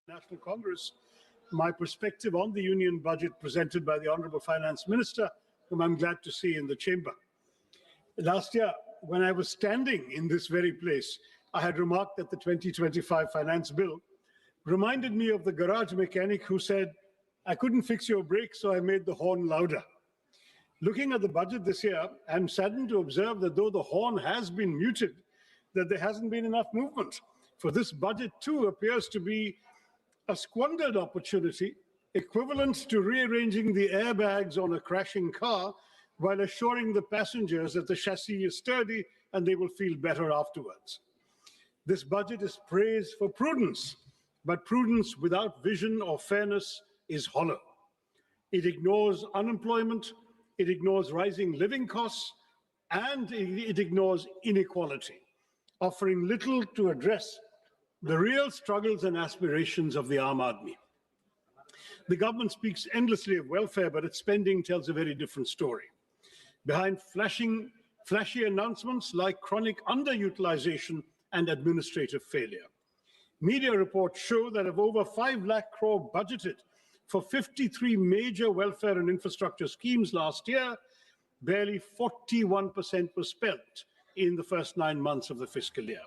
National Congress my perspective on the Union budget presented by the Honourable Finance Minister, whom I'm glad to see in the chamber. Last year, when I was standing in this very place, I had remarked that the 2025 Finance Bill reminded me of the garage mechanic who said, "I couldn't fix your brakes, so I made the horn louder." Looking at the budget this year, I'm saddened to observe that though the horn has been muted, that there hasn't been enough movement. For this budget too appears to be a squandered opportunity, equivalent to rearranging the airbags on a crashing car while assuring the passengers that the chassis is sturdy and they will feel better afterwards. This budget is praised for prudence, but prudence without vision or fairness is hollow. It ignores unemployment, it ignores rising living costs, and it ignores inequality, offering little to address the real struggles and aspirations of the Aam Aadmi. The government speaks endlessly of welfare, but its spending tells a very different story. Behind flashy announcements like chronic underutilization and administrative failure. Media reports show that of over 5 lakh crore budgeted for 53 major welfare and infrastructure schemes last year, barely 41% was spent in the first 9 months of the fiscal year.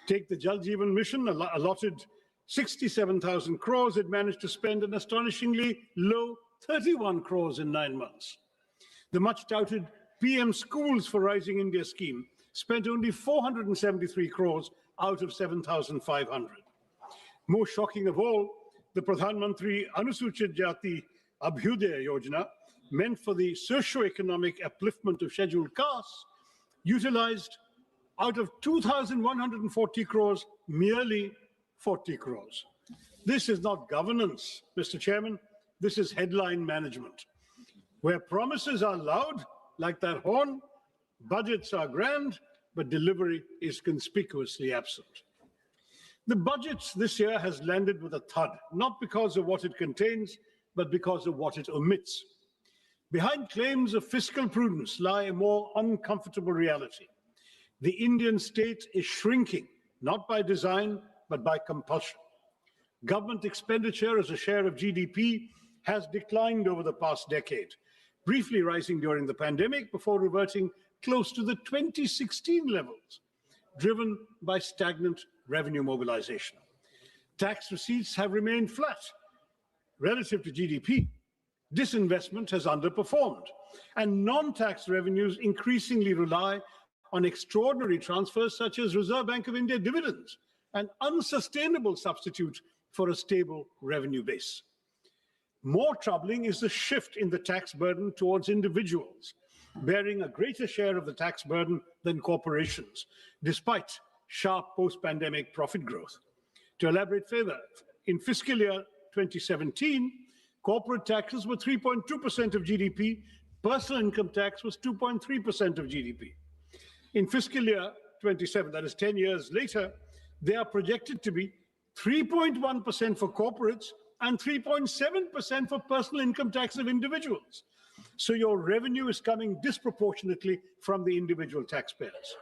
Take the Jal Jeevan Mission, allotted 67,000 crores, it managed to spend an astonishingly low 31 crores in 9 months. The much-touted PM Schools for Rising India scheme spent only 473 crores out of 7,500. More shocking of all, the Pradhan Mantri Anusuchit Jati Abhyudaya Yojana, meant for the socio-economic upliftment of scheduled castes, utilized out of 2,140 crores, merely 40 crores. This is not governance, Mr. Chairman. This is headline management. Where promises are loud, like that horn, budgets are grand, but delivery is conspicuously absent. The budget this year has landed with a thud, not because of what it contains, but because of what it omits. Behind claims of fiscal prudence lie a more uncomfortable reality. The Indian state is shrinking, not by design, but by compulsion. Government expenditure as a share of GDP has declined over the past decade, briefly rising during the pandemic before reverting close to the 2016 levels, driven by stagnant revenue mobilization. Tax receipts have remained flat relative to GDP. Disinvestment has underperformed, and non-tax revenues increasingly rely on extraordinary transfers such as Reserve Bank of India dividends, an unsustainable substitute for a stable revenue base. More troubling is the shift in the tax burden towards individuals, bearing a greater share of the tax burden than corporations, despite sharp post-pandemic profit growth. To elaborate further, in fiscal year 2017, corporate taxes were 3.2% of GDP, personal income tax was 2.3% of GDP. In fiscal year 27, that is 10 years later, they are projected to be 3.1% for corporates and 3.7% for personal income tax of individuals. So your revenue is coming disproportionately from the individual taxpayers.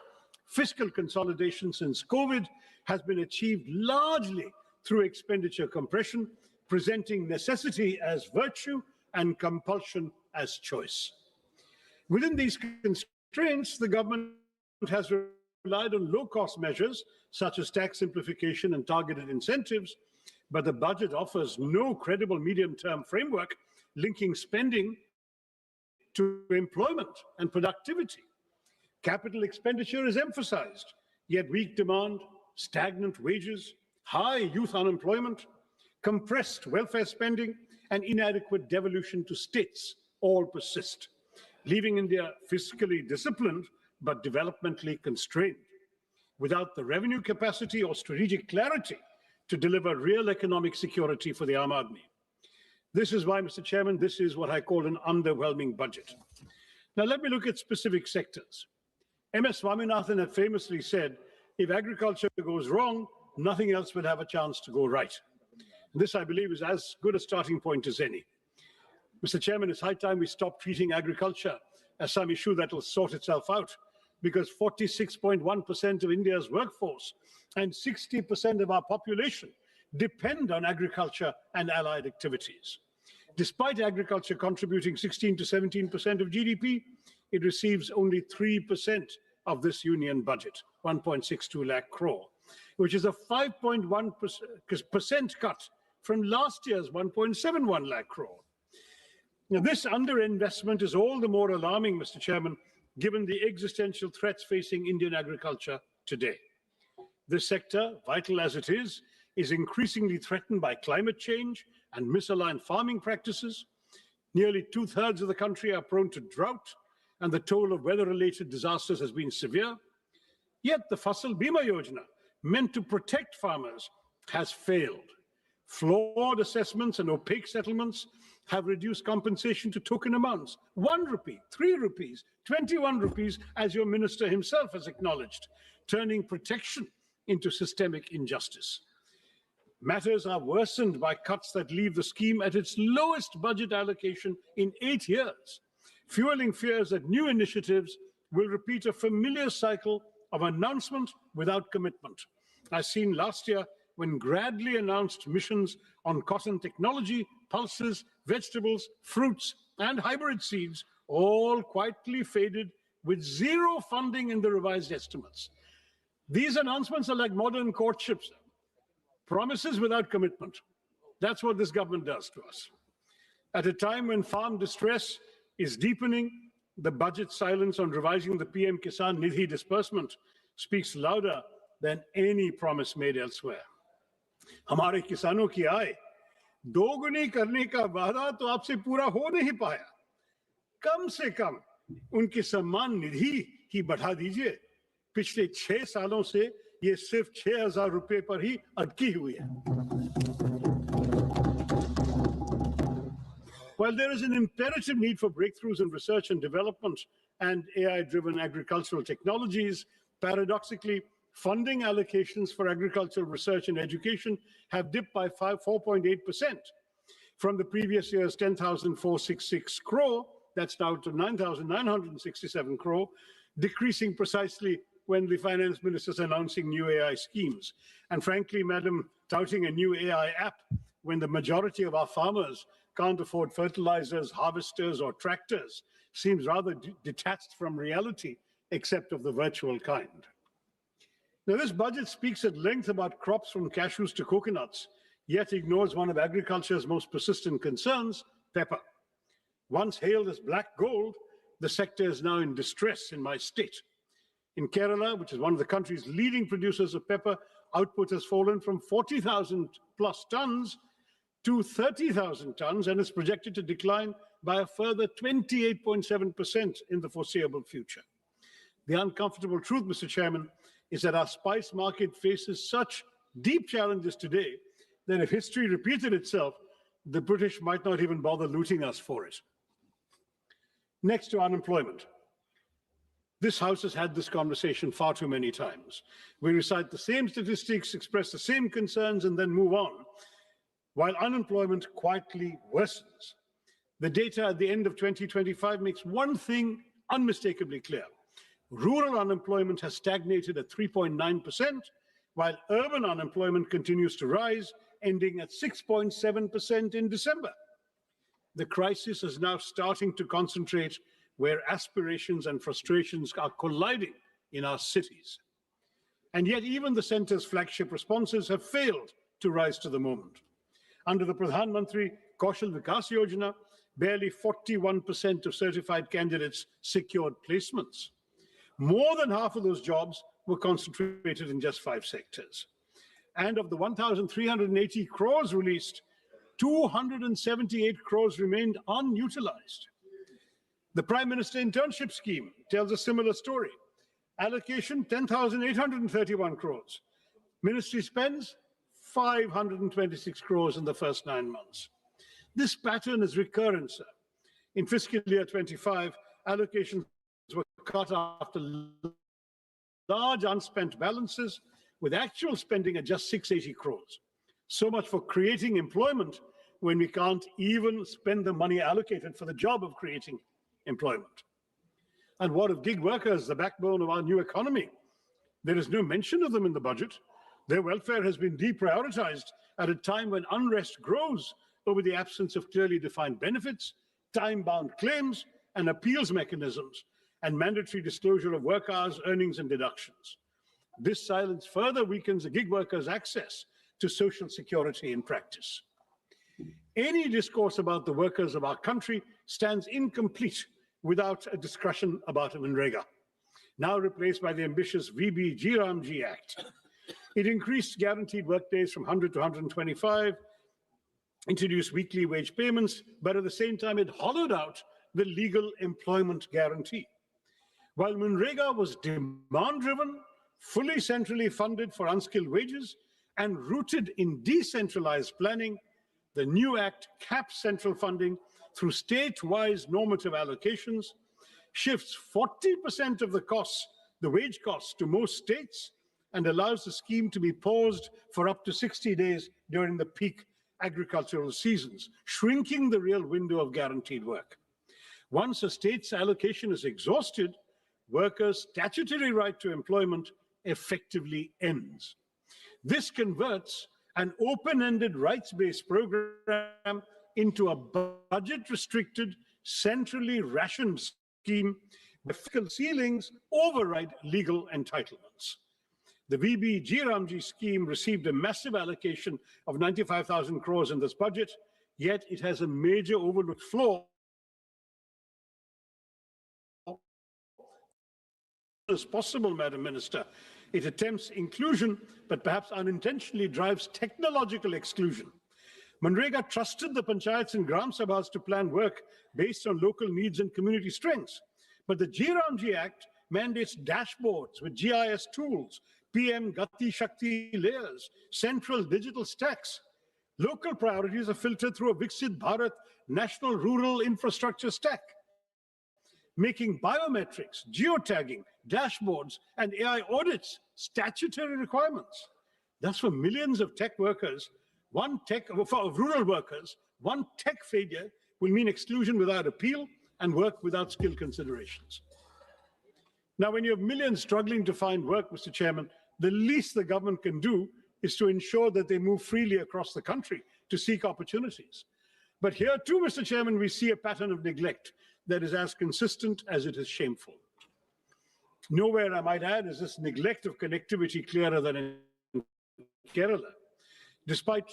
Fiscal consolidation since COVID has been achieved largely through expenditure compression, presenting necessity as virtue and compulsion as choice. Within these constraints, the government has relied on low-cost measures such as tax simplification and targeted incentives, but the budget offers no credible medium-term framework linking spending to employment and productivity. Capital expenditure is emphasized, yet weak demand, stagnant wages, high youth unemployment, compressed welfare spending, and inadequate devolution to states all persist, leaving India fiscally disciplined but developmentally constrained, without the revenue capacity or strategic clarity to deliver real economic security for the Aam Aadmi. This is why, Mr. Chairman, this is what I call an underwhelming budget. Now let me look at specific sectors. M.S. Swaminathan had famously said, if agriculture goes wrong, nothing else will have a chance to go right. This, I believe, is as good a starting point as any. Mr. Chairman, it's high time we stop treating agriculture as some issue that will sort itself out, because 46.1% of India's workforce and 60% of our population depend on agriculture and allied activities. Despite agriculture contributing 16 to 17% of GDP, it receives only 3% of this union budget, 1.62 lakh crore, which is a 5.1% cut from last year's 1.71 lakh crore. Now, this underinvestment is all the more alarming, Mr. Chairman, given the existential threats facing Indian agriculture today. This sector, vital as it is increasingly threatened by climate change and misaligned farming practices. Nearly 2/3 of the country are prone to drought, and the toll of weather-related disasters has been severe. Yet the Fasal Bima Yojana, meant to protect farmers, has failed. Flawed assessments and opaque settlements have reduced compensation to token amounts, 1 rupee, 3 rupees, 21 rupees, as your minister himself has acknowledged, turning protection into systemic injustice. Matters are worsened by cuts that leave the scheme at its lowest budget allocation in 8 years, fueling fears that new initiatives will repeat a familiar cycle of announcement without commitment, as seen last year when Gradley announced missions on cotton technology, pulses, vegetables, fruits, and hybrid seeds, all quietly faded with zero funding in the revised estimates. These announcements are like modern courtships. Promises without commitment. That's what this government does to us. At a time when farm distress is deepening, the budget silence on revising the PM Kisan Nidhi disbursement speaks louder than any promise made elsewhere. हमारे किसानों की आय दोगुनी करने का वादा तो आपसे पूरा हो नहीं पाया। कम से कम उनकी सम्मान निधि ही बढ़ा दीजिए। पिछले 6 सालों से ये सिर्फ 6,000 रुपए पर ही अटकी हुई है। While there is an imperative need for breakthroughs in research and development and AI-driven agricultural technologies, paradoxically, funding allocations for agricultural research and education have dipped by 4.8% from the previous year's 10,466 crore, that's now to 9,967 crore, decreasing precisely when the finance minister is announcing new AI schemes. And frankly, madam, touting a new AI app when the majority of our farmers can't afford fertilizers, harvesters, or tractors seems rather detached from reality, except of the virtual kind. Now, this budget speaks at length about crops from cashews to coconuts, yet ignores one of agriculture's most persistent concerns, pepper. Once hailed as black gold, the sector is now in distress in my state. In Kerala, which is one of the country's leading producers of pepper, output has fallen from 40,000 plus tons to 30,000 tons and is projected to decline by a further 28.7% in the foreseeable future. The uncomfortable truth, Mr. Chairman, is that our spice market faces such deep challenges today that if history repeated itself, the British might not even bother looting us for it. Next to unemployment. This House has had this conversation far too many times. We recite the same statistics, express the same concerns, and then move on, while unemployment quietly worsens. The data at the end of 2025 makes one thing unmistakably clear. Rural unemployment has stagnated at 3.9%, while urban unemployment continues to rise, ending at 6.7% in December. The crisis is now starting to concentrate where aspirations and frustrations are colliding in our cities. And yet even the centre's flagship responses have failed to rise to the moment. Under the Pradhan Mantri Kaushal Vikas Yojana, barely 41% of certified candidates secured placements. More than half of those jobs were concentrated in just 5 sectors. And of the 1,380 crores released, 278 crores remained unutilized. The Prime Minister Internship Scheme tells a similar story. Allocation, 10,831 crores. Ministry spends 526 crores in the first 9 months. This pattern is recurrent, sir. In fiscal year 25, allocations were cut after large unspent balances, with actual spending at just 680 crores. So much for creating employment when we can't even spend the money allocated for the job of creating employment. And what of gig workers, the backbone of our new economy? There is no mention of them in the budget. Their welfare has been deprioritized at a time when unrest grows over the absence of clearly defined benefits, time-bound claims and appeals mechanisms, and mandatory disclosure of work hours, earnings, and deductions. This silence further weakens the gig workers' access to social security in practice. Any discourse about the workers of our country stands incomplete without a discussion about Manrega, now replaced by the ambitious VB-G Act. It increased guaranteed workdays from 100 to 125, introduced weekly wage payments, but at the same time it hollowed out the legal employment guarantee. While Manrega was demand-driven, fully centrally funded for unskilled wages, and rooted in decentralized planning, the new Act caps central funding through state-wise normative allocations, shifts 40% of the costs, the wage costs, to most states, and allows the scheme to be paused for up to 60 days during the peak agricultural seasons, shrinking the real window of guaranteed work. Once a state's allocation is exhausted, workers' statutory right to employment effectively ends. This converts an open-ended rights-based program into a budget-restricted, centrally rationed scheme where fiscal ceilings override legal entitlements. The VB-G scheme received a massive allocation of 95,000 crores in this budget, yet it has a major overlooked flaw. As possible, Madam Minister, it attempts inclusion, but perhaps unintentionally drives technological exclusion. Manrega trusted the panchayats and gram sabhas to plan work based on local needs and community strengths. But the G Act mandates dashboards with GIS tools, PM Gati Shakti layers, central digital stacks. Local priorities are filtered through a Viksit Bharat national rural infrastructure stack, making biometrics, geotagging, dashboards, and AI audits statutory requirements. Thus, for millions of tech workers, for rural workers, one tech failure will mean exclusion without appeal and work without skill considerations. Now, when you have millions struggling to find work, Mr. Chairman, the least the government can do is to ensure that they move freely across the country to seek opportunities. But here too, Mr. Chairman, we see a pattern of neglect that is as consistent as it is shameful. Nowhere, I might add, is this neglect of connectivity clearer than in Kerala. Despite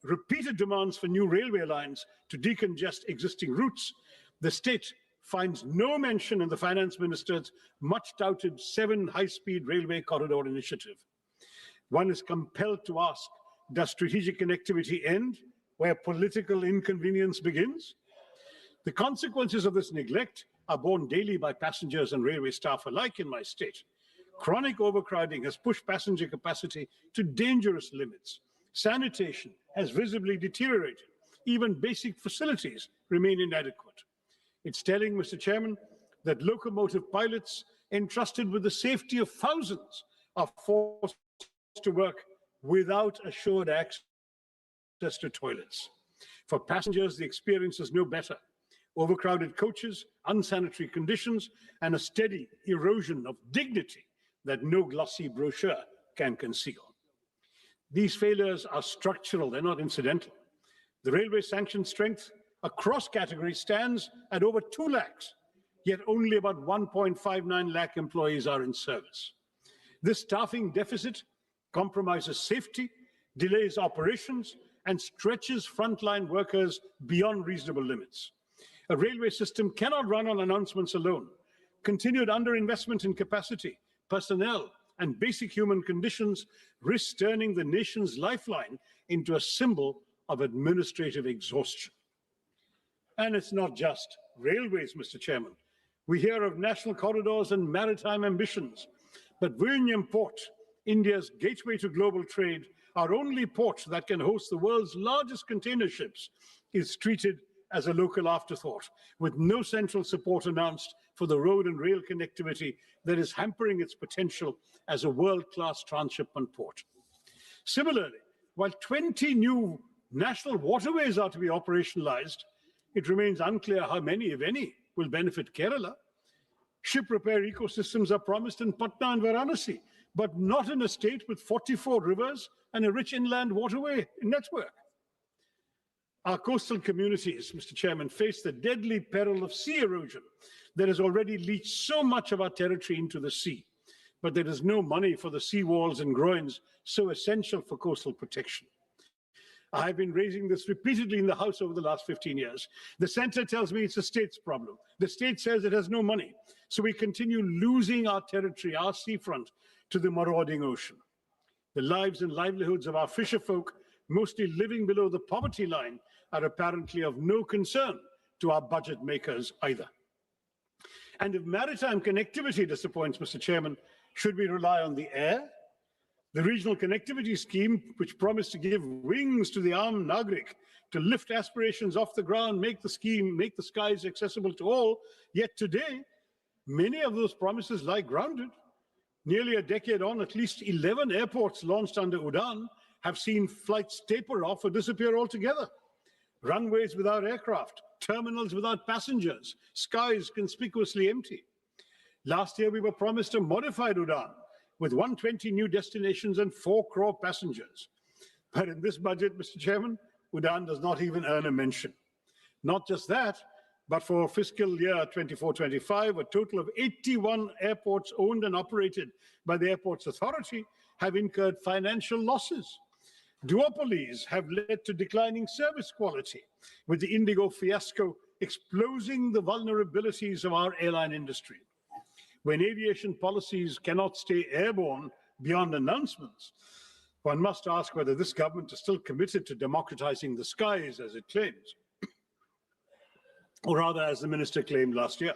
repeated demands for new railway lines to decongest existing routes, the state finds no mention in the finance minister's much-touted 7 high-speed railway corridor initiative. One is compelled to ask, does strategic connectivity end where political inconvenience begins? The consequences of this neglect are borne daily by passengers and railway staff alike in my state. Chronic overcrowding has pushed passenger capacity to dangerous limits. Sanitation has visibly deteriorated. Even basic facilities remain inadequate. It's telling, Mr. Chairman, that locomotive pilots entrusted with the safety of thousands are forced to work without assured access to toilets. For passengers, the experience is no better. Overcrowded coaches, unsanitary conditions, and a steady erosion of dignity that no glossy brochure can conceal. These failures are structural, they're not incidental. The railway sanction strength across categories stands at over 2 lakhs, yet only about 1.59 lakh employees are in service. This staffing deficit compromises safety, delays operations, and stretches frontline workers beyond reasonable limits. A railway system cannot run on announcements alone. Continued underinvestment in capacity, personnel, and basic human conditions risk turning the nation's lifeline into a symbol of administrative exhaustion. And it's not just railways, Mr. Chairman. We hear of national corridors and maritime ambitions, but Vizhinjam Port, India's gateway to global trade, our only port that can host the world's largest container ships, is treated as a local afterthought, with no central support announced for the road and rail connectivity that is hampering its potential as a world-class transshipment port. Similarly, while 20 new national waterways are to be operationalized, it remains unclear how many, if any, will benefit Kerala. Ship repair ecosystems are promised in Patna and Varanasi, but not in a state with 44 rivers and a rich inland waterway network. Our coastal communities, Mr. Chairman, face the deadly peril of sea erosion that has already leached so much of our territory into the sea. But there is no money for the sea walls and groins so essential for coastal protection. I have been raising this repeatedly in the House over the last 15 years. The centre tells me it's a state's problem. The state says it has no money. So we continue losing our territory, our seafront, to the marauding ocean. The lives and livelihoods of our fisherfolk, mostly living below the poverty line, are apparently of no concern to our budget makers either. And if maritime connectivity disappoints, Mr. Chairman, should we rely on the air? The regional connectivity scheme, which promised to give wings to the armed Nagrik to lift aspirations off the ground, make the skies accessible to all, yet today, many of those promises lie grounded. Nearly a decade on, at least 11 airports launched under UDAN have seen flights taper off or disappear altogether. Runways without aircraft, terminals without passengers, skies conspicuously empty. Last year, we were promised a modified UDAN with 120 new destinations and 4 crore passengers. But in this budget, Mr. Chairman, UDAN does not even earn a mention. Not just that, but for fiscal year 24-25, a total of 81 airports owned and operated by the Airports Authority have incurred financial losses. Duopolies have led to declining service quality, with the Indigo fiasco exposing the vulnerabilities of our airline industry. When aviation policies cannot stay airborne beyond announcements, one must ask whether this government is still committed to democratizing the skies, as it claims, or rather, as the minister claimed last year.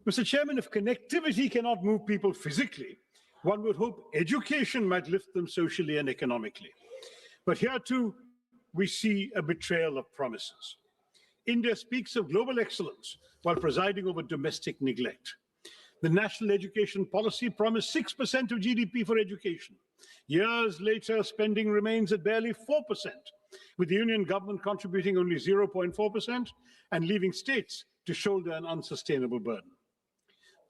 Mr. Chairman, if connectivity cannot move people physically, one would hope education might lift them socially and economically. But here too, we see a betrayal of promises. India speaks of global excellence while presiding over domestic neglect. The national education policy promised 6% of GDP for education. Years later, spending remains at barely 4%, with the union government contributing only 0.4% and leaving states to shoulder an unsustainable burden.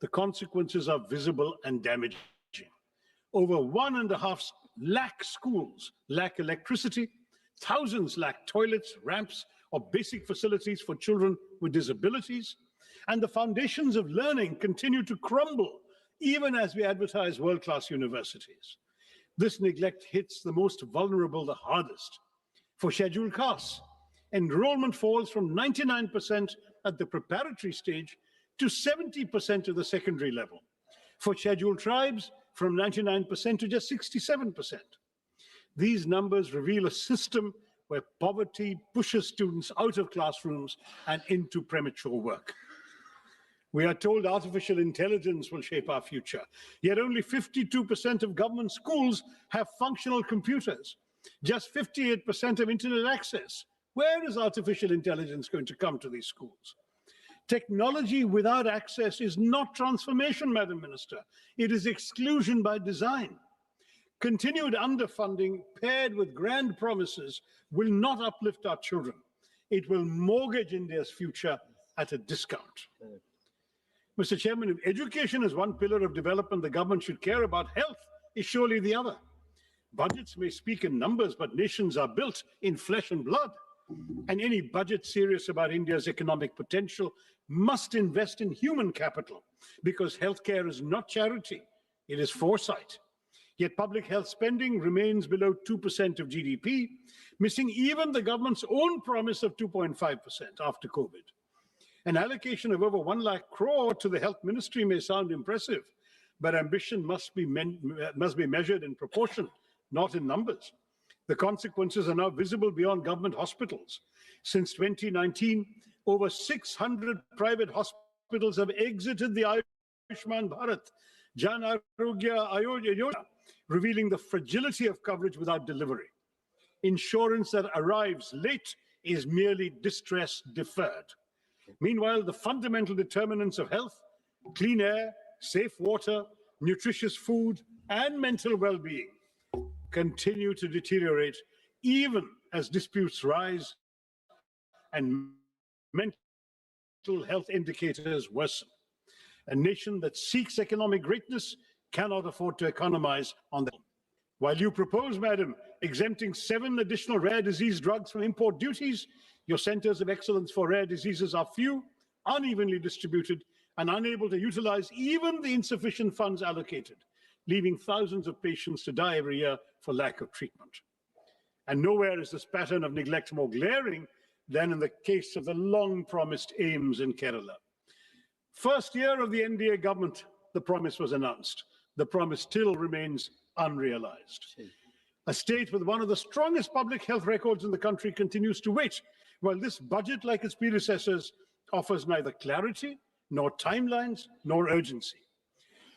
The consequences are visible and damaging. Over 1.5 lakh schools lack electricity, thousands lack toilets, ramps, or basic facilities for children with disabilities, and the foundations of learning continue to crumble even as we advertise world-class universities. This neglect hits the most vulnerable the hardest. For scheduled castes, enrollment falls from 99% at the preparatory stage to 70% at the secondary level. For scheduled tribes, from 99% to just 67%. These numbers reveal a system where poverty pushes students out of classrooms and into premature work. We are told artificial intelligence will shape our future, yet only 52% of government schools have functional computers, just 58% have internet access. Where is artificial intelligence going to come to these schools? Technology without access is not transformation, Madam Minister. It is exclusion by design. Continued underfunding paired with grand promises will not uplift our children. It will mortgage India's future at a discount. Mr. Chairman, if education is one pillar of development the government should care about, health is surely the other. Budgets may speak in numbers, but nations are built in flesh and blood. And any budget serious about India's economic potential must invest in human capital, because healthcare is not charity, it is foresight. Yet public health spending remains below 2% of GDP, missing even the government's own promise of 2.5% after COVID. An allocation of over 1 lakh crore to the health ministry may sound impressive, but ambition must be measured in proportion, not in numbers. The consequences are now visible beyond government hospitals. Since 2019, over 600 private hospitals have exited the Ayushman Bharat Jan Arogya Yojana, revealing the fragility of coverage without delivery. Insurance that arrives late is merely distress deferred. Meanwhile, the fundamental determinants of health, clean air, safe water, nutritious food, and mental well-being continue to deteriorate even as disputes rise and mental health indicators worsen. A nation that seeks economic greatness cannot afford to economize on them. While you propose, madam, exempting 7 additional rare disease drugs from import duties, your centers of excellence for rare diseases are few, unevenly distributed, and unable to utilize even the insufficient funds allocated, leaving thousands of patients to die every year for lack of treatment. And nowhere is this pattern of neglect more glaring than in the case of the long-promised AIMS in Kerala. First year of the NDA government, the promise was announced. The promise still remains unrealized. A state with one of the strongest public health records in the country continues to wait, while this budget, like its predecessors, offers neither clarity, nor timelines, nor urgency.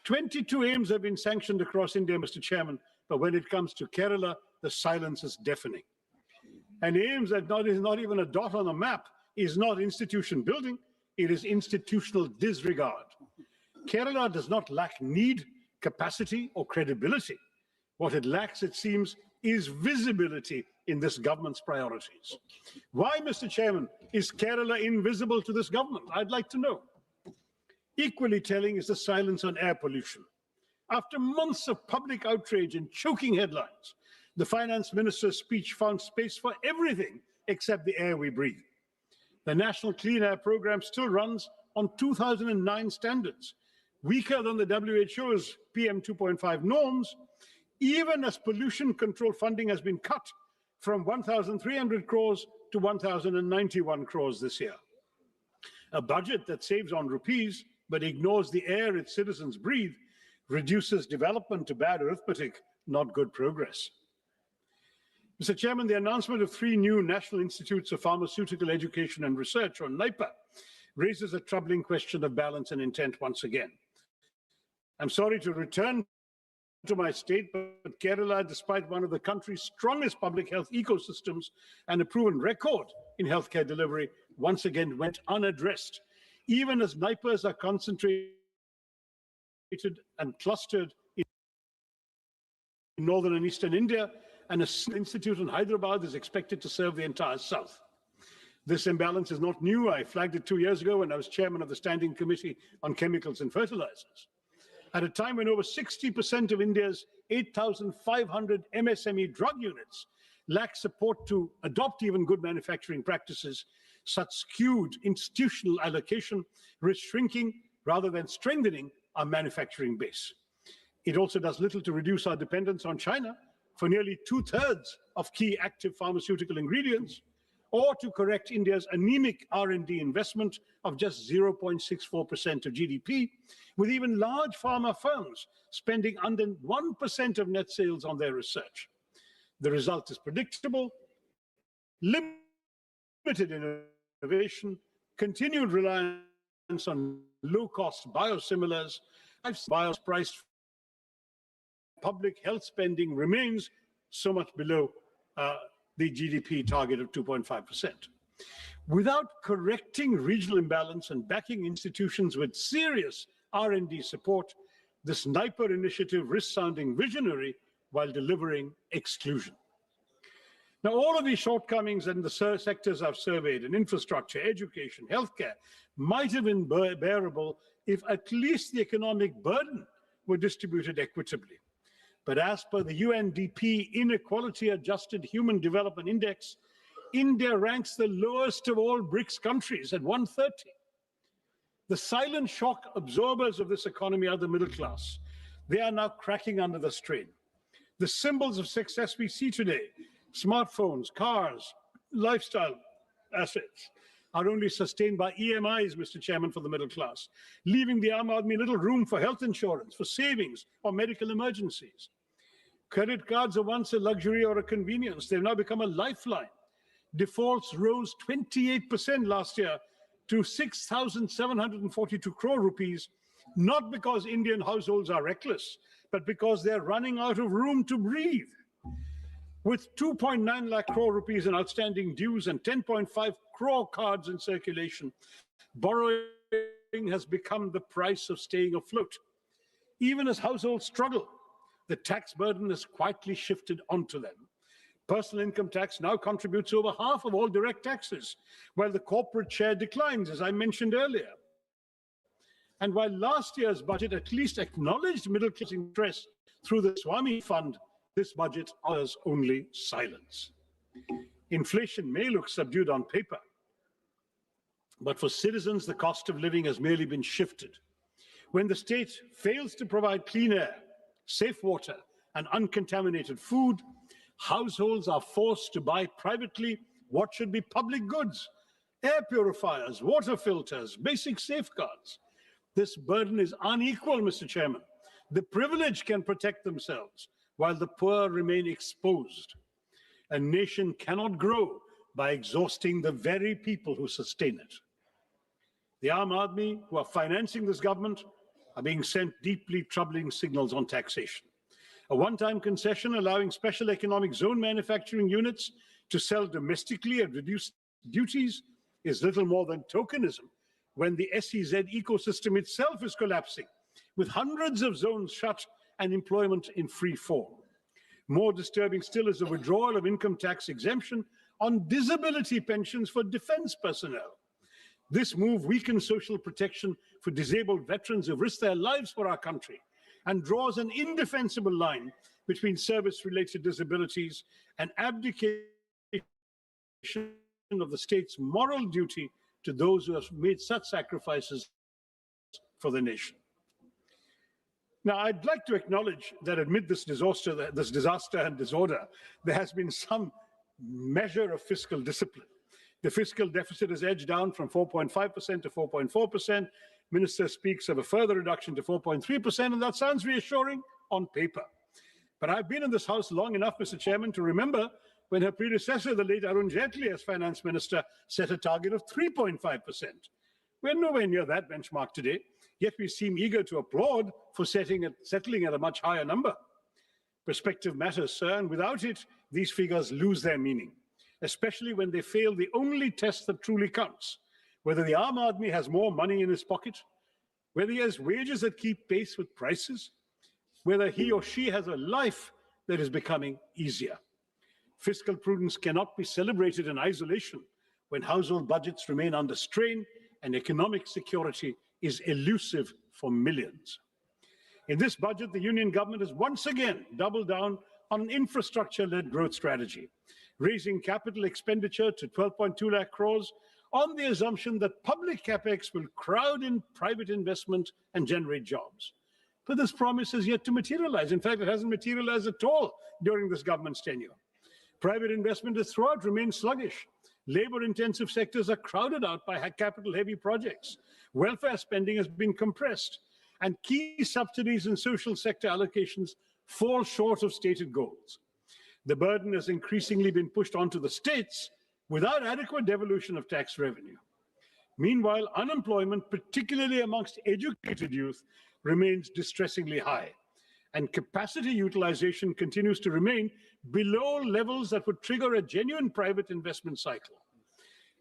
22 AIMS have been sanctioned across India, Mr. Chairman, but when it comes to Kerala, the silence is deafening. And AIMS that is not even a dot on a map is not institution building, it is institutional disregard. Kerala does not lack need, capacity, or credibility. What it lacks, it seems, is visibility in this government's priorities. Why, Mr. Chairman, is Kerala invisible to this government? I'd like to know. Equally telling is the silence on air pollution. After months of public outrage and choking headlines, the finance minister's speech found space for everything except the air we breathe. The National Clean Air Program still runs on 2009 standards, weaker than the WHO's PM 2.5 norms, even as pollution control funding has been cut from 1,300 crores to 1,091 crores this year. A budget that saves on rupees but ignores the air its citizens breathe reduces development to bad arithmetic, not good progress. Mr. Chairman, the announcement of 3 new National Institutes of Pharmaceutical Education and Research, or NIPA, raises a troubling question of balance and intent once again. I'm sorry to return to my state, but Kerala, despite one of the country's strongest public health ecosystems and a proven record in healthcare delivery, once again went unaddressed, even as NIPAs are concentrated and clustered in northern and eastern India, and a institute in Hyderabad is expected to serve the entire south. This imbalance is not new. I flagged it 2 years ago when I was chairman of the Standing Committee on Chemicals and Fertilizers. At a time when over 60% of India's 8,500 MSME drug units lack support to adopt even good manufacturing practices, such skewed institutional allocation risks shrinking rather than strengthening our manufacturing base. It also does little to reduce our dependence on China for nearly 2/3 of key active pharmaceutical ingredients, or to correct India's anemic R&D investment of just 0.64% of GDP, with even large pharma firms spending under 1% of net sales on their research. The result is predictable: limited innovation, continued reliance on low-cost biosimilars, priced public health spending remains so much below the GDP target of 2.5%. Without correcting regional imbalance and backing institutions with serious R&D support, this NIPER initiative risks sounding visionary while delivering exclusion. Now, all of these shortcomings in the sectors I've surveyed, in infrastructure, education, healthcare, might have been bearable if at least the economic burden were distributed equitably. But as per the UNDP Inequality Adjusted Human Development Index, India ranks the lowest of all BRICS countries at 130. The silent shock absorbers of this economy are the middle class. They are now cracking under the strain. The symbols of success we see today, smartphones, cars, lifestyle assets, are only sustained by EMIs, Mr. Chairman, for the middle class, leaving the Aam Aadmi little room for health insurance, for savings, or medical emergencies. Credit cards are once a luxury or a convenience. They've now become a lifeline. Defaults rose 28% last year to 6,742 crore rupees, not because Indian households are reckless, but because they're running out of room to breathe. With 2.9 lakh crore rupees in outstanding dues and 10.5 crore cards in circulation, borrowing has become the price of staying afloat. Even as households struggle, the tax burden has quietly shifted onto them. Personal income tax now contributes over half of all direct taxes, while the corporate share declines, as I mentioned earlier. And while last year's budget at least acknowledged middle-class interest through the Swami Fund, this budget offers only silence. Inflation may look subdued on paper, but for citizens, the cost of living has merely been shifted. When the state fails to provide clean air, safe water, and uncontaminated food, households are forced to buy privately what should be public goods: air purifiers, water filters, basic safeguards. This burden is unequal, Mr. Chairman. The privileged can protect themselves, while the poor remain exposed. A nation cannot grow by exhausting the very people who sustain it. The Aam Aadmi who are financing this government are being sent deeply troubling signals on taxation. A one-time concession allowing special economic zone manufacturing units to sell domestically at reduced duties is little more than tokenism when the SEZ ecosystem itself is collapsing, with hundreds of zones shut and employment in free fall. More disturbing still is the withdrawal of income tax exemption on disability pensions for defense personnel. This move weakens social protection for disabled veterans who risk their lives for our country and draws an indefensible line between service-related disabilities and abdication of the state's moral duty to those who have made such sacrifices for the nation. Now, I'd like to acknowledge that amid this disaster and disorder, there has been some measure of fiscal discipline. The fiscal deficit has edged down from 4.5% to 4.4%. Minister speaks of a further reduction to 4.3%, and that sounds reassuring on paper. But I've been in this House long enough, Mr. Chairman, to remember when her predecessor, the late Arun Jaitley, as finance minister, set a target of 3.5%. We're nowhere near that benchmark today, yet we seem eager to applaud for settling at a much higher number. Perspective matters, sir, and without it, these figures lose their meaning, especially when they fail the only test that truly counts: whether the Aam Aadmi has more money in his pocket, whether he has wages that keep pace with prices, whether he or she has a life that is becoming easier. Fiscal prudence cannot be celebrated in isolation when household budgets remain under strain and economic security is elusive for millions. In this budget, the Union government has once again doubled down on an infrastructure-led growth strategy, raising capital expenditure to 12.2 lakh crores on the assumption that public capex will crowd in private investment and generate jobs. But this promise is yet to materialize. In fact, it hasn't materialized at all during this government's tenure. Private investment has throughout remained sluggish. Labor-intensive sectors are crowded out by capital-heavy projects. Welfare spending has been compressed, and key subsidies and social sector allocations fall short of stated goals. The burden has increasingly been pushed onto the states without adequate devolution of tax revenue. Meanwhile, unemployment, particularly amongst educated youth, remains distressingly high, and capacity utilization continues to remain below levels that would trigger a genuine private investment cycle.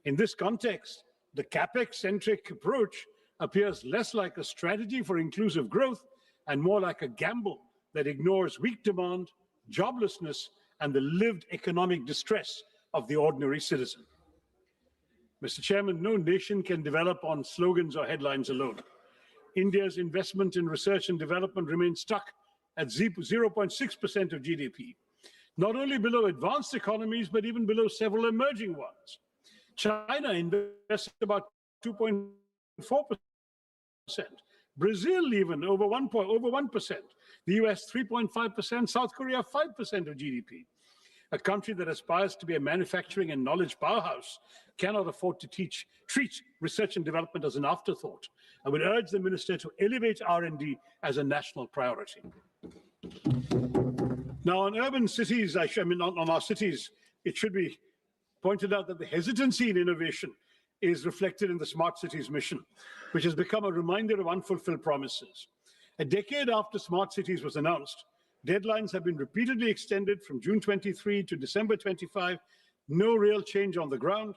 In this context, the capex-centric approach appears less like a strategy for inclusive growth and more like a gamble that ignores weak demand, joblessness, and the lived economic distress of the ordinary citizen. Mr. Chairman, no nation can develop on slogans or headlines alone. India's investment in research and development remains stuck at 0.6% of GDP, not only below advanced economies, but even below several emerging ones. China invests about 2.4%. Brazil even over 1%. The US 3.5%, South Korea 5% of GDP. A country that aspires to be a manufacturing and knowledge powerhouse cannot afford to treat research and development as an afterthought. I would urge the minister to elevate R&D as a national priority. Now, on urban cities, on our cities, it should be pointed out that the hesitancy in innovation is reflected in the Smart Cities mission, which has become a reminder of unfulfilled promises. A decade after Smart Cities was announced, deadlines have been repeatedly extended from June 23 to December 25, no real change on the ground.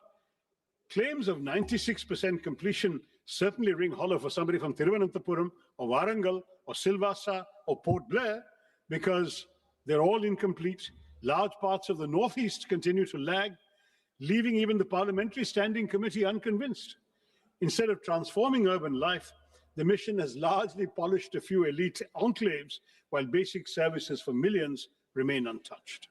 Claims of 96% completion certainly ring hollow for somebody from Thiruvananthapuram or Warangal or Silvassa or Port Blair, because they're all incomplete. Large parts of the Northeast continue to lag, leaving even the Parliamentary Standing Committee unconvinced. Instead of transforming urban life, the mission has largely polished a few elite enclaves, while basic services for millions remain untouched.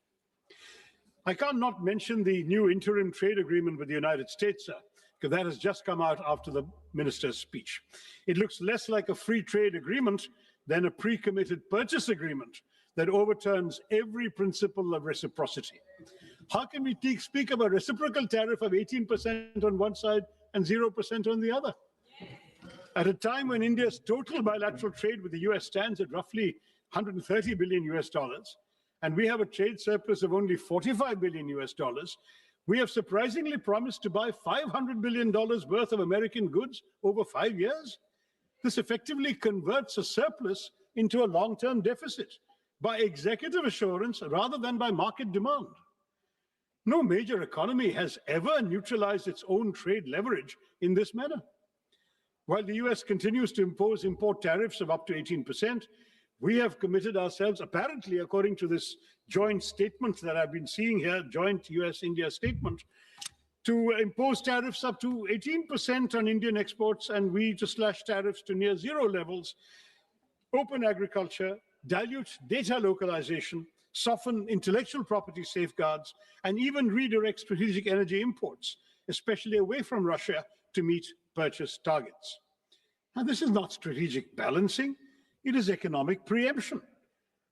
I can't not mention the new interim trade agreement with the United States, sir, because that has just come out after the minister's speech. It looks less like a free trade agreement than a pre-committed purchase agreement that overturns every principle of reciprocity. How can we speak of a reciprocal tariff of 18% on one side and 0% on the other? At a time when India's total bilateral trade with the US stands at roughly 130 billion US dollars, and we have a trade surplus of only 45 billion US dollars, we have surprisingly promised to buy $500 billion worth of American goods over 5 years. This effectively converts a surplus into a long-term deficit by executive assurance rather than by market demand. No major economy has ever neutralized its own trade leverage in this manner. While the US continues to impose import tariffs of up to 18%, we have committed ourselves, apparently according to this joint statement that I've been seeing here, joint US-India statement, to impose tariffs up to 18% on Indian exports, and we to slash tariffs to near zero levels, open agriculture, dilute data localization, soften intellectual property safeguards, and even redirect strategic energy imports, especially away from Russia, to meet purchase targets. Now, this is not strategic balancing, it is economic preemption.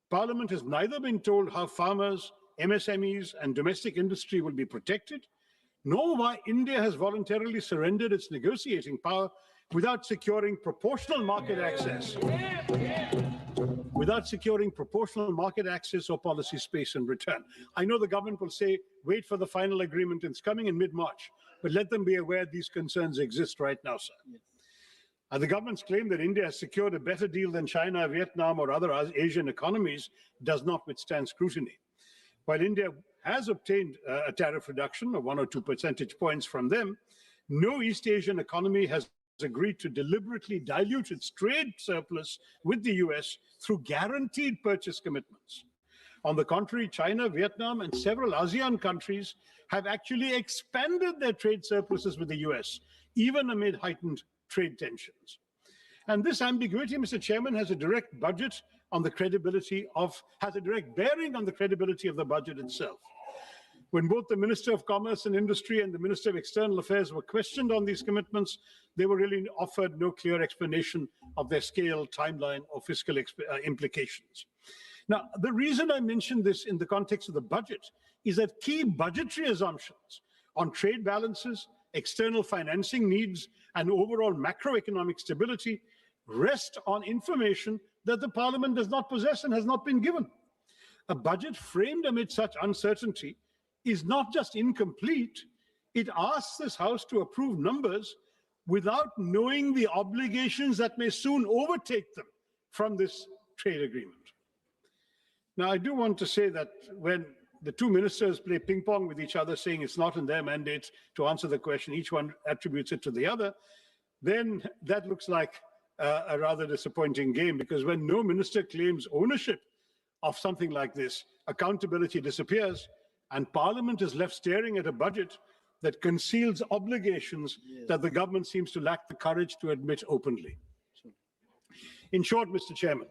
Parliament has neither been told how farmers, MSMEs, and domestic industry will be protected, nor why India has voluntarily surrendered its negotiating power without securing proportional market access. Without securing proportional market access or policy space in return. I know the government will say, wait for the final agreement, it's coming in mid-March, but let them be aware these concerns exist right now, sir. Yes. The government's claim that India has secured a better deal than China, Vietnam, or other Asian economies does not withstand scrutiny. While India has obtained a tariff reduction of 1 or 2 percentage points from them, no East Asian economy has agreed to deliberately dilute its trade surplus with the US through guaranteed purchase commitments. On the contrary, China, Vietnam, and several ASEAN countries have actually expanded their trade surpluses with the US, even amid heightened trade tensions. And this ambiguity, Mr. Chairman, has a direct bearing on the credibility of the budget itself. When both the Minister of Commerce and Industry and the Minister of External Affairs were questioned on these commitments, they were really offered no clear explanation of their scale, timeline, or fiscal implications. Now, the reason I mention this in the context of the budget is that key budgetary assumptions on trade balances, external financing needs, and overall macroeconomic stability rest on information that the Parliament does not possess and has not been given. A budget framed amid such uncertainty is not just incomplete, it asks this House to approve numbers without knowing the obligations that may soon overtake them from this trade agreement. Now, I do want to say that when the two ministers play ping pong with each other, saying it's not in their mandate to answer the question, each one attributes it to the other, then that looks like a rather disappointing game, because when no minister claims ownership of something like this, accountability disappears, and Parliament is left staring at a budget that conceals obligations that the government seems to lack the courage to admit openly. In short, Mr. Chairman,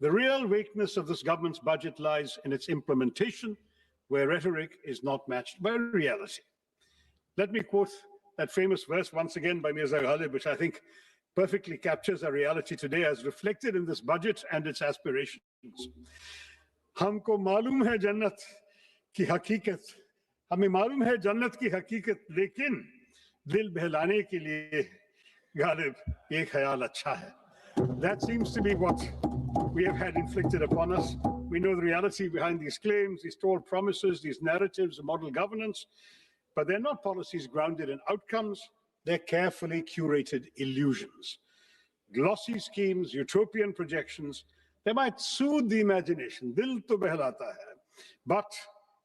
the real weakness of this government's budget lies in its implementation, where rhetoric is not matched by reality. Let me quote that famous verse once again by Mirza Ghalib, which I think perfectly captures our reality today as reflected in this budget and its aspirations. हमको मालूम है जन्नत की हकीकत, हमें मालूम है जन्नत की हकीकत, लेकिन दिल बहलाने के लिए गालिब ये ख्याल अच्छा है. That seems to be what we have had inflicted upon us. We know the reality behind these claims, these tall promises, these narratives of model governance, but they're not policies grounded in outcomes. They're carefully curated illusions. Glossy schemes, utopian projections, they might soothe the imagination, dil to behlata hai. But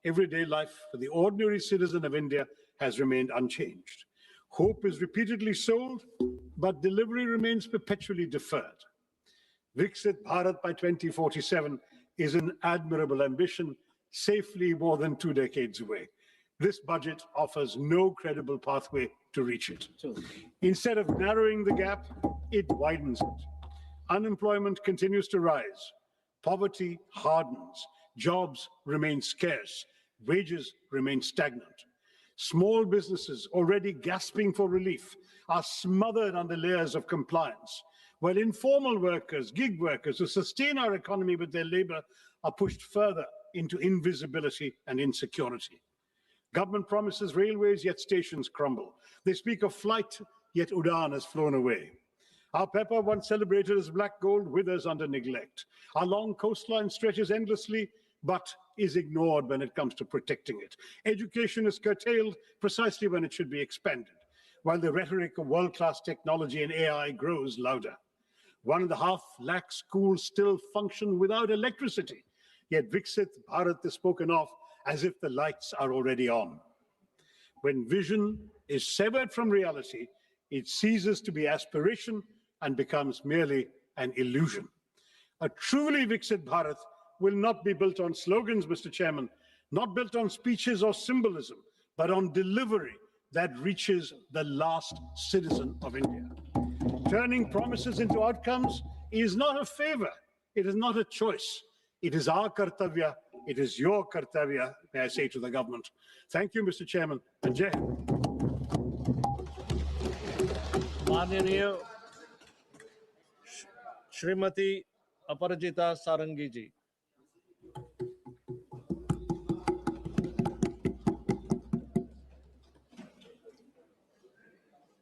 everyday life for the ordinary citizen of India has remained unchanged. Hope is repeatedly sold, but delivery remains perpetually deferred. Viksit Bharat by 2047 is an admirable ambition, safely more than 2 decades away. This budget offers no credible pathway to reach it. Instead of narrowing the gap, it widens it. Unemployment continues to rise. Poverty hardens. Jobs remain scarce. Wages remain stagnant. Small businesses, already gasping for relief, are smothered under layers of compliance, while informal workers, gig workers who sustain our economy with their labor are pushed further into invisibility and insecurity. Government promises railways, yet stations crumble. They speak of flight, yet Udan has flown away. Our pepper, once celebrated as black gold, withers under neglect. Our long coastline stretches endlessly, but is ignored when it comes to protecting it. Education is curtailed precisely when it should be expanded, while the rhetoric of world-class technology and AI grows louder. 1.5 lakh schools still function without electricity, yet Viksit Bharat is spoken of as if the lights are already on. When vision is severed from reality, it ceases to be aspiration and becomes merely an illusion. A truly Viksit Bharat will not be built on slogans, Mr. Chairman, not built on speeches or symbolism, but on delivery that reaches the last citizen of India. Turning promises into outcomes is not a favor. It is not a choice. It is our kartavya. It is your kartavya, may I say to the government. Thank you, Mr. Chairman, and Jai Hind. माननीय श्रीमती अपराजिता सारंगी जी।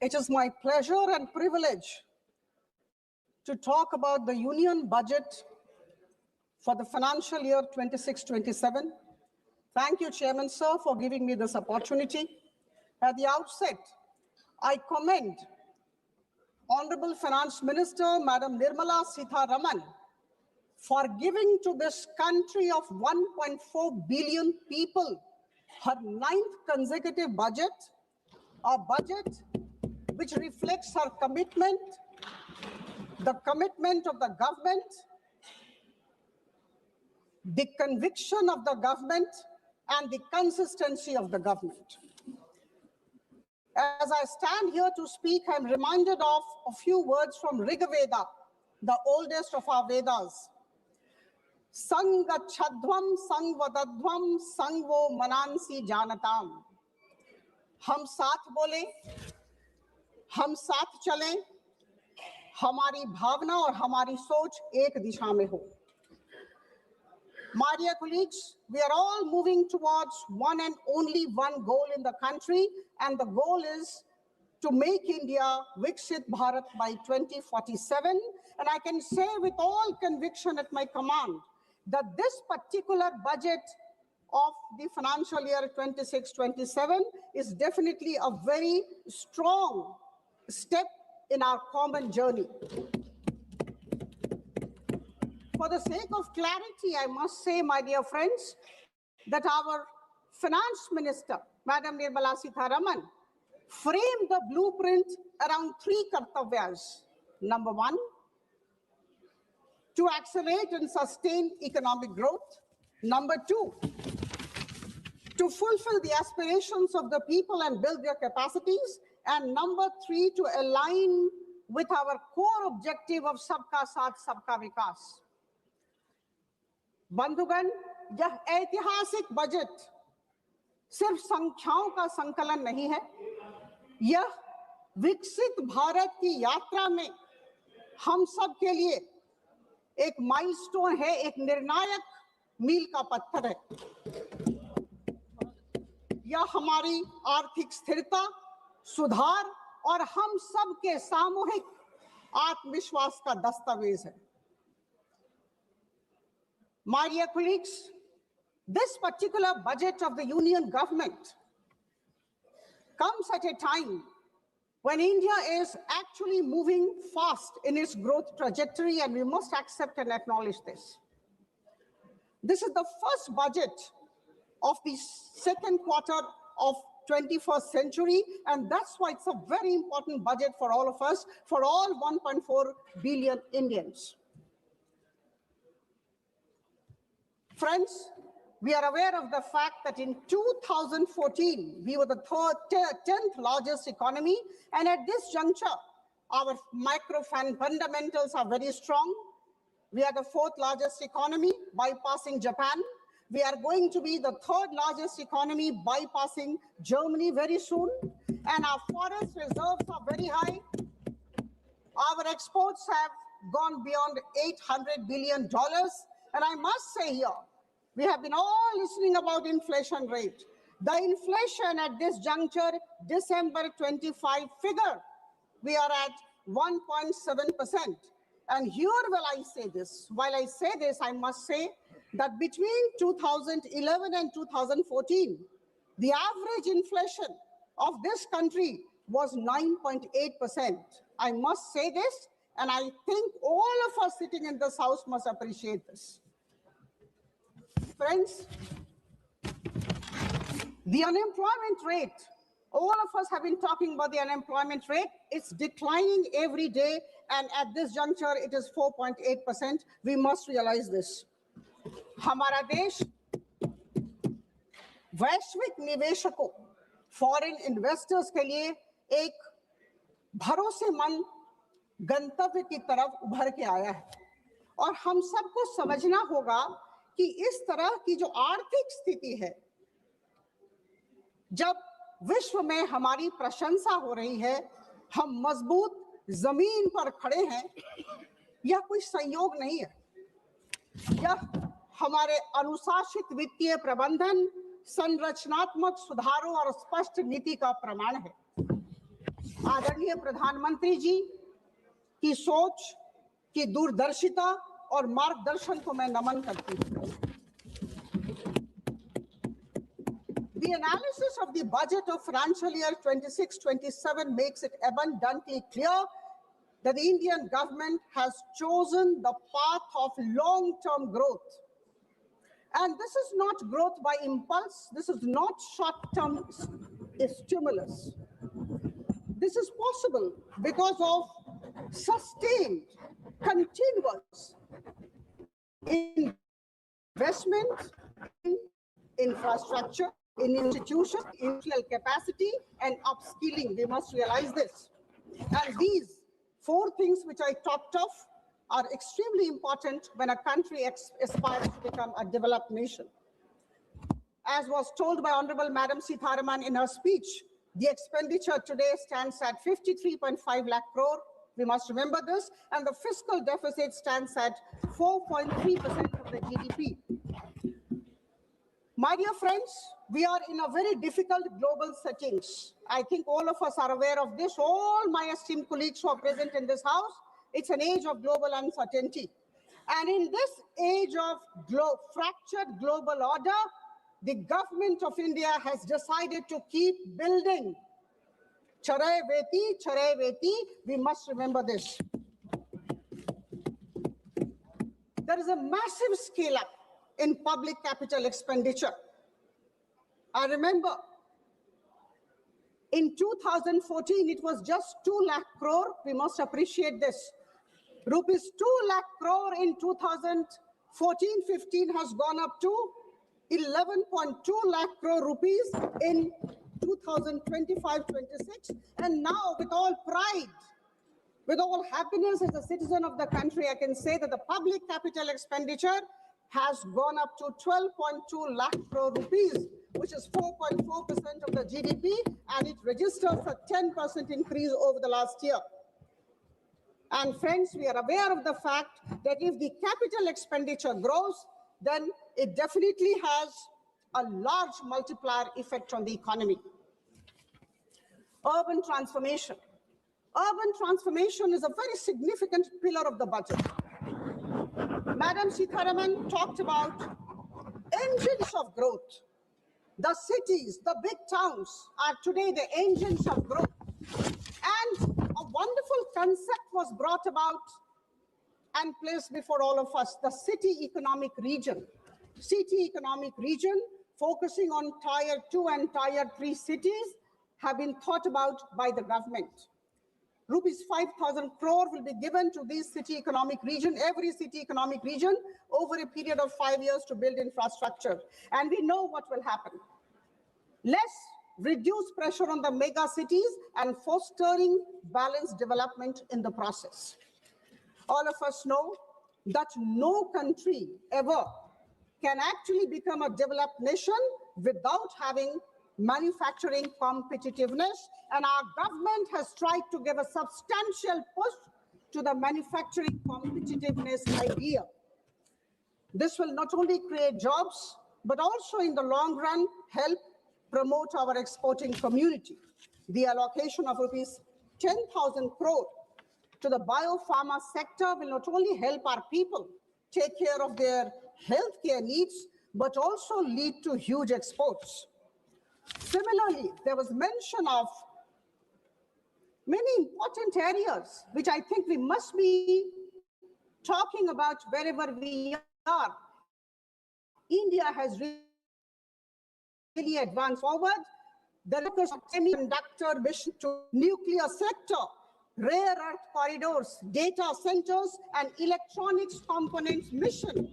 It is my pleasure and privilege to talk about the Union Budget for the financial year 26-27. Thank you, Chairman, sir, for giving me this opportunity. At the outset, I commend Honorable Finance Minister, Madam Nirmala Sitharaman, for giving to this country of 1.4 billion people her 9th consecutive budget, a budget which reflects her commitment, the commitment of the government, the conviction of the government, and the consistency of the government. As I stand here to speak, I'm reminded of a few words from Rigveda, the oldest of our Vedas. Sangachadhvam sangvadadhvam sangvo manansi janatam. हम साथ बोले, हम साथ चलें, हमारी भावना और हमारी सोच एक दिशा में हो. My dear colleagues, we are all moving towards one and only one goal in the country, and the goal is to make India Viksit Bharat by 2047. And I can say with all conviction at my command that this particular budget of the financial year 26-27 is definitely a very strong step in our common journey. For the sake of clarity, I must say, my dear friends, that our Finance Minister, Madam Nirmala Sitharaman, framed the blueprint around 3 kartavyas. Number 1, to accelerate and sustain economic growth. Number 2, to fulfill the aspirations of the people and build their capacities. And number 3, to align with our core objective of Sabka Saath, Sabka Vikas. बंधुगण, यह ऐतिहासिक budget सिर्फ संख्याओं का संकलन नहीं है, यह विकसित भारत की यात्रा में हम सब के लिए एक माइलस्टोन है, एक निर्णायक मील का पत्थर है. यह हमारी आर्थिक स्थिरता, सुधार और हम सब के सामूहिक आत्मविश्वास का दस्तावेज है. My dear colleagues, this particular budget of the Union government comes at a time when India is actually moving fast in its growth trajectory, and we must accept and acknowledge this. This is the first budget of the second quarter of 21st century, and that's why it's a very important budget for all of us, for all 1.4 billion Indians. Friends, we are aware of the fact that in 2014, we were the 10th largest economy, and at this juncture, Our macro fundamentals are very strong. We are the fourth largest economy, bypassing Japan. We are going to be the third largest economy, bypassing Germany very soon. And our forest reserves are very high. Our exports have gone beyond $800 billion. And I must say here, we have been all listening about inflation rate. The inflation at this juncture, December 25 figure, we are at 1.7%. And here will I say this. While I say this, I must say that between 2011 and 2014, the average inflation of this country was 9.8%. I must say this, and I think all of us sitting in this house must appreciate this. Friends, the unemployment rate, all of us have been talking about the unemployment rate. It's declining every day, and at this juncture, it is 4.8%. We must realize this. हमारा देश वैश्विक निवेशकों, foreign investors के लिए एक भरोसेमंद गंतव्य की तरफ उभर के आया है, और हम सबको समझना होगा कि इस तरह की जो आर्थिक स्थिति है, जब विश्व में हमारी प्रशंसा हो रही है, हम मजबूत जमीन पर खड़े हैं, यह कोई संयोग नहीं है। यह हमारे अनुशासित वित्तीय प्रबंधन, संरचनात्मक सुधारों और स्पष्ट नीति का प्रमाण है। आदरणीय प्रधानमंत्री जी की सोच, की दूरदर्शिता और मार्गदर्शन को मैं नमन करती हूँ। The analysis of the budget of financial year 26-27 makes it abundantly clear that the Indian government has chosen the path of long-term growth. And this is not growth by impulse. This is not short-term stimulus. This is possible because of sustained, continuous investment in infrastructure, in institutions, industrial capacity, and upskilling. We must realize this. And these four things which I talked of are extremely important when a country aspires to become a developed nation. As was told by Honorable Madam Sitharaman in her speech, the expenditure today stands at 53.5 lakh crore. We must remember this. And the fiscal deficit stands at 4.3% of the GDP. My dear friends, we are in a very difficult global settings. I think all of us are aware of this. All my esteemed colleagues who are present in this house, it's an age of global uncertainty. And in this age of fractured global order, the government of India has decided to keep building. Charai veti, we must remember this. There is a massive scale up in public capital expenditure. I remember in 2014, it was just 2 lakh crore. We must appreciate this. Rupees 2 lakh crore in 2014-15 has gone up to 11.2 lakh crore rupees in 2025-26. And now, with all pride, with all happiness as a citizen of the country, I can say that the public capital expenditure has gone up to 12.2 lakh crore rupees, which is 4.4% of the GDP, and it registers a 10% increase over the last year. And friends, we are aware of the fact that if the capital expenditure grows, then it definitely has a large multiplier effect on the economy. Urban transformation. Urban transformation is a very significant pillar of the budget. Madam Sitharaman talked about engines of growth. The cities, the big towns are today the engines of growth. And a wonderful concept was brought about and placed before all of us, the city economic region. City economic region focusing on tier 2 and tier 3 cities have been thought about by the government. Rupees 5,000 crore will be given to this city economic region, every city economic region, over a period of 5 years to build infrastructure. And we know what will happen. Less reduce pressure on the mega cities, and fostering balanced development in the process. All of us know that no country ever can actually become a developed nation without having manufacturing competitiveness, and our government has tried to give a substantial push to the manufacturing competitiveness idea. This will not only create jobs, but also in the long run help promote our exporting community. The allocation of rupees 10,000 crore to the biopharma sector will not only help our people take care of their healthcare needs, but also lead to huge exports. Similarly, there was mention of many important areas which I think we must be talking about wherever we are. India has really advanced forward. The focus of semiconductor mission to nuclear sector, rare earth corridors, data centers, and electronics components mission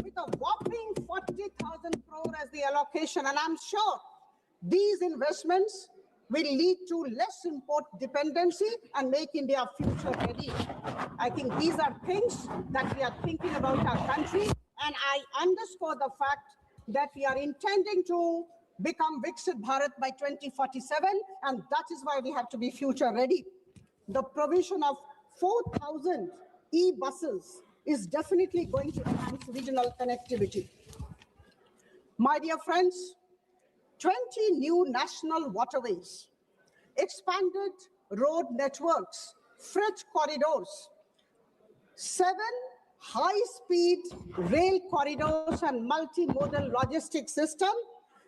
with a whopping 40,000 crore as the allocation. And I'm sure these investments will lead to less import dependency and make India future ready. I think these are things that we are thinking about our country, and I underscore the fact that we are intending to become Viksit Bharat by 2047, and that is why we have to be future ready. The provision of 4,000 e-buses is definitely going to enhance regional connectivity. My dear friends, 20 new national waterways, expanded road networks, freight corridors, 7 high-speed rail corridors and multimodal logistics system.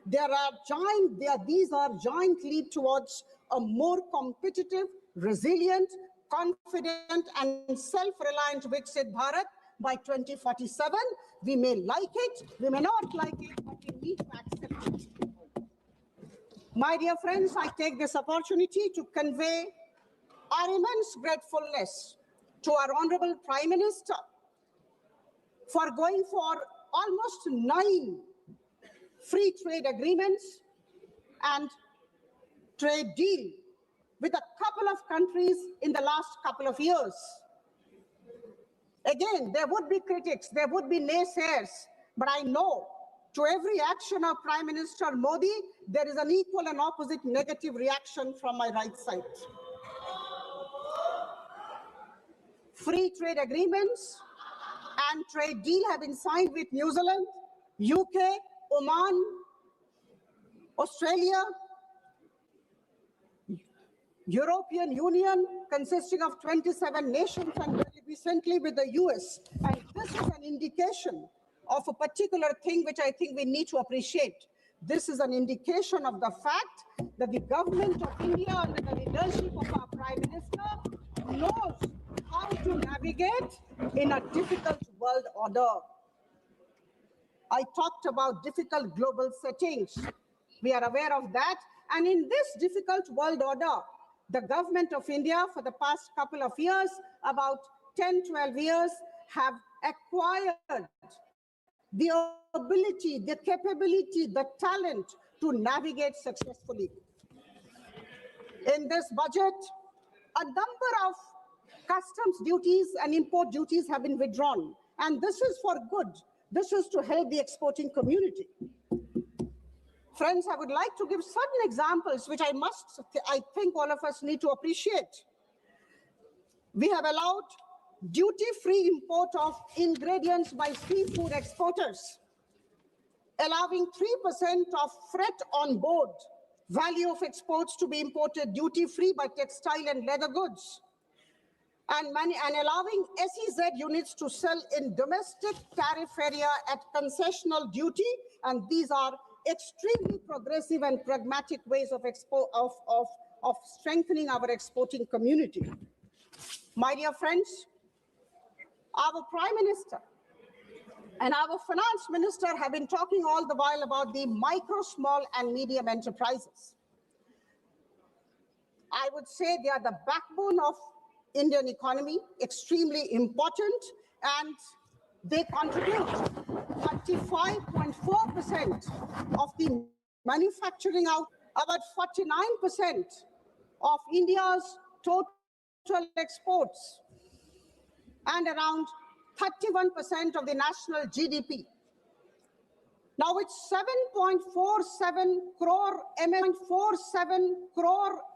These are giant leap towards a more competitive, resilient, confident, and self-reliant Viksit Bharat by 2047. We may like it, we may not like it, but we need to accept it. My dear friends, I take this opportunity to convey our immense gratefulness to our Honorable Prime Minister for going for almost 9 free trade agreements and trade deal with a couple of countries in the last couple of years. Again, there would be critics, there would be naysayers, but I know to every action of Prime Minister Modi, there is an equal and opposite negative reaction from my right side. Free trade agreements and trade deal have been signed with New Zealand, UK, Oman, Australia, European Union consisting of 27 nations, and very recently with the US. And this is an indication of a particular thing which I think we need to appreciate. This is an indication of the fact that the government of India under the leadership of our Prime Minister knows how to navigate in a difficult world order. I talked about difficult global settings. We are aware of that. And in this difficult world order, the government of India for the past couple of years, about 10, 12 years, have acquired the ability, the capability, the talent to navigate successfully. In this budget, a number of customs duties and import duties have been withdrawn. And this is for good. This is to help the exporting community. Friends, I would like to give certain examples which I think all of us need to appreciate. We have allowed duty-free import of ingredients by seafood exporters, allowing 3% of freight on board value of exports to be imported duty-free by textile and leather goods, and allowing SEZ units to sell in domestic tariff area at concessional duty. And these are extremely progressive and pragmatic ways of strengthening our exporting community. My dear friends, our Prime Minister and our Finance Minister have been talking all the while about the micro, small, and medium enterprises. I would say they are the backbone of Indian economy, extremely important, and they contribute 35.4% of the manufacturing out. About 49% of India's total exports and around 31% of the national GDP. Now it's 7.47 crore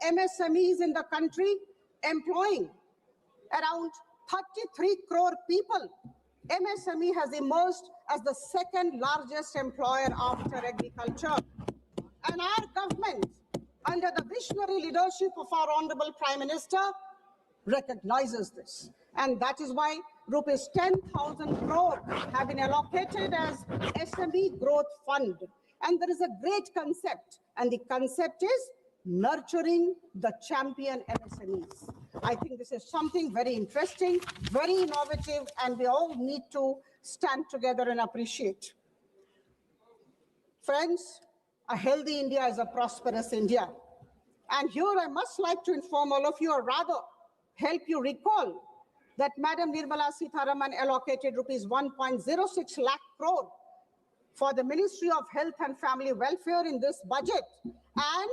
MSMEs in the country, employing around 33 crore people. MSME has emerged as the second largest employer after agriculture. And our government, under the visionary leadership of our Honorable Prime Minister, recognizes this. And that is why rupees 10,000 crore have been allocated as SME Growth Fund. And there is a great concept, and the concept is nurturing the champion MSMEs. I think this is something very interesting, very innovative, and we all need to stand together and appreciate. Friends, a healthy India is a prosperous India. And here I must like to inform all of you, or rather help you recall, that Madam Nirmala Sitharaman allocated rupees 1.06 lakh crore for the Ministry of Health and Family Welfare in this budget. And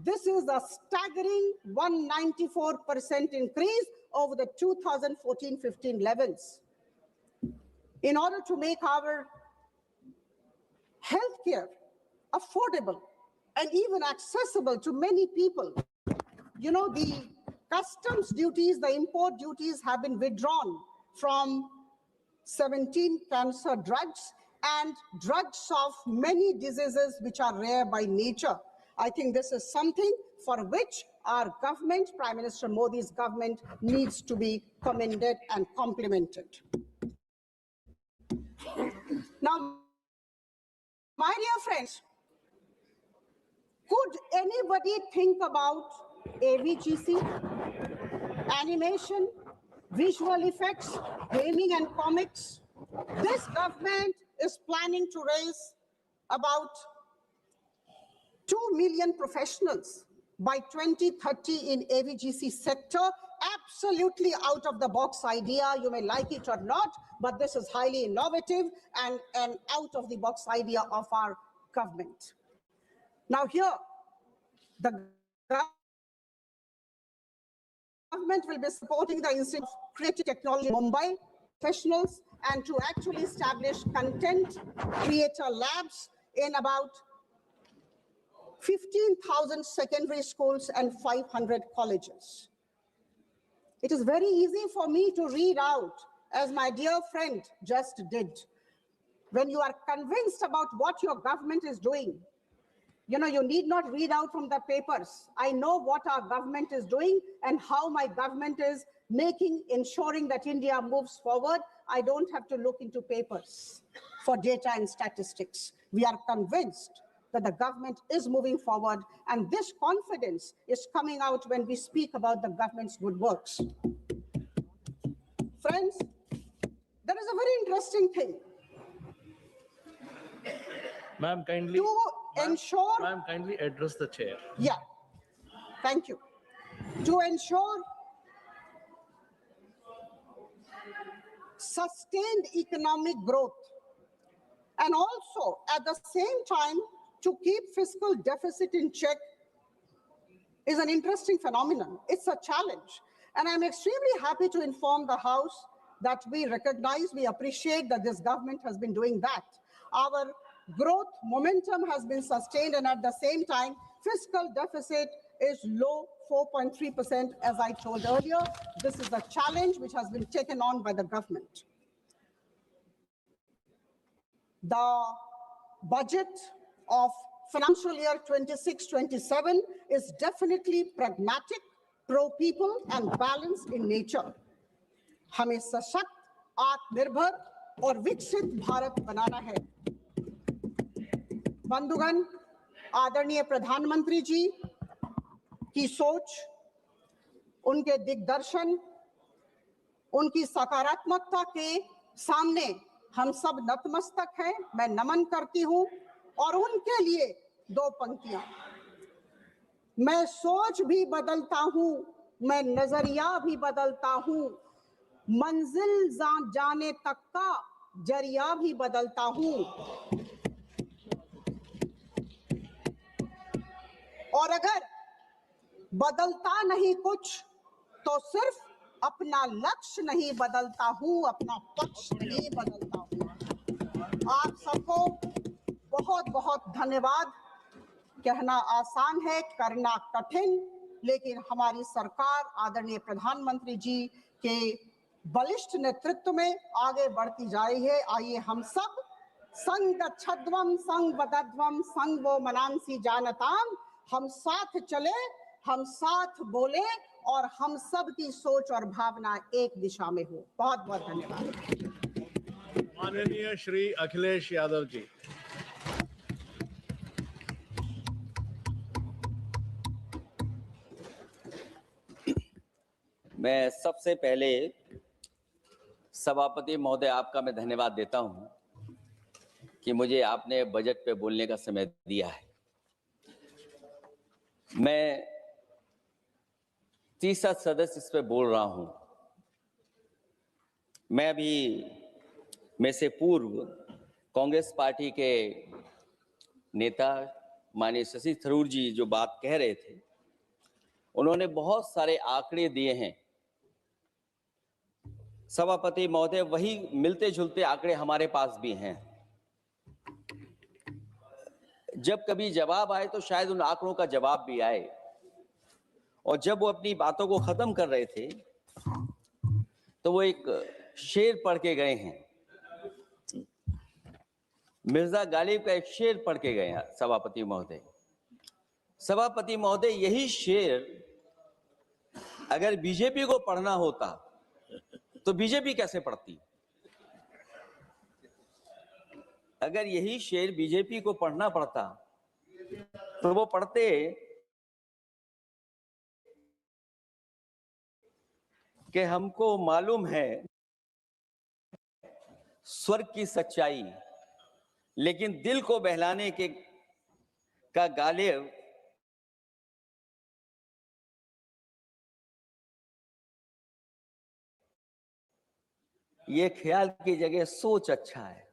this is a staggering 194% increase over the 2014-15 levels. In order to make our healthcare affordable and even accessible to many people, you know, the customs duties, the import duties have been withdrawn from 17 cancer drugs and drugs of many diseases which are rare by nature. I think this is something for which our government, Prime Minister Modi's government, needs to be commended and complimented. Now, my dear friends, could anybody think about AVGC, animation, visual effects, gaming and comics? This government is planning to raise about 2 million professionals by 2030 in AVGC sector. Absolutely out of the box idea, you may like it or not, but this is highly innovative and out of the box idea of our government. Now here, the government will be supporting the Institute of Creative Technology in Mumbai professionals and to actually establish content creator labs in about 15,000 secondary schools and 500 colleges. It is very easy for me to read out, as my dear friend just did. When you are convinced about what your government is doing, you know, you need not read out from the papers. I know what our government is doing and how my government is ensuring that India moves forward. I don't have to look into papers for data and statistics. We are convinced that the government is moving forward, and this confidence is coming out when we speak about the government's good works. Friends, there is a very interesting thing. Ma'am, kindly, ensure... kindly address the chair. Yeah, thank you. To ensure sustained economic growth and also at the same time to keep fiscal deficit in check is an interesting phenomenon. It's a challenge. And I'm extremely happy to inform the House that we recognize, we appreciate that this government has been doing that. Our growth momentum has been sustained, and at the same time, fiscal deficit is low, 4.3%, as I told earlier. This is a challenge which has been taken on by the government. The budget of financial year 26-27 is definitely pragmatic, pro-people, and balanced in nature. हमें सशक्त, आत्मनिर्भर और विकसित भारत बनाना है. बंधुगण, आदरणीय प्रधानमंत्री जी की सोच, उनके दिग्दर्शन, उनकी सकारात्मकता के सामने हम सब नतमस्तक हैं. मैं नमन करती हूं और उनके लिए दो पंक्तियां. मैं सोच भी बदलता हूं, मैं नजरिया भी बदलता हूं, मंजिल जाने तक का जरिया भी बदलता हूं. और अगर बदलता नहीं कुछ तो सिर्फ अपना लक्ष्य नहीं बदलता हूं, अपना पक्ष नहीं बदलता हूं। आप सबको बहुत बहुत धन्यवाद। कहना आसान है, करना कठिन, लेकिन हमारी सरकार आदरणीय प्रधानमंत्री जी के बलिष्ठ नेतृत्व में आगे बढ़ती जा रही है। आइए हम सब संग गच्छध्वं संग वदध्वं संग वो मनांसी जानताम, हम साथ चले, हम साथ बोले और हम सब की सोच और भावना एक दिशा में हो। बहुत बहुत धन्यवाद। माननीय श्री अखिलेश यादव जी। मैं सबसे पहले सभापति महोदय आपका मैं धन्यवाद देता हूं कि मुझे आपने बजट पे बोलने का समय दिया है। मैं तीसरा सदस्य इस पे बोल रहा हूं। मैं भी में से पूर्व कांग्रेस पार्टी के नेता माननीय शशि थरूर जी जो बात कह रहे थे, उन्होंने बहुत सारे आंकड़े दिए हैं। सभापति महोदय, वही मिलते जुलते आंकड़े हमारे पास भी हैं। जब कभी जवाब आए तो शायद उन आंकड़ों का जवाब भी आए। और जब वो अपनी बातों को खत्म कर रहे थे तो वो एक शेर पढ़ के गए हैं, मिर्जा गालिब का एक शेर पढ़ के गए हैं सभापति महोदय। सभापति महोदय, यही शेर अगर बीजेपी को पढ़ना होता तो बीजेपी कैसे पढ़ती? अगर यही शेर बीजेपी को पढ़ना पड़ता तो वो पढ़ते कि हमको मालूम है स्वर्ग की सच्चाई, लेकिन दिल को बहलाने के का गालिब ये ख्याल की जगह सोच अच्छा है।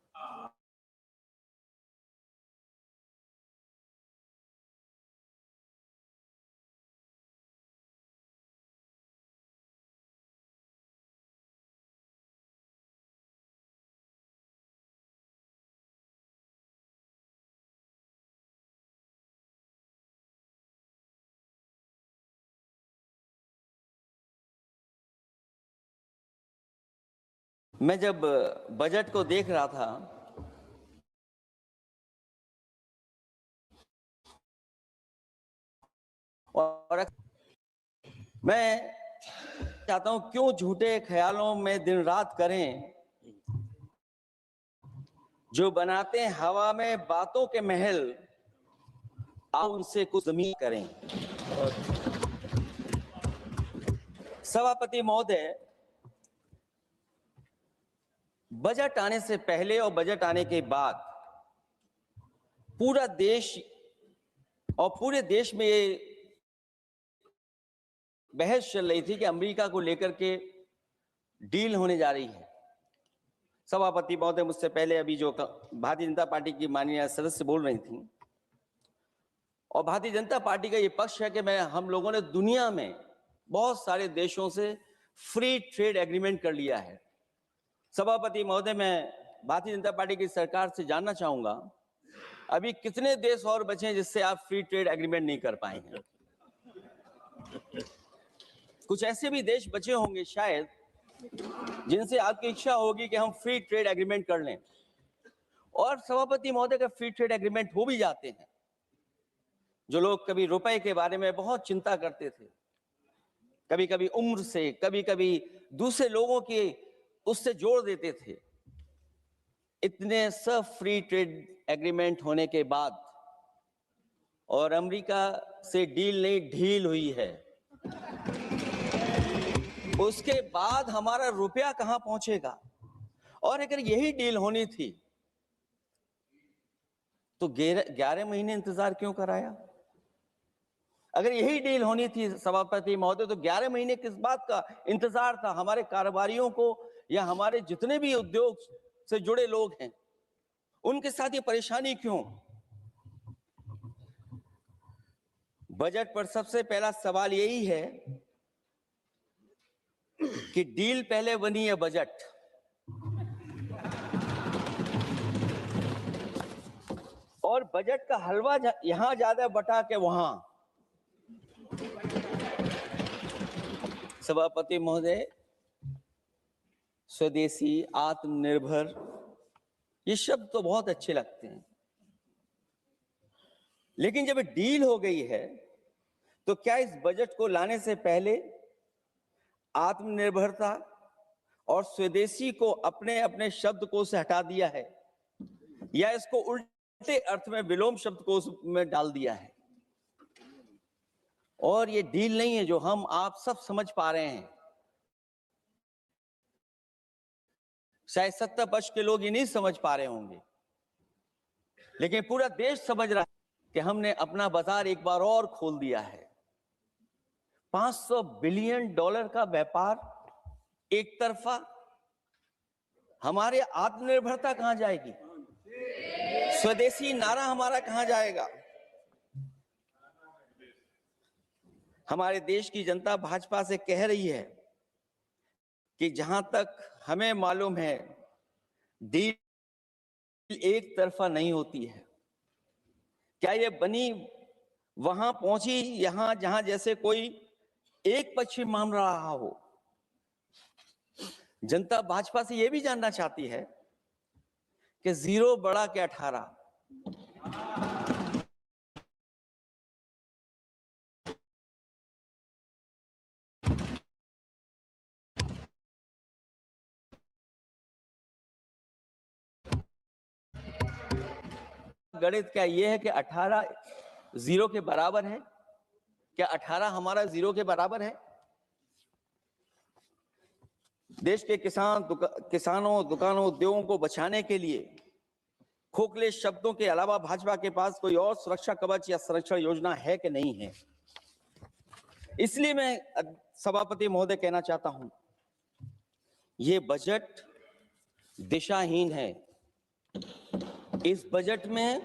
मैं जब बजट को देख रहा था और मैं चाहता हूं क्यों झूठे ख्यालों में दिन रात करें, जो बनाते हैं हवा में बातों के महल, आओ उनसे कुछ जमीन करें। सभापति महोदय, बजट आने से पहले और बजट आने के बाद पूरा देश और पूरे देश में ये बहस चल रही थी कि अमेरिका को लेकर के डील होने जा रही है। सभापति महोदय, मुझसे पहले अभी जो भारतीय जनता पार्टी की माननीय सदस्य बोल रही थी, और भारतीय जनता पार्टी का ये पक्ष है कि हम लोगों ने दुनिया में बहुत सारे देशों से फ्री ट्रेड एग्रीमेंट कर लिया है। सभापति महोदय, मैं भारतीय जनता पार्टी की सरकार से जानना चाहूंगा, अभी कितने देश और बचे हैं जिससे आप फ्री ट्रेड एग्रीमेंट नहीं कर पाए हैं? कुछ ऐसे भी देश बचे होंगे शायद जिनसे आपकी इच्छा होगी कि हम फ्री ट्रेड एग्रीमेंट कर लें। और सभापति महोदय, का फ्री ट्रेड एग्रीमेंट हो भी जाते हैं, जो लोग कभी रुपए के बारे में बहुत चिंता करते थे, कभी कभी उम्र से, कभी कभी दूसरे लोगों की उससे जोड़ देते थे, इतने सब फ्री ट्रेड एग्रीमेंट होने के बाद और अमेरिका से डील नहीं ढील हुई है, उसके बाद हमारा रुपया कहां पहुंचेगा? और अगर यही डील होनी थी तो 11 महीने इंतजार क्यों कराया? अगर यही डील होनी थी सभापति महोदय, तो 11 महीने किस बात का इंतजार था? हमारे कारोबारियों को या हमारे जितने भी उद्योग से जुड़े लोग हैं, उनके साथ ये परेशानी क्यों? बजट पर सबसे पहला सवाल यही है कि डील पहले बनी है बजट। और बजट का हलवा यहां ज्यादा बटा के वहां। सभापति महोदय, स्वदेशी, आत्मनिर्भर, ये शब्द तो बहुत अच्छे लगते हैं, लेकिन जब डील हो गई है तो क्या इस बजट को लाने से पहले आत्मनिर्भरता और स्वदेशी को अपने अपने शब्दकोश से हटा दिया है, या इसको उल्टे अर्थ में विलोम शब्दकोश में डाल दिया है? और ये डील नहीं है जो हम आप सब समझ पा रहे हैं। शायद सत्ता पक्ष के लोग ये नहीं समझ पा रहे होंगे, लेकिन पूरा देश समझ रहा है कि हमने अपना बाजार एक बार और खोल दिया है। $500 बिलियन का व्यापार एक तरफा। हमारे आत्मनिर्भरता कहां जाएगी? स्वदेशी नारा हमारा कहां जाएगा? हमारे देश की जनता भाजपा से कह रही है कि जहां तक हमें मालूम है डील एक तरफा नहीं होती है। क्या ये बनी वहां पहुंची यहां जहां जैसे कोई एक पक्षी मान रहा हो? जनता भाजपा से यह भी जानना चाहती है कि 0 बड़ा के 18। गणित क्या यह है कि 18 0 के बराबर है? क्या 18 हमारा 0 के बराबर है? देश के किसानों, दुकानों, उद्योगों को बचाने के लिए खोखले शब्दों के अलावा भाजपा के पास कोई और सुरक्षा कवच या संरक्षण योजना है कि नहीं है? इसलिए मैं सभापति महोदय कहना चाहता हूं, ये बजट दिशाहीन है। इस बजट में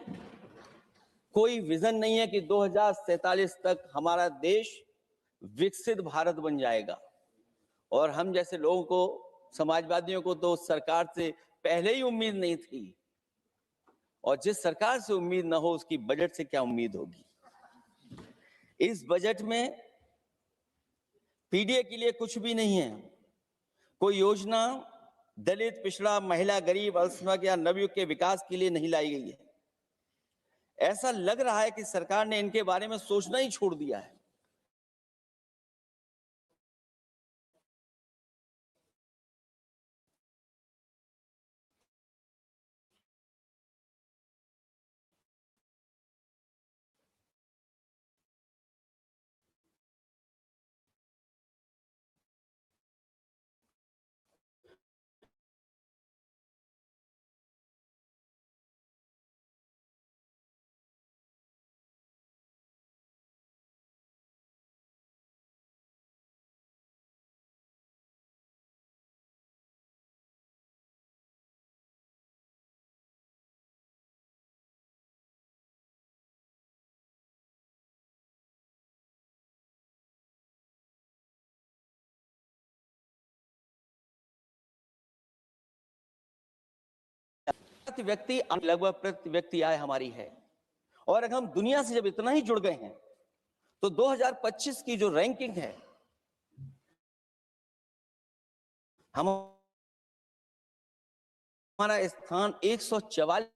कोई विजन नहीं है कि 2047 तक हमारा देश विकसित भारत बन जाएगा। और हम जैसे लोगों को, समाजवादियों को तो सरकार से पहले ही उम्मीद नहीं थी, और जिस सरकार से उम्मीद ना हो उसकी बजट से क्या उम्मीद होगी? इस बजट में पीडीए के लिए कुछ भी नहीं है। कोई योजना दलित, पिछड़ा, महिला, गरीब, अल्पसंख्यक या नवयुवक के विकास के लिए नहीं लाई गई है। ऐसा लग रहा है कि सरकार ने इनके बारे में सोचना ही छोड़ दिया है। प्रति व्यक्ति लगभग प्रति व्यक्ति आय हमारी है, और अगर हम दुनिया से जब इतना ही जुड़ गए हैं तो 2025 की जो रैंकिंग है, हमारा स्थान 144।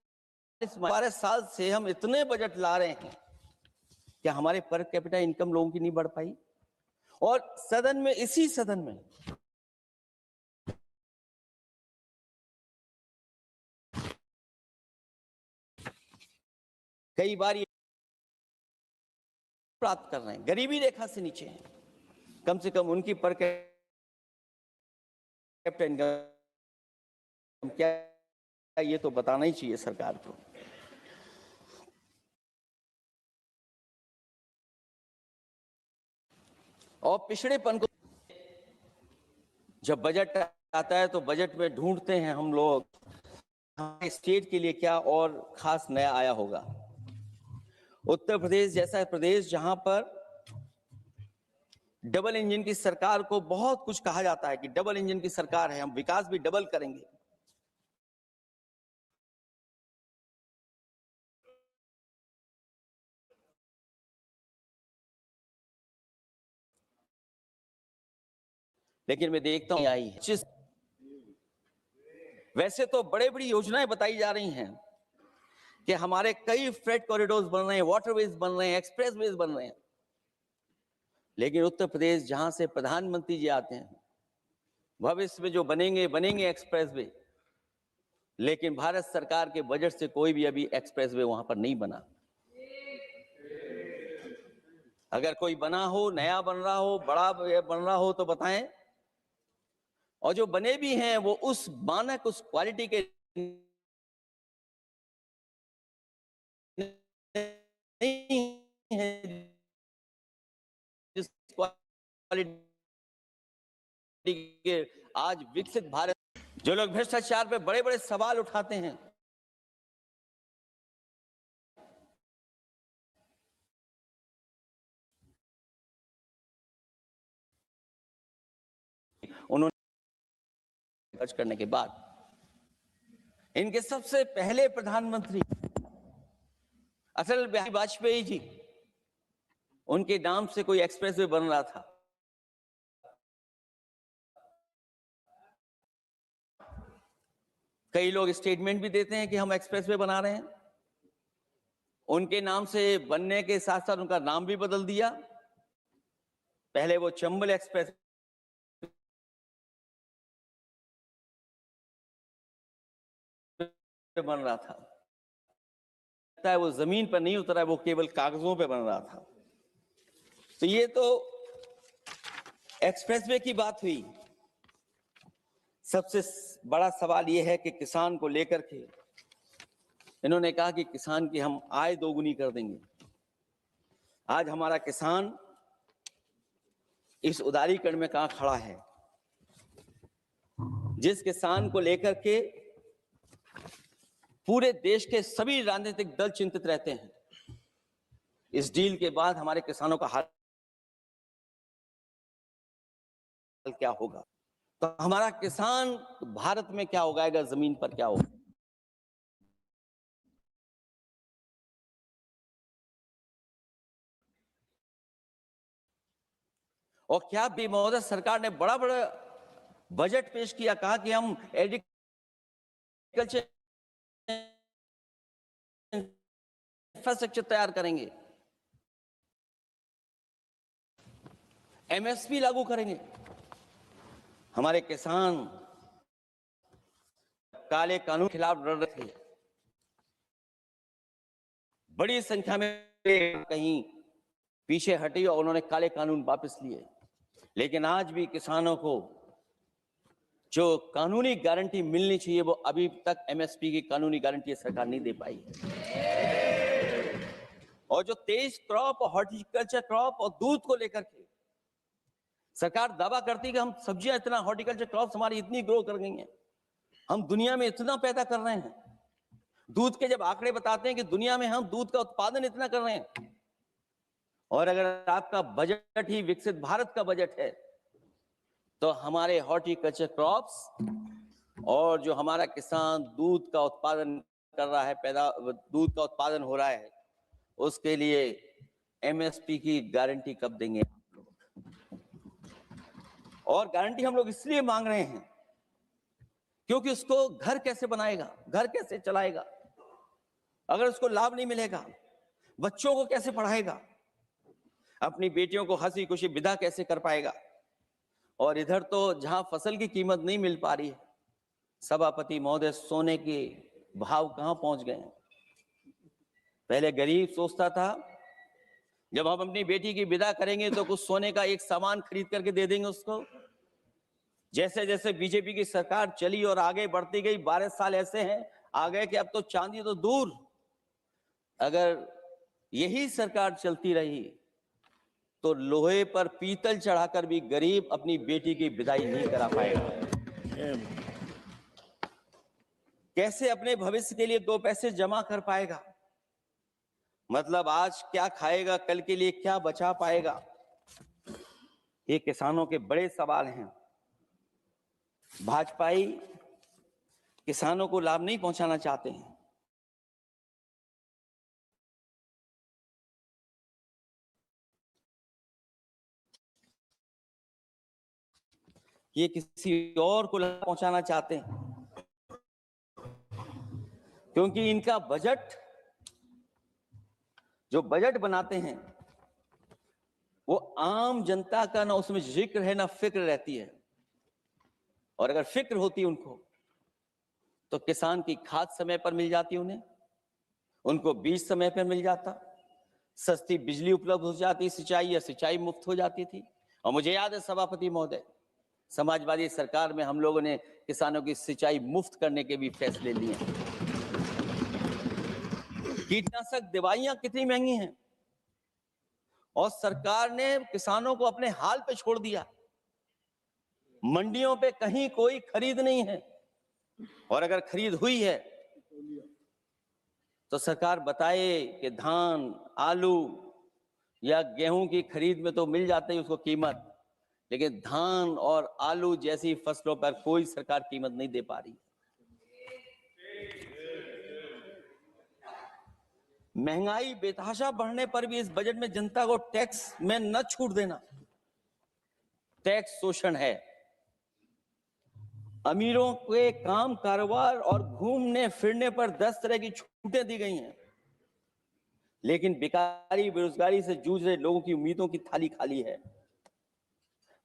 12 साल से हम इतने बजट ला रहे हैं, क्या हमारे पर कैपिटा इनकम लोगों की नहीं बढ़ पाई? और सदन में, इसी सदन में कई बार ये प्राप्त कर रहे हैं, गरीबी रेखा से नीचे हैं, कम से कम उनकी पर कैपिटा इनकम क्या है, ये तो बताना ही चाहिए सरकार को। और पिछड़ेपन को जब बजट आता है तो बजट में ढूंढते हैं हम लोग हमारे स्टेट के लिए क्या और खास नया आया होगा। उत्तर प्रदेश जैसा प्रदेश जहां पर डबल इंजन की सरकार को बहुत कुछ कहा जाता है कि डबल इंजन की सरकार है, हम विकास भी डबल करेंगे। लेकिन मैं देखता हूं आई है, वैसे तो बड़े बड़ी योजनाएं बताई जा रही हैं कि हमारे कई फ्रेट कॉरिडोर्स बन रहे हैं, वाटरवेज बन रहे हैं, एक्सप्रेसवेज बन रहे हैं, लेकिन उत्तर प्रदेश जहां से प्रधानमंत्री जी आते हैं, भविष्य में जो बनेंगे एक्सप्रेसवे, लेकिन भारत सरकार के बजट से कोई भी अभी एक्सप्रेसवे वहां पर नहीं बना। अगर कोई बना हो, नया बन रहा हो, बड़ा बन रहा हो तो बताएं। और जो बने भी हैं वो उस मानक, उस क्वालिटी के नहीं है जिस क्वालिटी के आज विकसित भारत। जो लोग भ्रष्टाचार पे बड़े बड़े सवाल उठाते हैं, उन्होंने खर्च करने के बाद इनके सबसे पहले प्रधानमंत्री अटल बिहारी वाजपेयी जी, उनके नाम से कोई एक्सप्रेसवे बन रहा था। कई लोग स्टेटमेंट भी देते हैं कि हम एक्सप्रेसवे बना रहे हैं, उनके नाम से बनने के साथ साथ उनका नाम भी बदल दिया। पहले वो चंबल एक्सप्रेस बन रहा था, वो जमीन पर नहीं उतरा, वो केवल कागजों पे बन रहा था। तो ये तो एक्सप्रेसवे की बात हुई। सबसे बड़ा सवाल ये है कि किसान को लेकर के इन्होंने कहा कि किसान की हम आय दोगुनी कर देंगे। आज हमारा किसान इस उदारीकरण में कहां खड़ा है? जिस किसान को लेकर के पूरे देश के सभी राजनीतिक दल चिंतित रहते हैं, इस डील के बाद हमारे किसानों का हाल क्या होगा? तो हमारा किसान भारत में क्या उगाएगा, जमीन पर क्या होगा? और क्या भी महोदय सरकार ने बड़ा बड़ा बजट पेश किया, कहा कि हम एग्रीकल्चर इंफ्रास्ट्रक्चर तैयार करेंगे, एमएसपी लागू करेंगे। हमारे किसान काले कानून के खिलाफ लड़ रहे थे, बड़ी संख्या में कहीं पीछे हटी और उन्होंने काले कानून वापस लिए। लेकिन आज भी किसानों को जो कानूनी गारंटी मिलनी चाहिए वो अभी तक एमएसपी की कानूनी गारंटी सरकार नहीं दे पाई है। और जो तेज क्रॉप और हॉर्टिकल्चर क्रॉप और दूध को लेकर के सरकार दावा करती है कि हम सब्जियां इतना, हॉर्टिकल्चर क्रॉप्स हमारी इतनी ग्रो कर गई हैं, हम दुनिया में इतना पैदा कर रहे हैं। दूध के जब आंकड़े बताते हैं कि दुनिया में हम दूध का उत्पादन इतना कर रहे हैं, और अगर आपका बजट ही विकसित भारत का बजट है, तो हमारे हॉर्टिकल्चर क्रॉप्स और जो हमारा किसान दूध का उत्पादन कर रहा है, दूध का उत्पादन हो रहा है, उसके लिए एमएसपी की गारंटी कब देंगे आप लोग? और गारंटी हम लोग इसलिए मांग रहे हैं क्योंकि उसको घर कैसे बनाएगा, घर कैसे चलाएगा, अगर उसको लाभ नहीं मिलेगा, बच्चों को कैसे पढ़ाएगा, अपनी बेटियों को हंसी खुशी विदा कैसे कर पाएगा? और इधर तो जहां फसल की कीमत नहीं मिल पा रही है, सभापति महोदय, सोने के भाव कहां पहुंच गए हैं? पहले गरीब सोचता था जब हम अपनी बेटी की विदा करेंगे तो कुछ सोने का एक सामान खरीद करके दे देंगे उसको। जैसे जैसे बीजेपी की सरकार चली और आगे बढ़ती गई, 12 साल ऐसे हैं आ गए कि अब तो चांदी तो दूर, अगर यही सरकार चलती रही तो लोहे पर पीतल चढ़ाकर भी गरीब अपनी बेटी की विदाई नहीं करा पाएगा। कैसे अपने भविष्य के लिए 2 पैसे जमा कर पाएगा? मतलब आज क्या खाएगा, कल के लिए क्या बचा पाएगा, ये किसानों के बड़े सवाल हैं। भाजपाई किसानों को लाभ नहीं पहुंचाना चाहते हैं। ये किसी और को लाभ पहुंचाना चाहते हैं, क्योंकि इनका बजट, जो बजट बनाते हैं, वो आम जनता का ना उसमें जिक्र है ना फिक्र रहती है। और अगर फिक्र होती उनको तो किसान की खाद समय पर मिल जाती उन्हें, उनको बीज समय पर मिल जाता, सस्ती बिजली उपलब्ध हो जाती, सिंचाई या सिंचाई मुफ्त हो जाती थी। और मुझे याद है सभापति महोदय, समाजवादी सरकार में हम लोगों ने किसानों की सिंचाई मुफ्त करने के भी फैसले लिए। कीटनाशक दवाइयां कितनी महंगी हैं और सरकार ने किसानों को अपने हाल पे छोड़ दिया। मंडियों पे कहीं कोई खरीद नहीं है, और अगर खरीद हुई है तो सरकार बताए कि धान, आलू या गेहूं की खरीद में तो मिल जाते हैं उसको कीमत, लेकिन धान और आलू जैसी फसलों पर कोई सरकार कीमत नहीं दे पा रही। महंगाई बेतहाशा बढ़ने पर भी इस बजट में जनता को टैक्स में न छूट देना टैक्स शोषण है। अमीरों के काम कारोबार और घूमने फिरने पर 10 तरह की छूटें दी गई हैं, लेकिन बेकारी बेरोजगारी से जूझ रहे लोगों की उम्मीदों की थाली खाली है।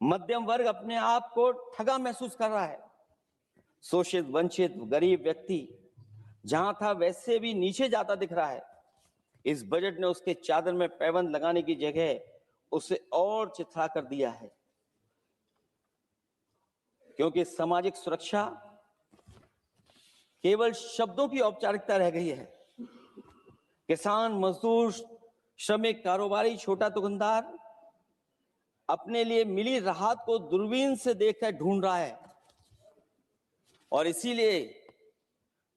मध्यम वर्ग अपने आप को ठगा महसूस कर रहा है। शोषित, वंचित, गरीब व्यक्ति जहां था वैसे भी नीचे जाता दिख रहा है। इस बजट ने उसके चादर में पैबंद लगाने की जगह उसे और चिथड़ा कर दिया है, क्योंकि सामाजिक सुरक्षा केवल शब्दों की औपचारिकता रह गई है। किसान, मजदूर, श्रमिक, कारोबारी, छोटा दुकानदार अपने लिए मिली राहत को दूरबीन से देखकर ढूंढ रहा है, और इसीलिए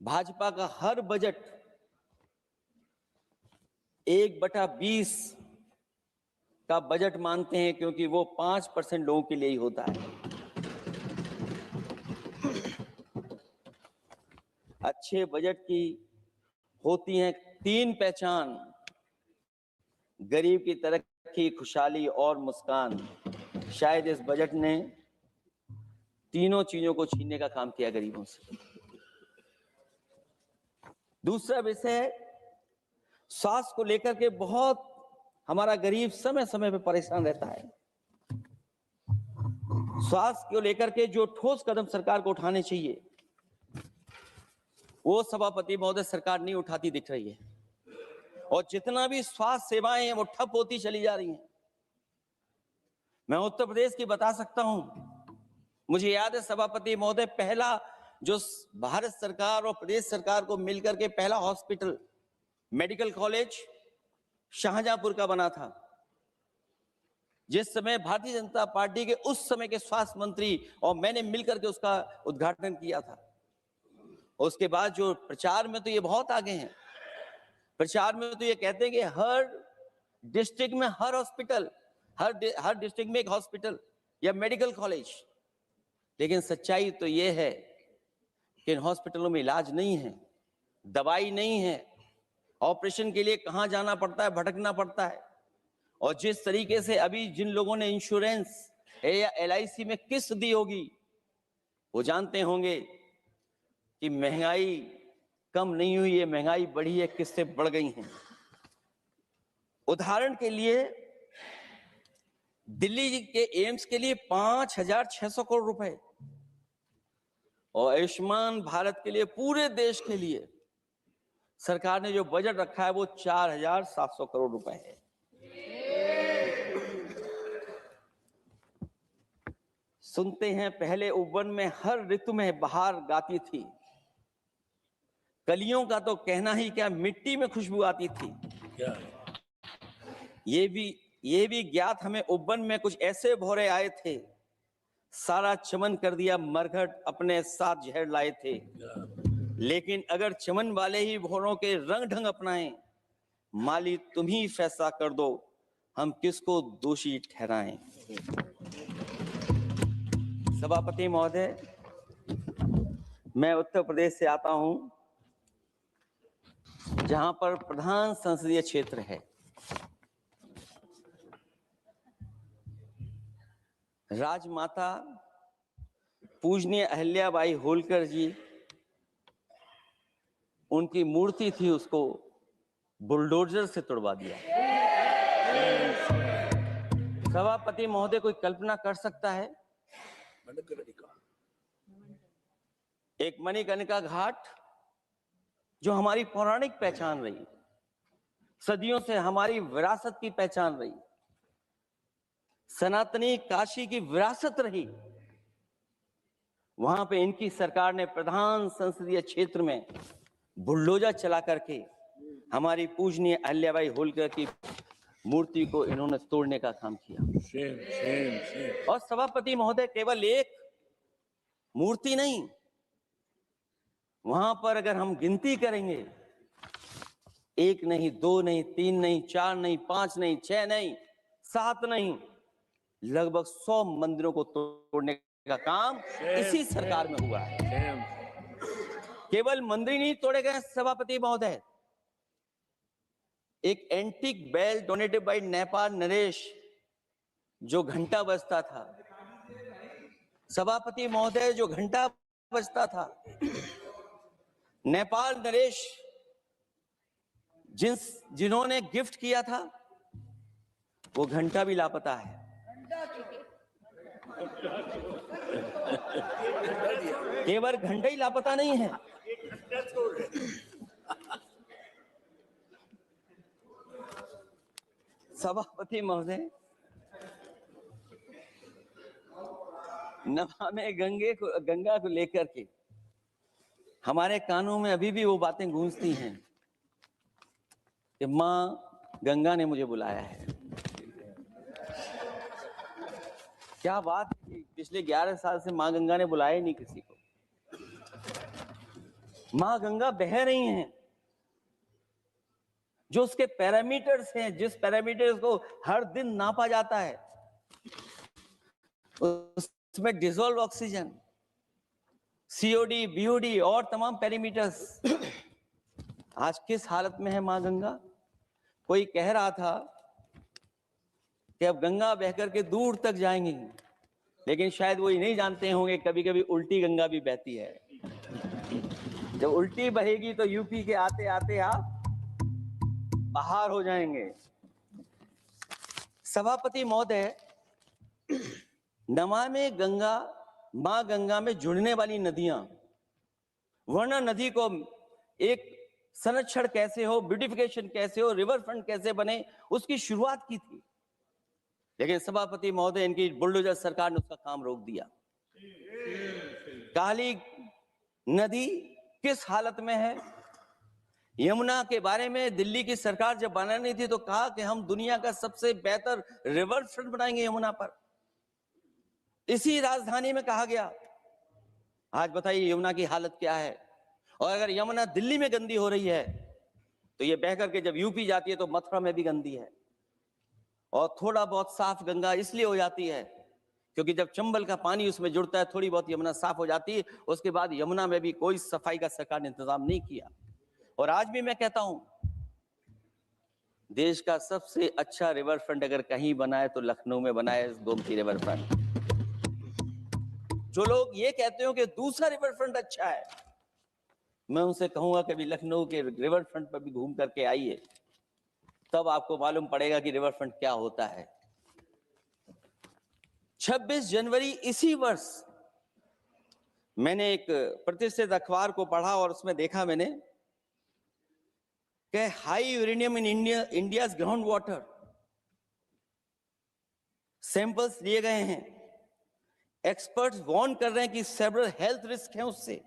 भाजपा का हर बजट 1/20 का बजट मानते हैं, क्योंकि वो 5% लोगों के लिए ही होता है। अच्छे बजट की होती हैं 3 पहचान: गरीब की तरक्की, खुशहाली और मुस्कान। शायद इस बजट ने तीनों चीजों को छीनने का काम किया गरीबों से। दूसरा विषय है स्वास्थ्य को लेकर के। बहुत हमारा गरीब समय समय पर परेशान रहता है। स्वास्थ्य को लेकर के जो ठोस कदम सरकार को उठाने चाहिए, वो सभापति महोदय सरकार नहीं उठाती दिख रही है, और जितना भी स्वास्थ्य सेवाएं हैं वो ठप होती चली जा रही हैं। मैं उत्तर प्रदेश की बता सकता हूं। मुझे याद है सभापति महोदय, पहला जो भारत सरकार और प्रदेश सरकार को मिलकर के पहला हॉस्पिटल, मेडिकल कॉलेज शाहजहांपुर का बना था, जिस समय भारतीय जनता पार्टी के उस समय के स्वास्थ्य मंत्री और मैंने मिलकर के उसका उद्घाटन किया था। उसके बाद जो प्रचार में तो ये बहुत आगे हैं। प्रचार में तो ये कहते हैं कि हर डिस्ट्रिक्ट में हर हॉस्पिटल, हर डिस्ट्रिक्ट में एक हॉस्पिटल या मेडिकल कॉलेज, लेकिन सच्चाई तो ये है कि इन हॉस्पिटलों में इलाज नहीं है, दवाई नहीं है, ऑपरेशन के लिए कहां जाना पड़ता है, भटकना पड़ता है। और जिस तरीके से अभी जिन लोगों ने इंश्योरेंस या LIC में किस्त दी होगी, वो जानते होंगे कि महंगाई कम नहीं हुई है, महंगाई बढ़ी है, किस्तें बढ़ गई हैं। उदाहरण के लिए दिल्ली के एम्स के लिए 5,600 करोड़ रुपए, और आयुष्मान भारत के लिए पूरे देश के लिए सरकार ने जो बजट रखा है वो 4,700 करोड़ रुपए है। सुनते हैं पहले उपवन में हर ऋतु में बहार गाती थी, कलियों का तो कहना ही क्या, मिट्टी में खुशबू आती थी। ये भी ज्ञात हमें उपवन में कुछ ऐसे भौरे आए थे, सारा चमन कर दिया मरघट, अपने साथ जहर लाए थे। लेकिन अगर चमन वाले ही भौरों के रंग ढंग अपनाएं, माली तुम ही फैसला कर दो, हम किसको दोषी ठहराएं। सभापति महोदय, मैं उत्तर प्रदेश से आता हूं, जहां पर प्रधान संसदीय क्षेत्र है। राजमाता पूजनीय अहिल्याबाई होलकर जी, उनकी मूर्ति थी, उसको बुलडोजर से तोड़वा दिया। सभापति महोदय, कोई कल्पना कर सकता है एक मणिकर्णिका घाट जो हमारी पौराणिक पहचान रही, सदियों से हमारी विरासत की पहचान रही, सनातनी काशी की विरासत रही, वहां पे इनकी सरकार ने प्रधान संसदीय क्षेत्र में बुलडोजर चला करके हमारी पूजनीय अहिल्याबाई होलकर की मूर्ति को इन्होंने तोड़ने का काम किया। और सभापति महोदय, केवल एक मूर्ति नहीं, वहां पर अगर हम गिनती करेंगे, एक नहीं, दो नहीं, तीन नहीं, चार नहीं, पांच नहीं, छह नहीं, सात नहीं, लगभग 100 मंदिरों को तोड़ने का काम इसी सरकार में हुआ है। केवल मंदिर नहीं तोड़े गए सभापति महोदय, एक antique bell donated by Nepal नरेश, जो घंटा बजता था, सभापति महोदय, जो घंटा बजता था, नेपाल नरेश जिन्होंने गिफ्ट किया था, वो घंटा भी लापता है। केवल घंटा ही लापता नहीं है, सभापति महोदय, नमामि गंगा को लेकर के हमारे कानों में अभी भी वो बातें गूंजती हैं कि मां गंगा ने मुझे बुलाया है। क्या बात है, पिछले 11 साल से मां गंगा ने बुलाया ही नहीं किसी को। मां गंगा बह रही हैं, जो उसके पैरामीटर्स हैं, जिस पैरामीटर्स को हर दिन नापा जाता है, उसमें डिसॉल्व ऑक्सीजन, सीओडी, बीओडी और तमाम पैरामीटर्स आज किस हालत में है मां गंगा। कोई कह रहा था कि अब गंगा बहकर के दूर तक जाएंगी, लेकिन शायद वो ये नहीं जानते होंगे कभी कभी उल्टी गंगा भी बहती है। जब उल्टी बहेगी तो यूपी के आते आते आप बाहर हो जाएंगे। सभापति महोदय, नमामि गंगा, मां गंगा में जुड़ने वाली नदियां, वरना नदी को एक संरक्षण कैसे हो, ब्यूटिफिकेशन कैसे हो, रिवर फ्रंट कैसे बने, उसकी शुरुआत की थी। लेकिन सभापति महोदय, इनकी बुलडोजर सरकार ने उसका काम रोक दिया। काली नदी किस हालत में है। यमुना के बारे में दिल्ली की सरकार जब बनानी थी तो कहा कि हम दुनिया का सबसे बेहतर रिवर फ्रंट बनाएंगे यमुना पर, इसी राजधानी में कहा गया। आज बताइए यमुना की हालत क्या है। और अगर यमुना दिल्ली में गंदी हो रही है तो ये बह करके जब यूपी जाती है तो मथुरा में भी गंदी है। और थोड़ा बहुत साफ गंगा इसलिए हो जाती है क्योंकि जब चंबल का पानी उसमें जुड़ता है, थोड़ी बहुत यमुना साफ हो जाती है। उसके बाद यमुना में भी कोई सफाई का सरकार ने इंतजाम नहीं किया। और आज भी मैं कहता हूं, देश का सबसे अच्छा रिवर फ्रंट अगर कहीं बना है तो लखनऊ में बना है, गोमती रिवर फ्रंट। जो लोग ये कहते हो कि दूसरा रिवर फ्रंट अच्छा है, मैं उनसे कहूंगा कि लखनऊ के रिवर फ्रंट पर भी घूम करके आइए, तब आपको मालूम पड़ेगा कि रिवर फ्रंट क्या होता है। 26 जनवरी इसी वर्ष मैंने एक प्रतिष्ठित अखबार को पढ़ा और उसमें देखा मैंने कि high uranium in India's ground water samples लिए गए हैं। एक्सपर्ट्स वार्न कर रहे हैं कि सेवरल हेल्थ रिस्क हैं उससे।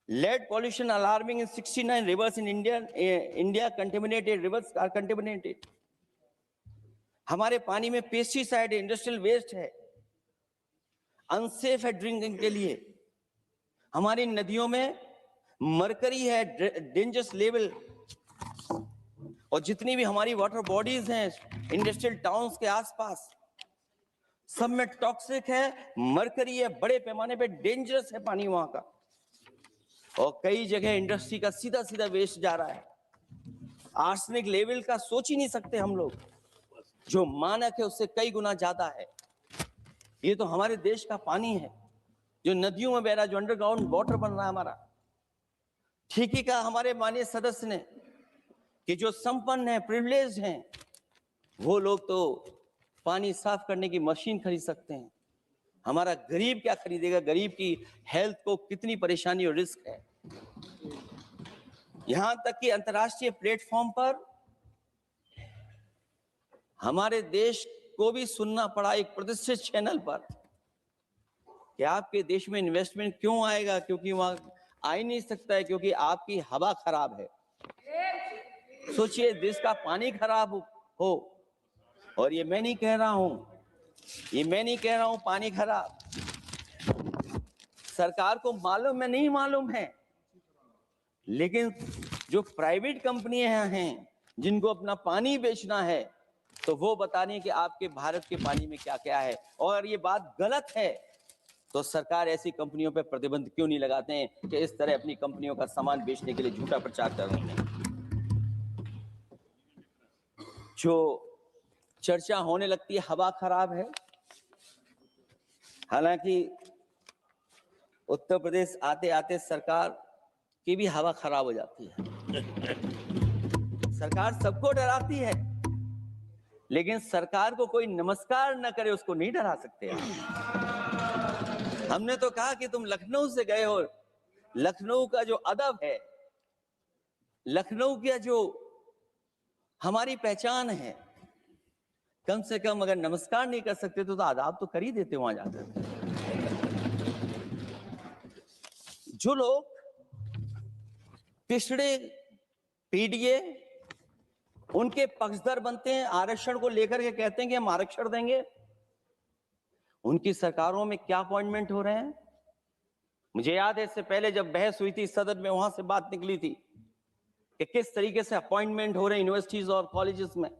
Lead pollution alarming in 69 rivers in India contaminated, rivers are contaminated. हमारे पानी में पेस्टिसाइड है, इंडस्ट्रियल वेस्ट है, अनसेफ है ड्रिंकिंग के लिए। हमारी नदियों में मरकरी है, डेंजरस लेवल। और जितनी भी हमारी वाटर बॉडीज हैं इंडस्ट्रियल टाउन्स के आसपास, सब में टॉक्सिक है, मरकरी है, बड़े पैमाने पे डेंजरस है पानी वहां का। और कई जगह इंडस्ट्री का सीधा सीधा वेस्ट जा रहा है। आर्सेनिक लेवल का सोच ही नहीं सकते हम लोग, जो मानक है उससे कई गुना ज्यादा है। ये तो हमारे देश का पानी है जो नदियों में बह रहा है, जो अंडरग्राउंड वाटर बन रहा है हमारा। ठीक ही कहा हमारे माननीय सदस्य ने कि जो संपन्न है, प्रिविलेज हैं, वो लोग तो पानी साफ करने की मशीन खरीद सकते हैं। हमारा गरीब क्या खरीदेगा? गरीब की हेल्थ को कितनी परेशानी और रिस्क है। यहां तक कि अंतर्राष्ट्रीय प्लेटफॉर्म पर हमारे देश को भी सुनना पड़ा एक प्रतिष्ठित चैनल पर कि आपके देश में इन्वेस्टमेंट क्यों आएगा, क्योंकि वहां आ ही नहीं सकता है, क्योंकि आपकी हवा खराब है। सोचिए, देश का पानी खराब हो, और ये मैं नहीं कह रहा हूं, पानी खराब सरकार को मालूम है, नहीं मालूम है, लेकिन जो प्राइवेट कंपनियां हैं जिनको अपना पानी बेचना है, तो वो बता रही है कि आपके भारत के पानी में क्या क्या है। और ये बात गलत है तो सरकार ऐसी कंपनियों पर प्रतिबंध क्यों नहीं लगाते हैं कि इस तरह अपनी कंपनियों का सामान बेचने के लिए झूठा प्रचार कर रहे हैं। जो चर्चा होने लगती है हवा खराब है, हालांकि उत्तर प्रदेश आते आते सरकार की भी हवा खराब हो जाती है। सरकार सबको डराती है, लेकिन सरकार को कोई नमस्कार न करे उसको नहीं डरा सकते। हमने तो कहा कि तुम लखनऊ से गए हो, लखनऊ का जो अदब है, लखनऊ का जो हमारी पहचान है, कम से कम अगर नमस्कार नहीं कर सकते तो आदाब तो कर ही देते वहां जाकर। जो लोग पिछड़े पीडीए उनके पक्षधर बनते हैं, आरक्षण को लेकर के कहते हैं कि हम आरक्षण देंगे, उनकी सरकारों में क्या अपॉइंटमेंट हो रहे हैं। मुझे याद है इससे पहले जब बहस हुई थी सदन में, वहां से बात निकली थी कि किस तरीके से अपॉइंटमेंट हो रहे हैं यूनिवर्सिटीज और कॉलेजेस में।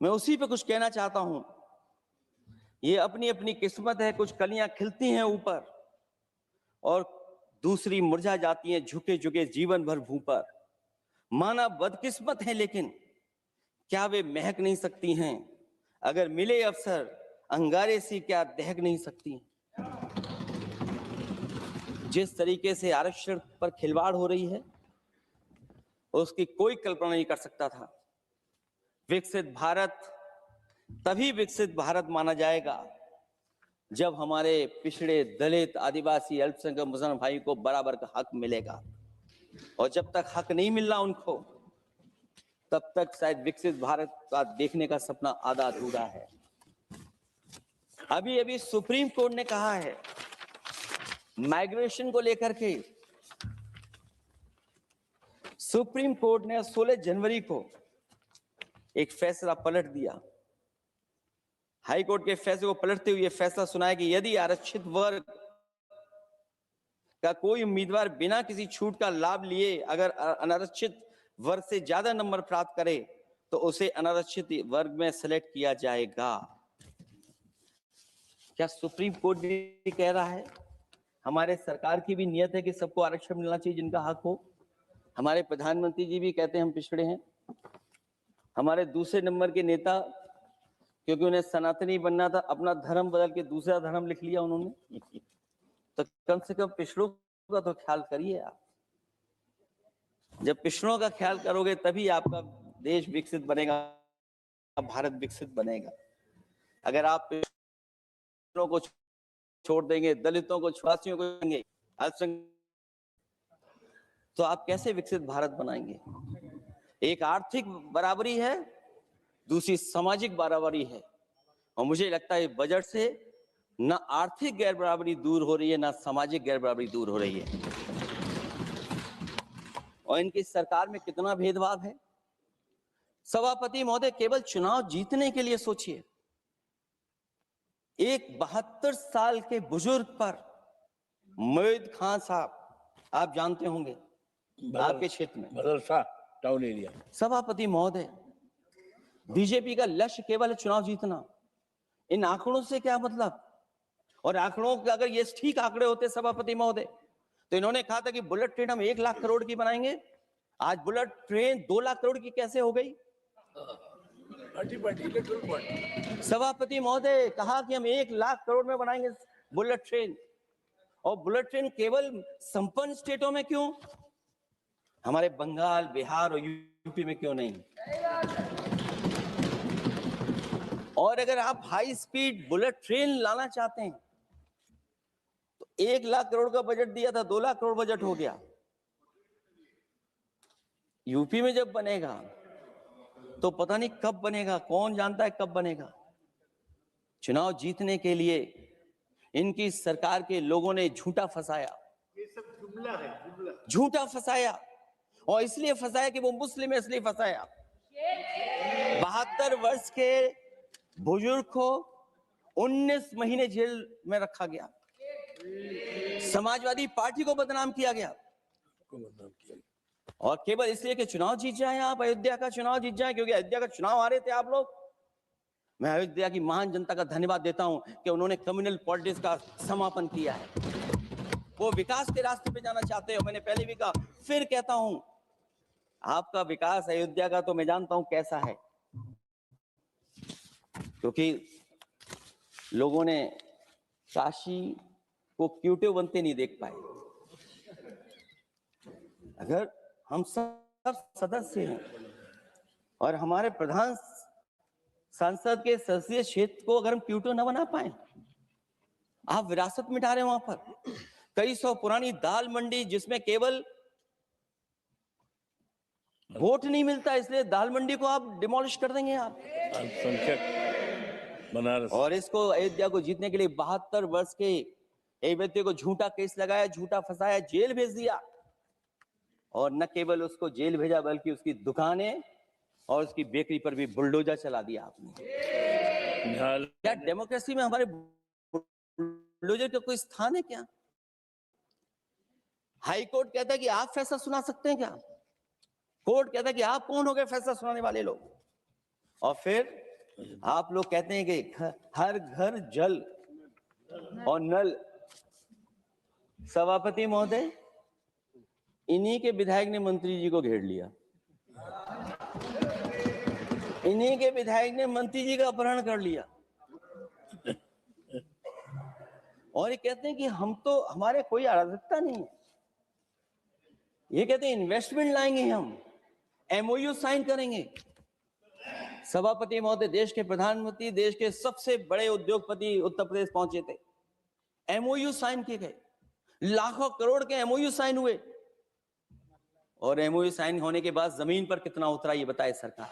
मैं उसी पे कुछ कहना चाहता हूं। ये अपनी अपनी किस्मत है, कुछ कलियां खिलती हैं ऊपर और दूसरी मुरझा जाती हैं झुके झुके जीवन भर भू पर। माना बदकिस्मत है, लेकिन क्या वे महक नहीं सकती हैं? अगर मिले अवसर अंगारे सी क्या दहक नहीं सकती? जिस तरीके से आरक्षण पर खिलवाड़ हो रही है उसकी कोई कल्पना नहीं कर सकता था। विकसित भारत तभी विकसित भारत माना जाएगा जब हमारे पिछड़े, दलित, आदिवासी, अल्पसंख्यक मुसलमान भाई को बराबर का हक मिलेगा। और जब तक हक नहीं मिल रहा उनको, तब तक शायद विकसित भारत का देखने का सपना आधा अधूरा है। अभी अभी सुप्रीम कोर्ट ने कहा है माइग्रेशन को लेकर के, सुप्रीम कोर्ट ने 16 जनवरी को एक फैसला पलट दिया। हाई कोर्ट के फैसले को पलटते हुए फैसला सुनाया कि यदि आरक्षित वर्ग का कोई उम्मीदवार बिना किसी छूट का लाभ लिए अगर अनारक्षित वर्ग से ज्यादा नंबर प्राप्त करे तो उसे अनारक्षित वर्ग में सेलेक्ट किया जाएगा। क्या सुप्रीम कोर्ट भी कह रहा है? हमारे सरकार की भी नियत है कि सबको आरक्षण मिलना चाहिए जिनका हक हो। हमारे प्रधानमंत्री जी भी कहते हैं हम पिछड़े हैं। हमारे दूसरे नंबर के नेता, क्योंकि उन्हें सनातनी बनना था, अपना धर्म बदल के दूसरा धर्म लिख लिया उन्होंने। तो कम से कम पिछड़ों का तो ख्याल करिए आप। जब पिछड़ों का ख्याल करोगे तभी आपका देश विकसित बनेगा, भारत विकसित बनेगा। अगर आप पिछड़ों को छोड़ देंगे, दलितों को, छुआसियों को देंगे, तो आप कैसे विकसित भारत बनाएंगे? एक आर्थिक बराबरी है, दूसरी सामाजिक बराबरी है। और मुझे लगता है बजट से ना आर्थिक गैर बराबरी दूर हो रही है, ना सामाजिक गैर बराबरी दूर हो रही है। और इनकी सरकार में कितना भेदभाव है। सभापति महोदय, केवल चुनाव जीतने के लिए सोचिए, एक 72 साल के बुजुर्ग पर मोईद खान साहब, आप जानते होंगे आपके क्षेत्र में, टाउन एरिया। सभापति महोदय, बीजेपी का लक्ष्य केवल चुनाव जीतना, इन आंकड़ों से क्या मतलब? और आंकड़ों के अगर ये ठीक आंकड़े होते सभापति महोदय, तो इन्होंने कहा था कि बुलेट ट्रेन हम 1 लाख करोड़ की बनाएंगे, आज बुलेट ट्रेन 2 लाख करोड़ की कैसे हो गई? सभापति महोदय कहा कि हम 1 लाख करोड़ में बनाएंगे बुलेट ट्रेन, और बुलेट ट्रेन केवल संपन्न स्टेटों में क्यों, हमारे बंगाल, बिहार और यूपी में क्यों नहीं? और अगर आप हाई स्पीड बुलेट ट्रेन लाना चाहते हैं तो 1 लाख करोड़ का बजट दिया था, 2 लाख करोड़ बजट हो गया। यूपी में जब बनेगा तो पता नहीं कब बनेगा, कौन जानता है कब बनेगा। चुनाव जीतने के लिए इनकी सरकार के लोगों ने झूठा फंसाया, ये सब जुमला है, जुमला। झूठा फंसाया, और इसलिए फंसाया कि वो मुस्लिम है, इसलिए फंसाया। 72 वर्ष के बुजुर्ग को 19 महीने जेल में रखा गया, समाजवादी पार्टी को बदनाम किया गया, और केवल इसलिए कि चुनाव जीत जाए आप, अयोध्या का चुनाव जीत जाए, क्योंकि अयोध्या का चुनाव हारे थे आप लोग। मैं अयोध्या की महान जनता का धन्यवाद देता हूं कि उन्होंने कम्युनल पॉलिटिक्स का समापन किया है, वो विकास के रास्ते पे जाना चाहते हो। मैंने पहले भी कहा, फिर कहता हूं, आपका विकास अयोध्या का तो मैं जानता हूं कैसा है, क्योंकि लोगों ने काशी को क्यूटिव बनते नहीं देख पाए। अगर हम सब सदस्य हैं और हमारे प्रधान सांसद के संसदीय क्षेत्र को अगर हम क्यूटिव न बना पाए, आप विरासत मिटा रहे हैं। वहां पर कई सौ पुरानी दाल मंडी, जिसमें केवल वोट नहीं मिलता, इसलिए दाल मंडी को आप डिमोलिश कर देंगे आप। बनारस। और इसको अयोध्या को जीतने के लिए 72 वर्ष के एक व्यक्ति को झूठा केस लगाया, झूठा फंसाया, जेल भेज दिया, और न केवल उसको जेल भेजा बल्कि उसकी दुकानें और उसकी बेकरी पर भी बुलडोजर चला दिया आपने। क्या डेमोक्रेसी में हमारे बुलडोजर का कोई स्थान है क्या? हाई कोर्ट कहता है कि आप फैसला सुना सकते हैं क्या? कोर्ट कहता है कि आप कौन हो गए फैसला सुनाने वाले लोग? और फिर आप लोग कहते हैं कि हर घर जल और नल। सभापति महोदय, इन्हीं के विधायक ने मंत्री जी को घेर लिया, इन्हीं के विधायक ने मंत्री जी का अपहरण कर लिया, और ये कहते हैं कि हम तो, हमारे कोई अराजकता नहीं है। ये कहते हैं इन्वेस्टमेंट लाएंगे, हम एमओयू साइन करेंगे। सभापति महोदय, देश के प्रधानमंत्री, देश के सबसे बड़े उद्योगपति उत्तर प्रदेश पहुंचे थे, एमओयू साइन किए गए, लाखों करोड़ के एमओयू साइन हुए, और एमओयू साइन होने के बाद जमीन पर कितना उतरा ये बताए सरकार।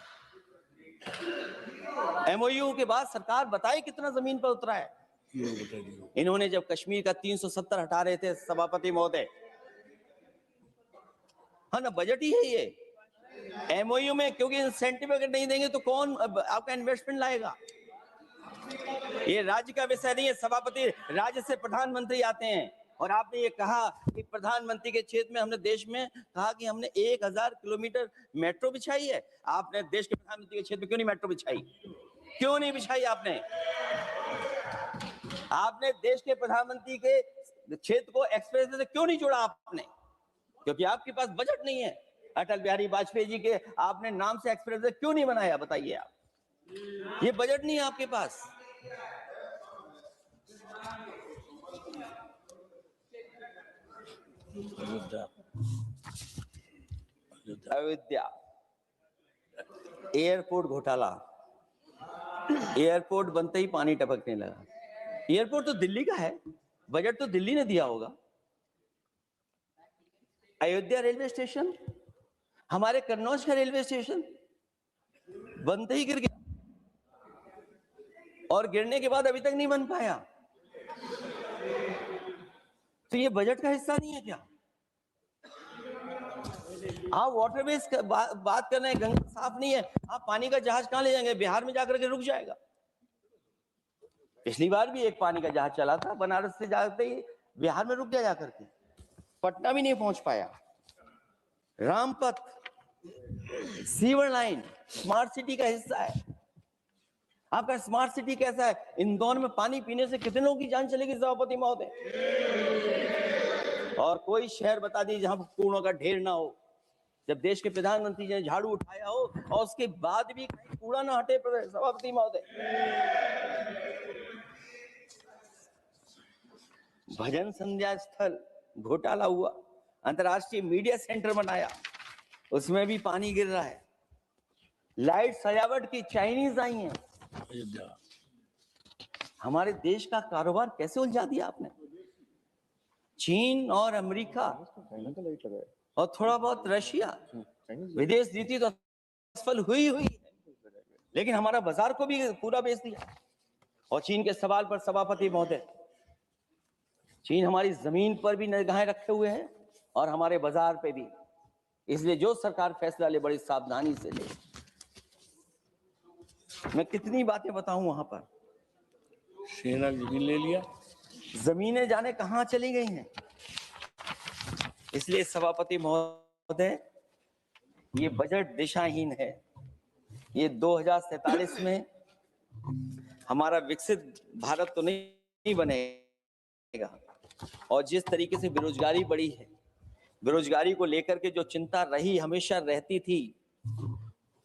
एमओयू के बाद सरकार बताए कितना जमीन पर उतरा है। इन्होंने जब कश्मीर का 370 हटा रहे थे सभापति महोदय, हाँ ना, बजट ही है ये एमओयू में, क्योंकि इंसेंटिव अगर नहीं देंगे तो कौन आपका इन्वेस्टमेंट लाएगा? ये राज्य का विषय नहीं है सभापति, राज्य से प्रधानमंत्री आते हैं, और आपने ये कहा कि प्रधानमंत्री के क्षेत्र में हमने देश में कहा कि हमने 1000 किलोमीटर मेट्रो बिछाई है। आपने देश के प्रधानमंत्री के क्षेत्र में क्यों नहीं मेट्रो बिछाई? क्यों नहीं बिछाई आपने? आपने देश के प्रधानमंत्री के क्षेत्र को एक्सप्रेस से क्यों नहीं जोड़ा आपने? क्योंकि आपके पास बजट नहीं है। अटल बिहारी वाजपेयी जी के आपने नाम से एक्सप्रेस वे क्यों नहीं बनाया, बताइए आप? ये बजट नहीं है आपके पास। अयोध्या एयरपोर्ट घोटाला, एयरपोर्ट बनते ही पानी टपकने लगा। एयरपोर्ट तो दिल्ली का है, बजट तो दिल्ली ने दिया होगा। अयोध्या रेलवे स्टेशन, हमारे कन्नौज का रेलवे स्टेशन बनते ही गिर गया, और गिरने के बाद अभी तक नहीं बन पाया। तो ये बजट का हिस्सा नहीं है क्या? आप वाटरवेज बात कर रहे हैं, गंगा साफ नहीं है, आप पानी का जहाज कहां ले जाएंगे? बिहार में जाकर के रुक जाएगा। पिछली बार भी एक पानी का जहाज चला था, बनारस से जाते ही बिहार में रुक गया, जाकर के पटना भी नहीं पहुंच पाया। Rampath sewer line smart city का हिस्सा है। आपका स्मार्ट सिटी कैसा है? इंदौर में पानी पीने से कितने लोगों की जान चलेगी सभापति महोदय? और कोई शहर बता दीजिए जहां कूड़ों का ढेर ना हो। जब देश के प्रधानमंत्री ने झाड़ू उठाया हो और उसके बाद भी कहीं कूड़ा ना हटे सभापति महोदय। भजन संध्या स्थल घोटाला हुआ, अंतर्राष्ट्रीय मीडिया सेंटर बनाया, उसमें भी पानी गिर रहा है। लाइट सजावट की चाइनीज आई हैं। हमारे देश का कारोबार कैसे उलझा दिया आपने? चीन और अमेरिका और थोड़ा बहुत रशिया, विदेश नीति तो सफल हुई है, लेकिन हमारा बाजार को भी पूरा बेच दिया। और चीन के सवाल पर सभापति महोदय, चीन हमारी जमीन पर भी निगाहें रखे हुए है और हमारे बाजार पे भी। इसलिए जो सरकार फैसला ले बड़ी सावधानी से ले। मैं कितनी बातें बताऊं वहां पर। सेना जमीन ले लिया, जमीनें जाने कहां चली गई हैं। इसलिए सभापति महोदय, ये बजट दिशाहीन है। ये 2047 में हमारा विकसित भारत तो नहीं बनेगा। और जिस तरीके से बेरोजगारी बढ़ी है, बेरोजगारी को लेकर के जो चिंता रही, हमेशा रहती थी,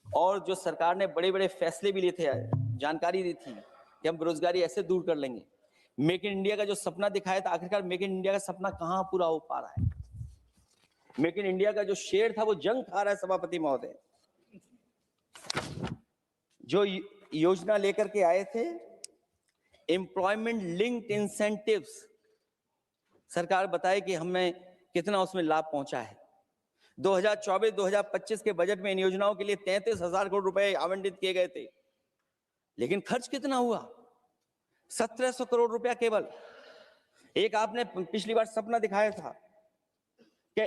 और जो सरकार ने बड़े बड़े फैसले भी लिए थे, जानकारी दी थी कि हम बेरोजगारी ऐसे दूर कर लेंगे। मेक इन इंडिया का जो सपना दिखाया था, आखिरकार मेक इन इंडिया का सपना कहां पूरा हो पा रहा है? मेक इन इंडिया का जो शेर था वो जंग खा रहा है सभापति महोदय। जो योजना लेकर के आए थे एम्प्लॉयमेंट लिंक्ड इंसेंटिव्स, सरकार बताए कि हमें कितना उसमें लाभ पहुंचा है। 2024-2025 के बजट में इन योजनाओं के लिए 33,000 करोड़ रुपए आवंटित किए गए थे, लेकिन खर्च कितना हुआ? 1,700 करोड़ रुपया केवल। एक आपने पिछली बार सपना दिखाया था कि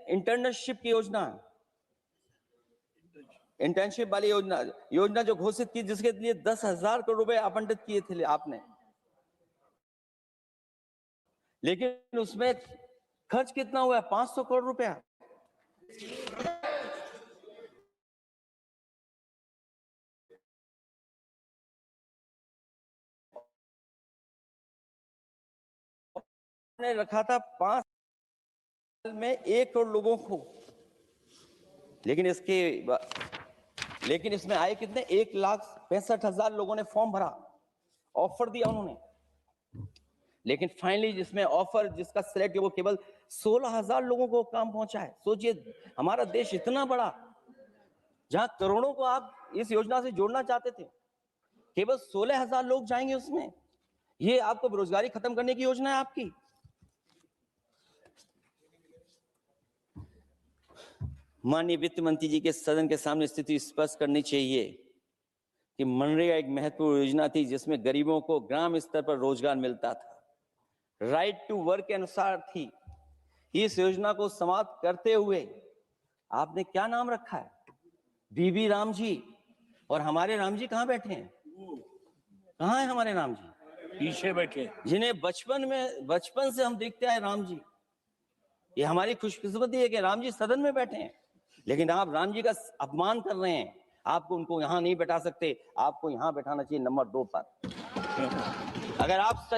इंटर्नशिप की योजना, इंटर्नशिप वाली योजना जो घोषित की, जिसके लिए 10,000 करोड़ रुपए आवंटित किए थे आपने, लेकिन उसमें खर्च कितना हुआ है? 500 करोड़ रुपया। ने रखा था 5 साल में 1 करोड़ लोगों को, लेकिन इसमें आए कितने? 1,65,000 लोगों ने फॉर्म भरा, ऑफर दिया उन्होंने, लेकिन फाइनली जिसमें ऑफर जिसका सिलेक्ट है वो केवल 16,000 लोगों को काम पहुंचा है। सोचिए, हमारा देश इतना बड़ा, जहां करोड़ों को आप इस योजना से जोड़ना चाहते थे, केवल 16,000 लोग जाएंगे उसमें। ये आपको बेरोजगारी खत्म करने की योजना है आपकी? माननीय वित्त मंत्री जी के सदन के सामने स्थिति स्पष्ट करनी चाहिए कि मनरेगा एक महत्वपूर्ण योजना थी जिसमें गरीबों को ग्राम स्तर पर रोजगार मिलता था, राइट टू वर्क के अनुसार थी। इस योजना को समाप्त करते हुए आपने क्या नाम रखा है? बीबी राम जी। और हमारे राम जी कहां बैठे हैं? कहां है हमारे राम जी? पीछे बैठे, जिन्हें बचपन से हम देखते आए राम जी। ये हमारी खुशकिस्मती है कि राम जी सदन में बैठे हैं, लेकिन आप राम जी का अपमान कर रहे हैं। आपको उनको यहां नहीं बैठा सकते, आपको यहां बैठाना चाहिए नंबर 2 पर। अगर आप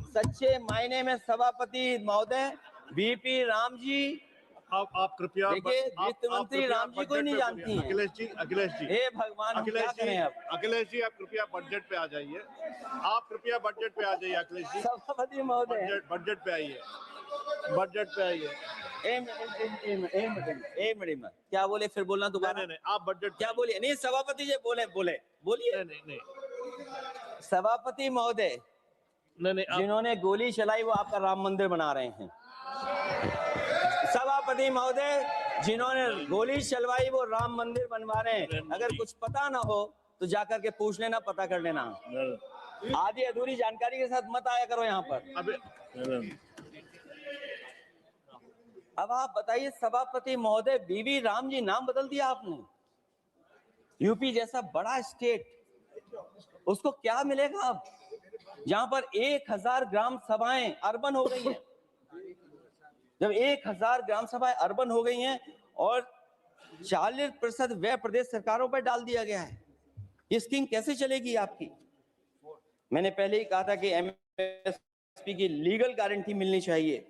सच्चे मायने में सभापति महोदय, बीपी राम जी, आप कृपया, देखिए वित्त मंत्री राम जी को ही नहीं जानती हैं। अखिलेश जी, हे भगवान, हम क्या करें अब? अखिलेश जी, आप कृपया बजट पे आ जाइए। आप कृपया बजट पे आ जाइए अखिलेश जी। सभापति महोदय, बजट पे आइए, बजट पे आइए। एक मिनट, क्या बोले? फिर बोलना दोबारा। नहीं, आप बजट क्या बोलिए? नहीं, सभापति जी बोलिए। नहीं, सभापति महोदय, नहीं, जिन्होंने गोली चलाई वो आपका राम मंदिर बना रहे हैं। सभापति महोदय, जिन्होंने गोली चलवाई वो राम मंदिर बनवा रहे हैं। अगर कुछ पता ना हो तो जाकर के पूछ लेना, पता कर लेना। आधी अधूरी जानकारी के साथ मत आया करो यहाँ पर। अब आप बताइए सभापति महोदय, बीवी राम जी नाम बदल दिया आपने। यूपी जैसा बड़ा स्टेट, उसको क्या मिलेगा अब, जहां पर 1,000 ग्राम सभाएं अर्बन हो गई हैं। जब 1,000 ग्राम सभाएं अर्बन हो गई हैं और 40% व्यय प्रदेश सरकारों पर डाल दिया गया है। ये स्कीम कैसे चलेगी आपकी? मैंने पहले ही कहा था कि एमएसपी की लीगल गारंटी मिलनी चाहिए,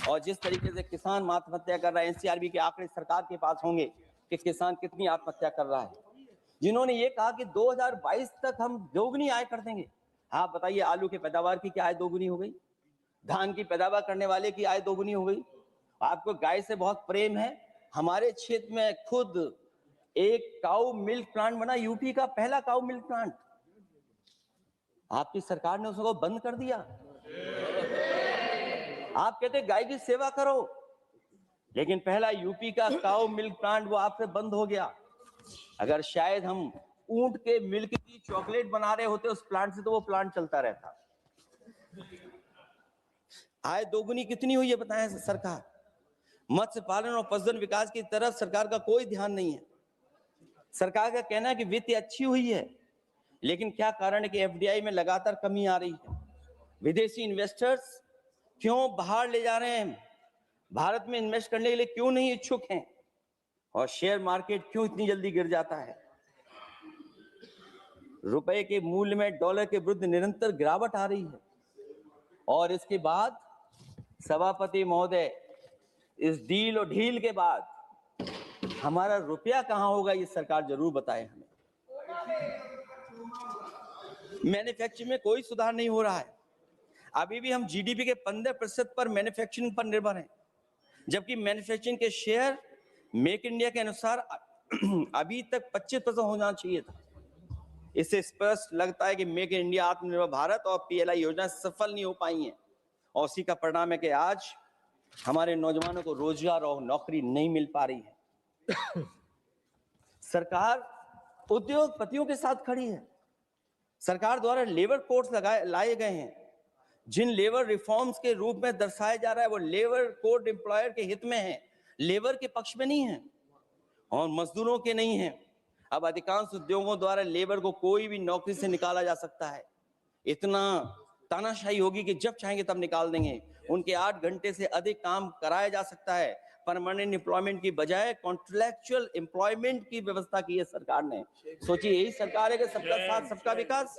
और जिस तरीके से किसान आत्महत्या कर रहा है, एनसीआरबी के आंकड़े सरकार के पास होंगे कि किसान कितनी आत्महत्या कर रहा है। जिन्होंने ये कहा कि 2022 तक हम दोगुनी आय कर देंगे, हाँ बताइए, आलू की पैदावार की क्या आय दोगुनी हो गई? धान की पैदावार करने वाले की आय दोगुनी हो गई? आपको गाय से बहुत प्रेम है। हमारे क्षेत्र में खुद एक काऊ मिल्क प्लांट बना, यूपी का पहला काऊ मिल्क प्लांट। आपकी सरकार ने उसको बंद कर दिया। आप कहते गाय की सेवा करो, लेकिन पहला यूपी का काऊ मिल्क प्लांट वो आपसे बंद हो गया। अगर शायद हम ऊंट के मिल्क की चॉकलेट बना रहे होते उस प्लांट से, तो वो प्लांट चलता रहता। आय दोगुनी कितनी हुई है बताएं सरकार? मत्स्य पालन और पशुधन विकास की तरफ सरकार का कोई ध्यान नहीं है। सरकार का कहना है कि वित्त अच्छी हुई है, लेकिन क्या कारण है कि एफडीआई में लगातार कमी आ रही है? विदेशी इन्वेस्टर्स क्यों बाहर ले जा रहे हैं? भारत में इन्वेस्ट करने के लिए क्यों नहीं इच्छुक हैं? और शेयर मार्केट क्यों इतनी जल्दी गिर जाता है? रुपए के मूल्य में डॉलर के विरुद्ध निरंतर गिरावट आ रही है, और इसके बाद सभापति महोदय, इस डील और ढील के बाद हमारा रुपया कहां होगा, ये सरकार जरूर बताए हमें। मैन्युफैक्चरिंग में कोई सुधार नहीं हो रहा है। अभी भी हम जीडीपी के 15% पर मैन्युफैक्चरिंग पर निर्भर हैं, जबकि मैन्युफैक्चरिंग के शेयर मेक इंडिया के अनुसार अभी तक 25% होना चाहिए था। इससे स्पष्ट लगता है कि मेक इन इंडिया, आत्मनिर्भर भारत और पीएलआई योजना सफल नहीं हो पाई है, और उसी का परिणाम है कि आज हमारे नौजवानों को रोजगार और नौकरी नहीं मिल पा रही है। सरकार उद्योगपतियों के साथ खड़ी है। सरकार द्वारा लेबर कोड्स लाए गए हैं, जिन लेबर रिफॉर्म्स के रूप में दर्शाया जा रहा है वो लेबर कोड एम्प्लॉयर के हित में है, लेबर के पक्ष में नहीं है और मजदूरों के नहीं है। अब अधिकांश उद्योगों द्वारा लेबर को कोई भी नौकरी से निकाला जा सकता है। इतना तानाशाही होगी कि जब चाहेंगे तब निकाल देंगे। उनके 8 घंटे से अधिक काम कराया जा सकता है। परमानेंट एम्प्लॉयमेंट की बजाय कॉन्ट्रैक्चुअल एम्प्लॉयमेंट की व्यवस्था की है सरकार ने। सोचिए, यही सरकार है कि सबका साथ सबका विकास।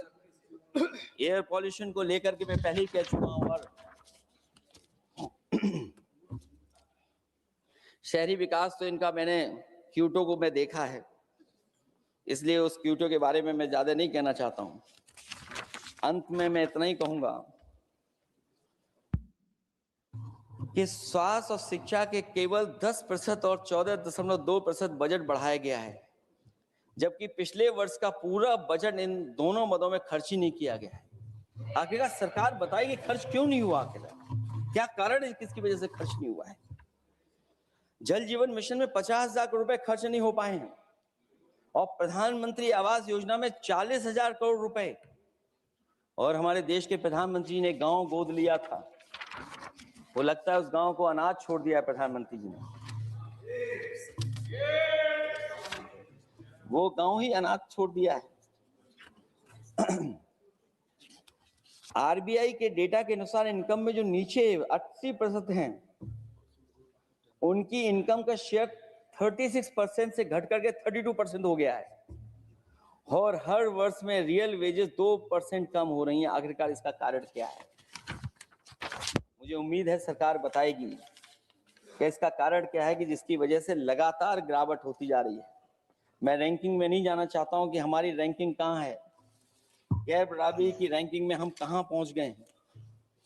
एयर पॉल्यूशन को लेकर के मैं पहले ही कह चुका हूं, और शहरी विकास तो इनका मैंने क्यूटो को मैं देखा है, इसलिए उस क्यूटो के बारे में मैं ज्यादा नहीं कहना चाहता हूं। अंत में मैं इतना ही कहूंगा कि स्वास्थ्य और शिक्षा के केवल 10% और 14.2% बजट बढ़ाया गया है, जबकि पिछले वर्ष का पूरा बजट इन दोनों मदों में खर्च ही नहीं किया गया है। आखिरकार सरकार बताएगी खर्च क्यों नहीं हुआ, आखिरकार क्या कारण है, किसकी वजह से खर्च नहीं हुआ है। जल जीवन मिशन में 50,000 करोड़ रुपए खर्च नहीं हो पाए हैं, और प्रधानमंत्री आवास योजना में 40,000 करोड़ रुपए, और हमारे देश के प्रधानमंत्री ने गांव गोद लिया था। वो लगता है उस गांव को अनाथ छोड़ दिया है प्रधानमंत्री जी ने। वो गांव ही अनाथ छोड़ दिया है। आरबीआई के डेटा के अनुसार इनकम में जो नीचे 80% हैं, उनकी इनकम का शेयर 36% से घट करके 32% हो गया है, और हर वर्ष में रियल वेजेस 2% कम हो रही हैं। आखिरकार इसका कारण क्या है? मुझे उम्मीद है सरकार बताएगी कि इसका कारण क्या है कि जिसकी वजह से लगातार गिरावट होती जा रही है। मैं रैंकिंग में नहीं जाना चाहता हूं कि हमारी रैंकिंग कहां है, गैर बराबरी की रैंकिंग में हम कहां पहुंच गए हैं,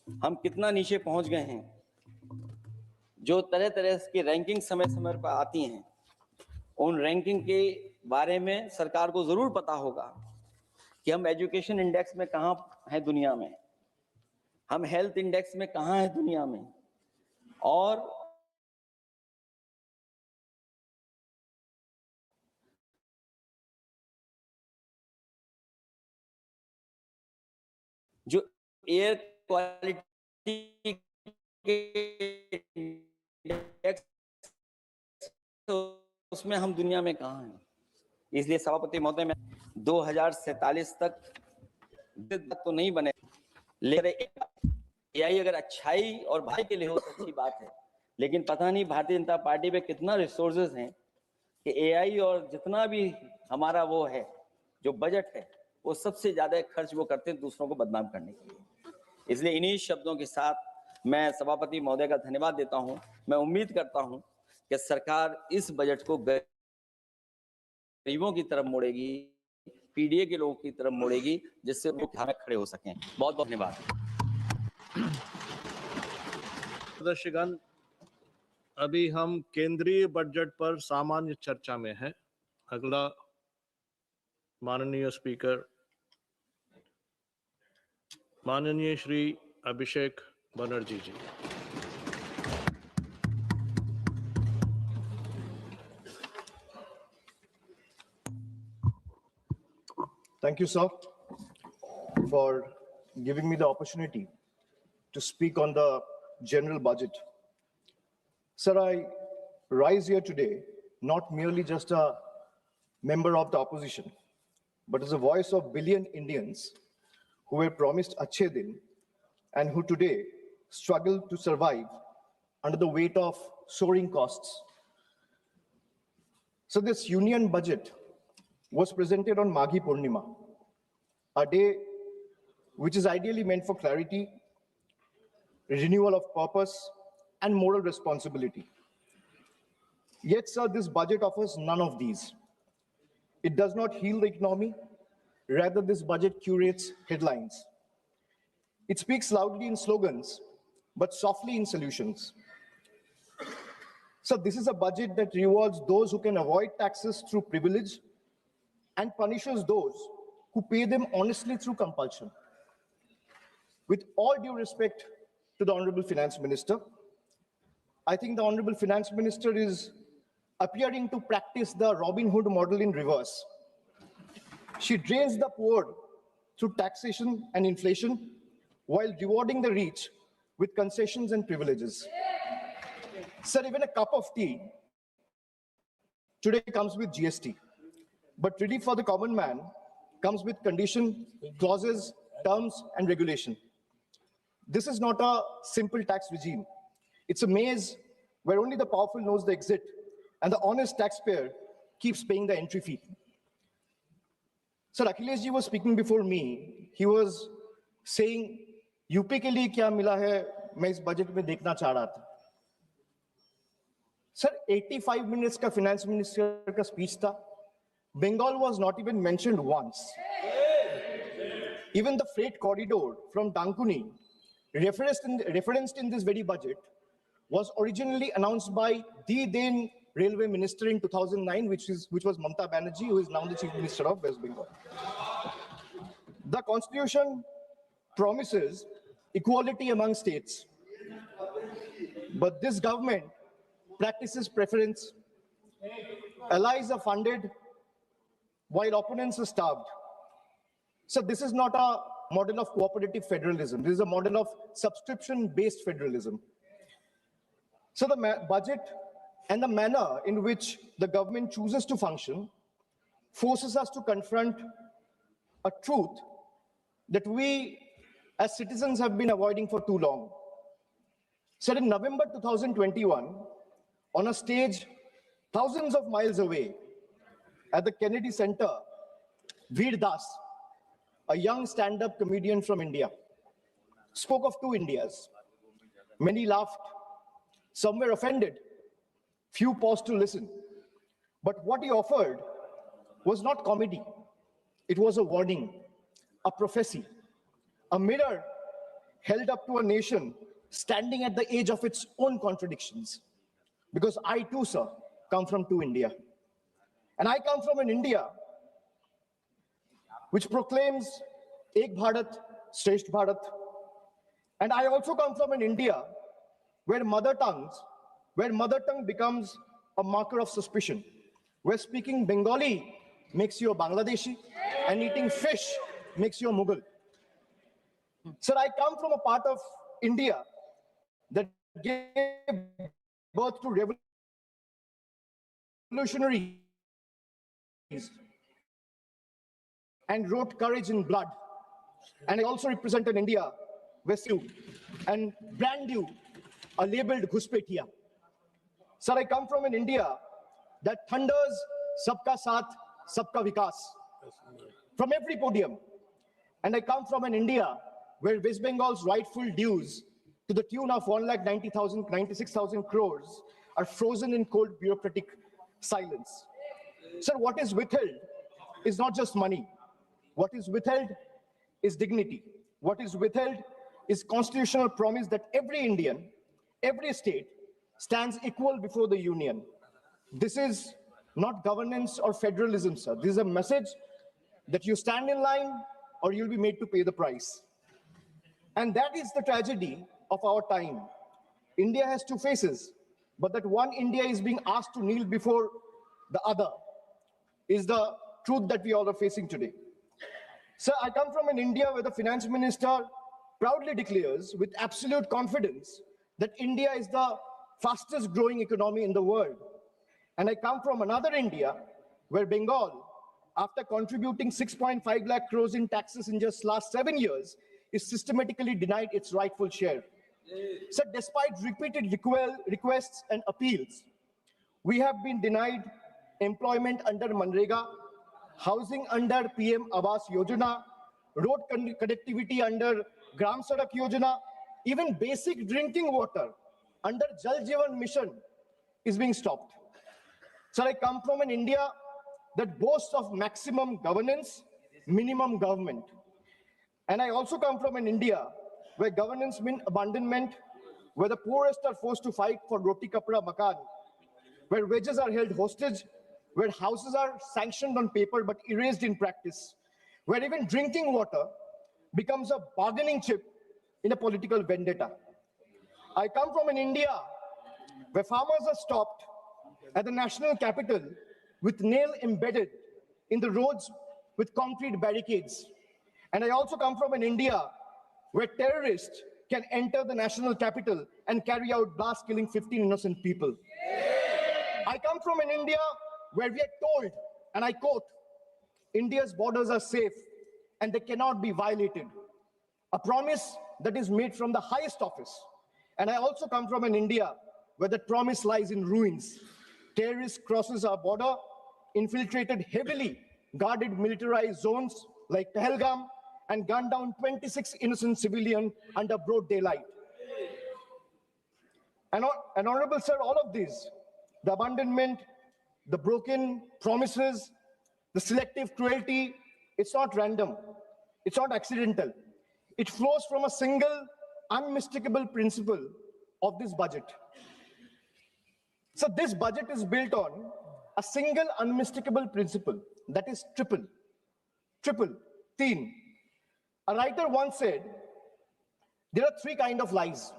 हम कितना नीचे पहुंच गए हैं। जो तरह तरह की रैंकिंग समय समय पर आती हैं, उन रैंकिंग के बारे में सरकार को जरूर पता होगा कि हम एजुकेशन इंडेक्स में कहां हैं दुनिया में, हम हेल्थ इंडेक्स में कहां हैं दुनिया में, और जो एयर क्वालिटी के इंडेक्स उसमें हम दुनिया में कहां हैं। इसलिए सभापति महोदय में 2047 तक तो नहीं बने, लेकिन यही अगर अच्छाई और भाई के लिए हो तो अच्छी बात है, लेकिन पता नहीं भारतीय जनता पार्टी में कितना रिसोर्सेज हैं कि एआई और जितना भी हमारा वो है जो बजट है वो सबसे ज्यादा खर्च वो करते हैं दूसरों को बदनाम करने के लिए। इसलिए इन्हीं शब्दों के साथ मैं सभापति महोदय का धन्यवाद देता हूं। मैं उम्मीद करता हूं कि सरकार इस बजट को गरीबों की तरफ मोड़ेगी, पीडीए के लोगों की तरफ मोड़ेगी, जिससे वो यहाँ खड़े हो सकें। बहुत बहुत धन्यवाद। सदस्यगण, अभी हम केंद्रीय बजट पर सामान्य चर्चा में हैं। अगला माननीय स्पीकर माननीय श्री अभिषेक बनर्जी जी। Thank you, sir, for giving me the opportunity to speak on the general budget. Sir, I rise here today not merely just a member of the opposition, but as a voice of billion Indians who were promised Achhe Din and who today struggle to survive under the weight of soaring costs. So this union budget was presented on Maghi Purnima, a day which is ideally meant for clarity, renewal of purpose, and moral responsibility. Yet, sir, this budget offers none of these. It does not heal the economy. Rather, this budget curates headlines. It speaks loudly in slogans, but softly in solutions. So this is a budget that rewards those who can avoid taxes through privilege and punishes those who pay them honestly through compulsion. With all due respect to the Honorable Finance Minister, I think the Honorable Finance Minister is appearing to practice the Robin Hood model in reverse. She drains the poor through taxation and inflation while rewarding the rich with concessions and privileges. Sir, even a cup of tea today comes with GST, but relief for the common man comes with condition, clauses, terms, and regulation. This is not a simple tax regime. It's a maze where only the powerful knows the exit and the honest taxpayer keeps paying the entry fee. Sir, Akhilesh ji was speaking before me. He was saying, UP के लिए क्या मिला है मैं इस budget में देखना चाह रहा था. Sir, 85 minutes का finance minister का speech था. Bengal was not even mentioned once. Even the freight corridor from Dankuni, referenced in this very budget, was originally announced by the then railway minister in 2009, which was Mamata Banerjee, who is now the chief minister of West Bengal. The constitution promises equality among states, but this government practices preference. Allies are funded while opponents are starved. So this is not a model of cooperative federalism. This is a model of subscription-based federalism. So the budget and the manner in which the government chooses to function forces us to confront a truth that we as citizens have been avoiding for too long. So in November 2021, on a stage thousands of miles away at the Kennedy Center, Veer Das, a young stand-up comedian from India, spoke of two Indias. Many laughed, some were offended, few paused to listen. But what he offered was not comedy. It was a warning, a prophecy, a mirror held up to a nation standing at the edge of its own contradictions. Because I too, sir, come from two India. And I come from an India which proclaims Ek Bharat, Shresth Bharat. And I also come from an India where mother tongue becomes a marker of suspicion, where speaking Bengali makes you a Bangladeshi and eating fish makes you a Mughal. Sir, I come from a part of India that gave birth to revolutionaries and wrote courage in blood. And I also represent an India where you and brand you are labeled Ghuspetia. Sir, I come from an India that thunders Sabka Saath, Sabka Vikas from every podium. And I come from an India where West Bengal's rightful dues to the tune of 1,96,000 crores are frozen in cold bureaucratic silence. Sir, what is withheld is not just money. What is withheld is dignity. What is withheld is constitutional promise that every Indian, every state stands equal before the union. This is not governance or federalism, sir. This is a message that you stand in line or you'll be made to pay the price. And that is the tragedy of our time. India has two faces, but that one India is being asked to kneel before the other is the truth that we all are facing today. Sir, I come from an India where the finance minister proudly declares with absolute confidence that India is the fastest growing economy in the world. And I come from another India where Bengal, after contributing 6.5 lakh crores in taxes in just last 7 years, is systematically denied its rightful share. So despite repeated requests and appeals, we have been denied employment under Manrega, housing under PM Awas Yojana, road connectivity under Gram Sadak Yojana, even basic drinking water under Jal Jeevan Mission is being stopped. So I come from an India that boasts of maximum governance, minimum government. And I also come from an India where governance means abandonment, where the poorest are forced to fight for roti kapra makan, where wages are held hostage, where houses are sanctioned on paper but erased in practice, where even drinking water becomes a bargaining chip in a political vendetta. I come from an India where farmers are stopped at the national capital with nail embedded in the roads with concrete barricades. And I also come from an India where terrorists can enter the national capital and carry out blasts killing 15 innocent people. I come from an India where we are told, and I quote, India's borders are safe and they cannot be violated. A promise that is made from the highest office. And I also come from an India where that promise lies in ruins. Terrorists crosses our border, infiltrated heavily guarded militarized zones like Pahalgam, and gunned down 26 innocent civilians under broad daylight. And honorable sir, all of these, the abandonment, the broken promises, the selective cruelty, it's not random, it's not accidental. It flows from a single unmistakable principle of this budget. So this budget is built on a single unmistakable principle, that is triple, teen. A writer once said, there are three kinds of lies: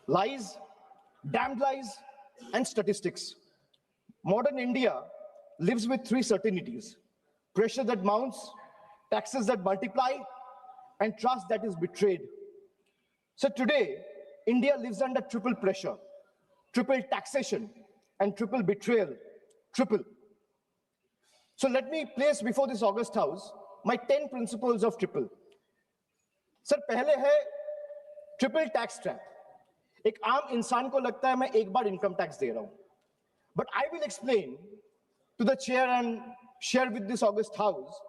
lies, damned lies, and statistics. Modern India lives with three certainties: pressure that mounts, taxes that multiply, and trust that is betrayed. So today, India lives under triple pressure, triple taxation, and triple betrayal, triple. So let me place before this August House my 10 principles of triple. Sir, पहले है triple tax trap. एक आम इंसान को लगता है मैं एक बार इनकम टैक्स दे रहा हूं, but I will explain to the chair and share with this August House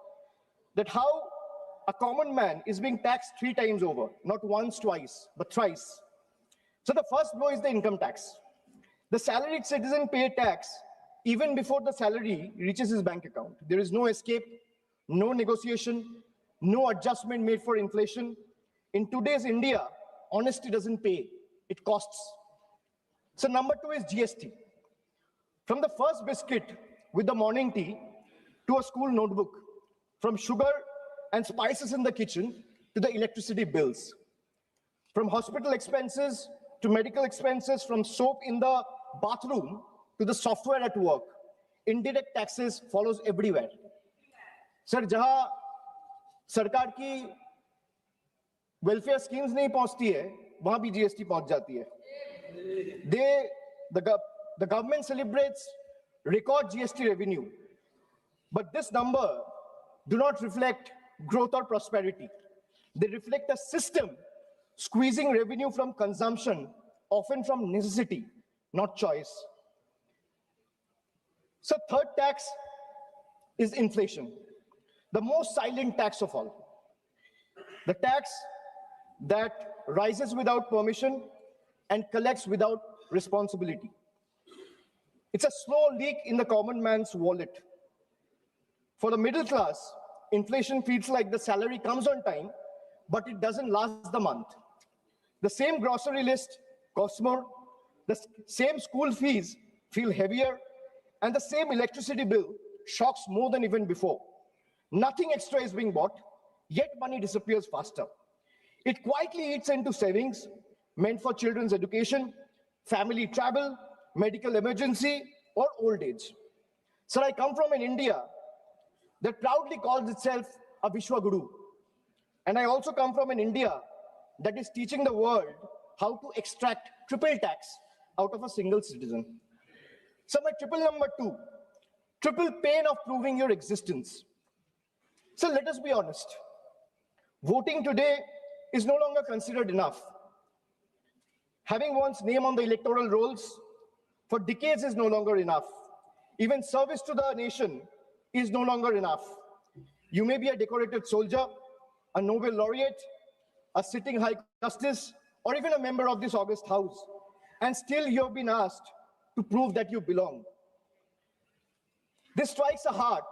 that how a common man is being taxed 3 times over, not once, twice, but thrice. So the first blow is the income tax. The salaried citizen pay tax even before the salary reaches his bank account. There is no escape, no negotiation, no adjustment made for inflation. In today's India, honesty doesn't pay, it costs. So number 2 is GST. From the first biscuit with the morning tea to a school notebook, from sugar and spices in the kitchen to the electricity bills, from hospital expenses to medical expenses, from soap in the bathroom to the software at work, indirect taxes follows everywhere. Sir, जहां सरकार की welfare schemes नहीं पहुंचती है, वहां भी GST पहुंच जाती है. The government celebrates record GST revenue, but this number do not reflect growth or prosperity. They reflect a system squeezing revenue from consumption, often from necessity, not choice. So third tax is inflation, the most silent tax of all. The tax that rises without permission and collects without responsibility. It's a slow leak in the common man's wallet. For the middle class, inflation feels like the salary comes on time, but it doesn't last the month. The same grocery list costs more, the same school fees feel heavier, and the same electricity bill shocks more than even before. Nothing extra is being bought, yet money disappears faster. It quietly eats into savings meant for children's education, family travel, medical emergency, or old age. So I come from an India that proudly calls itself a Vishwa Guru. And I also come from an India that is teaching the world how to extract triple tax out of a single citizen. So my triple number 2, triple pain of proving your existence. So let us be honest. Voting today is no longer considered enough. Having one's name on the electoral rolls for decades is no longer enough. Even service to the nation is no longer enough. You may be a decorated soldier, a Nobel laureate, a sitting high justice, or even a member of this august house, and still you have been asked to prove that you belong. This strikes the heart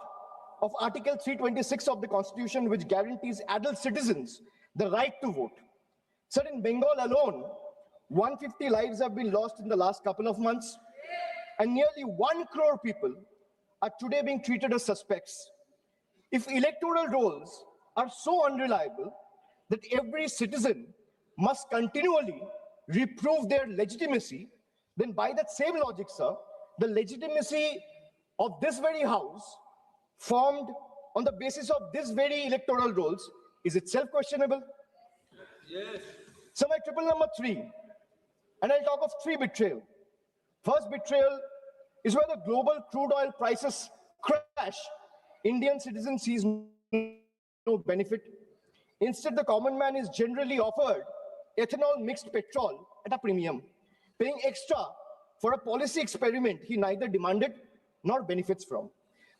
of Article 326 of the Constitution, which guarantees adult citizens the right to vote. So in Bengal alone, 150 lives have been lost in the last couple of months, and nearly 1 crore people are today being treated as suspects. If electoral rolls are so unreliable that every citizen must continually reprove their legitimacy, then by that same logic, sir, the legitimacy of this very house formed on the basis of this very electoral rolls is itself questionable. Yes. So my triple number 3, and I'll talk of 3 betrayal. First betrayal is where the global crude oil prices crash. Indian citizen sees no benefit. Instead, the common man is generally offered ethanol mixed petrol at a premium, paying extra for a policy experiment he neither demanded nor benefits from.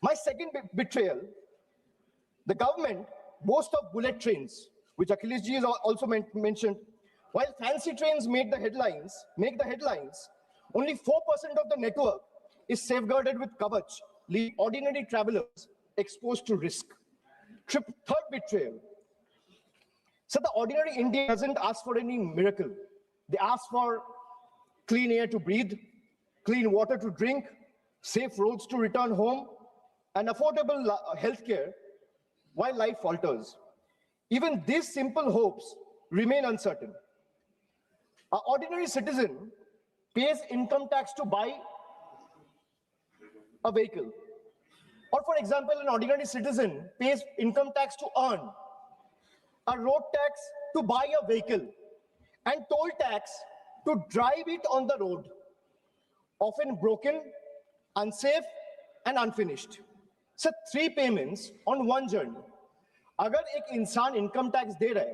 My second betrayal, the government boasts of bullet trains, which Akhilesh ji has also mentioned. While fancy trains make the headlines, only 4% of the network is safeguarded with Kavach, leaving ordinary travelers exposed to risk. Third betrayal. So the ordinary Indian doesn't ask for any miracle. They ask for clean air to breathe, clean water to drink, safe roads to return home, and affordable healthcare while life falters. Even these simple hopes remain uncertain. An ordinary citizen pays income tax to buy a vehicle. Or for example, an ordinary citizen pays income tax to earn, a road tax to buy a vehicle, and toll tax to drive it on the road, often broken, unsafe, and unfinished. So 3 payments on one journey. अगर एक इंसान income tax दे रहा है,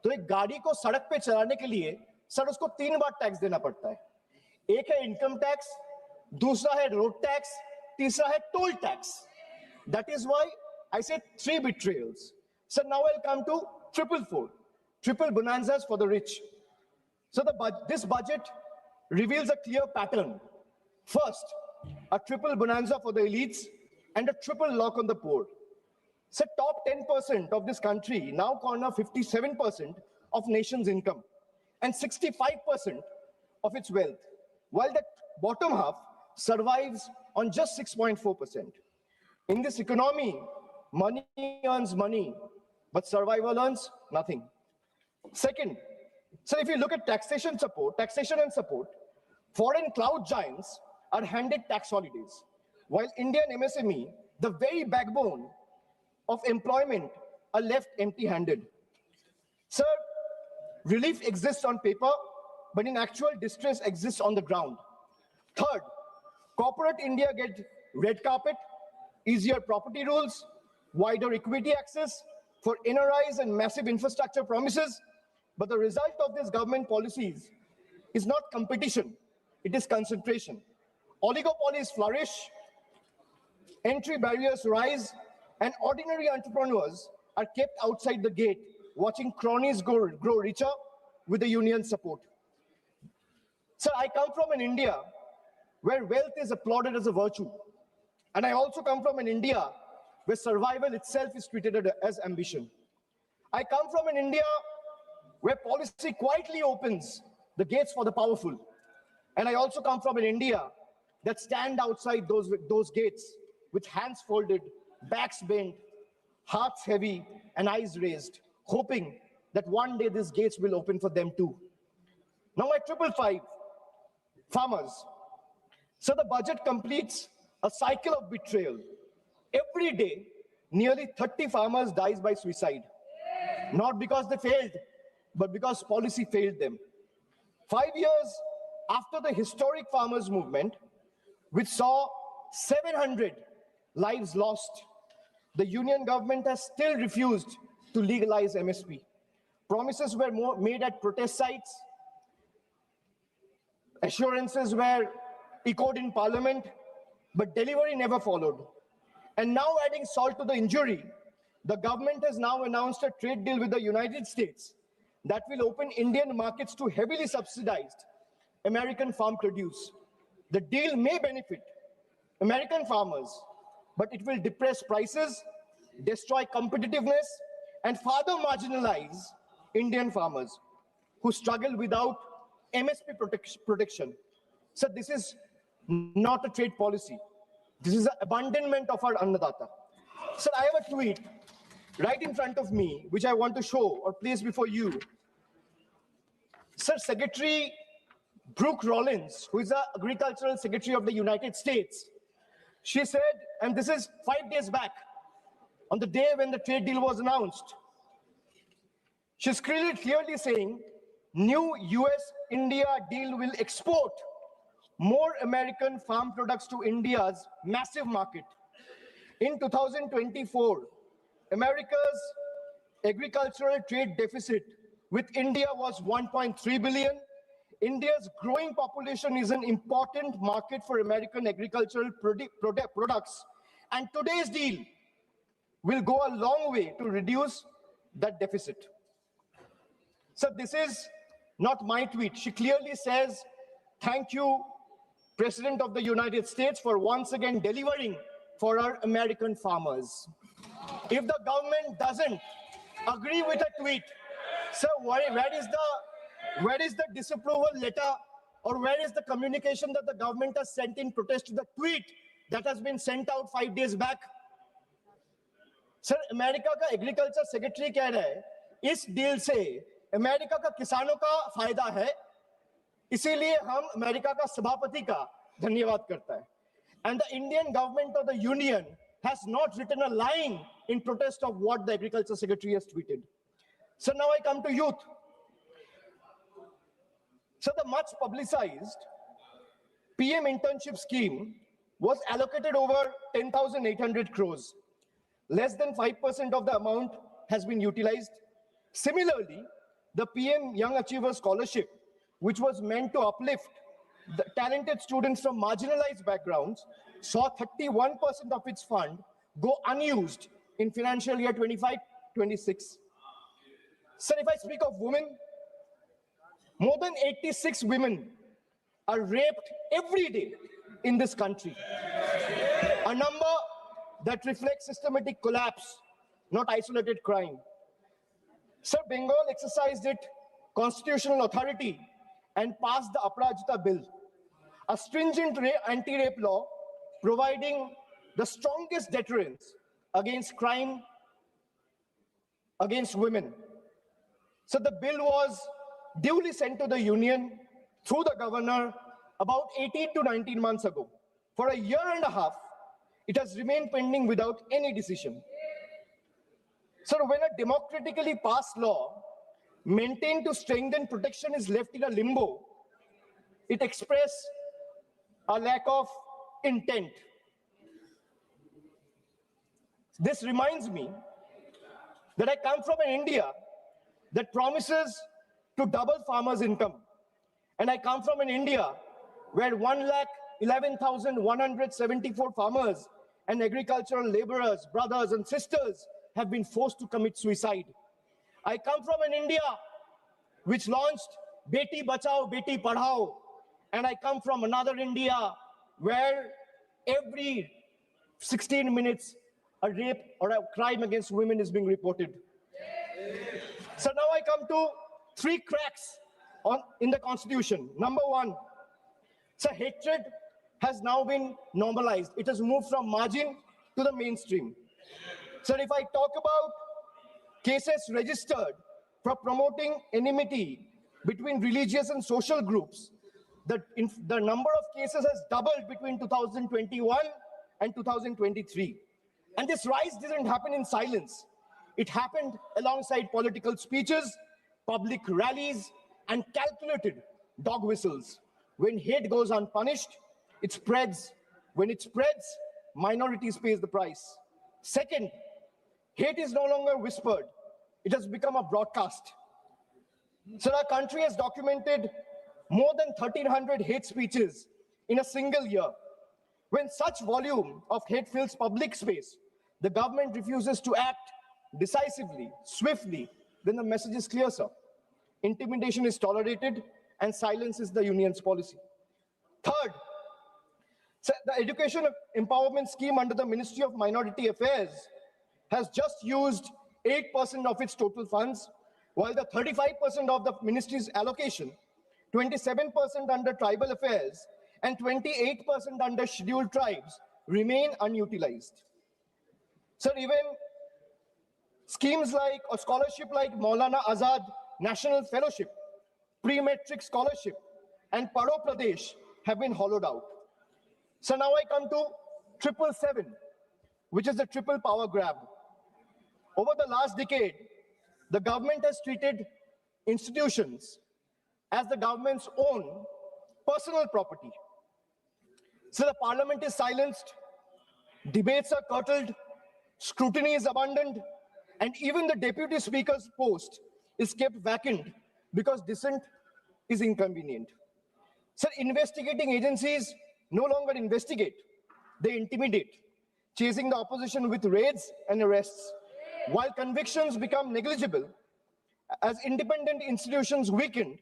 तो एक गाड़ी को सड़क पे चलाने के लिए सर उसको 3 बार टैक्स देना पड़ता है. एक है इनकम टैक्स, दूसरा है रोड टैक्स, तीसरा है toll tax. That is why I say 3 betrayals. So now I'll come to triple bonanzas for the rich. So this budget reveals a clear pattern. First, a triple bonanza for the elites and a triple lock on the poor. So top 10% of this country now corner 57% of nation's income and 65% of its wealth, while the bottom half survives on just 6.4%. In this economy, money earns money, but survival earns nothing. Second, so if you look at taxation and support, foreign cloud giants are handed tax holidays, while Indian MSME, the very backbone of employment, are left empty-handed. Sir, relief exists on paper, but in actual distress exists on the ground. Third, corporate India gets red carpet, easier property rules, wider equity access for NRIs and massive infrastructure promises. But the result of these government policies is not competition, it is concentration. Oligopolies flourish, Entry barriers rise, and ordinary entrepreneurs are kept outside the gate, watching cronies grow richer with the union support. Sir, I come from an India where wealth is applauded as a virtue. And I also come from an India where survival itself is treated as ambition. I come from an India where policy quietly opens the gates for the powerful. And I also come from an India that stand outside those gates with hands folded, backs bent, hearts heavy, and eyes raised, hoping that one day these gates will open for them too. Now my 555, farmers. So the budget completes a cycle of betrayal. Every day, nearly 30 farmers dies by suicide. Not because they failed, but because policy failed them. 5 years after the historic farmers' movement, which saw 700 lives lost, the union government has still refused to legalize MSP. Promises were made at protest sites, assurances were echoed in parliament, but delivery never followed. And now, adding salt to the injury, the government has now announced a trade deal with the United States that will open Indian markets to heavily subsidized American farm produce. The deal may benefit American farmers, but it will depress prices, destroy competitiveness, and further marginalize Indian farmers who struggle without MSP protection. So this is not a trade policy. This is an abandonment of our Annadata. Sir, I have a tweet right in front of me, which I want to show or place before you. Sir, Secretary Brooke Rollins, who is the Agricultural Secretary of the United States, she said, and this is 5 days back, on the day when the trade deal was announced, she's clearly saying, new US-India deal will export more American farm products to India's massive market. In 2024, America's agricultural trade deficit with India was 1.3 billion. India's growing population is an important market for American agricultural products. And today's deal will go a long way to reduce that deficit. So this is not my tweet. She clearly says, thank you, President of the United States, for once again delivering for our American farmers. If the government doesn't agree with a tweet, so where is the disapproval letter, or where is the communication that the government has sent in protest to the tweet that has been sent out 5 days back? Sir, America का agriculture secretary कह रहा है इस deal से America का किसानों का फायदा है, इसीलिए हम अमेरिका का सभापति का धन्यवाद करता है. And the Indian government or the union has not written a line in protest of what the agriculture secretary has tweeted. So now I come to youth. So the much publicized PM internship scheme was allocated over 10,800 crores. Less than 5% of the amount has been utilized. Similarly, the PM Young Achiever Scholarship, which was meant to uplift the talented students from marginalized backgrounds, saw 31% of its fund go unused in financial year 25-26. Sir, if I speak of women, more than 86 women are raped every day in this country. A number that reflects systematic collapse, not isolated crime. Sir, Bengal exercised its constitutional authority and passed the Aparajita Bill, a stringent anti-rape law providing the strongest deterrence against crime against women. So the bill was duly sent to the union through the governor about 18 to 19 months ago. For a year and a half, it has remained pending without any decision. So when a democratically passed law maintained to strengthen protection is left in a limbo, it expresses a lack of intent. This reminds me that I come from an India that promises to double farmers' income. And I come from an India where 1,11,174 farmers and agricultural laborers, brothers and sisters have been forced to commit suicide. I come from an India which launched Beti Bachao, Beti Padhao, and I come from another India where every 16 minutes a rape or a crime against women is being reported. So now I come to 3 cracks in the Constitution. Number 1, so hatred has now been normalized. It has moved from margin to the mainstream. So if I talk about cases registered for promoting enmity between religious and social groups, the number of cases has doubled between 2021 and 2023. And this rise didn't happen in silence. It happened alongside political speeches, public rallies, and calculated dog whistles. When hate goes unpunished, it spreads. When it spreads, minorities pay the price. Second, hate is no longer whispered. It has become a broadcast. So our country has documented more than 1,300 hate speeches in a single year. When such volume of hate fills public space, the government refuses to act decisively, swiftly, then the message is clear, sir. Intimidation is tolerated and silence is the union's policy. Third, so the education empowerment scheme under the Ministry of Minority Affairs has just used 8% of its total funds, while the 35% of the ministry's allocation, 27% under tribal affairs, and 28% under scheduled tribes remain unutilized. So even schemes like a scholarship like Maulana Azad National Fellowship, pre-matric scholarship, and Paro Pradesh have been hollowed out. So now I come to 777, which is the triple power grab. Over the last decade, the government has treated institutions as the government's own personal property. So the parliament is silenced, debates are curtailed, scrutiny is abandoned, and even the deputy speaker's post is kept vacant because dissent is inconvenient. So investigating agencies no longer investigate, they intimidate, chasing the opposition with raids and arrests. While convictions become negligible, as independent institutions weaken,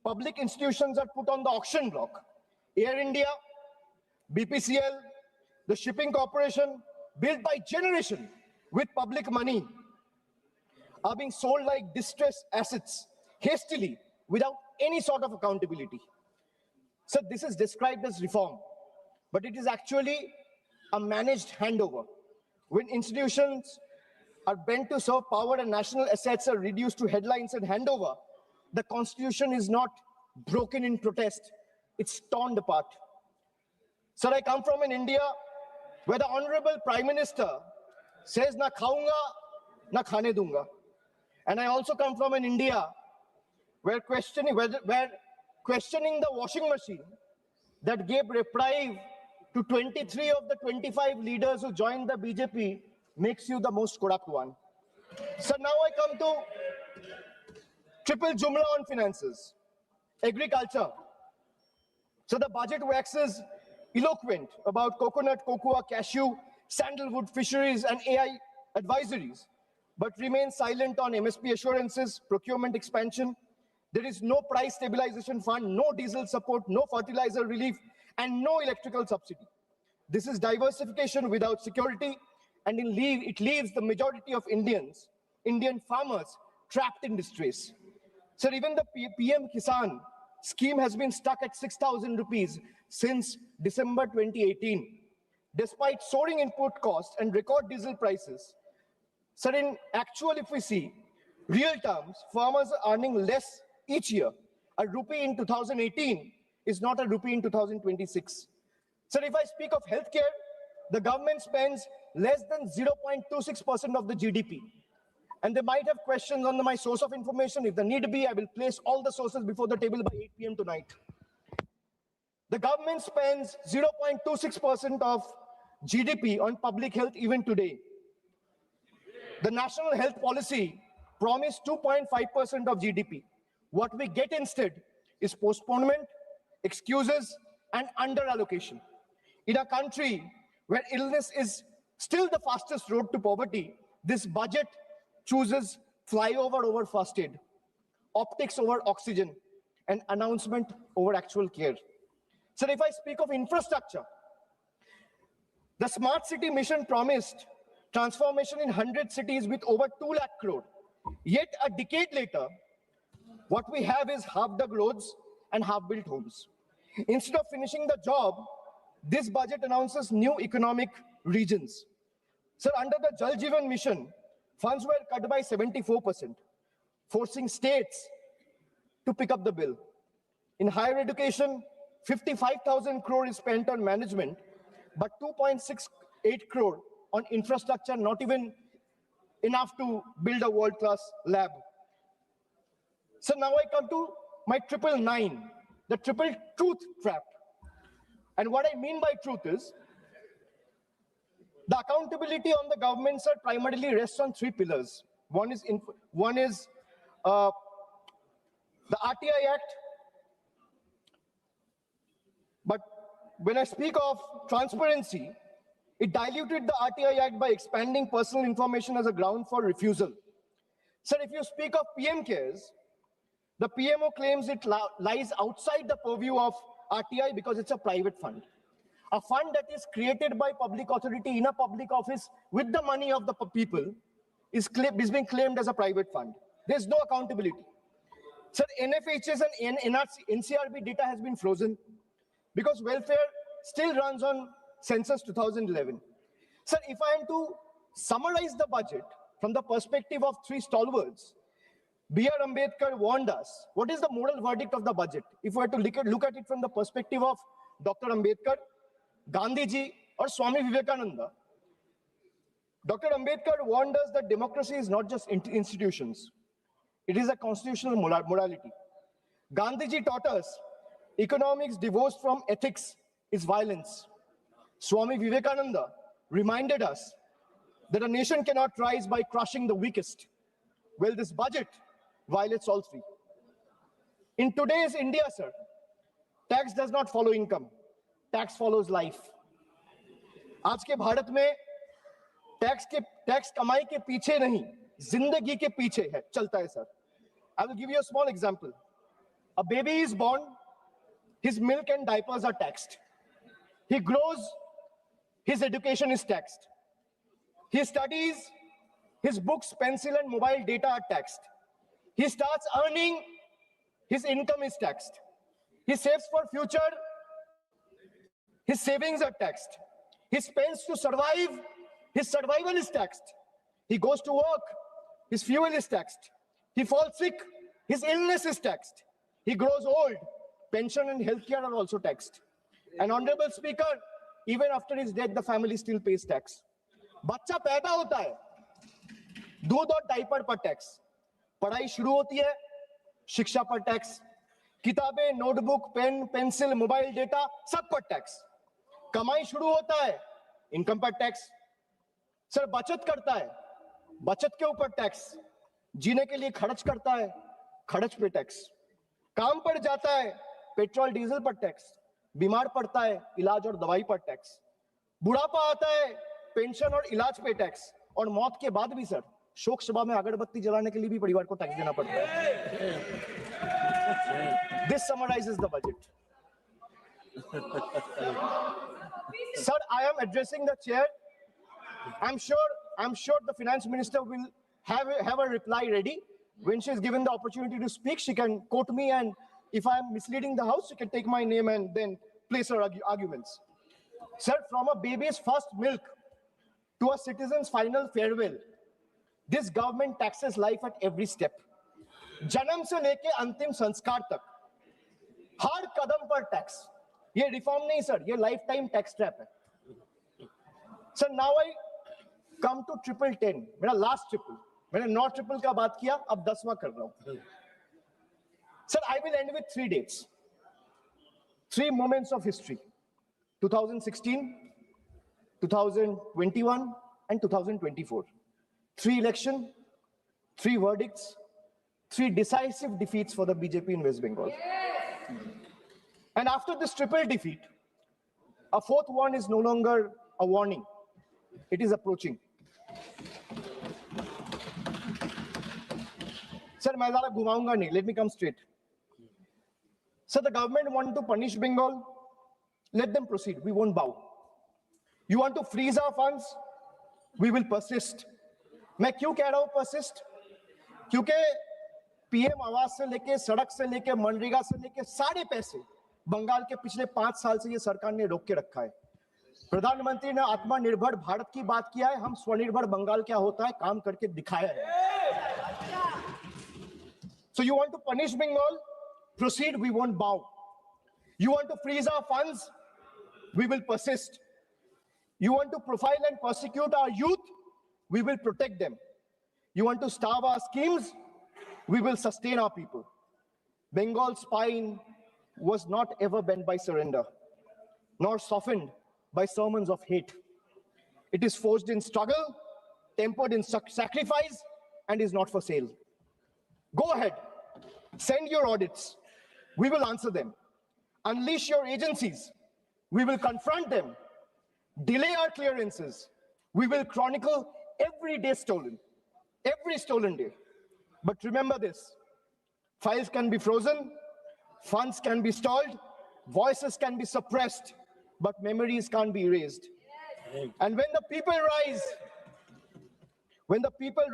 public institutions are put on the auction block. Air India, BPCL, the shipping corporation, built by generation with public money, are being sold like distressed assets hastily without any sort of accountability. So this is described as reform, but it is actually a managed handover. When institutions are bent to serve power and national assets are reduced to headlines and handover, the constitution is not broken in protest, it's torn apart. So I come from an India where the Honorable Prime Minister says, na khaunga, na khane dunga. And I also come from an India where questioning the washing machine that gave reprieve to 23 of the 25 leaders who joined the BJP makes you the most corrupt one. So now I come to triple jumla on finances. Agriculture. So the budget waxes eloquent about coconut, cocoa, cashew, sandalwood, fisheries, and AI advisories, but remains silent on MSP assurances, procurement expansion. There is no price stabilization fund, no diesel support, no fertilizer relief, and no electrical subsidy. This is diversification without security, and it leaves the majority of Indian farmers trapped in distress. So even the PM Kisan scheme has been stuck at 6,000 rupees since December 2018. Despite soaring input costs and record diesel prices, so in actual, if we see real terms, farmers are earning less each year. A rupee in 2018 is not a rupee in 2026. So if I speak of healthcare, the government spends less than 0.26% of the GDP. And they might have questions on my source of information. If the need be, I will place all the sources before the table by 8 p.m. tonight. The government spends 0.26% of GDP on public health even today. The national health policy promised 2.5% of GDP. What we get instead is postponement, excuses, and under allocation. In a country where illness is still the fastest road to poverty, this budget chooses flyover over first aid, optics over oxygen, and announcement over actual care. So if I speak of infrastructure, the smart city mission promised transformation in 100 cities with over 2 lakh crore. Yet a decade later, what we have is half-dug roads and half-built homes. Instead of finishing the job, this budget announces new economic regions. Sir, under the Jal Jeevan mission, funds were cut by 74%, forcing states to pick up the bill. In higher education, 55,000 crore is spent on management, but 2.68 crore on infrastructure, not even enough to build a world-class lab. So now I come to my 999, the triple truth trap. And what I mean by truth is, the accountability on the government, sir, primarily rests on 3 pillars. One is the RTI Act. But when I speak of transparency, it diluted the RTI Act by expanding personal information as a ground for refusal. Sir, if you speak of PM cares, the PMO claims it lies outside the purview of RTI because it's a private fund. A fund that is created by public authority in a public office with the money of the people is being claimed as a private fund. There's no accountability. Sir, NFHS and NCRB data has been frozen because welfare still runs on census 2011. Sir, if I am to summarize the budget from the perspective of 3 stalwarts, B.R. Ambedkar warned us. What is the moral verdict of the budget? If we were to look at it from the perspective of Dr. Ambedkar, Gandhi ji, or Swami Vivekananda, Dr. Ambedkar warned us that democracy is not just institutions. It is a constitutional morality. Gandhi ji taught us economics divorced from ethics is violence. Swami Vivekananda reminded us that a nation cannot rise by crushing the weakest. Well, this budget violates all 3. In today's India, sir, tax does not follow income. Tax follows life. आज के भारत में tax कमाई के पीछे नहीं, जिंदगी के पीछे है, चलता है sir. I will give you a small example. A baby is born, his milk and diapers are taxed. He grows, his education is taxed. He studies, his books, pencil, and mobile data are taxed. He starts earning, his income is taxed. He saves for future, his savings are taxed. He spends to survive, his survival is taxed. He goes to work, his fuel is taxed. He falls sick, his illness is taxed. He grows old, pension and healthcare are also taxed. And Honorable Speaker, even after his death, the family still pays tax. बच्चा पैदा होता है, दूध और diaper पर tax, पढ़ाई शुरू होती है, शिक्षा पर टैक्स, किताबें, notebook, pen, pencil, mobile data, सब पर टैक्स. कमाई शुरू होता है, इनकम पर टैक्स. सर, बचत करता है, बचत के ऊपर टैक्स. जीने के लिए खर्च करता है, खर्च पे टैक्स. काम पर जाता है, पेट्रोल डीजल पर टैक्स. बीमार पड़ता है, इलाज और दवाई पर टैक्स. बुढ़ापा आता है, पेंशन और इलाज पे टैक्स. और मौत के बाद भी सर, शोक सभा में अगरबत्ती जलाने के लिए भी परिवार को टैक्स देना पड़ता है. This summarizes the budget. Sir, I am addressing the chair. I'm sure the finance minister will have a reply ready. When she is given the opportunity to speak, she can quote me, and if I am misleading the house, she can take my name and then place her arguments. Sir, from a baby's first milk to a citizen's final farewell, this government taxes life at every step. जन्म से लेके अंतिम संस्कार तक हर कदम पर tax. ये reform नहीं sir, ये लाइफ टाइम टैक्स ट्रैप है. Sir, now I come to 10. मेरा लास्ट ट्रिपल, मैंने 9 ट्रिपल का बात किया, अब 10वां कर रहा हूं. Sir, I will and with 3 dates, 3 moments of history: 2016, 2021, and 2024. 3 elections, 3 verdicts, 3 decisive defeats for the BJP in West Bengal. And after this triple defeat, a 4th one is no longer a warning. It is approaching. Sir, मैं ज़्यादा घुमाऊंगा नहीं. Let me come straight. So the government want to punish Bengal. Let them proceed. We won't bow. You want to freeze our funds? We will persist. मैं क्यों कह रहा हूं persist? क्योंकि पीएम आवास से लेके सड़क से लेके मनरेगा से लेके सारे पैसे बंगाल के पिछले 5 साल से ये सरकार ने रोक के रखा है. प्रधानमंत्री ने आत्मनिर्भर भारत की बात किया है. हम स्वनिर्भर बंगाल क्या होता है काम करके दिखाया है. So you want to punish Bengal? Proceed. We won't bow. You want to freeze our funds? We will persist. You want to profile and persecute our youth? We will protect them. You want to starve our schemes? We will sustain our people. Bengal's spine was not ever bent by surrender, nor softened by sermons of hate. It is forged in struggle, tempered in sacrifice, and is not for sale. Go ahead, send your audits. We will answer them. Unleash your agencies. We will confront them. Delay our clearances. We will chronicle every day stolen, every stolen day. But remember this, files can be frozen, funds can be stalled, voices can be suppressed, but memories can't be erased. And when the people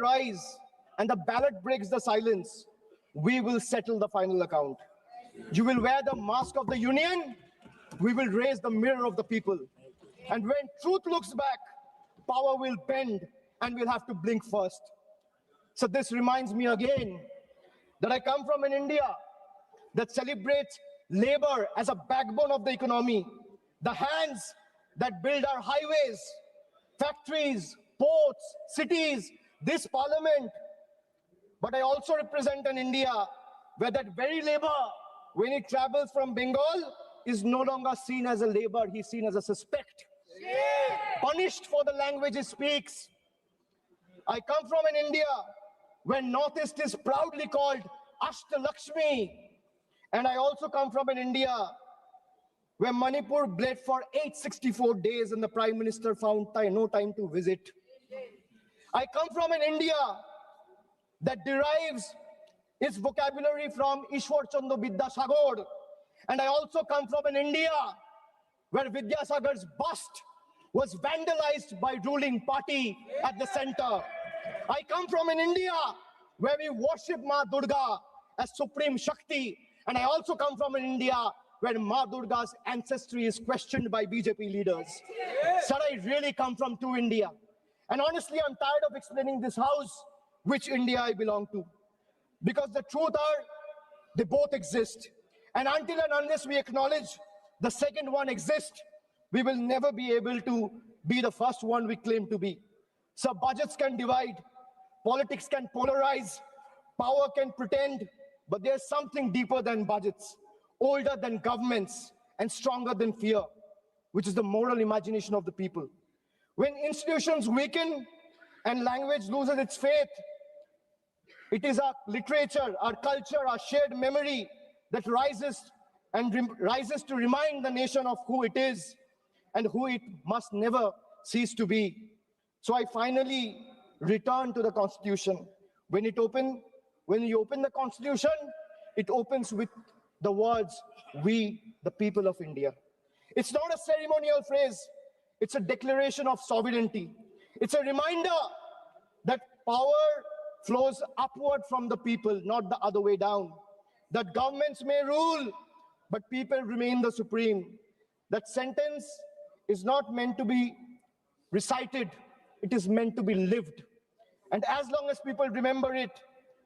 rise and the ballot breaks the silence, we will settle the final account. You will wear the mask of the union, we will raise the mirror of the people. And when truth looks back, power will bend and we'll have to blink first. So this reminds me again that I come from an India that celebrates labor as a backbone of the economy, the hands that build our highways, factories, ports, cities, this parliament. But I also represent an India where that very labor, when it travels from Bengal, is no longer seen as a labor, he's seen as a suspect. Punished for the language he speaks. I come from an India where Northeast is proudly called Ashtalakshmi. And I also come from an India where Manipur bled for 864 days and the Prime Minister found no time to visit. I come from an India that derives its vocabulary from Ishwar Chandra Vidyasagar. And I also come from an India where Vidyasagar's bust was vandalized by ruling party at the center. I come from an India where we worship Ma Durga as Supreme Shakti. And I also come from an India where Ma Durga's ancestry is questioned by BJP leaders. Sir, I really come from two India. And honestly, I'm tired of explaining this house which India I belong to. Because the truth are, they both exist. And until and unless we acknowledge the second one exists, we will never be able to be the first one we claim to be. So budgets can divide, politics can polarize, power can pretend, but there's something deeper than budgets, older than governments, and stronger than fear, which is the moral imagination of the people. When institutions weaken and language loses its faith, it is our literature, our culture, our shared memory that rises to remind the nation of who it is and who it must never cease to be. So I finally return to the Constitution. When you open the Constitution, it opens with the words, "We, the people of India." It's not a ceremonial phrase. It's a declaration of sovereignty. It's a reminder that power flows upward from the people, not the other way down. That governments may rule, but people remain the supreme. That sentence is not meant to be recited. It is meant to be lived. And as long as people remember it,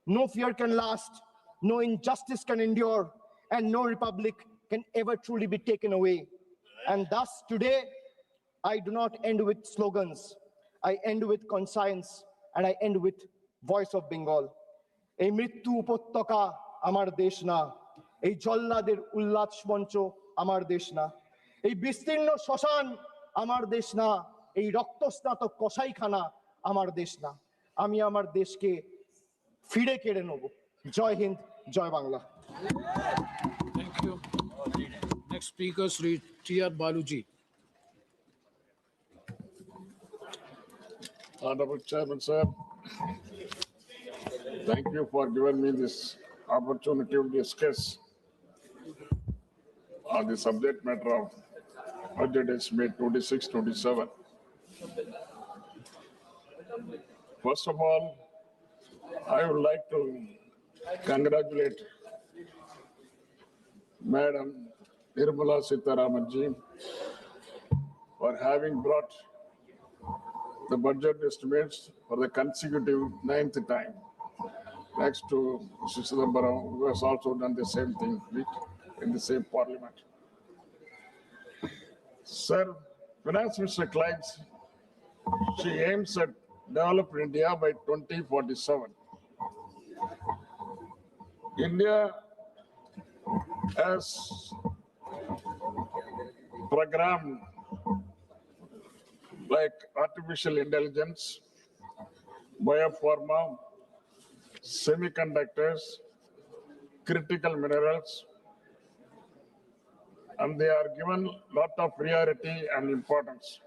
no fear can last, no injustice can endure, and no republic can ever truly be taken away. And thus today, I do not end with slogans. I end with conscience, and I end with voice of Bengal. এই মৃত্যু উপত্যকা আমার দেশ না, এই জল্লাদের উল্লাস মঞ্চ আমার দেশ না, এই বিস্তীর্ণ শ্মশান আমার দেশ না, এই রক্তস্নাত কসাইখানা আমার দেশ না। আমি আমার দেশকে ফিরে কেড়ে নেব। জয় হিন্দ, জয় Bangla. Thank you. Next speaker, Sri T.R. Baluji. Honorable Chairman, sir, thank you for giving me this opportunity to discuss on the subject matter of budget estimate 26-27. First of all, I would like to congratulate Madam Nirmala Sitharaman ji for having brought the budget estimates for the consecutive 9th time. Next to Mr. Chidambaram, who has also done the same thing in the same parliament. Sir, Finance Minister claims she aims at developed India by 2047. India has programmed like artificial intelligence, biopharma, semiconductors, critical minerals, and they are given a lot of priority and importance.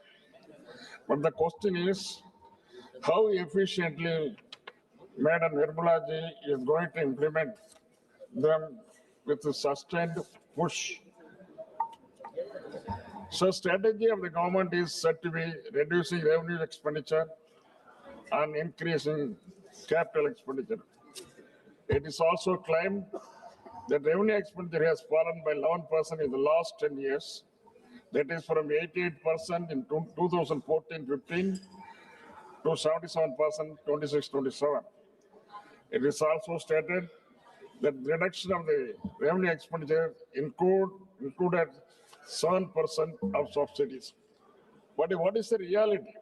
But the question is, how efficiently Madam Nirmala ji is going to implement them with a sustained push. So strategy of the government is said to be reducing revenue expenditure and increasing capital expenditure. It is also claimed that revenue expenditure has fallen by 11% in the last 10 years. That is from 88% in 2014-15 to 77% 26-27. It is also stated that reduction of the revenue expenditure included 7% of subsidies. But what is the reality?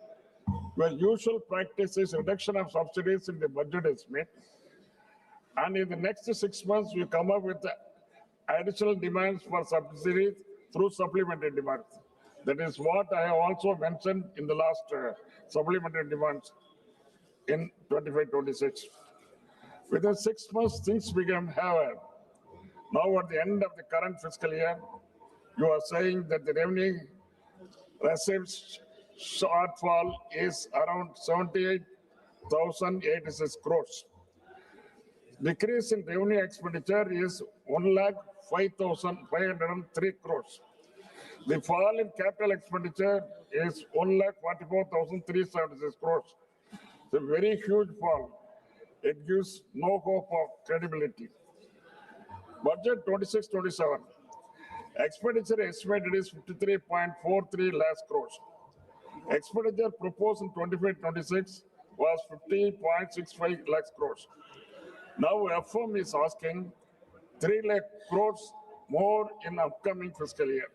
Well, usual practice is reduction of subsidies in the budget estimate, and in the next 6 months, we come up with additional demands for subsidies through supplementary demands. That is what I have also mentioned in the last supplementary demands in 25-26. Within 6 months, things became haywire. Now at the end of the current fiscal year, you are saying that the revenue receipts shortfall is around 78,086 crores. Decrease in revenue expenditure is 1,05,503 crores. The fall in capital expenditure is 1,44,376 crores. It's a very huge fall. It gives no hope of credibility. Budget 26-27. Expenditure estimated is 53.43 lakhs crores. Expenditure proposed in 25-26 was 50.65 lakhs crores. Now FM is asking 3 lakh crores more in upcoming fiscal year.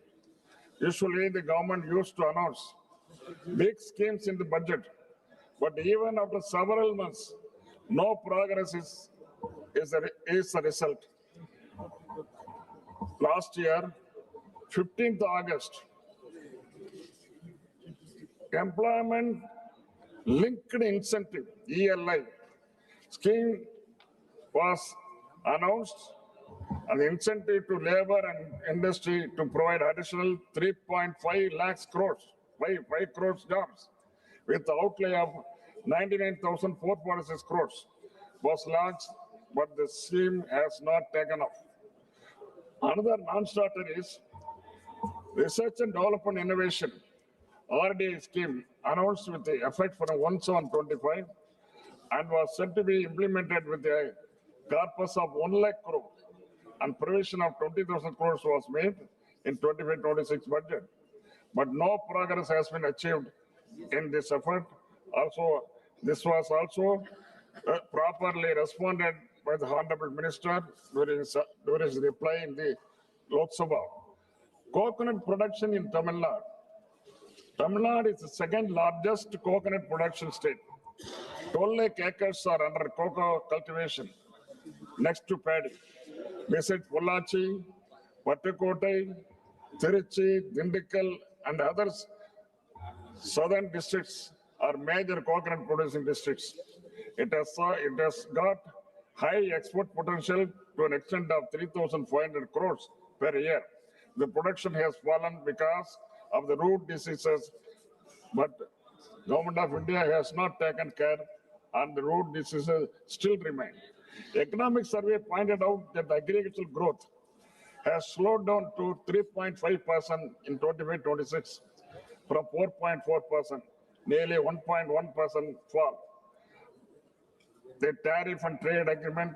Usually the government used to announce big schemes in the budget, but even after several months, no progress is the result. Last year, 15th August, employment linked incentive ELI scheme was announced, and the incentive to labor and industry to provide additional 3.5 lakhs crores, 5 crores jobs, with the outlay of 99,446 crores was launched, but the scheme has not taken off. Another non-starter is Research and Development Innovation RDI scheme announced with the effect from 1/7/25 and was said to be implemented with a corpus of 1 lakh crore, and provision of 20,000 crores was made in 25-26 budget. But no progress has been achieved in this effort. Also, this was also properly responded by the Honorable Minister during his reply in the Lok Sabha. Coconut production in Tamil Nadu. Tamil Nadu is the second largest coconut production state. 12 lakh acres are under cocoa cultivation next to paddy. Visit Pollachi, Pattukottai, Tiruchi, Dindigul, and others southern districts are major coconut producing districts. It has got high export potential to an extent of 3,500 crores per year. The production has fallen because of the root diseases, but Government of India has not taken care and the root diseases still remain. Economic survey pointed out that the agricultural growth has slowed down to 3.5% in 25-26 from 4.4%, nearly 1.1% fall. The tariff and trade agreement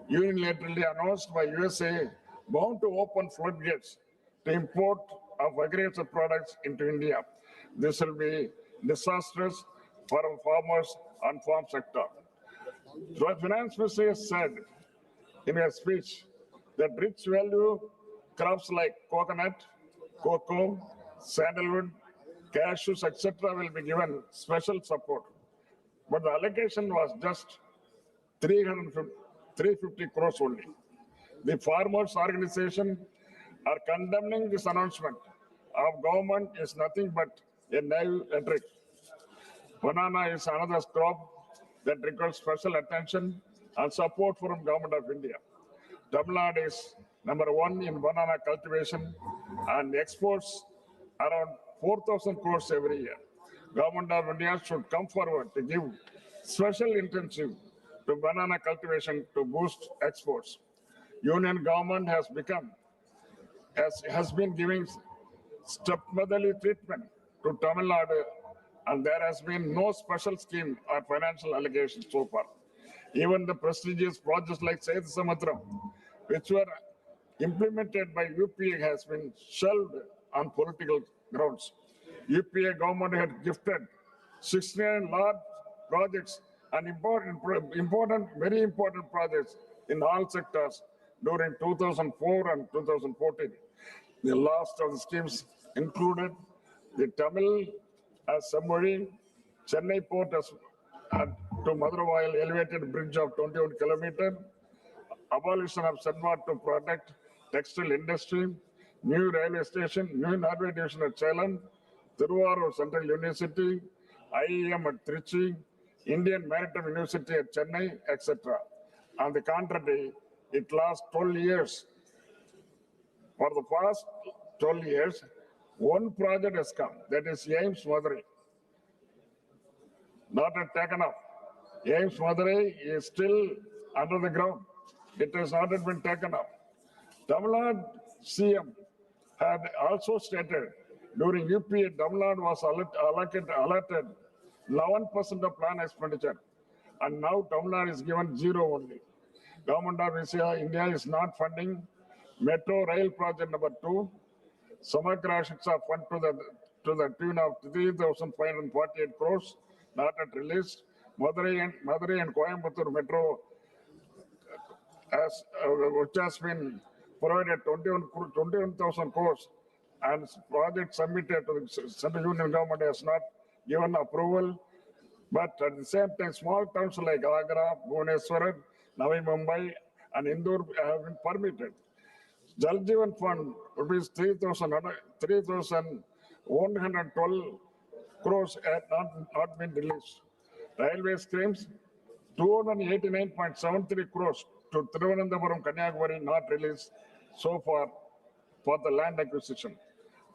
unilaterally announced by USA bound to open floodgates to import of agricultural products into India. This will be disastrous for our farmers and farm sector. The finance minister said in her speech that rich value crops like coconut, cocoa, sandalwood, cashews, etc. will be given special support. But the allocation was just 350 crores only. The farmers' organization are condemning this announcement of government is nothing but a naive rhetoric. Banana is another crop that requires special attention and support from Government of India. Tamil Nadu is #1 in banana cultivation and exports around 4,000 crores every year. Government of India should come forward to give special intensive to banana cultivation to boost exports. Union government has been giving stepmotherly treatment to Tamil Nadu, and there has been no special scheme or financial allocation so far. Even the prestigious projects like Setu Samudram, which were implemented by UPA, has been shelved on political grounds. UPA government had gifted 69 large projects and very important projects in all sectors during 2004 and 2014. The last of the schemes included the Tamil as Samori, Chennai port as to Madurai elevated bridge of 21 kilometers, abolition of Sanwar to protect textile industry, new railway station, new Norway division at Salem, Thiruvarur Central University, IEM at Trichy, Indian Maritime University at Chennai, etc. On the contrary, it lasts 12 years. For the past 12 years, one project has come, that is Ames Madurai. Not yet taken up. Ames Madurai is still under the ground. It has not yet been taken up. Tamil Nadu CM had also stated during UPA, Tamil Nadu was allotted 11% of plan expenditure, and now Tamil Nadu is given 0 only. Government of India is not funding Metro Rail Project #2, Samagra Shiksha Fund to the tune of 3,548 crores, not yet released. Madurai and Coimbatore Metro which has been provided 21,000 crores, and project submitted to the Central Union government has not given approval. But at the same time, small towns like Agra, Bhubaneswar, Navi Mumbai, and Indore have been permitted. Jal Jeevan Fund, rupees 3,112 crores have not been released. Railway schemes, 289.73 crores to Thiruvananthapuram, Kanyakumari, not released so far for the land acquisition.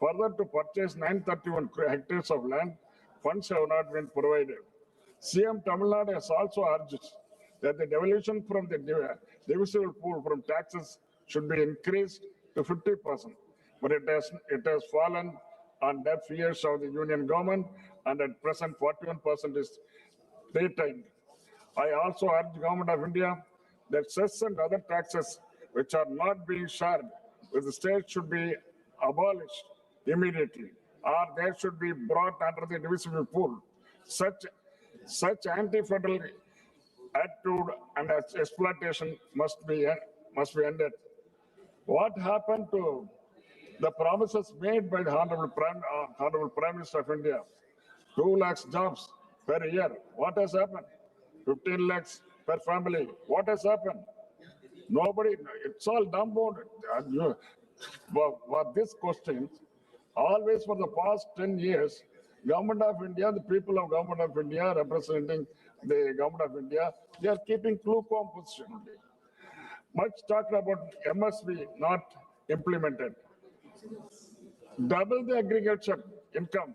Further, to purchase 931 hectares of land, funds have not been provided. CM Tamil Nadu has also urged that the devolution from the divisible pool from taxes should be increased to 50%, but it has fallen on deaf ears of the union government, and at present 41% is retained. I also urge Government of India that cess and other taxes which are not being shared with the state should be abolished immediately, or they should be brought under the divisible pool. Such anti-federal attitude and exploitation must be ended. What happened to the promises made by the Honorable Prime Minister of India? 2 lakhs jobs per year. What has happened? 15 lakhs per family. What has happened? Nobody, it's all dumbfounded. For this question, always for the past 10 years, Government of India, the people of Government of India representing the Government of India, they are keeping lukewarm position only. Much talked about MSP not implemented. Double the agriculture income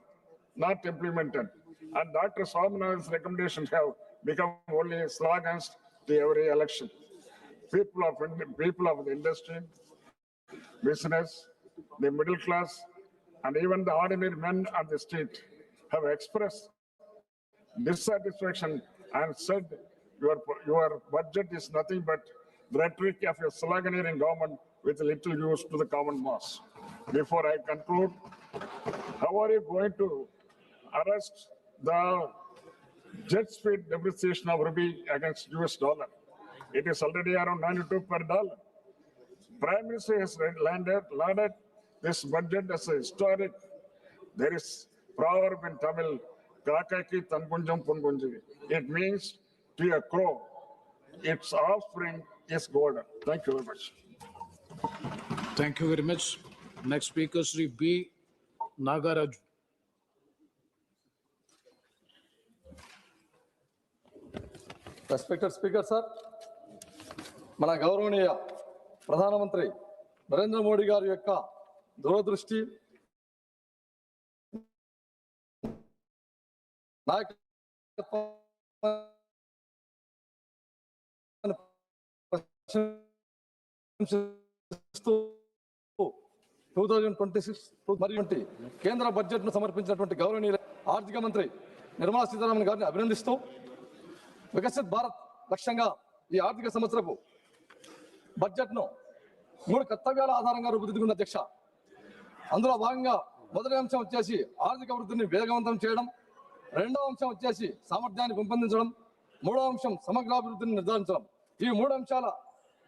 not implemented. And Dr. Swaminathan's recommendations have become only slogans to every election. People of the industry, business, the middle class, and even the ordinary men on the street have expressed dissatisfaction and said your budget is nothing but rhetoric of a sloganeering government with little use to the common mass. Before I conclude, how are you going to arrest the jet speed depreciation of rupee against US dollar? It is already around 92 per dollar. Prime Minister has lauded this budget as a historic. There is proverb in Tamil, Kakaki Tanpunjam Pungunji. It means to a crow, its offspring is golden. Thank you very much. Thank you very much. Next speaker, Sri B. Nagaraj. Respected Speaker, sir, మన గౌరవనీయ ప్రధానమంత్రి నరేంద్ర మోడీ గారి యొక్క దూరదృష్టి నాయకత్వాన్ని 2026 మరియు కేంద్ర budget ను సమర్పించినటువంటి గౌరవనీయ ఆర్థిక మంత్రి నిర్మలా సీతారామన్ గారిని అభినందిస్తూ వికసిత్ భారత్ లక్ష్యంగా ఈ ఆర్థిక సంవత్సరపు బడ్జెట్ ను 3 కర్తవ్యాల ఆధారంగా రూపుదిద్దుకున్న అధ్యక్ష. అందులో భాగంగా మొదటి అంశం వచ్చేసి ఆర్థిక వృద్ధిని వేగవంతం చేయడం, రెండవ అంశం వచ్చేసి సామర్థ్యాన్ని పెంపొందించడం, మూడవ అంశం సమగ్రాభివృద్ధిని నిర్ధారించడం. ఈ 3 అంశాల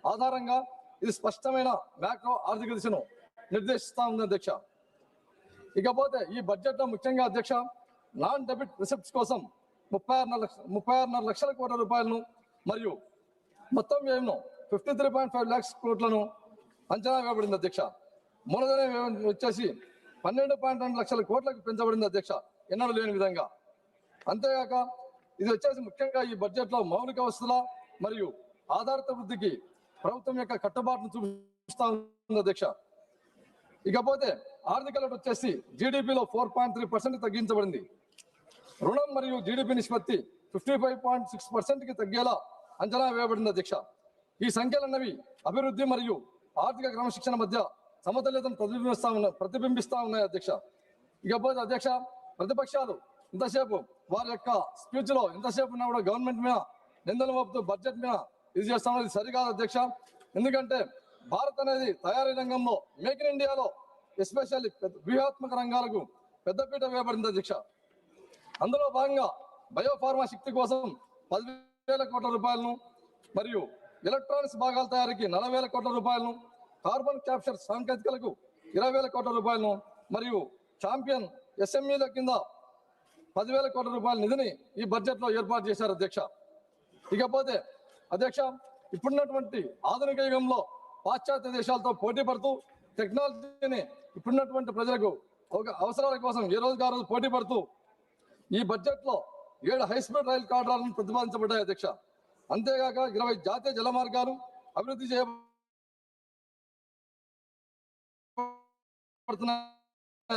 ఆధారంగా ఇది స్పష్టమైన మ్యాక్రో ఆర్థిక దిశను నిర్దేశిస్తా ఉంది అధ్యక్ష. ఇకపోతే ఈ బడ్జెట్ లో ముఖ్యంగా అధ్యక్ష నాన్ డెబిట్ రిసిప్ట్స్ కోసం 36.5 లక్షల కోట్ల రూపాయలను మరియు మొత్తం వ్యయంను 53.5 lakhs కోట్లను అంచనా వేయబడింది అధ్యక్ష. మూలధన వ్యయం వచ్చేసి 12.2 లక్షల కోట్లకు పెంచబడింది అధ్యక్ష, ఎన్నడూ లేని విధంగా. అంతేగాక ఇది వచ్చేసి ముఖ్యంగా ఈ బడ్జెట్ లో మౌలిక వసతుల మరియు ఆధారిత వృద్ధికి ప్రభుత్వం యొక్క కట్టుబాటును చూపిస్తా ఉంది అధ్యక్ష. ఇకపోతే ఆర్థిక లోటు వచ్చేసి జీడిపిలో 4.3% తగ్గించబడింది. రుణం మరియు జీడిపి నిష్పత్తి 55.6% కి తగ్గేలా అంచనా వేయబడింది అధ్యక్ష. ఈ సంఖ్యలన్నవి అభివృద్ధి మరియు ఆర్థిక క్రమశిక్షణ మధ్య సమతుల్యతను ప్రతిబింబిస్తా ఉన్నాయి అధ్యక్ష. ఇకపోతే అధ్యక్ష ప్రతిపక్షాలు ఇంతసేపు వారి యొక్క స్పీచ్ లో ఇంతసేపు ఉన్నా కూడా గవర్నమెంట్ మీద నిందలు మోపుతూ బడ్జెట్ మీద ఇది చేస్తాం, ఇది సరికాదు అధ్యక్ష. ఎందుకంటే భారత్ అనేది తయారీ రంగంలో మేక్ ఇన్ ఇండియాలో ఎస్పెషల్లీ వ్యూహాత్మక రంగాలకు పెద్దపీట వేయబడింది అధ్యక్ష. అందులో భాగంగా బయోఫార్మా శక్తి కోసం 10,000 కోట్ల రూపాయలను మరియు ఎలక్ట్రానిక్స్ భాగాల తయారీకి 40,000 కోట్ల రూపాయలను, కార్బన్ క్యాప్చర్ సాంకేతికలకు 20,000 కోట్ల రూపాయలను మరియు ఛాంపియన్ ఎస్ఎంఈల కింద 10,000 కోట్ల రూపాయల నిధిని ఈ బడ్జెట్ లో ఏర్పాటు చేశారు అధ్యక్ష. ఇకపోతే అధ్యక్ష ఇప్పుడున్నటువంటి ఆధునిక యుగంలో పాశ్చాత్య దేశాలతో పోటీ పడుతూ టెక్నాలజీని ఇప్పుడున్నటువంటి ప్రజలకు అవసరాల కోసం ఏ రోజుకి ఆ రోజు పోటీ పడుతూ ఈ బడ్జెట్ లో 7 హైస్పీడ్ రైలు కారిడార్లను ప్రతిపాదించబడ్డాయి అధ్యక్ష. అంతేగాక 20 జాతీయ జల మార్గాలు అభివృద్ధి చేయబడుతున్నాయి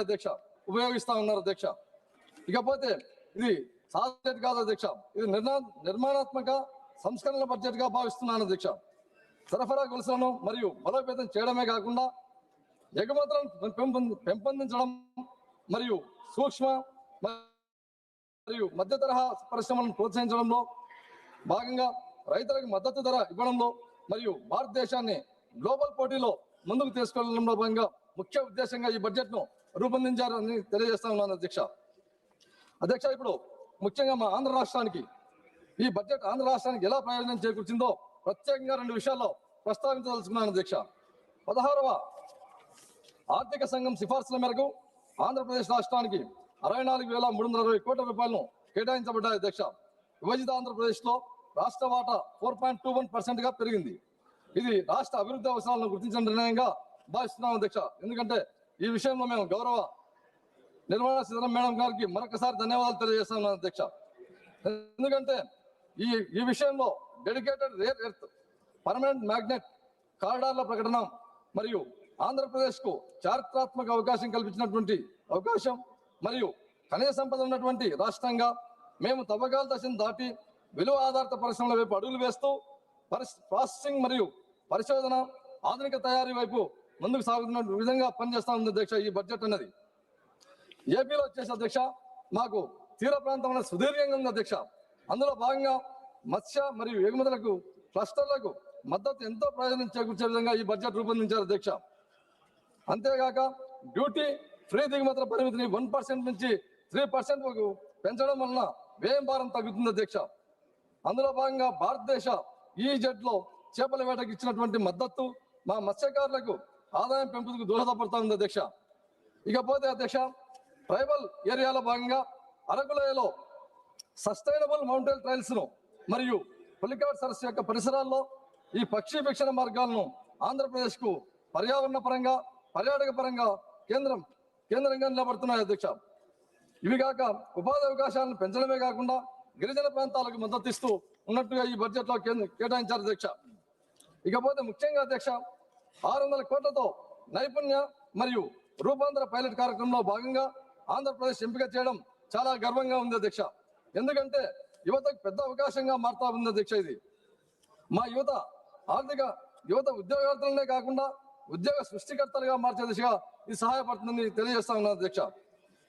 అధ్యక్ష, ఉపయోగిస్తా ఉన్నారు అధ్యక్ష. ఇకపోతే ఇది సాధ్యత కాదు అధ్యక్ష, ఇది నిర్మాణాత్మక సంస్కరణల బడ్జెట్ గా భావిస్తున్నాను అధ్యక్ష. సరఫరా గొలుసులను మరియు బలోపేతం చేయడమే కాకుండా ఎగుమతులను పెంపొందించడం మరియు సూక్ష్మ మరియు మధ్య తరహా పరిశ్రమలను ప్రోత్సహించడంలో భాగంగా రైతులకు మద్దతు ధర ఇవ్వడంలో మరియు భారతదేశాన్ని గ్లోబల్ పోటీలో ముందుకు తీసుకెళ్లడంలో భాగంగా ముఖ్య ఉద్దేశంగా ఈ బడ్జెట్ ను రూపొందించారని తెలియజేస్తా ఉన్నాను అధ్యక్ష. అధ్యక్ష ఇప్పుడు ముఖ్యంగా మా ఆంధ్ర రాష్ట్రానికి ఈ బడ్జెట్ ఆంధ్ర రాష్ట్రానికి ఎలా ప్రయోజనం చేకూర్చిందో ప్రత్యేకంగా 2 విషయాల్లో ప్రస్తావించదలుచుకున్నాను అధ్యక్ష. 16వ ఆర్థిక సంఘం సిఫార్సుల మేరకు ఆంధ్రప్రదేశ్ రాష్ట్రానికి 64,320 కోట్ల రూపాయలను కేటాయించబడ్డాయి అధ్యక్ష. విభజిత ఆంధ్రప్రదేశ్ లో రాష్ట్ర వాటా 4.21% గా పెరిగింది. ఇది రాష్ట్ర అభివృద్ధి అవసరాలను గుర్తించిన నిర్ణయంగా భావిస్తున్నాం అధ్యక్ష. ఎందుకంటే ఈ విషయంలో మేము గౌరవ నిర్మలా సీతారామన్ మేడం గారికి మరొకసారి ధన్యవాదాలు తెలియజేస్తున్నాం అధ్యక్ష. ఎందుకంటే ఈ విషయంలో dedicated rare earth permanent magnet కారిడార్ల ప్రకటన మరియు ఆంధ్రప్రదేశ్ కు చారిత్రాత్మక అవకాశం కల్పించినటువంటి అవకాశం మరియు ఖనిజ సంపద ఉన్నటువంటి రాష్ట్రంగా మేము తవ్వకాల దశను దాటి విలువ ఆధారిత పరిశ్రమల వైపు అడుగులు వేస్తూ ప్రాసెసింగ్ మరియు పరిశోధన ఆధునిక తయారీ వైపు ముందుకు సాగుతున్న విధంగా పనిచేస్తా ఉంది అధ్యక్ష ఈ బడ్జెట్ అన్నది. ఏపీలో వచ్చేసి అధ్యక్ష మాకు తీర ప్రాంతంలో సుదీర్ఘంగా ఉంది అధ్యక్ష. అందులో భాగంగా మత్స్య మరియు ఎగుమతులకు క్లస్టర్లకు మద్దతు ఎంతో ప్రయోజనం చేకూర్చే విధంగా ఈ బడ్జెట్ రూపొందించారు అధ్యక్ష. అంతేగాక డ్యూటీ ఫ్రీ దిగుమతుల పరిమితిని 1% నుంచి 3% పెంచడం వలన వ్యయం భారం తగ్గుతుంది అధ్యక్ష. అందులో భాగంగా భారతదేశ ఈజెడ్లో చేపల వేటకు ఇచ్చినటువంటి మద్దతు మా మత్స్యకారులకు ఆదాయం పెంపుకు దోహదపడుతూ ఉంది అధ్యక్ష. ఇకపోతే అధ్యక్ష ట్రైబల్ ఏరియాలో భాగంగా అరకులోయలో సస్టైనబుల్ మౌంటైన్ ట్రైల్స్ ను మరియు పులికాట్ సరస్సు యొక్క పరిసరాల్లో ఈ పక్షి వీక్షణ మార్గాలను ఆంధ్రప్రదేశ్ కు పర్యావరణ పరంగా పర్యాటక పరంగా కేంద్రంగా నిలబడుతున్నాయి అధ్యక్ష. ఇవి కాక ఉపాధి అవకాశాలను పెంచడమే కాకుండా గిరిజన ప్రాంతాలకు మద్దతు ఇస్తూ ఉన్నట్టుగా ఈ బడ్జెట్ లో కేటాయించారు అధ్యక్ష. ఇకపోతే ముఖ్యంగా అధ్యక్ష 600 కోట్లతో నైపుణ్య మరియు రూపాంతర పైలట్ కార్యక్రమంలో భాగంగా ఆంధ్రప్రదేశ్ ఎంపిక చేయడం చాలా గర్వంగా ఉంది అధ్యక్ష. ఎందుకంటే యువతకు పెద్ద అవకాశంగా మారుతా ఉంది అధ్యక్ష. ఇది మా యువత ఉద్యోగార్థులనే కాకుండా ఉద్యోగ సృష్టికర్తలుగా మార్చే దిశగా ఇది సహాయపడుతుందని తెలియజేస్తా ఉన్నాను అధ్యక్ష.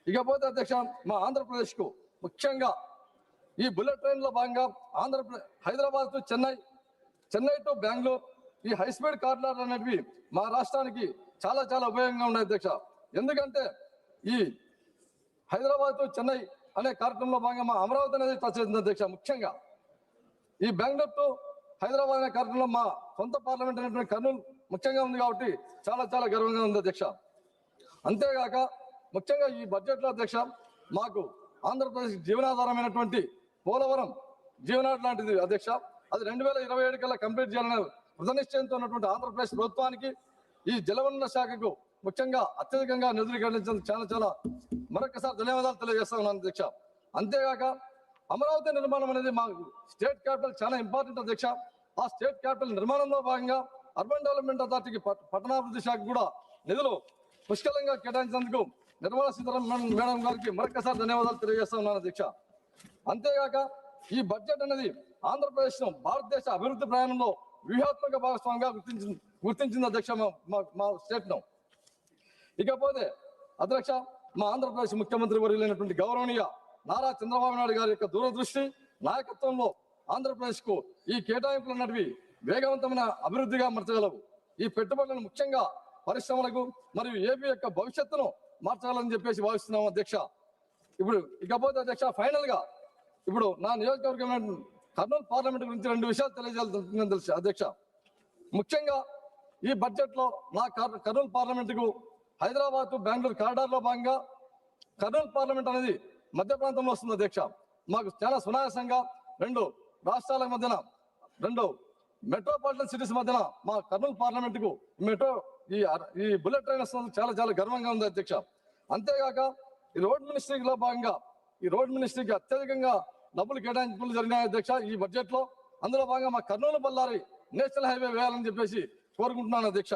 ఇకపోతే అధ్యక్ష మా ఆంధ్రప్రదేశ్ కు ముఖ్యంగా ఈ బుల్లెట్ ట్రైన్ లో భాగంగా హైదరాబాద్ టు చెన్నై టు బెంగళూరు ఈ హై స్పీడ్ కారిడార్ అనేటివి మా రాష్ట్రానికి చాలా చాలా ఉపయోగంగా ఉన్నాయి అధ్యక్ష. ఎందుకంటే ఈ హైదరాబాద్ టు చెన్నై అనే కార్యక్రమంలో భాగంగా మా అమరావతి అనేది టచ్ అవుతుంది అధ్యక్ష. ముఖ్యంగా ఈ బెంగళూరు టు హైదరాబాద్ అనే కార్యక్రమంలో మా సొంత పార్లమెంట్ అనేటువంటి కర్నూలు ముఖ్యంగా ఉంది కాబట్టి చాలా చాలా గర్వంగా ఉంది అధ్యక్ష. అంతేగాక ముఖ్యంగా ఈ బడ్జెట్ లో అధ్యక్ష మాకు ఆంధ్రప్రదేశ్ జీవనాధారమైనటువంటి పోలవరం జీవనాడు లాంటిది అధ్యక్ష. అది 2027 కల్లా కంప్లీట్ చేయాలనే కృతనిశ్చయంతో ఉన్నటువంటి ఆంధ్రప్రదేశ్ ప్రభుత్వానికి ఈ జలవనరుల శాఖకు ముఖ్యంగా అత్యధికంగా నిధులు కేటాయించేందుకు చాలా చాలా మరొకసారి ధన్యవాదాలు తెలియజేస్తా ఉన్నాను అధ్యక్ష. అంతేగాక అమరావతి నిర్మాణం అనేది మా స్టేట్ క్యాపిటల్ చాలా ఇంపార్టెంట్ అధ్యక్ష. ఆ స్టేట్ క్యాపిటల్ నిర్మాణంలో భాగంగా అర్బన్ డెవలప్మెంట్ అథారిటీకి పట్టణాభివృద్ధి శాఖ కూడా నిధులు పుష్కలంగా కేటాయించేందుకు నిర్మలా సీతారామన్ మేడం గారికి మరొకసారి ధన్యవాదాలు తెలియజేస్తా ఉన్నాను అధ్యక్ష. అంతేగాక ఈ బడ్జెట్ అనేది ఆంధ్రప్రదేశ్ ను భారతదేశ అభివృద్ధి ప్రయాణంలో వ్యూహాత్మక భాగస్వామిగా గుర్తించింది అధ్యక్ష మా స్టేట్ ను. ఇకపోతే అధ్యక్ష మా ఆంధ్రప్రదేశ్ ముఖ్యమంత్రి వర్యులైనటువంటి గౌరవనీయ నారా చంద్రబాబు నాయుడు గారి యొక్క దూరదృష్టి నాయకత్వంలో ఆంధ్రప్రదేశ్ కు ఈ కేటాయింపులు అన్నటివి వేగవంతమైన అభివృద్ధిగా మార్చగలవు. ఈ పెట్టుబడులను ముఖ్యంగా పరిశ్రమలకు మరియు ఏపీ యొక్క భవిష్యత్తును మార్చాలని చెప్పేసి భావిస్తున్నాం అధ్యక్ష. ఇకపోతే అధ్యక్ష ఫైనల్ గా ఇప్పుడు నా నియోజకవర్గం కర్నూలు పార్లమెంట్ గురించి 2 విషయాలు తెలియజేయాలని తెలుసు అధ్యక్ష. ముఖ్యంగా ఈ బడ్జెట్ లో నా కర్నూలు పార్లమెంట్ కు హైదరాబాద్ టు బెంగళూరు కారిడార్ లో భాగంగా కర్నూలు పార్లమెంట్ అనేది మధ్య ప్రాంతంలో వస్తుంది అధ్యక్ష. మాకు చాలా సునాయాసంగా 2 రాష్ట్రాల మధ్యన 2 మెట్రోపాలిటన్ సిటీస్ మధ్యన మా కర్నూలు పార్లమెంట్ కు ఈ బుల్లెట్ ట్రైన్ వస్తుంది చాలా చాలా గర్వంగా ఉంది అధ్యక్ష. అంతేగాక ఈ రోడ్ మినిస్ట్రీలో భాగంగా ఈ రోడ్ మినిస్ట్రీకి అత్యధికంగా డబ్బులు కేటాయింపులు జరిగినాయి అధ్యక్ష ఈ బడ్జెట్ లో. అందులో భాగంగా మా కర్నూలు బళ్ళారి నేషనల్ హైవే వేయాలని చెప్పేసి కోరుకుంటున్నాను అధ్యక్ష.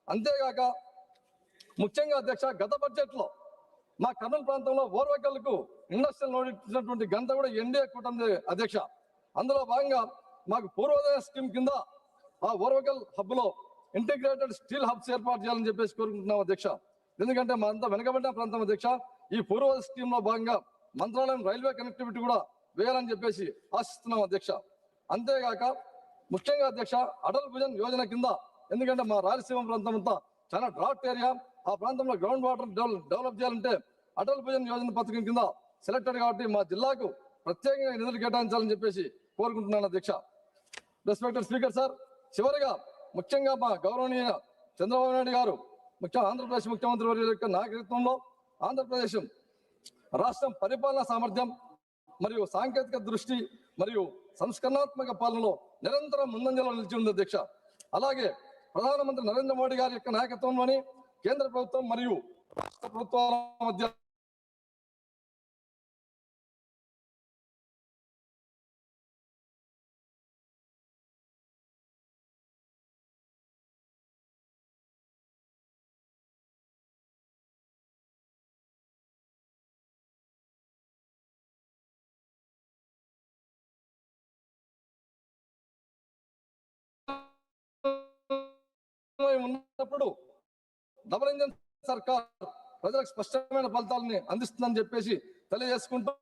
అంతేగాక ముఖ్యంగా అధ్యక్ష గత బడ్జెట్ లో మా కర్నూలు ప్రాంతంలో ఓర్వకల్కు ఇండస్ట్రియల్ నోడ్ ఇచ్చినటువంటి ఘనత కూడా ఎన్డీఏ కూటమి అధ్యక్ష. అందులో భాగంగా మాకు పూర్వోదయ స్కీమ్ కింద ఆ ఓర్వకల్ హబ్ లో ఇంటిగ్రేటెడ్ స్టీల్ హబ్స్ ఏర్పాటు చేయాలని చెప్పేసి కోరుకుంటున్నాం అధ్యక్ష. ఎందుకంటే మా అంతా వెనకబడిన ప్రాంతం అధ్యక్ష. ఈ పూర్వోదయ స్కీమ్ లో భాగంగా మంత్రాలయం రైల్వే కనెక్టివిటీ కూడా వేయాలని చెప్పేసి ఆశిస్తున్నాం అధ్యక్ష. అంతేగాక ముఖ్యంగా అధ్యక్ష అటల్ భుజన్ యోజన కింద ఎందుకంటే మా రాయలసీమ ప్రాంతం అంతా చాలా డ్రాట్ ఏరియా, ఆ ప్రాంతంలో గ్రౌండ్ వాటర్ డెవలప్ చేయాలంటే అటల్ భుజన్ యోజన పథకం కింద సెలెక్టెడ్ కాబట్టి మా జిల్లాకు ప్రత్యేకంగా నిధులు కేటాయించాలని చెప్పేసి కోరుకుంటున్నాను అధ్యక్ష. రెస్పెక్టెడ్ స్పీకర్ సార్, చివరిగా ముఖ్యంగా మా గౌరవనీయ చంద్రబాబు నాయుడు గారు ఆంధ్రప్రదేశ్ ముఖ్యమంత్రి వర్యుల యొక్క నాయకత్వంలో ఆంధ్రప్రదేశ్ రాష్ట్రం పరిపాలనా సామర్థ్యం మరియు సాంకేతిక దృష్టి మరియు సంస్కరణాత్మక పాలనలో నిరంతరం ముందంజలో నిలిచి ఉంది అధ్యక్ష. అలాగే ప్రధానమంత్రి నరేంద్ర మోడీ గారి యొక్క నాయకత్వంలోని కేంద్ర ప్రభుత్వం మరియు రాష్ట్ర ప్రభుత్వాల మధ్య ఉన్నప్పుడు డబుల్ ఇంజన్ సర్కార్ ప్రజలకు స్పష్టమైన ఫలితాలని అందిస్తుందని చెప్పేసి తెలియజేసుకుంటూ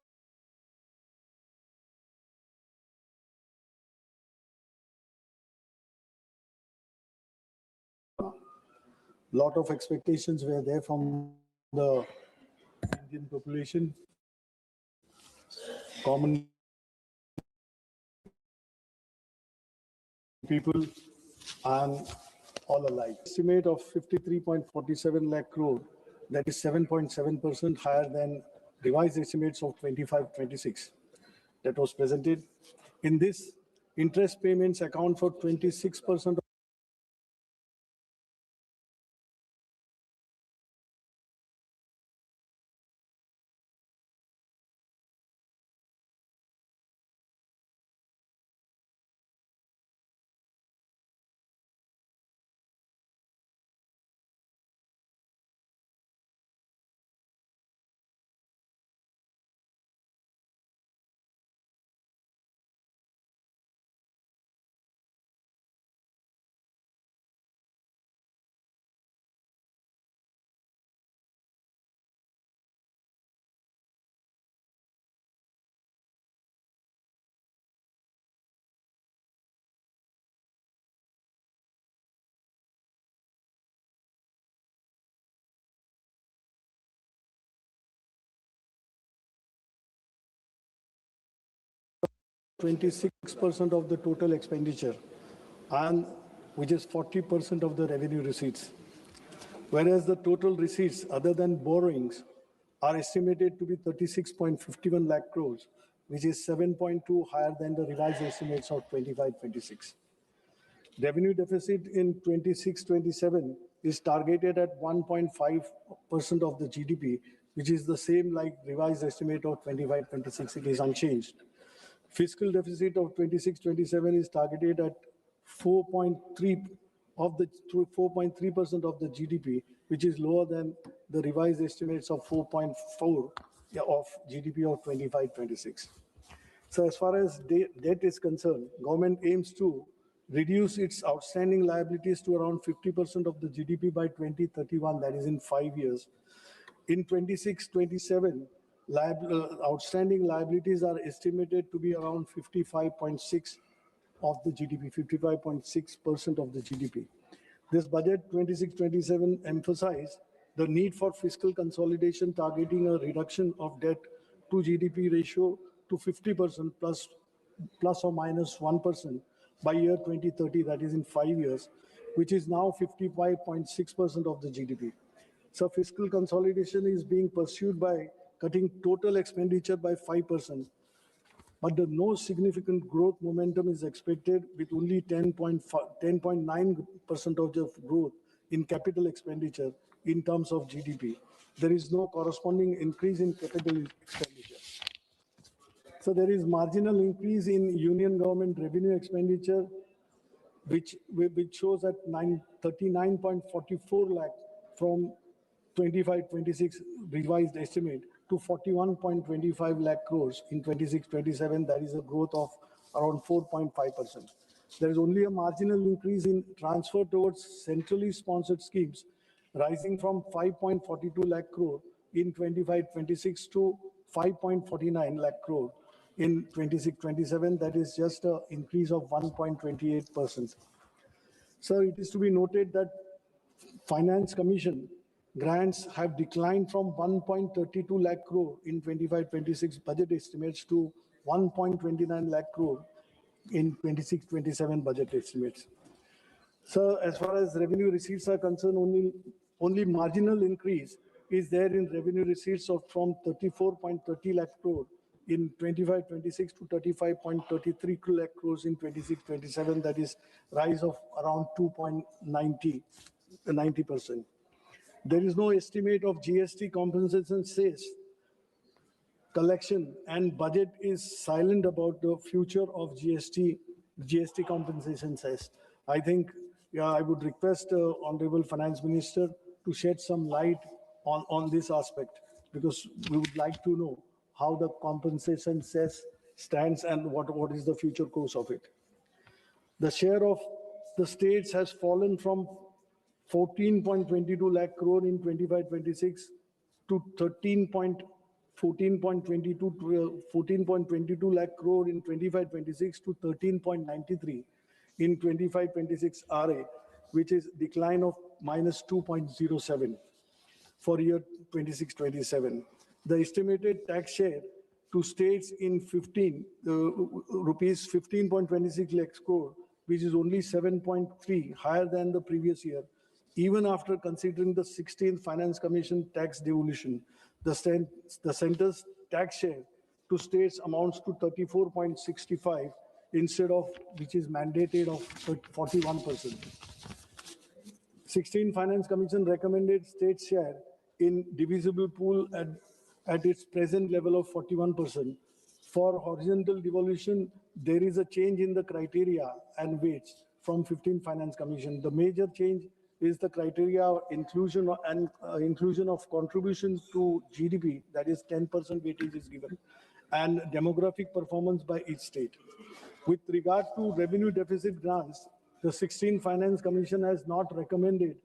lot of expectations were there from the Indian population, common people, and all alike. Estimate of 53.47 lakh crore, that is 7.7% higher than revised estimates of 25-26 that was presented. In this, interest payments account for 26% of 26% of the total expenditure, and which is 40% of the revenue receipts. Whereas the total receipts other than borrowings are estimated to be 36.51 lakh crores, which is 7.2 higher than the revised estimates of 25-26. Revenue deficit in 26-27 is targeted at 1.5% of the GDP, which is the same like revised estimate of 25-26. It is unchanged. Fiscal deficit of 26-27 is targeted at 4.3% of the GDP, which is lower than the revised estimates of 4.4% of GDP of 25-26. So as far as debt is concerned, government aims to reduce its outstanding liabilities to around 50% of the GDP by 2031, that is in 5 years. In 26-27, outstanding liabilities are estimated to be around 55.6% of the GDP, 55.6% of the GDP. This budget 26-27 emphasized the need for fiscal consolidation, targeting a reduction of debt to GDP ratio to 50% plus or minus 1% by year 2030, that is in 5 years, which is now 55.6% of the GDP. So fiscal consolidation is being pursued by cutting total expenditure by 5%, but no significant growth momentum is expected, with only 10.9% of the growth in capital expenditure in terms of GDP. There is no corresponding increase in capital expenditure. So there is marginal increase in union government revenue expenditure, which shows at 39.44 lakh from 25-26 revised estimate to 41.25 lakh crores in 26-27. That is a growth of around 4.5%. There is only a marginal increase in transfer towards centrally sponsored schemes, rising from 5.42 lakh crore in 25-26 to 5.49 lakh crore in 26-27. That is just an increase of 1.28%. So it is to be noted that Finance Commission grants have declined from 1.32 lakh crore in 25-26 budget estimates to 1.29 lakh crore in 26-27 budget estimates. So as far as revenue receipts are concerned, only marginal increase is there in revenue receipts from 34.30 lakh crore in 25-26 to 35.33 lakh crores in 26-27. That is rise of around 2.90%. There is no estimate of GST compensation cess collection, and budget is silent about the future of GST compensation cess. I think I would request Honorable Finance Minister to shed some light on this aspect, because we would like to know how the compensation cess stands and what is the future course of it. The share of the states has fallen from 14.22 lakh crore in 25-26 to 14.22 lakh crore in 25-26 to 13.93 in 25-26 RA, which is decline of minus 2.07 for year 26-27. The estimated tax share to states in rupees 15.26 lakhs crore, which is only 7.3 higher than the previous year. Even after considering the 16th Finance Commission tax devolution, the center's tax share to states amounts to 34.65 instead of, which is mandated, of 41%. 16 Finance Commission recommended state share in divisible pool at its present level of 41%. For horizontal devolution, there is a change in the criteria and weights from 15 Finance Commission. The major change is the criteria inclusion and inclusion of contribution to GDP, that is 10% weightage is given, and demographic performance by each state. With regard to revenue deficit grants, the 16 Finance Commission has not recommended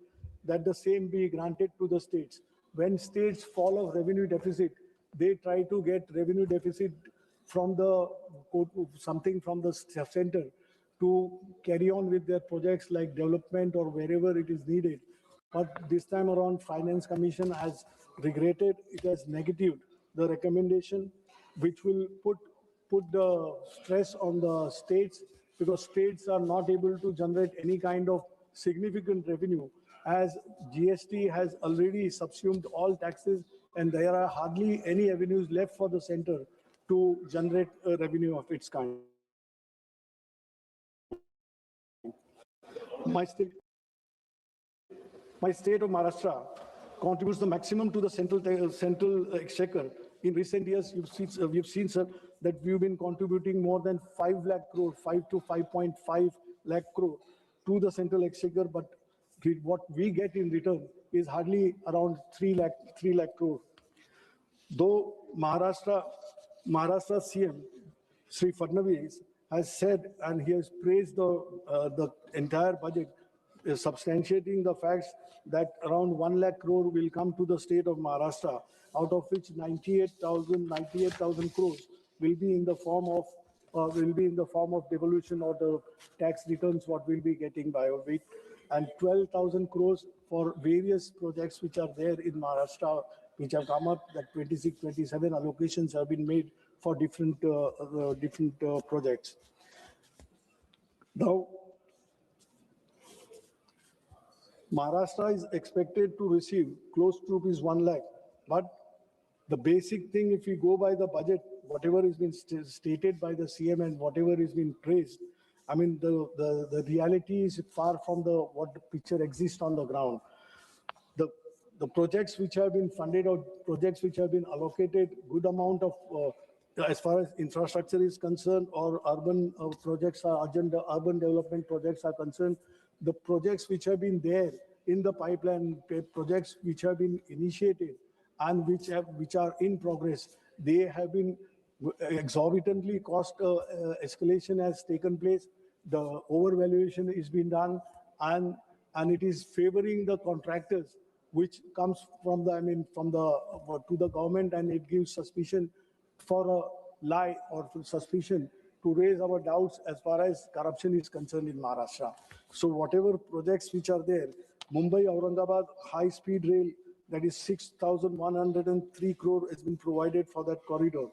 that the same be granted to the states. When states fall of revenue deficit, they try to get revenue deficit from the something from the center to carry on with their projects like development or wherever it is needed. But this time around, Finance Commission has regretted, it has negatived the recommendation, which will put the stress on the states, because states are not able to generate any kind of significant revenue, as GST has already subsumed all taxes and there are hardly any avenues left for the center to generate a revenue of its kind. My state of Maharashtra contributes the maximum to the central exchequer. In recent years, we've seen, sir, that we've been contributing more than 5 lakh crore, 5 to 5.5 lakh crore to the central exchequer, but what we get in return is hardly around 3 lakh crore. Though Maharashtra CM, Sri Fadnavis, has said, and he has praised the entire budget, substantiating the facts that around 1 lakh crore will come to the state of Maharashtra, out of which 98,000 crores will be in the form of devolution or the tax returns what we'll be getting by a week, and 12,000 crores for various projects which are there in Maharashtra, which have come up, that 26-27 allocations have been made for different projects. Now, Maharashtra is expected to receive close to rupees 1 lakh, but the basic thing, if we go by the budget, whatever has been stated by the CM and whatever has been praised, I mean, the reality is far from what the picture exists on the ground. The projects which have been funded or projects which have been allocated good amount of, as far as infrastructure is concerned, or urban projects are urban development projects are concerned, the projects which have been there in the pipeline, projects which have been initiated and which are in progress, they have been exorbitantly cost escalation has taken place. The overvaluation is being done, and it is favoring the contractors, which comes from to the government, and it gives suspicion for a lie or suspicion to raise our doubts as far as corruption is concerned in Maharashtra. So whatever projects which are there, Mumbai-Aurangabad high-speed rail, that is 6,103 crore has been provided for that corridor.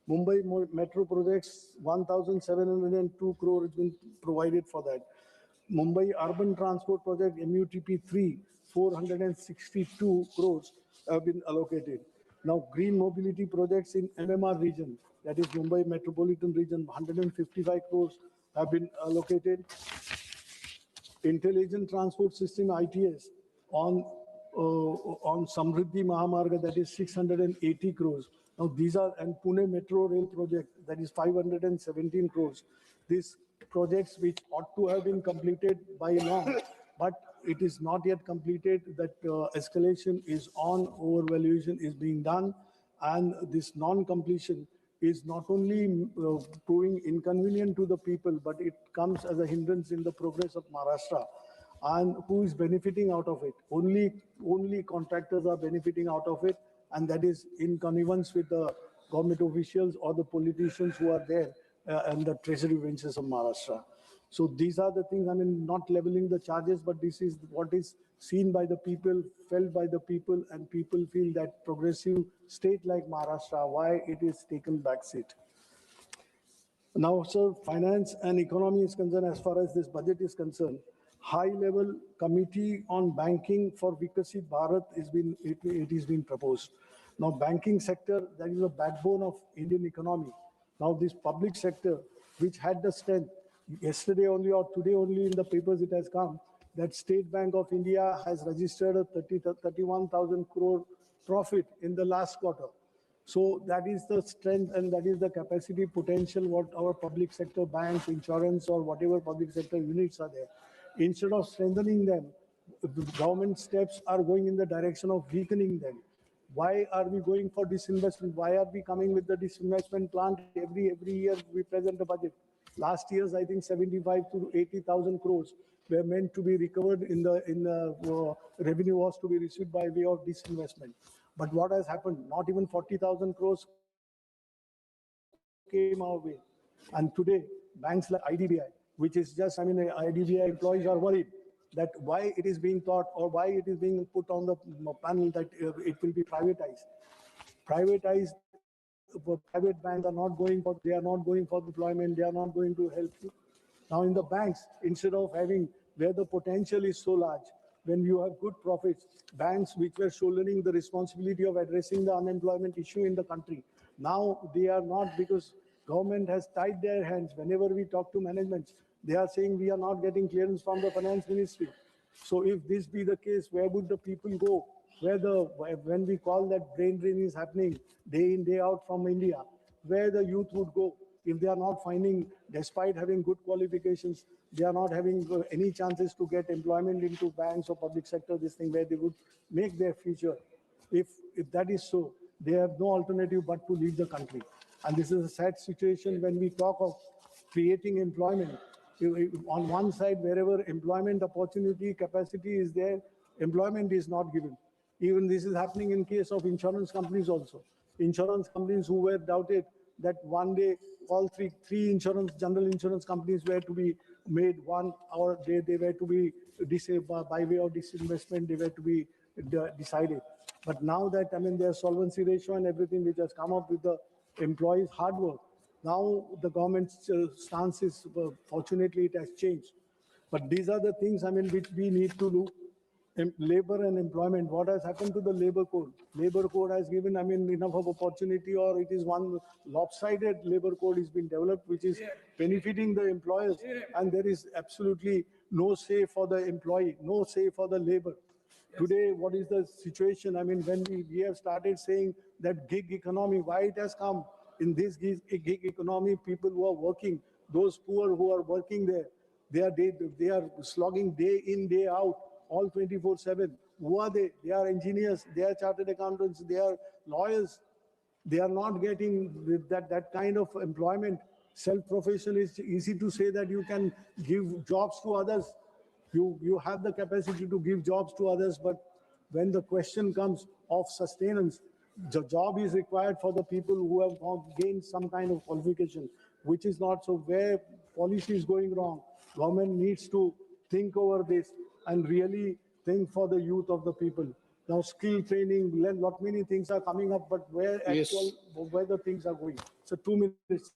Mumbai metro projects, 1,702 crore has been provided for that. Mumbai urban transport project, MUTP 3, 462 crores have been allocated. Now, green mobility projects in MMR region, that is Mumbai metropolitan region, 155 crores have been allocated. Intelligent transport system ITS on Samriddhi Mahamarga, that is 680 crores. Now these are, and Pune Metro Rail project, that is 517 crores. These projects which ought to have been completed by long, but it is not yet completed. That escalation is on, overvaluation is being done, and this non-completion is not only proving inconvenient to the people, but it comes as a hindrance in the progress of Maharashtra. and who is benefiting out of it? Only contractors are benefiting out of it, and that is in connivance with the government officials or the politicians who are there and the treasury benches of Maharashtra. So these are the things, I mean, not leveling the charges, but this is what is seen by the people, felt by the people, and people feel that progressive state like Maharashtra, why it is taken back seat. Now, sir, finance and economy is concerned, as far as this budget is concerned, high-level committee on banking for Vikasit Bharat it is been proposed. Now, banking sector, that is the backbone of Indian economy. Now, this public sector, which had the strength, yesterday only or today only in the papers it has come, that State Bank of India has registered a 31,000 crore profit in the last quarter. So that is the strength and that is the capacity potential what our public sector banks, insurance or whatever public sector units are there. Instead of strengthening them, the government steps are going in the direction of weakening them. Why are we going for disinvestment? Why are we coming with the disinvestment plan? Every year we present a budget. Last year's, I think 75 to 80,000 crores were meant to be recovered in the revenue was to be received by way of disinvestment. But what has happened? Not even 40,000 crores came our way. And today, banks like IDBI, which is just, I mean, IDBI employees are worried that why it is being thought or why it is being put on the panel that it will be privatized. Privatized, private banks are not going for, they are not going for deployment, they are not going to help you. Now in the banks, instead of having where the potential is so large, when you have good profits, banks which were shouldering the responsibility of addressing the unemployment issue in the country, now they are not, because government has tied their hands. Whenever we talk to management, they are saying we are not getting clearance from the finance ministry. So if this be the case, where would the people go? When we call that brain drain is happening day in, day out from India, where the youth would go if they are not finding, despite having good qualifications, they are not having any chances to get employment into banks or public sector, this thing where they would make their future. If that is so, they have no alternative but to leave the country. And this is a sad situation when we talk of creating employment. On one side, wherever employment opportunity capacity is there, employment is not given. Even this is happening in case of insurance companies also. Insurance companies who were doubted that one day all three general insurance companies were to be made one, or they were to be disabled by way of disinvestment, they were to be decided. But now that, I mean, their solvency ratio and everything which has come up with the employees' hard work, now the government's stance is, fortunately, it has changed. But these are the things, I mean, which we need to do. Labor and employment, what has happened to the labor code? Labor code has given, I mean, enough of opportunity, or it is one lopsided labor code has been developed, which is benefiting the employers, and there is absolutely no say for the employee, no say for the labor. Today, what is the situation? I mean, when we have started saying that gig economy, why it has come in this gig economy, people who are working, those poor who are working there, they are slogging day in, day out, all 24/7. Who are they? They are engineers, they are chartered accountants, they are lawyers. They are not getting that kind of employment. Self-profession is easy to say that you can give jobs to others. You have the capacity to give jobs to others, but when the question comes of sustenance, the job is required for the people who have gained some kind of qualification, which is not so. Where policy is going wrong, government needs to think over this and really think for the youth of the people. Now, skill training, lot many things are coming up, but where the things are going. So 2 minutes.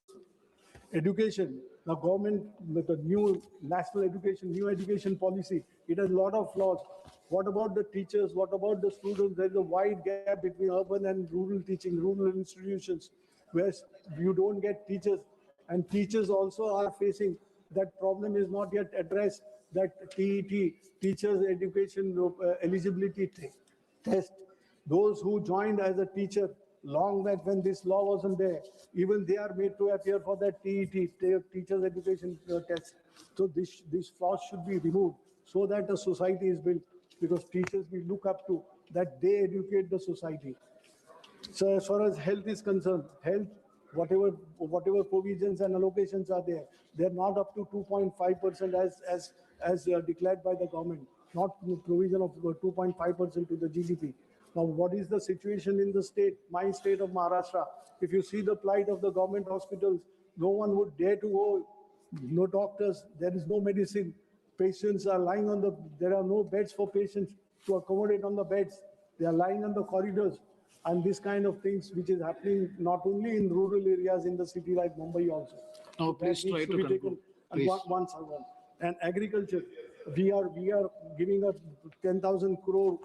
Education. The government with the new national education, new education policy, it has a lot of flaws. What about the teachers? What about the students? There's a wide gap between urban and rural teaching, rural institutions, where you don't get teachers. And teachers also are facing that problem is not yet addressed, that TET, Teachers Education Eligibility Test. Those who joined as a teacher long back when this law wasn't there, even they are made to appear for that TET, Teachers Education Test. So this flaw should be removed so that a society is built, because teachers we look up to, that they educate the society. So as far as health is concerned, health, whatever provisions and allocations are there, they're not up to 2.5% as as declared by the government, not provision of 2.5% to the GDP. Now, what is the situation in the state, my state of Maharashtra? If you see the plight of the government hospitals, no one would dare to go, no doctors, there is no medicine. Patients are lying on there are no beds for patients to accommodate on the beds. They are lying on the corridors. And this kind of things which is happening not only in rural areas in the city like Mumbai also. Now, please try to conclude. Please. One. And agriculture, we are giving a 10,000 crore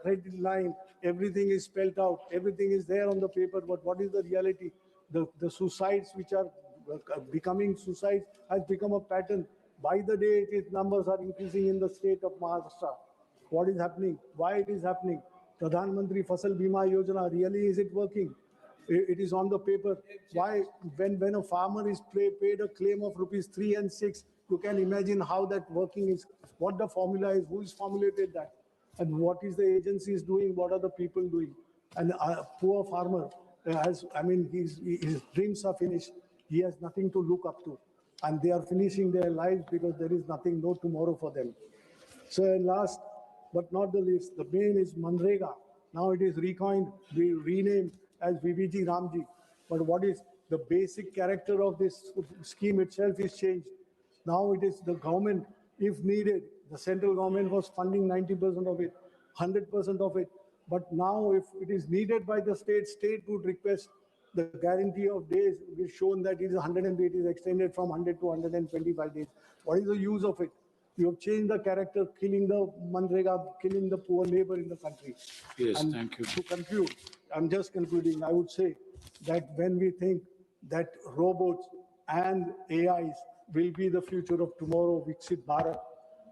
credit line. Everything is spelled out. Everything is there on the paper. But what is the reality? The suicides which are becoming suicides has become a pattern. By the day, its numbers are increasing in the state of Maharashtra. What is happening? Why it is happening? Pradhan Mantri Fasal Bima Yojana, really is it working? It is on the paper. Why, when a farmer is paid a claim of ₹3 and 6, you can imagine how that working is, what the formula is, who is formulated that, and what is the agency is doing, what are the people doing. And a poor farmer, his dreams are finished. He has nothing to look up to. And they are finishing their lives because there is nothing, no tomorrow for them. So last but not the least, the main is Manrega. Now it is renamed as VBG Ramji. But what is the basic character of this scheme itself is changed. Now it is the government, if needed, the central government was funding 90% of it, 100% of it. But now if it is needed by the state would request the guarantee of days. We've shown that it is 108 is extended from 100 to 125 days. What is the use of it? You have changed the character, killing the Manrega, killing the poor labor in the country. Yes, and thank you. To conclude, I'm just concluding, I would say that when we think that robots and AIs will be the future of tomorrow, Viksit Bharat,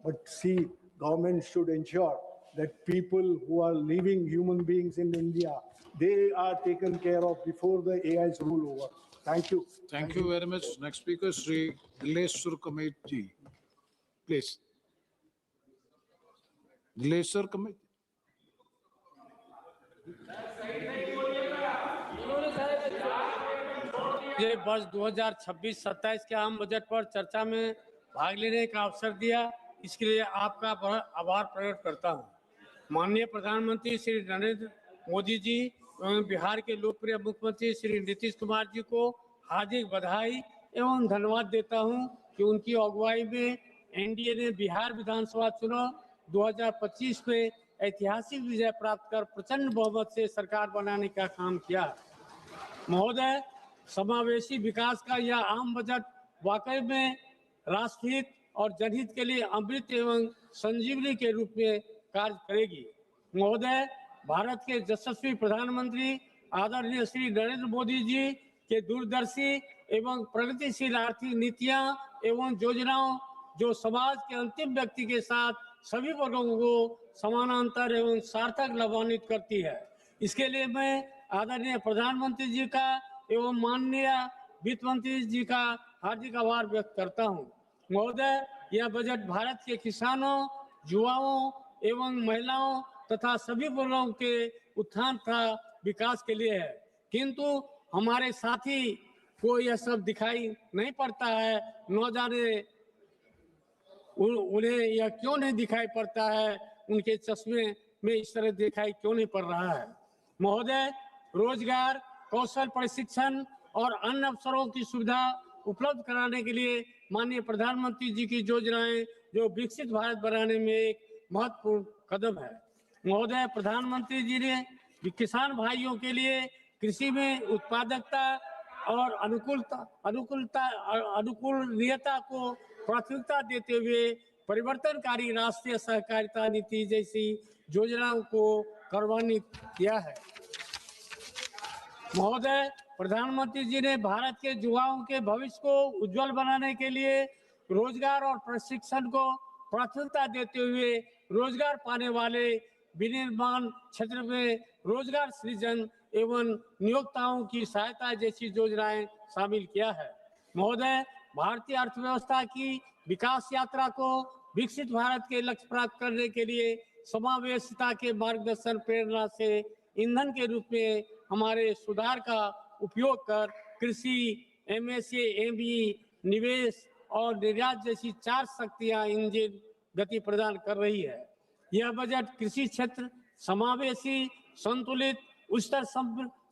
but see, government should ensure that people who are living human beings in India, they are taken care of before the AIs rule over. Thank you. Thank you very much. Next speaker, Sri Dileshwar Committee. Please. Dileshwar Committee. ये वर्ष 2026-27 के आम budget पर चर्चा में भाग लेने का अवसर दिया, इसके लिए आपका आभार प्रकट करता हूं। माननीय प्रधानमंत्री श्री नरेंद्र मोदी जी एवं बिहार के लोकप्रिय मुख्यमंत्री श्री नीतीश कुमार जी को हार्दिक बधाई एवं धन्यवाद देता हूं कि उनकी अगुवाई में एनडीए ने बिहार विधानसभा चुनाव 2025 में ऐतिहासिक विजय प्राप्त कर प्रचंड बहुमत से सरकार बनाने का काम किया। महोदय, समावेशी विकास का यह आम बजट वाकई में राष्ट्रहित और जनहित के लिए अमृत एवं संजीवनी के रूप में कार्य करेगी। महोदय, भारत के यशस्वी प्रधानमंत्री आदरणीय श्री नरेंद्र मोदी जी के दूरदर्शी एवं प्रगतिशील आर्थिक नीतियां एवं योजनाओं जो समाज के अंतिम व्यक्ति के साथ सभी वर्गों को समानांतर एवं सार्थक लाभान्वित करती है। इसके लिए मैं आदरणीय प्रधानमंत्री जी का एवं माननीय वित्त मंत्री जी का हार्दिक आभार व्यक्त करता हूं। महोदय, यह बजट भारत के किसानों, युवाओं एवं महिलाओं तथा सभी वर्गों के उत्थान तथा विकास के लिए है, किंतु हमारे साथी को यह सब दिखाई नहीं पड़ता है। न जाने उन्हें यह क्यों नहीं दिखाई पड़ता है, उनके चश्मे में इस तरह दिखाई क्यों नहीं पड़ रहा है। महोदय, रोजगार, कौशल प्रशिक्षण और अन्य अवसरों की सुविधा उपलब्ध कराने के लिए माननीय प्रधानमंत्री जी की योजनाएं जो विकसित भारत बनाने में एक महत्वपूर्ण कदम है। महोदय, प्रधानमंत्री जी ने किसान भाइयों के लिए कृषि में उत्पादकता और अनुकूलनीयता को प्राथमिकता देते हुए परिवर्तनकारी राष्ट्रीय सहकारिता नीति जैसी योजनाओं को कार्यान्वित किया है। महोदय, प्रधानमंत्री जी ने भारत के युवाओं के भविष्य को उज्जवल बनाने के लिए रोजगार और प्रशिक्षण को प्राथमिकता देते हुए रोजगार पाने वाले विनिर्माण क्षेत्र में रोजगार सृजन एवं नियोक्ताओं की सहायता जैसी योजनाएं शामिल किया है। महोदय, भारतीय अर्थव्यवस्था की विकास यात्रा को विकसित भारत के लक्ष्य प्राप्त करने के लिए समावेशिता के मार्गदर्शन प्रेरणा से ईंधन के रूप में हमारे सुधार का उपयोग कर कृषि, एमएसएमई, निवेश और निर्यात जैसी 4 शक्तियां इंजन गति प्रदान कर रही है। यह बजट कृषि क्षेत्र समावेशी, संतुलित, उच्चतर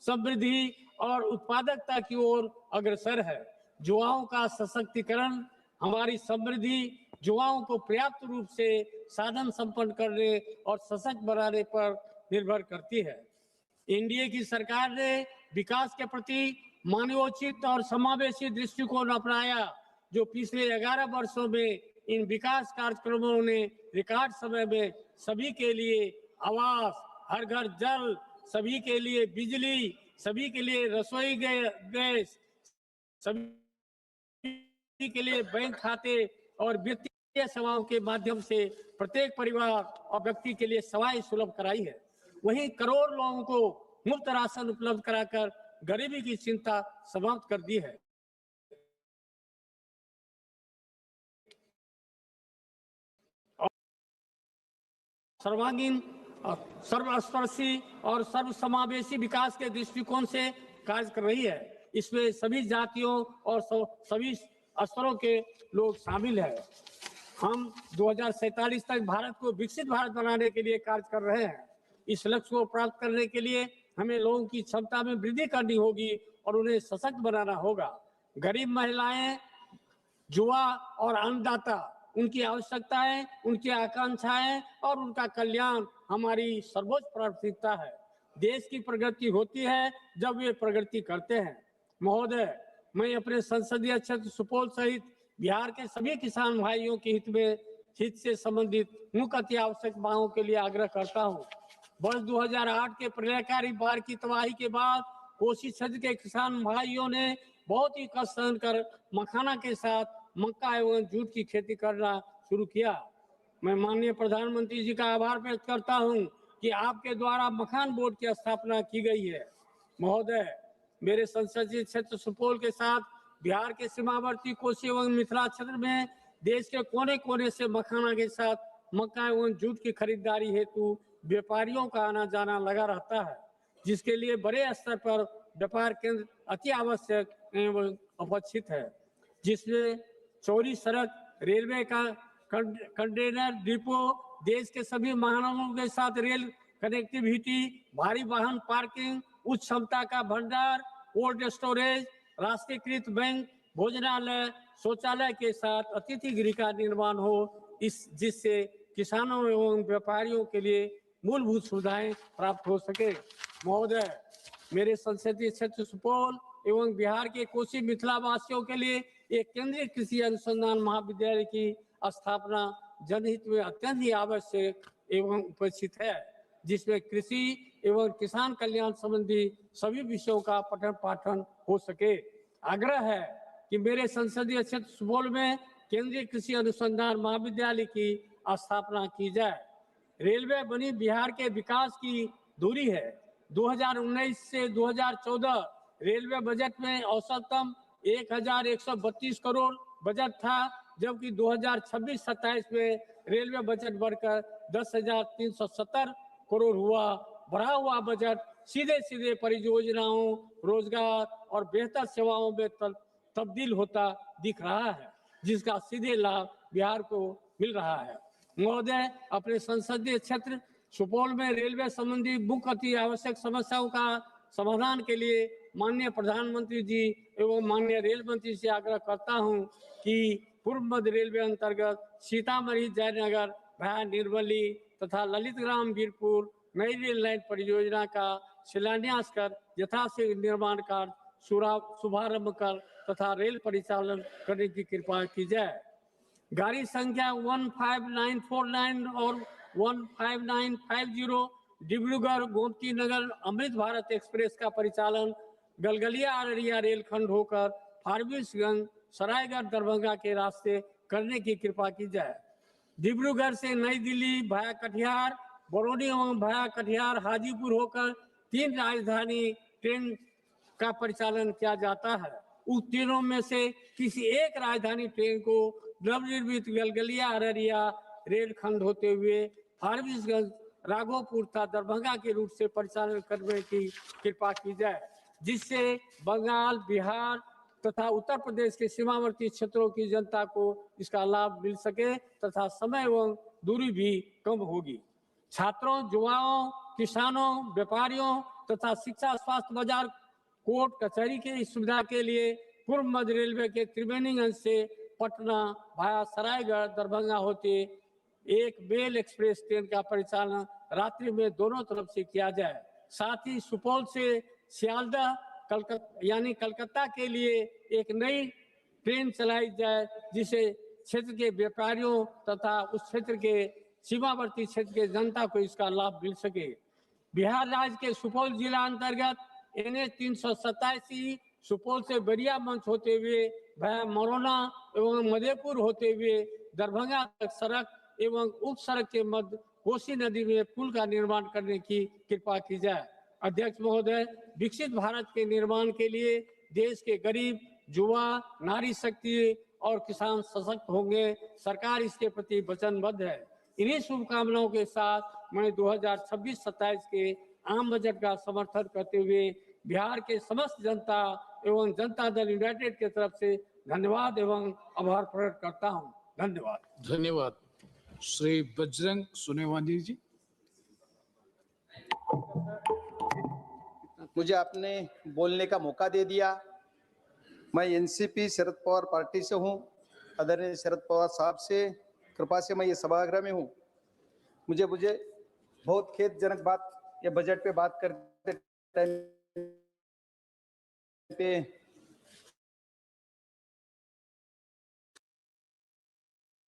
समृद्धि और उत्पादकता की ओर अग्रसर है। युवाओं का सशक्तिकरण हमारी समृद्धि युवाओं को पर्याप्त रूप से साधन संपन्न करने और सशक्त बनाने पर निर्भर करती है। एनडीए की सरकार ने विकास के प्रति मानवोचित और समावेशी दृष्टिकोण अपनाया, जो पिछले 11 वर्षों में इन विकास कार्यक्रमों ने रिकॉर्ड समय में सभी के लिए आवास, हर घर जल, सभी के लिए बिजली, सभी के लिए रसोई गैस, सभी के लिए बैंक खाते और वित्तीय सेवाओं के माध्यम से प्रत्येक परिवार और व्यक्ति के लिए सेवाएं सुलभ कराई है। वहीं करोड़ लोगों को मुफ्त राशन उपलब्ध कराकर गरीबी की चिंता समाप्त कर दी है। सर्वांगीण, सर्वस्पर्शी और सर्वसमावेशी विकास के दृष्टिकोण से कार्य कर रही है। इसमें सभी जातियों और सभी स्तरों के लोग शामिल हैं। हम 2047 तक भारत को विकसित भारत बनाने के लिए कार्य कर रहे हैं। इस लक्ष्य को प्राप्त करने के लिए हमें लोगों की क्षमता में वृद्धि करनी होगी और उन्हें सशक्त बनाना होगा। गरीब महिलाएं, युवा और अन्नदाता, उनकी आवश्यकताएं, उनकी आकांक्षाएं और उनका कल्याण हमारी सर्वोच्च प्राथमिकता है। देश की प्रगति होती है जब वे प्रगति करते हैं। महोदय, मैं अपने संसदीय क्षेत्र सुपौल सहित बिहार के सभी किसान भाइयों के हित से संबंधित मुख्य अति आवश्यक मांगों के लिए आग्रह करता हूं। वर्ष 2008 के प्रलयकारी बाढ़ की तबाही के बाद कोसी क्षेत्र के किसान भाइयों ने बहुत ही कष्ट सहन कर मखाना के साथ मक्का एवं जूट की खेती करना शुरू किया। मैं माननीय प्रधानमंत्री जी का आभार व्यक्त करता हूं कि आपके द्वारा मखान बोर्ड की स्थापना की गई है। महोदय, मेरे संसदीय क्षेत्र सुपौल के साथ बिहार के सीमावर्ती कोसी एवं मिथिला क्षेत्र में देश के कोने कोने से मखाना के साथ मक्का एवं जूट की खरीदारी हेतु व्यापारियों का आना जाना लगा रहता है, जिसके लिए बड़े स्तर पर व्यापार केंद्र अति आवश्यक एवं अपेक्षित है, जिसमें चौड़ी सड़क, रेलवे का कंटेनर डिपो, देश के सभी महानगरों के साथ रेल कनेक्टिविटी, भारी वाहन पार्किंग, उच्च क्षमता का भंडार, कोल्ड स्टोरेज, राष्ट्रीयकृत बैंक, भोजनालय, शौचालय के साथ अतिथि गृह का निर्माण हो, जिससे किसानों एवं व्यापारियों के लिए मूलभूत सुविधाएं प्राप्त हो सके। महोदय, मेरे संसदीय क्षेत्र सुपौल एवं बिहार के कोसी मिथिला वासियों के लिए एक केंद्रीय कृषि अनुसंधान महाविद्यालय की स्थापना जनहित में अत्यंत ही आवश्यक एवं उपेक्षित है, जिसमें कृषि एवं किसान कल्याण संबंधी सभी विषयों का पठन पाठन हो सके। आग्रह है कि मेरे संसदीय क्षेत्र सुपौल में केंद्रीय कृषि अनुसंधान महाविद्यालय की स्थापना की जाए। रेलवे बनी बिहार के विकास की धुरी है। 2019 से 2014 रेलवे बजट में औसतम 1132 करोड़ बजट था, जबकि 2026-27 में रेलवे बजट बढ़कर 10,370 करोड़ हुआ। बढ़ा हुआ बजट सीधे सीधे परियोजनाओं, रोजगार और बेहतर सेवाओं में तब्दील होता दिख रहा है, जिसका सीधे लाभ बिहार को मिल रहा है। महोदय, अपने संसदीय क्षेत्र सुपौल में रेलवे संबंधी मुख्य अति आवश्यक समस्याओं का समाधान के लिए माननीय प्रधानमंत्री जी एवं माननीय रेल मंत्री से आग्रह करता हूं कि पूर्व मध्य रेलवे अंतर्गत सीतामढ़ी जयनगर भाया निर्मली तथा ललितग्राम वीरपुर नई रेल लाइन परियोजना का शिलान्यास कर यथाशीघ्र निर्माण कार्य शुभारंभ कर तथा रेल परिचालन करने की कृपा की जाए। गाड़ी संख्या 15949 और 15950 डिब्रूगढ़ गोमती नगर अमृत भारत एक्सप्रेस का परिचालन गलगलिया अररिया रेलखंड होकर फारबिसगंज सरायगढ़ दरभंगा के रास्ते करने की कृपा की जाए। डिब्रूगढ़ से नई दिल्ली भाया कटिहार, बरौनी एवं भाया कटिहार हाजीपुर होकर 3 राजधानी ट्रेन का परिचालन किया जाता है। उस तीनों में से किसी एक राजधानी ट्रेन को नवनिर्मित गलगलिया अररिया रेलखंड होते हुए फारबिसगंज राघोपुर तथा दरभंगा के रूट से परिचालन करने की कृपा की जाए, जिससे बंगाल, बिहार तथा उत्तर प्रदेश के सीमावर्ती क्षेत्रों की जनता को इसका लाभ मिल सके तथा समय एवं दूरी भी कम होगी। छात्रों, युवाओं, किसानों, व्यापारियों तथा शिक्षा, स्वास्थ्य, बाजार, कोर्ट कचहरी की सुविधा के लिए पूर्व मध्य रेलवे के त्रिवेणी अंश से पटना भाया सरायगढ़ दरभंगा होते एक मेल एक्सप्रेस ट्रेन का परिचालन रात्रि में दोनों तरफ से किया जाए। साथ ही सुपौल से सियालदह कलकत्ता के लिए एक नई ट्रेन चलाई जाए, जिसे क्षेत्र के व्यापारियों तथा उस क्षेत्र के सीमावर्ती क्षेत्र के जनता को इसका लाभ मिल सके। बिहार राज्य के सुपौल जिला अंतर्गत NH 327 सुपौल से बरिया मंच होते हुए भाया मरौना एवं मधेपुर होते हुए दरभंगा तक सड़क एवं उप सड़क के मध्य कोसी नदी में पुल का निर्माण करने की कृपा की जाए। अध्यक्ष महोदय, विकसित भारत के निर्माण के लिए देश के गरीब, युवा, नारी शक्ति और किसान सशक्त होंगे। सरकार इसके प्रति वचनबद्ध है। इन्हीं शुभकामनाओं के साथ मैं 2026-27 के आम बजट का समर्थन करते हुए बिहार के समस्त जनता एवं जनता दल यूनाइटेड की तरफ से धन्यवाद एवं आभार प्रकट करता हूं। धन्यवाद। धन्यवाद। श्री बजरंग सोनेवानी जी। मुझे आपने बोलने का मौका दे दिया। मैं एनसीपी शरद पवार पार्टी से हूं। आदरणीय शरद पवार साहब से कृपा से मैं ये सभागृह में हूं। मुझे बहुत खेदजनक बात ये बजट पे बात करते टाइम पे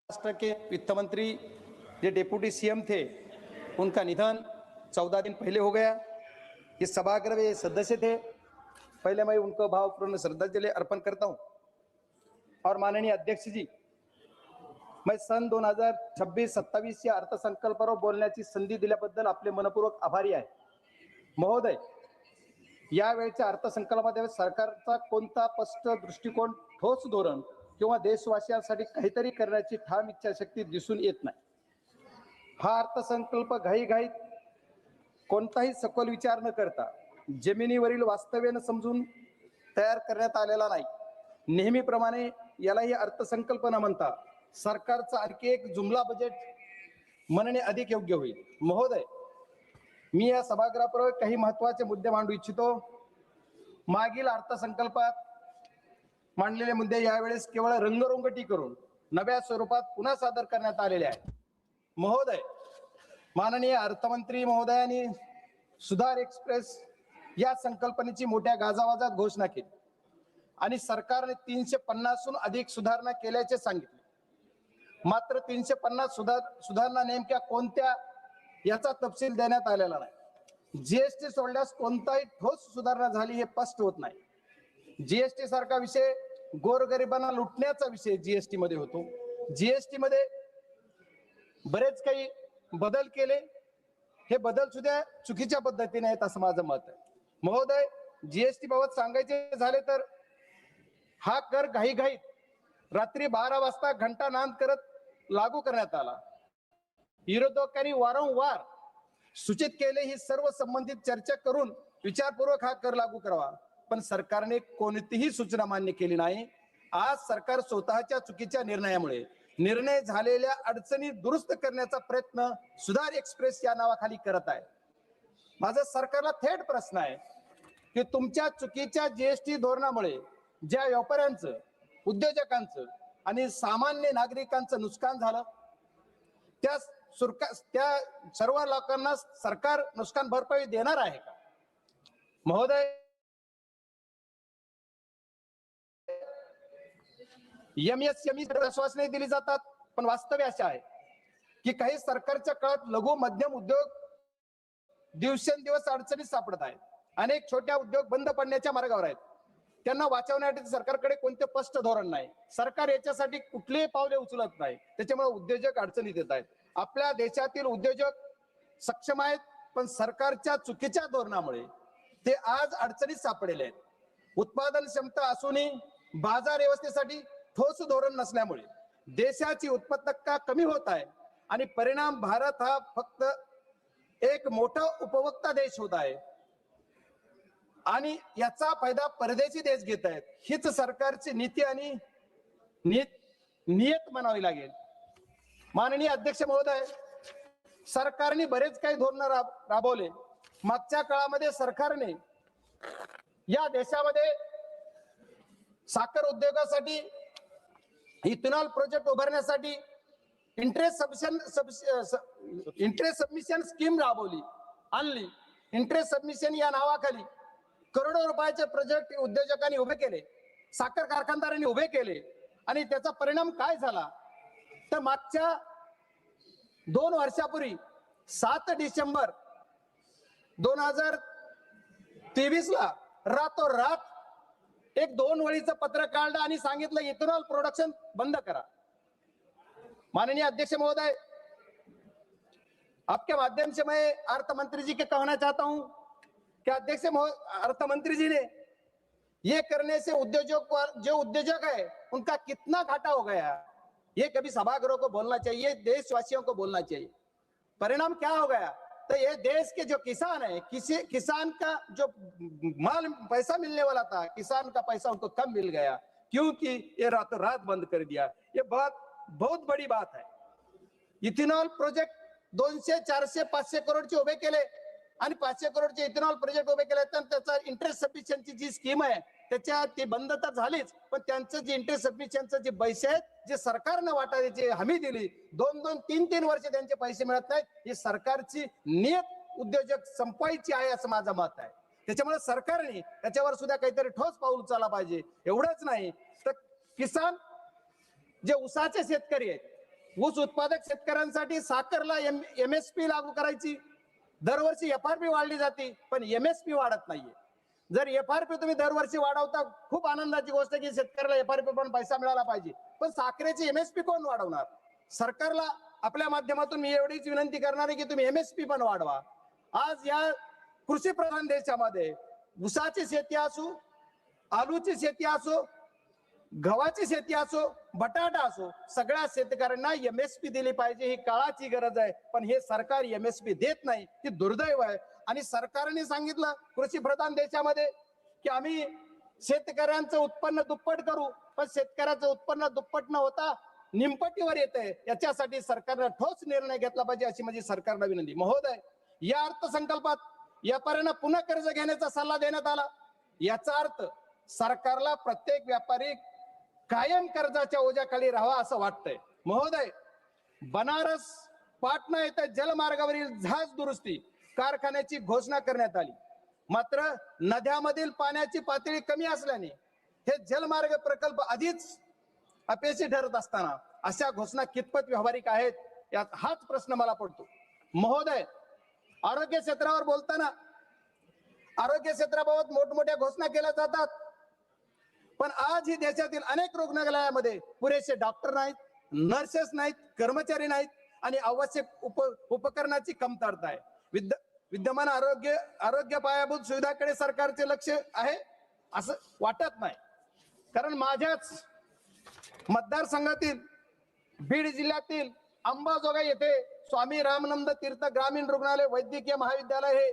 राष्ट्र के वित्त मंत्री जो डिप्टी सीएम थे, उनका निधन 14 दिन पहले हो गया। इस सभागृह में सदस्य थे। पहले मैं उनको भावपूर्ण श्रद्धांजलि अर्पण करता हूं। और माननीय अध्यक्ष जी, मैं सन 2026-27 या अर्थसंकल्पावर बोलण्याची संधी दिल्याबद्दल आपले मनपूर्वक आभारी आहे। महोदय, यावेळच्या अर्थसंकल्पामध्ये सरकारचा कोणता स्पष्ट दृष्टिकोन, ठोस धोरण किंवा देशवासियांसाठी काहीतरी करण्याची ठाम इच्छाशक्ती दिसून येत नाही। हा अर्थसंकल्प घाईघाईत कोणताही सखोल विचार न करता जमिनीवरील वास्तव्यानं समजून तयार करण्यात आलेला नाही। नेहमीप्रमाणे यालाही अर्थसंकल्प न म्हणता सरकारचा आणखी एक जुमला बजेट म्हणणे अधिक योग्य होईल। महोदय, मी या सभागृहापूर्वी काही महत्त्वाचे मुद्दे मांडू इच्छितो। मागील अर्थसंकल्पात मांडलेले मुद्दे यावेळेस केवळ रंगरंगटी करून नव्या स्वरूपात पुन्हा सादर करण्यात आलेले आहेत। महोदय, माननीय अर्थमंत्री महोदयांनी सुधार एक्सप्रेस या संकल्पनेची मोठ्या गाजावाजात घोषणा केली आणि सरकारने 350हून अधिक सुधारणा केल्याचे सांगितले। मात्र 350 सुधारणा नेमक्या कोणत्या याचा तपशील देण्यात आलेला नाही। जीएसटी सोडल्यास कोणताही ठोस सुधारणा झाली हे स्पष्ट होत नाही। जीएसटी सारखा विषय गोरगरिबांना लुटण्याचा विषय जीएसटी मध्ये होतो। जीएसटी मध्ये बरेच काही बदल केले, हे बदल सुद्धा चुकीच्या पद्धतीने आहेत असं माझं मत आहे। महोदय, जीएसटी बाबत सांगायचे झाले तर हा कर घाईघाईत रात्री 12 वाजता घंटा नाद करत लागू करण्यात आला। विरोधकांनी वारंवार सूचित केले ही सर्व संबंधित चर्चा करून विचारपूर्वक हा कर लागू करावा, पण सरकारने कोणतीही सूचना मान्य केली नाही। आज सरकार स्वतःच्या चुकीच्या निर्णयामुळे निर्णय झालेल्या अडचणी दुरुस्त करण्याचा प्रयत्न सुधार एक्सप्रेस या नावाखाली करत आहे। माझा सरकारला थेट प्रश्न आहे की तुमच्या चुकीच्या जीएसटी धोरणामुळे ज्या व्यापाऱ्यांचं, उद्योजकांचं आणि सामान्य नागरिकांचं नुकसान झालं, त्या सर्व लोकांना सरकार नुकसान भरपाई देणार आहे का? महोदय, एमएसएमई आश्वासने दिली जातात, पण वास्तव्य असे आहे की काही सरकारच्या काळात लघु मध्यम उद्योग दिवसेंदिवस अडचणीत सापडत आहेत। अनेक छोट्या उद्योग बंद पडण्याच्या मार्गावर आहेत। त्यांना वाचवण्यासाठी सरकारकडे कोणते स्पष्ट धोरण नाही। सरकार याच्यासाठी कुठलेही पावले उचलत नाही, त्याच्यामुळे उद्योजक अडचणीत येत आहेत। आपल्या देशातील उद्योजक सक्षम आहेत, पण सरकारच्या चुकीच्या धोरणामुळे ते आज अडचणीत सापडलेले आहेत। उत्पादन क्षमता असूनही बाजार व्यवस्थेसाठी ठोस धोरण नसल्यामुळे देशाची उत्पादकता कमी होत आहे आणि परिणाम भारत हा फक्त एक मोठा उपभोक्ता देश होत आहे। आणि याचा फायदा परदेशी देश घेत आहेत. हीच सरकारची नीती आणि नियत म्हणावी लागेल. माननीय अध्यक्ष महोदय, सरकारने बरेच काही धोरण राबवले. मागच्या काळामध्ये सरकारने या देशामध्ये साखर उद्योगासाठी इथेनॉल प्रोजेक्ट उभारण्यासाठी इंटरेस्ट सबमिशन स्कीम राबवली आणली. इंटरेस्ट सबमिशन या नावाखाली करोडो रुपयाचे प्रोजेक्ट उद्योजकांनी उभे केले, साखर कारखानदारांनी उभे केले. आणि त्याचा परिणाम काय झाला तर मागच्या 2 वर्षापूर्वी 7 डिसेंबर 2023 ला रातोरात एक 2 वळीचं पत्र काढलं आणि सांगितलं इथेनॉल प्रोडक्शन बंद करा. माननीय अध्यक्ष महोदय, आपके माध्यम से मैं अर्थ मंत्री जी के कहना चाहता हूं कि अध्यक्ष अर्थ मंत्री जी ने ये करने से जो उद्योजक है उनका कितना घाटा हो गया, ये कभी सभागृह को बोलना चाहिए, देशवासियों को बोलना चाहिए. परिणाम क्या हो गया तो ये देश के जो किसान है, किसान का जो माल पैसा मिलने वाला था, किसान का पैसा उनको कम मिल गया क्योंकि ये रातों रात बंद कर दिया. ये बहुत बड़ी बात है. इथेनॉल प्रोजेक्ट 200, 400, 500 करोडचे उभे केले आणि 500 करोडचे इथेनॉल प्रोजेक्ट उभे केले तर त्याचा इंटरेस्ट सबमिशनची जी स्कीम आहे त्याच्या ती बंद तर झालीच, पण त्यांचं जे इंटरेस्ट सबमिशनचं जे पैसे आहेत जे सरकारनं वाटायची हमी दिली 2-2, 3-3 वर्ष त्यांचे पैसे मिळत नाहीत. ही सरकारची नियत उद्योजक संपवायची आहे असं माझं मत आहे. त्याच्यामुळे सरकारने त्याच्यावर सुद्धा काहीतरी ठोस पाऊल उचलला पाहिजे. एवढंच नाही तर किसान जे ऊसाचे शेतकरी आहेत, ऊस उत्पादक शेतकऱ्यांसाठी साखरला MSP लागू करायची. दरवर्षी FRP वाढली जाते पण MSP वाढत नाहीये. जर FRP तुम्ही दरवर्षी वाढवता खूप आनंदाची गोष्ट की शेतकऱ्याला FRP पण पैसा मिळाला पाहिजे, पण साखरेची MSP कोण वाढवणार? सरकारला आपल्या माध्यमातून मी एवढीच विनंती करणार आहे की तुम्ही MSP पण वाढवा. आज या कृषी प्रधान देशामध्ये ऊसाची शेती असो, आलूची शेती असो, गव्हाची शेती असो, बटाटा असो, सगळ्या शेतकऱ्यांना MSP दिली पाहिजे. ही काळाची गरज आहे, पण हे सरकार MSP देत नाही. ती दुर्दैव आहे. आणि सरकारने सांगितलं कृषी प्रधान देशामध्ये की आम्ही शेतकऱ्यांचं उत्पन्न दुप्पट करू, पण शेतकऱ्याचं उत्पन्न दुप्पट न होता निमपटीवर येते. याच्यासाठी सरकारने ठोस निर्णय घेतला पाहिजे अशी माझी सरकारला विनंती. महोदय, या अर्थसंकल्पात व्यापाऱ्यांना पुन्हा कर्ज घेण्याचा सल्ला देण्यात आला. याचा अर्थ सरकारला प्रत्येक व्यापारी कायम कर्जाच्या ओझ्याखाली राहावा असं वाटतंय. महोदय, बनारस पाटणा येथे जलमार्गावरील जहाज दुरुस्ती कारखान्याची घोषणा करण्यात आली. मात्र नद्यामधील पाण्याची पातळी कमी असल्याने हे जलमार्ग प्रकल्प आधीच अपयशी ठरत असताना अशा घोषणा कितपत व्यावहारिक आहेत यात हाच प्रश्न मला पडतो. महोदय, आरोग्य क्षेत्रावर बोलताना आरोग्य क्षेत्राबाबत मोठमोठ्या घोषणा केल्या जातात, पण आज ही देशातील अनेक रुग्णालयामध्ये पुरेसे डॉक्टर नाहीत, नर्सेस नाहीत, कर्मचारी नाहीत आणि आवश्यक उपकरणाची कमतरता आहे. विद्यमान आरोग्य पायाभूत सुविधाकडे सरकारचे लक्ष आहे असं वाटत नाही. कारण माझ्याच मतदारसंघातील बीड जिल्ह्यातील अंबाजोगाई येथे स्वामी रामानंद तीर्थ ग्रामीण रुग्णालय वैद्यकीय महाविद्यालय हे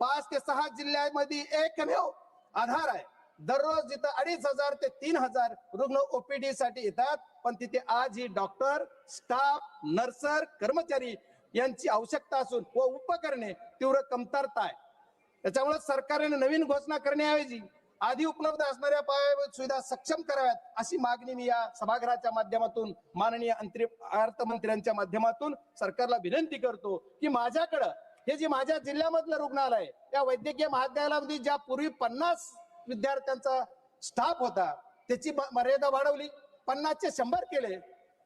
5 ते 6 जिल्ह्यांमध्ये एकमेव आधार आहे. दररोज जिथं 2,500 ते 3,000 रुग्ण OPD साठी येतात, पण तिथे आजही डॉक्टर, स्टाफ, नर्सर, कर्मचारी यांची आवश्यकता असून व उपकरणे तीव्र कमतरता आहे. त्याच्यामुळे सरकारने नवीन घोषणा करण्याऐवजी आधी उपलब्ध असणाऱ्या पायाभूत सुविधा सक्षम कराव्यात अशी मागणी मी या सभागृहाच्या माध्यमातून माननीय अर्थमंत्र्यांच्या माध्यमातून सरकारला विनंती करतो की माझ्याकडं हे जे माझ्या जिल्ह्यामधलं रुग्णालय या वैद्यकीय महाविद्यालयामध्ये ज्या पूर्वी 50 विद्यार्थ्यांचा स्टाफ होता त्याची मर्यादा वाढवली, 50 चे 100 केले,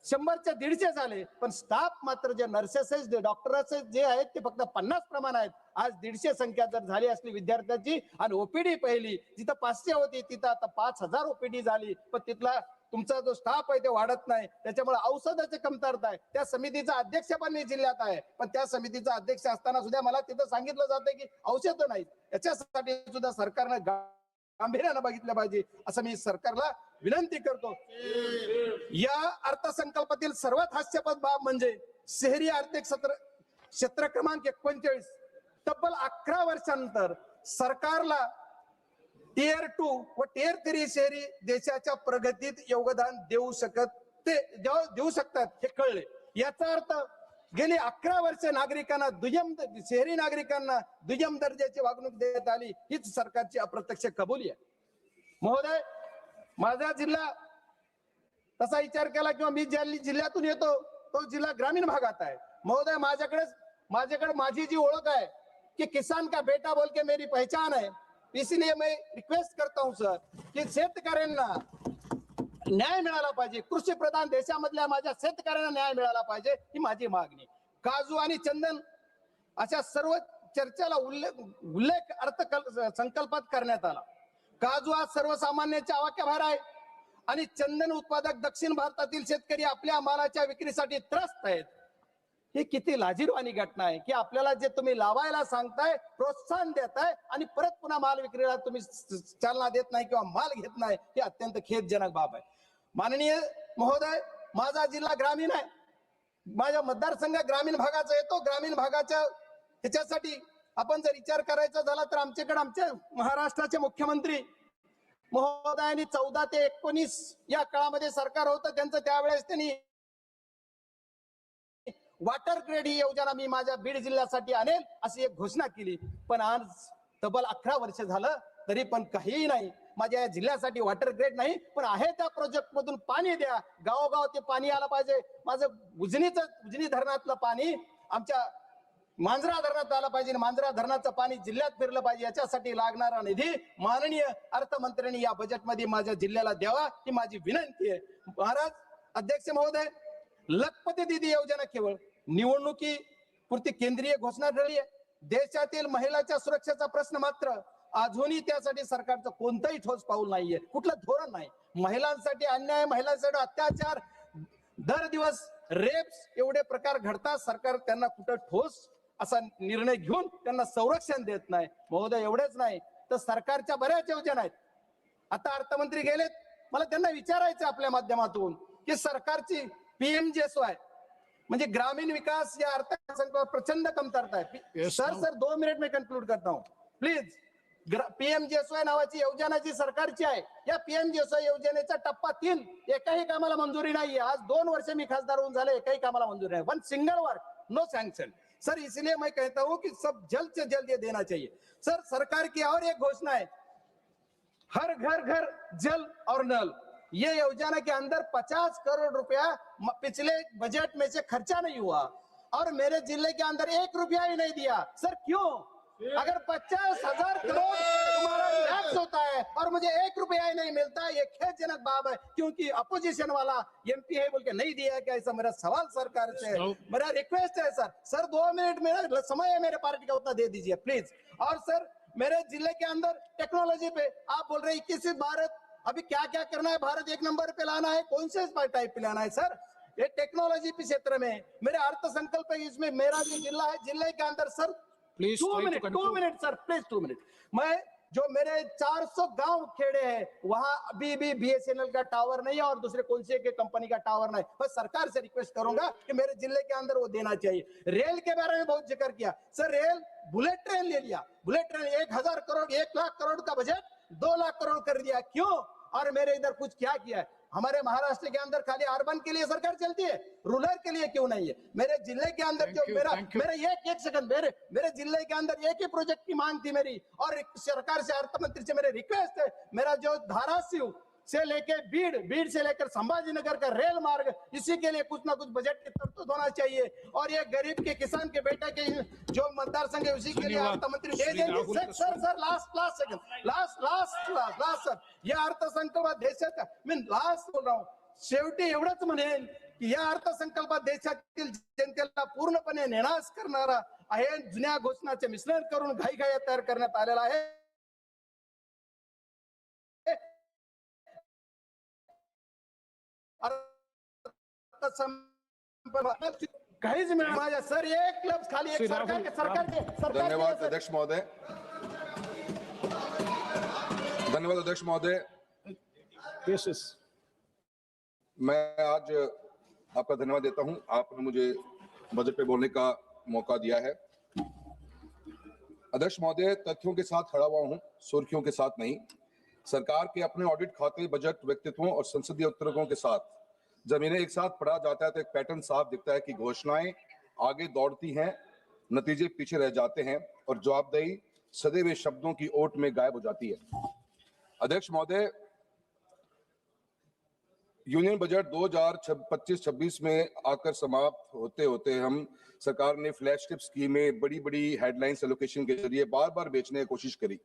100 चे 150 झाले, पण स्टाफ मात्र जे नर्सेस डॉक्टर्स जे आहेत ते फक्त 50 प्रमाण आहेत. आज 150 संख्या जर झाली असली विद्यार्थ्यांची आणि OPD पहिली जिथं 500 होती तिथं आता 5,000 OPD झाली, पण तिथला तुमचा जो स्टाफ आहे ते वाढत नाही. त्याच्यामुळे औषधाची कमतरता आहे. त्या समितीचा अध्यक्ष पण मी जिल्ह्यात आहे, पण त्या समितीचा अध्यक्ष असताना सुद्धा मला तिथं सांगितलं जातं की औषध नाहीत. याच्यासाठी सुद्धा सरकारनं गांभीर्यानं बघितलं पाहिजे असं मी सरकारला विनंती करतो. या अर्थसंकल्पातील सर्वात हास्यास्पद बाब म्हणजे शहरी आर्थिक क्षेत्र क्रमांक 39 तब्बल 11 वर्षांनंतर सरकारला टियर 2 व टियर 3 शहरी देशाच्या प्रगतीत योगदान देऊ शकतात हे कळले. याचा अर्थ गेली 11 वर्ष नागरिकांना शहरी नागरिकांना दुय्यम दर्जाची वागणूक देण्यात आली, हीच सरकारची अप्रत्यक्ष कबुली आहे. महोदय, माझा जिल्हा तसा विचार केला किंवा मी ज्या जिल्ह्यातून येतो तो जिल्हा ग्रामीण भागात आहे. महोदय, माझ्याकडे माझी जी ओळख आहे कि किसान का बेटा बोल के मेरी पहचान है, इसलिए मैं रिक्वेस्ट करता हूं सर की शेतकऱ्यांना न्याय मिळाला पाहिजे. कृषी प्रधान देशामधल्या माझ्या शेतकऱ्यांना न्याय मिळाला पाहिजे ही माझी मागणी. काजू आणि चंदन अशा सर्व चर्चेला उल्लेख संकल्पात करण्यात आला. काजू हा सर्वसामान्यांच्या आवाक्याबाहेर आहे आणि चंदन उत्पादक दक्षिण भारतातील शेतकरी आपल्या मालाच्या विक्रीसाठी त्रस्त आहेत. ही किती लाजिरवाणी घटना आहे की आपल्याला जे तुम्ही लावायला सांगताय, प्रोत्साहन देताय आणि परत पुन्हा माल विक्रीला तुम्ही चालना देत नाही किंवा माल घेत नाही, ही अत्यंत खेदजनक बाब आहे. माननीय महोदय, माझा जिल्हा ग्रामीण आहे, माझा मतदारसंघ ग्रामीण भागाचा येतो. ग्रामीण भागाच्या ह्याच्यासाठी आपण जर विचार करायचा झाला तर आमच्याकडे आमचे महाराष्ट्राचे मुख्यमंत्री महोदयांनी 14 ते 19 या काळामध्ये सरकार होतं त्यांचं, त्यावेळेस त्यांनी वॉटर ग्रेड ही योजना मी माझ्या बीड जिल्ह्यासाठी आणेल अशी एक घोषणा केली. पण आज तब्बल 11 वर्ष झालं तरी पण काहीही नाही. माझ्या जिल्ह्यासाठी वॉटर ग्रेड नाही, पण आहे त्या प्रोजेक्ट मधून पाणी द्या. गावोगाव ते पाणी आलं पाहिजे. माझं उजनी धरणातलं पाणी आमच्या मांजरा धरणात आलं पाहिजे. मांजरा धरणाचं पाणी जिल्ह्यात फिरलं पाहिजे. याच्यासाठी लागणारा निधी माननीय अर्थमंत्र्यांनी या बजेटमध्ये माझ्या जिल्ह्याला द्यावा ही माझी विनंती आहे. महाराज अध्यक्ष महोदय, लखपती दीदी योजना केवळ निवडणुकी पुरती केंद्रीय घोषणा ठरली आहे. देशातील महिलांच्या सुरक्षेचा प्रश्न मात्र अजूनही त्यासाठी सरकारचं कोणतंही ठोस पाऊल नाहीये, कुठलं धोरण नाही. महिलांसाठी अन्याय, महिलांसाठी अत्याचार, दर दिवस रेप्स एवढे प्रकार घडतात. सरकार त्यांना कुठं ठोस असा निर्णय घेऊन त्यांना संरक्षण देत नाही. महोदय, एवढेच नाही तर सरकारच्या बऱ्याच योजना आहेत. आता अर्थमंत्री गेलेत, मला त्यांना विचारायचं आपल्या माध्यमातून की सरकारची PMGSY म्हणजे ग्रामीण विकास या अर्थसंकल्पात प्रचंड कमतरता आहे. सर 2 मिनिट में कंक्लूड करता हूं प्लीज. PMGSY नावाची योजना जी सरकारची आहे, या PMGSY योजनेचा टप्पा 3 एकाही कामाला मंजुरी नाहीये. आज 2 वर्ष मी खासदार होऊन झाले, एकाही कामाला मंजुरी नाही. 1 single work no sanction. Sir इसलिए मैं कहता हूं कि सब जल्द से जल्द ये देना चाहिए. सर सरकार की और एक घोषणा है, हर घर घर जल और नल. ये योजना के अंदर 50 करोड़ रुपया पिछले बजट में से खर्चा नहीं हुआ और मेरे जिले के अंदर 1 रुपया ही नहीं दिया. सर क्यों? अगर 50,000 करोड़ तुम्हारा टैक्स होता है और मुझे 1 रुपया ही नहीं मिलता, ये खेदजनक बात है. क्योंकि अपोजिशन वाला MP है बोल के नहीं दिया क्या? ऐसा मेरा सवाल सरकार से, मेरा रिक्वेस्ट है सर 2 मिनट मेरा समय है मेरे पार्टी का, उतना दे दीजिए प्लीज. और सर मेरे जिले के अंदर टेक्नोलॉजी पे आप बोल रहे 21 भारत, अभी क्या क्या करना है? भारत 1 नंबर पे लाना है, कौन से टाइप पे लाना है सर? ये टेक्नोलॉजी के क्षेत्र में मेरे अर्थ संकल्प है, इसमें मेरा जो जिला है, जिले के अंदर sir 2 minute sir please 2 minute. मैं जो मेरे 400 गांव खेड़े हैं वहां अभी भी BSNL का टावर नहीं है और दूसरे कौन से के कंपनी का टावर नहीं. मैं सरकार से रिक्वेस्ट करूंगा कि मेरे जिले के अंदर वो देना चाहिए. रेल के बारे में बहुत जिक्र किया सर, रेल बुलेट ट्रेन ले लिया. बुलेट ट्रेन 1,000 करोड़ 1 लाख करोड़ का बजट 2 लाख करोड़ कर दिया. क्यों? और मेरे इधर कुछ क्या किया है? हमारे महाराष्ट्र के अंदर खाली अर्बन के लिए सरकार चलती है, रूरल के लिए क्यों नहीं है? मेरे जिले के अंदर जो मेरा एक सेकंड, मेरे जिले के अंदर एक ही प्रोजेक्ट की मांग थी मेरी और सरकार से, अर्थमंत्री से मेरे रिक्वेस्ट है, मेरा जो धाराशिव से लेके बीड़ से लेकर संभाजीनगर का रेल मार्ग, इसी के लिए कुछ ना कुछ बजट की तरतूद होना चाहिए. और ये गरीब के किसान के बेटे के जो मतदार संघ है उसी के लिए अर्थमंत्री दे देंगे. सर लास्ट सर, ये अर्थसंकल्पात देशाचा मी लास्ट बोल रहा हूं. शेवटी एवढंच म्हणेन की या अर्थसंकल्पात देशातील जनतेला पूर्णपणे निराश करणारा आहे. जुन्या घोषणाचे मिश्रण करून घाईघाई तयार करण्यात आलेला आहे. काहीच मिळणार सर, एक क्लब खाली एक सरकारचे. धन्यवाद अध्यक्ष महोदय. धन्यवाद अध्यक्ष महोदय. मैं आज आपका धन्यवाद देता हूं, आपने मुझे बजट पे बोलने का मौका दिया है. अध्यक्ष महोदय, तथ्यों के साथ खड़ा हुआ हूं, सुर्खियों के साथ नहीं. सरकार के अपने ऑडिट खाते, बजट, व्यक्तित्वों और संसदीय उत्तरकों के साथ जब इन्हें एक साथ पढ़ा जाता है तो एक पैटर्न साफ दिखता है कि घोषणाएं आगे दौड़ती हैं, नतीजे पीछे रह जाते हैं और जवाबदेही सदे हुए शब्दों की ओट में गायब हो जाती है। अध्यक्ष महोदय, यूनियन बजट 2025-26 में आकर समाप्त होते होते हम सरकार ने फ्लैगशिप स्कीमें, बड़ी-बड़ी हेडलाइंस एलोकेशन के जरिए बार-बार बेचने की कोशिश करी।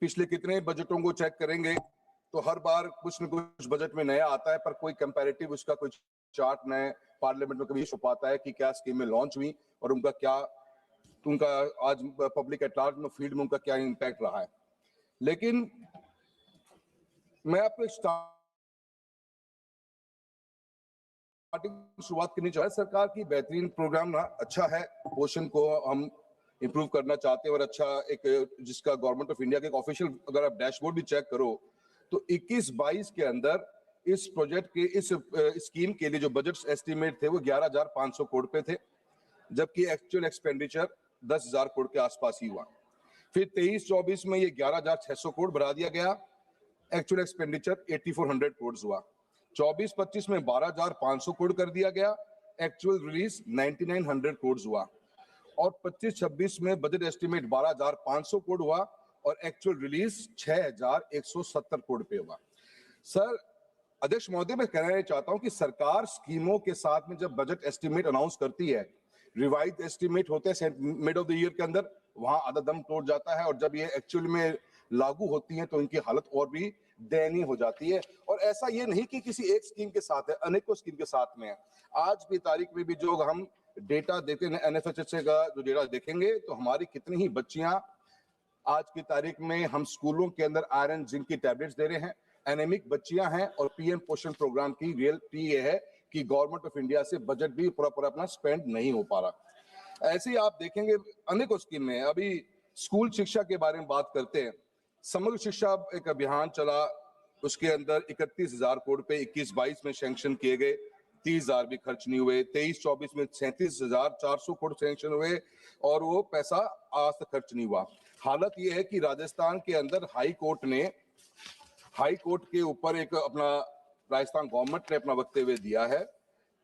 पिछले कितने बजटों को चेक करेंगे तो हर बार कुछ न कुछ बजट में नया आता है, पर कोई कंपैरेटिव उसका कुछ चार्ट नए पार्लियामेंट में कभी छुप पाता है कि क्या स्कीमें लॉन्च हुई और उनका आज पब्लिक एट लार्ज में फील्ड में उनका क्या इम्पैक्ट रहा है। लेकिन मैं आपको शुरुआत करनी चाहिए। सरकार की बेहतरीन प्रोग्राम ना अच्छा है, पोषण को हम इंप्रूव करना चाहते हैं और अच्छा एक जिसका गवर्नमेंट ऑफ इंडिया के ऑफिशियल अगर आप डैशबोर्ड भी चेक करो तो 21-22 के अंदर इस प्रोजेक्ट के इस स्कीम के लिए जो बजट एस्टीमेट थे वो 11,500 करोड़ पे थे, जबकि एक्चुअल एक्सपेंडिचर 10,000 करोड़ के आसपास ही हुआ। फिर 23-24 में ये 11,600 करोड़ बढ़ा दिया गया, एक्चुअल एक्सपेंडिचर 8,400 करोड़ हुआ। 24-25 में 12,500 करोड़ कर दिया गया, एक्चुअल रिलीज 9,900 करोड़ हुआ और 25-26 में बजट एस्टीमेट 12,500 करोड़ हुआ और एक्चुअल रिलीज 6,170 करोड़ पे हुआ। सर अध्यक्ष महोदय, मैं कहना चाहता हूं कि सरकार स्कीमों के साथ में जब बजट एस्टीमेट अनाउंस करती है, रिवाइज एस्टीमेट होते हैं मिड ऑफ द ईयर के अंदर, वहां आधा दम तोड़ जाता है और जब ये एक्चुअल में लागू होती हैं तो इनकी हालत और भी दयनीय हो जाती है। और ऐसा ये नहीं कि किसी एक स्कीम के साथ है, अनेकों स्कीम के साथ में है। आज की तारीख में भी जो हम डेटा देखते हैं, एनएफएचएस का जो डेटा देखेंगे तो हमारी कितनी ही बच्चियां आज की तारीख में हम स्कूलों के अंदर आयरन जिंक की टैबलेट्स दे रहे हैं, एनेमिक बच्चियां हैं और पीएम पोषण प्रोग्राम की रियलिटी ये है कि गवर्नमेंट ऑफ इंडिया से बजट भी पूरा अपना स्पेंड नहीं हो पा रहा। ऐसे ही आप देखेंगे अनेकों स्कीम में। अभी स्कूल शिक्षा के बारे में बात करते हैं, समग्र शिक्षा एक अभियान चला, उसके अंदर 31,000 करोड़ पे 21-22 में सैंक्शन किए गए, 30,000 भी खर्च नहीं हुए। 23-24 में 37,400 करोड़ सैंक्शन हुए और वो पैसा आज तक खर्च नहीं हुआ। हालत ये है कि राजस्थान के अंदर हाई कोर्ट के ऊपर एक अपना राजस्थान गवर्नमेंट ने अपना वक्तव्य दिया है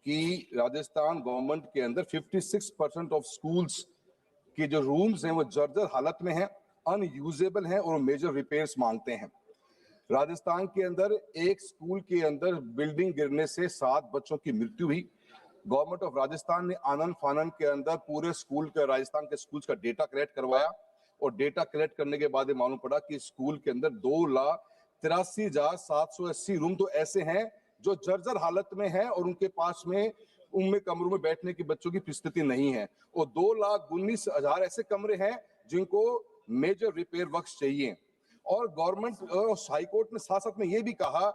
कि राजस्थान गवर्नमेंट के अंदर 56% ऑफ स्कूल्स के जो रूम्स हैं वो जर्जर हालत में हैं, अनयूजेबल हैं और मेजर रिपेयर्स मांगते हैं। राजस्थान के अंदर एक स्कूल के अंदर बिल्डिंग गिरने से 7 बच्चों की मृत्यु हुई। गवर्नमेंट ऑफ राजस्थान ने आनंद फानन के अंदर पूरे स्कूल के राजस्थान के स्कूल्स का डेटा कलेक्ट करवाया और डेटा कलेक्ट करने के बाद ये मालूम पड़ा कि स्कूल के अंदर 2,83,780 रूम तो ऐसे हैं जो जर्जर हालत में है और उनके पास में उनमें कमरों में बैठने की बच्चों की स्थिति नहीं है और 2,19,000 ऐसे कमरे हैं जिनको मेजर रिपेयर वर्क्स चाहिए। और गवर्नमेंट और हाई कोर्ट ने साथ साथ में ये भी कहा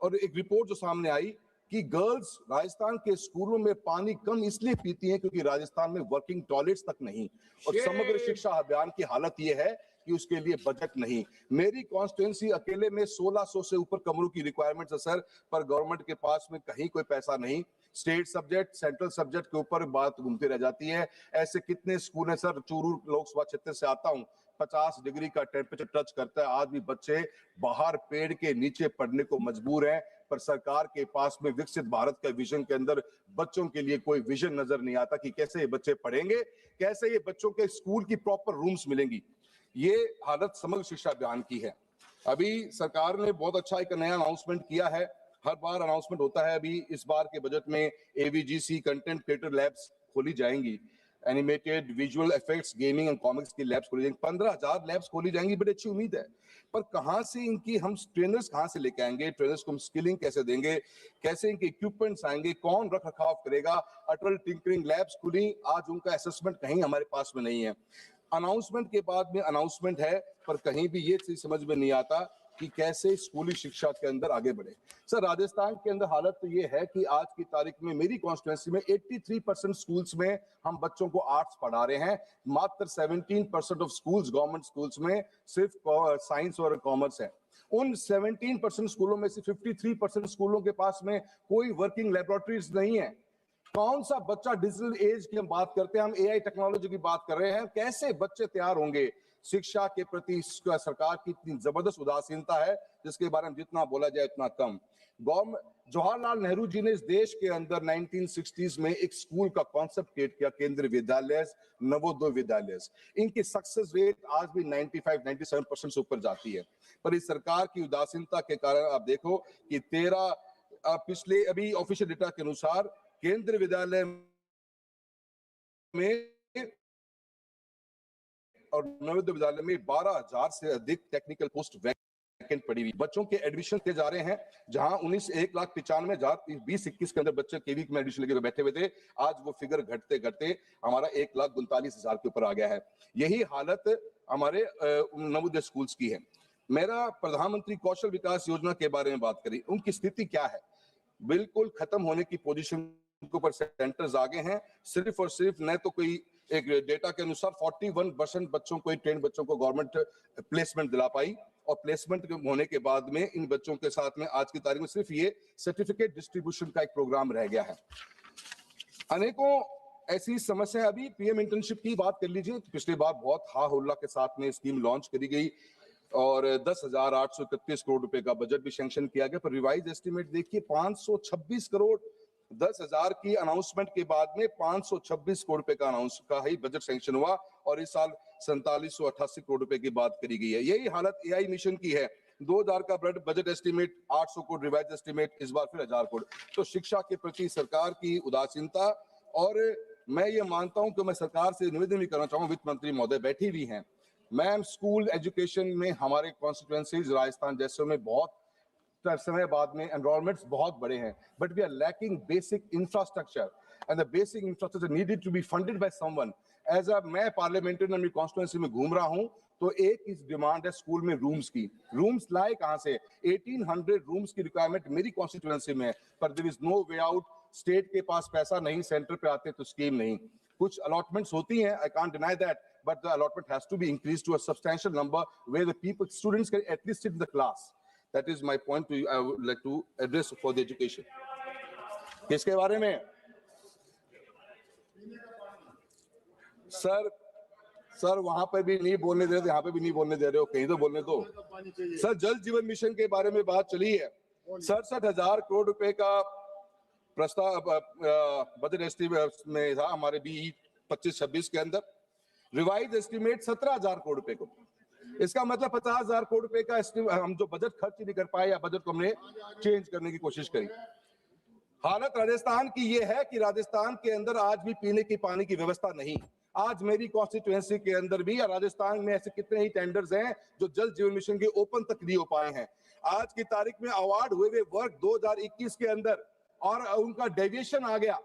और एक रिपोर्ट जो सामने आई कि गर्ल्स राजस्थान के स्कूलों में पानी कम इसलिए पीती हैं क्योंकि राजस्थान में वर्किंग टॉयलेट्स तक नहीं और समग्र शिक्षा अभियान की हालत ये है कि उसके लिए बजट नहीं। मेरी कॉन्स्टिट्यूंसी अकेले में 1,600 से ऊपर कमरों की रिक्वायरमेंट्स है सर, पर गवर्नमेंट के पास में कहीं कोई पैसा नहीं। स्टेट सब्जेक्ट, सेंट्रल सब्जेक्ट के ऊपर बात घूमती रह जाती है। ऐसे कितने स्कूल हैं सर, चूरू लोकसभा क्षेत्र से आता हूं, 50 डिग्री का टेम्परेचर टच करता है, आज भी बच्चे बाहर पेड़ के नीचे पढ़ने को मजबूर हैं, पर सरकार के पास में विकसित भारत के विजन के अंदर बच्चों के लिए कोई विजन नजर नहीं आता कि कैसे ये बच्चे पढ़ेंगे, कैसे ये बच्चों के स्कूल की प्रॉपर रूम्स मिलेंगी। ये हालत समग्र शिक्षा अभियान की है। अभी सरकार ने बहुत अच्छा एक नया अनाउंसमेंट किया है, हर बार अनाउंसमेंट होता है। अभी इस बार के बजट में एवीजीसी कंटेंट क्रिएटर लैब्स खोली जाएंगी, animated visual effects, gaming and comics की लैब्स खोली जाएंगी, 15,000 लैब्स खोली जाएंगी। बड़ी अच्छी उम्मीद है, पर कहां से इनकी हम ट्रेनर्स कहां से लेके आएंगे, ट्रेनर्स को हम स्किलिंग कैसे देंगे, कैसे इनके इक्विपमेंट्स आएंगे, कौन रख रखाव करेगा। अटल टिंकरिंग लैब्स खुली, आज उनका असेसमेंट कहीं हमारे पास में नहीं है। अनाउंसमेंट के बाद में अनाउंसमेंट है, पर कहीं भी ये चीज समझ में नहीं आता कि कैसे स्कूली शिक्षा के अंदर आगे बढ़े। सर राजस्थान के अंदर हालत तो ये है कि आज की तारीख में मेरी कॉन्स्टिट्यूंसी में 83% स्कूल्स में हम बच्चों को आर्ट्स पढ़ा रहे हैं, मात्र 17% ऑफ स्कूल्स गवर्नमेंट स्कूल्स में सिर्फ साइंस और कॉमर्स है। उन 17% स्कूलों में से 53% स्कूलों के पास में कोई वर्किंग लेबोरेटरीज नहीं है। कौन सा बच्चा, डिजिटल एज की हम बात करते हैं, हम एआई टेक्नोलॉजी की बात कर रहे हैं, कैसे बच्चे तैयार होंगे। शिक्षा के प्रति सरकार की इतनी जबरदस्त उदासीनता है जिसके बारे में जितना बोला जाए उतना कम। जवाहरलाल नेहरू जी ने इस देश के अंदर 1960s में एक स्कूल का कॉन्सेप्ट क्रिएट किया, केंद्रीय विद्यालय, नवोदय विद्यालय। इनकी सक्सेस रेट आज भी 95-97% से ऊपर जाती है, पर इस सरकार की उदासीनता के कारण आप देखो कि 13 पिछले अभी ऑफिशियल डेटा के अनुसार केंद्रीय विद्यालय में और नवोदय विद्यालय में 12,000 से अधिक टेक्निकल पोस्ट वैकेंट पड़ी हुई। बच्चों के एडमिशन किए जा रहे हैं, जहां 1,95,000 20-21 के अंदर बच्चे केवी में एडमिशन लेकर बैठे हुए थे, आज वो फिगर घटते घटते हमारा 1,39,000 के ऊपर आ गया है। यही हालत हमारे नवोदय स्कूल्स की है। मेरा प्रधानमंत्री कौशल विकास योजना के बारे में बात करी, उनकी स्थिति क्या है? बिल्कुल खत्म होने की पोजीशन के ऊपर सेंटर्स आगे हैं। सिर्फ और सिर्फ न तो कोई एक डेटा के अनुसार 41% बच्चों को, ट्रेन बच्चों को गवर्नमेंट प्लेसमेंट दिला पाई, और प्लेसमेंट होने के बाद में इन बच्चों के साथ में आज की तारीख में सिर्फ ये सर्टिफिकेट डिस्ट्रीब्यूशन का एक प्रोग्राम रह गया है। अनेकों ऐसी समस्या। अभी पीएम इंटर्नशिप की बात कर लीजिए, पिछली बार बहुत हा हुल्ला के साथ में स्कीम लॉन्च करी गई और 10,831 करोड़ रुपए का बजट भी सैंक्शन किया गया, पर रिवाइज एस्टिमेट देखिए 526 करोड़। 10,000 की अनाउंसमेंट के बाद में 526 करोड़ रुपए का ही बजट सैंक्शन हुआ, और इस साल 4788 करोड़ रुपए की बात करी गई है। यही हालत एआई मिशन की है। 2000 का budget estimate, 800 crore revise estimate, इस बार फिर 1000 करोड़। तो शिक्षा के प्रति सरकार की उदासीनता, और मैं ये मानता हूं कि मैं सरकार से निवेदन भी करना चाहूंगा, वित्त मंत्री महोदय बैठी हुई हैं, मैम स्कूल एजुकेशन में हमारे कॉन्स्टिट्यूएंसीज राजस्थान जैसे में बहुत समय बाद में एनरोलमेंट्स बहुत बड़े हैं, but we are lacking basic infrastructure, and the basic infrastructure needed to be funded by someone. As a मैं पार्लियामेंट्री अपनी कॉन्स्टिट्यूएंसी में घूम रहा हूं, तो एक इस डिमांड है स्कूल में रूम्स की। रूम्स लाए कहां से? 1800 रूम्स की रिक्वायरमेंट मेरी कॉन्स्टिट्यूएंसी में है, पर there is no way out. State के पास पैसा नहीं, सेंटर पे आते तो स्कीम नहीं। कुछ अलॉटमेंट्स होती हैं, I can't deny that, but the allotment has to be increased to a substantial number where the students can at least sit in the class. That is my point to you. I would like to address for the education. इसके बारे में sir वहां पर भी नहीं बोलने दे रहे थे, यहाँ पे भी नहीं बोलने दे रहे हो, कहीं तो बोलने दो। सर जल जीवन मिशन के बारे में बात चली है। 67,000 करोड़ रुपए का प्रस्ताव बजट एस्टिमेट में था हमारे BE 25-26 के अंदर। रिवाइज एस्टिमेट 17,000 करोड़ रुपए को। इसका मतलब 50,000 करोड़ रुपए का हम जो बजट खर्च नहीं कर पाए, या बजट को हमने चेंज करने की कोशिश करी। हालत राजस्थान की ये है कि राजस्थान के अंदर आज भी पीने की पानी की व्यवस्था नहीं। आज मेरी कॉन्स्टिट्यूएंसी के अंदर भी, या राजस्थान में ऐसे कितने ही टेंडर्स हैं जो जल जीवन मिशन के ओपन तक नहीं हो पाए हैं। आज की तारीख में अवार्ड हुए वर्क 2021 के अंदर, और उनका डेविएशन आ गया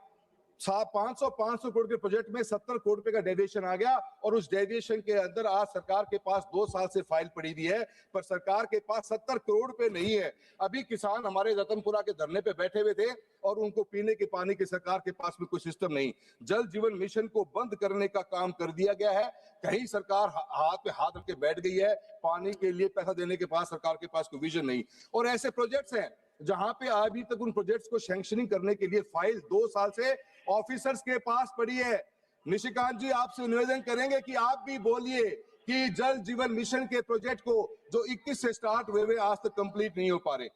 500 करोड़ के प्रोजेक्ट में 70 करोड़ रुपए का डेविएशन आ गया, और उस डेविएशन के अंदर आज सरकार के पास 2 साल से फाइल पड़ी हुई है, पर सरकार के पास 70 करोड़ रुपए नहीं है। अभी किसान हमारे रतनपुरा के धरने पे बैठे हुए थे, और उनको पीने के पानी की सरकार के पास में कोई सिस्टम नहीं। जल जीवन मिशन को बंद करने का काम कर दिया गया है। कहीं सरकार हाथ पे हाथ रख के बैठ गई है, पानी के लिए पैसा देने के पास सरकार के पास कोई विजन नहीं। और ऐसे प्रोजेक्ट्स हैं जहां पे अभी तक उन प्रोजेक्ट्स को सैंक्शनिंग करने के लिए फाइल 2 साल से ऑफिसर्स के पास पड़ी है। निशिकांत जी, आपसे निवेदन करेंगे कि आप भी बोलिए कि जल जीवन मिशन के प्रोजेक्ट को जो 21 से स्टार्ट हुए आज तक कंप्लीट नहीं हो पा रहे।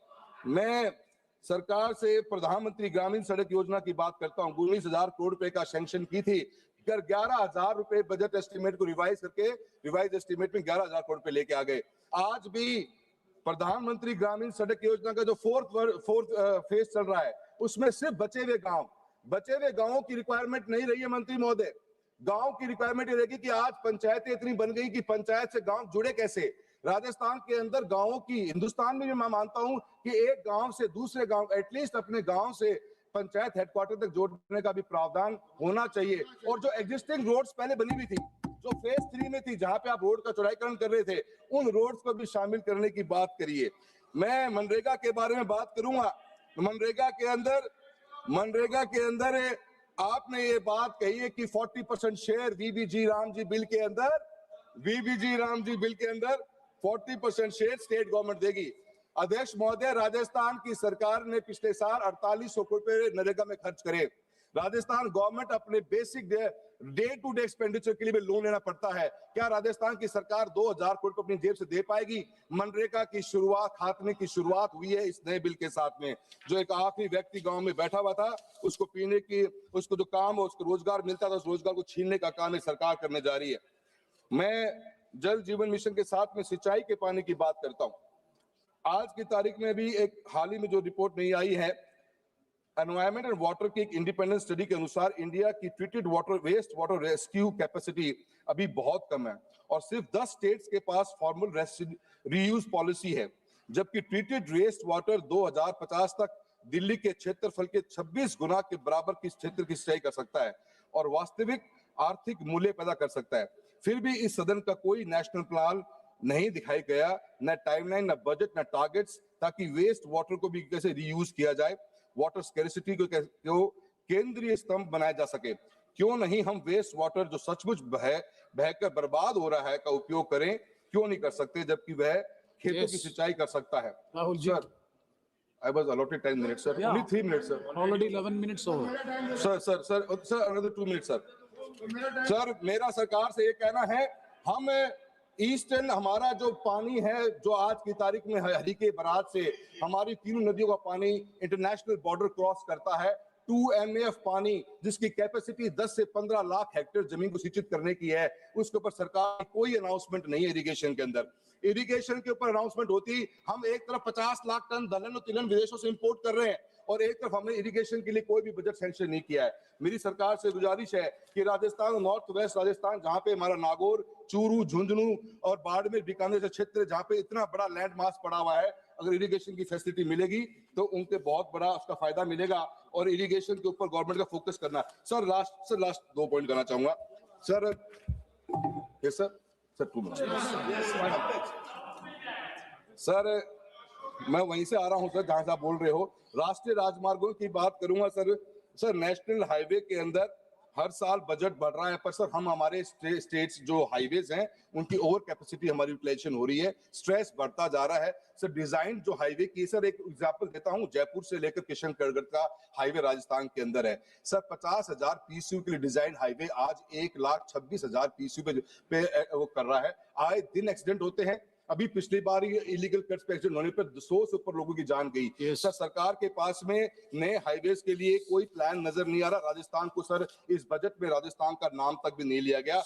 मैं सरकार से प्रधानमंत्री ग्रामीण सड़क योजना की बात करता हूं। 19,000 करोड़ रुपए का सैंक्शन की थी, 11,000 रुपए बजट एस्टिमेट को रिवाइज करके रिवाइज एस्टिमेट में 11,000 करोड़ रुपए लेके आ गए। आज भी प्रधानमंत्री ग्रामीण सड़क योजना का जो फोर्थ फेज चल रहा है, उसमें सिर्फ बचे हुए गांवों की रिक्वायरमेंट नहीं रही है मंत्री महोदय। गांव की रिक्वायरमेंट ये रहेगी कि आज पंचायतें इतनी बन गई कि पंचायत से गांव जुड़े कैसे। राजस्थान के अंदर गांवों की, हिंदुस्तान में भी मैं मानता हूं कि एक गांव से दूसरे गांव, एटलीस्ट अपने गांव से पंचायत हेडक्वार्टर तक जोड़ने का भी प्रावधान होना चाहिए। और जो एग्जिस्टिंग रोड्स पहले बनी हुई थी, जो फेज 3 में थी, जहां पे आप रोड का चौड़ाईकरण कर रहे थे, उन रोड्स को भी शामिल करने की बात करिए। मैं मनरेगा के बारे में बात करूंगा। मनरेगा के अंदर आपने ये बात कही है कि 40% शेयर वीबीजी रामजी बिल के अंदर 40% शेयर स्टेट गवर्नमेंट देगी। अध्यक्ष महोदय, राजस्थान की सरकार ने पिछले साल 4800 करोड़ रुपए नरेगा में खर्च करे। राजस्थान गवर्नमेंट अपने basic day to day expenditure के लिए भी लोन लेना पड़ता है। क्या राजस्थान की सरकार 2000 करोड़ को अपनी जेब से दे पाएगी? मनरेगा की शुरुआत, खात्मे की शुरुआत हुई है इस नए बिल के साथ में। जो एक आखिरी व्यक्ति गांव में बैठा हुआ था, उसको पीने की, उसको जो काम, उसको रोजगार मिलता था, उस रोजगार को छीनने का काम एक सरकार करने जा रही है। मैं जल जीवन मिशन के साथ में सिंचाई के पानी की बात करता हूं। आज की तारीख में भी एक हाल ही में जो रिपोर्ट नहीं आई है, एनवायरमेंट एंड वाटर की एक इंडिपेंडेंट स्टडी के अनुसार इंडिया की treated water, waste water rescue capacity अभी बहुत कम है और सिर्फ 10 स्टेट्स के पास फॉर्मल रीयूज पॉलिसी है, जबकि ट्रीटेड वेस्ट वाटर 2050 तक दिल्ली के क्षेत्रफल के 26 गुना के बराबर की क्षेत्र की सिंचाई कर सकता है और वास्तविक आर्थिक मूल्य पैदा कर सकता है। फिर भी इस सदन का कोई नेशनल प्लान नहीं दिखाई गया, न टाइमलाइन, न बजट, न टारगेट्स, ताकि वेस्ट वाटर को भी कैसे रीयूज किया जाए, वाटर स्कैरिसिटी को केंद्रीय स्तंभ बनाया जा सके। क्यों नहीं हम वेस्ट वाटर जो सचमुच बहकर बर्बाद हो रहा है का उपयोग करें? क्यों नहीं कर सकते, जबकि वह खेतों की सिंचाई कर सकता है? Rahul ji, I was allotted 10 minutes, sir. Only 3 minutes, sir. Already 11 minutes over. Sir, another 2 minutes, sir. Sir, मेरा सरकार से ये कहना है, हम ईस्टर्न, हमारा जो पानी है, जो आज की तारीख में हरीके बराज से हमारी तीनों नदियों का पानी इंटरनेशनल बॉर्डर क्रॉस करता है, 2 MAF पानी, जिसकी कैपेसिटी 10 से 15 लाख हेक्टेयर जमीन को सिंचित करने की है, उसके ऊपर सरकार की कोई अनाउंसमेंट नहीं है। इरिगेशन के अंदर, इरिगेशन के ऊपर अनाउंसमेंट होती, हम एक तरफ 50 लाख टन दलहन और तिलहन विदेशों से इंपोर्ट कर रहे हैं और एक तरफ हमने इरिगेशन के लिए कोई भी बजट सैंक्शन नहीं किया है। मेरी सरकार से गुजारिश है कि राजस्थान, नॉर्थ वेस्ट राजस्थान, जहां पे हमारा नागौर, चूरू, झुंझुनू और बाड़मेर, बीकानेर जैसे क्षेत्र जहां पे इतना बड़ा लैंड मास पड़ा हुआ है, अगर इरिगेशन की फैसिलिटी मिलेगी तो उनके बहुत बड़ा उसका फायदा मिलेगा और इरिगेशन के ऊपर गवर्नमेंट का फोकस करना। सर लास्ट 2 पॉइंट करना चाहूंगा sir. Yes sir 2 minute sir, मैं वहीं से आ रहा हूं सर जहां से आप बोल रहे हो। राष्ट्रीय राजमार्गों की बात करूंगा सर नेशनल हाईवे के अंदर हर साल बजट बढ़ रहा है, पर सर हम हमारे स्टेट्स जो हाईवेज हैं उनकी ओवर कैपेसिटी हमारी यूटिलाइजेशन हो रही है, स्ट्रेस बढ़ता जा रहा है। सर डिजाइन जो हाईवे की, सर एक एग्जांपल देता हूं, जयपुर से लेकर किशनगढ़ का हाईवे राजस्थान के अंदर है सर, 50,000 PCU के लिए डिजाइन हाईवे आज 1,26,000 PCU पे वो कर रहा है। आए दिन एक्सीडेंट होते हैं, अभी पिछली बार इलीगल कट्स पे एक्सीडेंट होने पर 100 से ऊपर लोगों की जान गई। सर सरकार के पास में नए हाईवेज के लिए कोई प्लान नजर नहीं आ रहा। राजस्थान को सर इस बजट में राजस्थान का नाम तक भी नहीं लिया गया।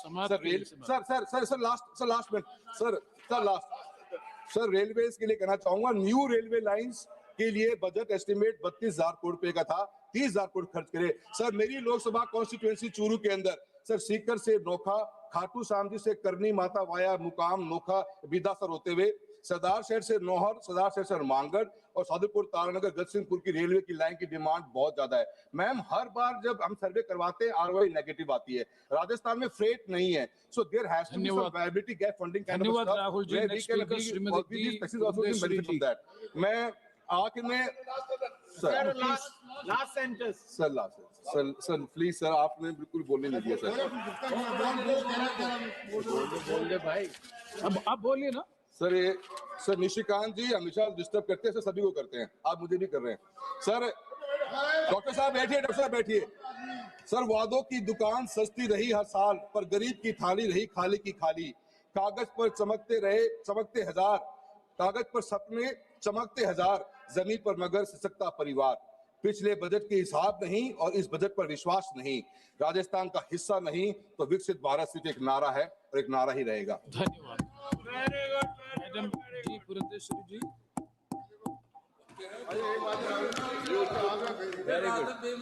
सर रेलवेज के लिए कहना चाहूंगा, न्यू रेलवे लाइंस के लिए बजट एस्टिमेट 32,000 करोड़ रुपए का था, 30,000 करोड़ खर्च करे। सर मेरी लोकसभा कॉन्स्टिट्यूएंसी चूरू के अंदर सर सीकर से नोखा, खाटू श्याम जी से करनी माता वाया मुकाम नोखा बिदासर होते हुए सरदार शहर से नौहर, सरदार शहर से मांगड़ और सादुलपुर तारानगर गजसिंहपुर की रेलवे की लाइन की डिमांड बहुत ज्यादा है। मैम हर बार जब हम सर्वे करवाते हैं ROI नेगेटिव आती है। राजस्थान में फ्रेट नहीं है, so there has to be some viability gap funding kind of stuff. Rahul ji, next speaker Shrimati मैं आखिर में सर प्लीज सर आपने बिल्कुल बोलने नहीं दिया सर। बोल भाई, अब बोलिए ना सर निशिकांत जी हमेशा डिस्टर्ब करते हैं सर, सभी को करते हैं, आप मुझे भी कर रहे हैं सर। डॉक्टर साहब बैठिए, डॉक्टर साहब बैठिए। सर वादों की दुकान सस्ती रही हर साल, पर गरीब की थाली रही खाली की खाली। कागज पर चमकते हजार, कागज पर सपने चमकते हजार, जमीन पर मगर सिसकता परिवार। पिछले बजट के हिसाब नहीं और इस बजट पर विश्वास नहीं, राजस्थान का हिस्सा नहीं तो विकसित भारत सिर्फ एक नारा है और एक नारा ही रहेगा। धन्यवाद madam ji, Purandeswari ji.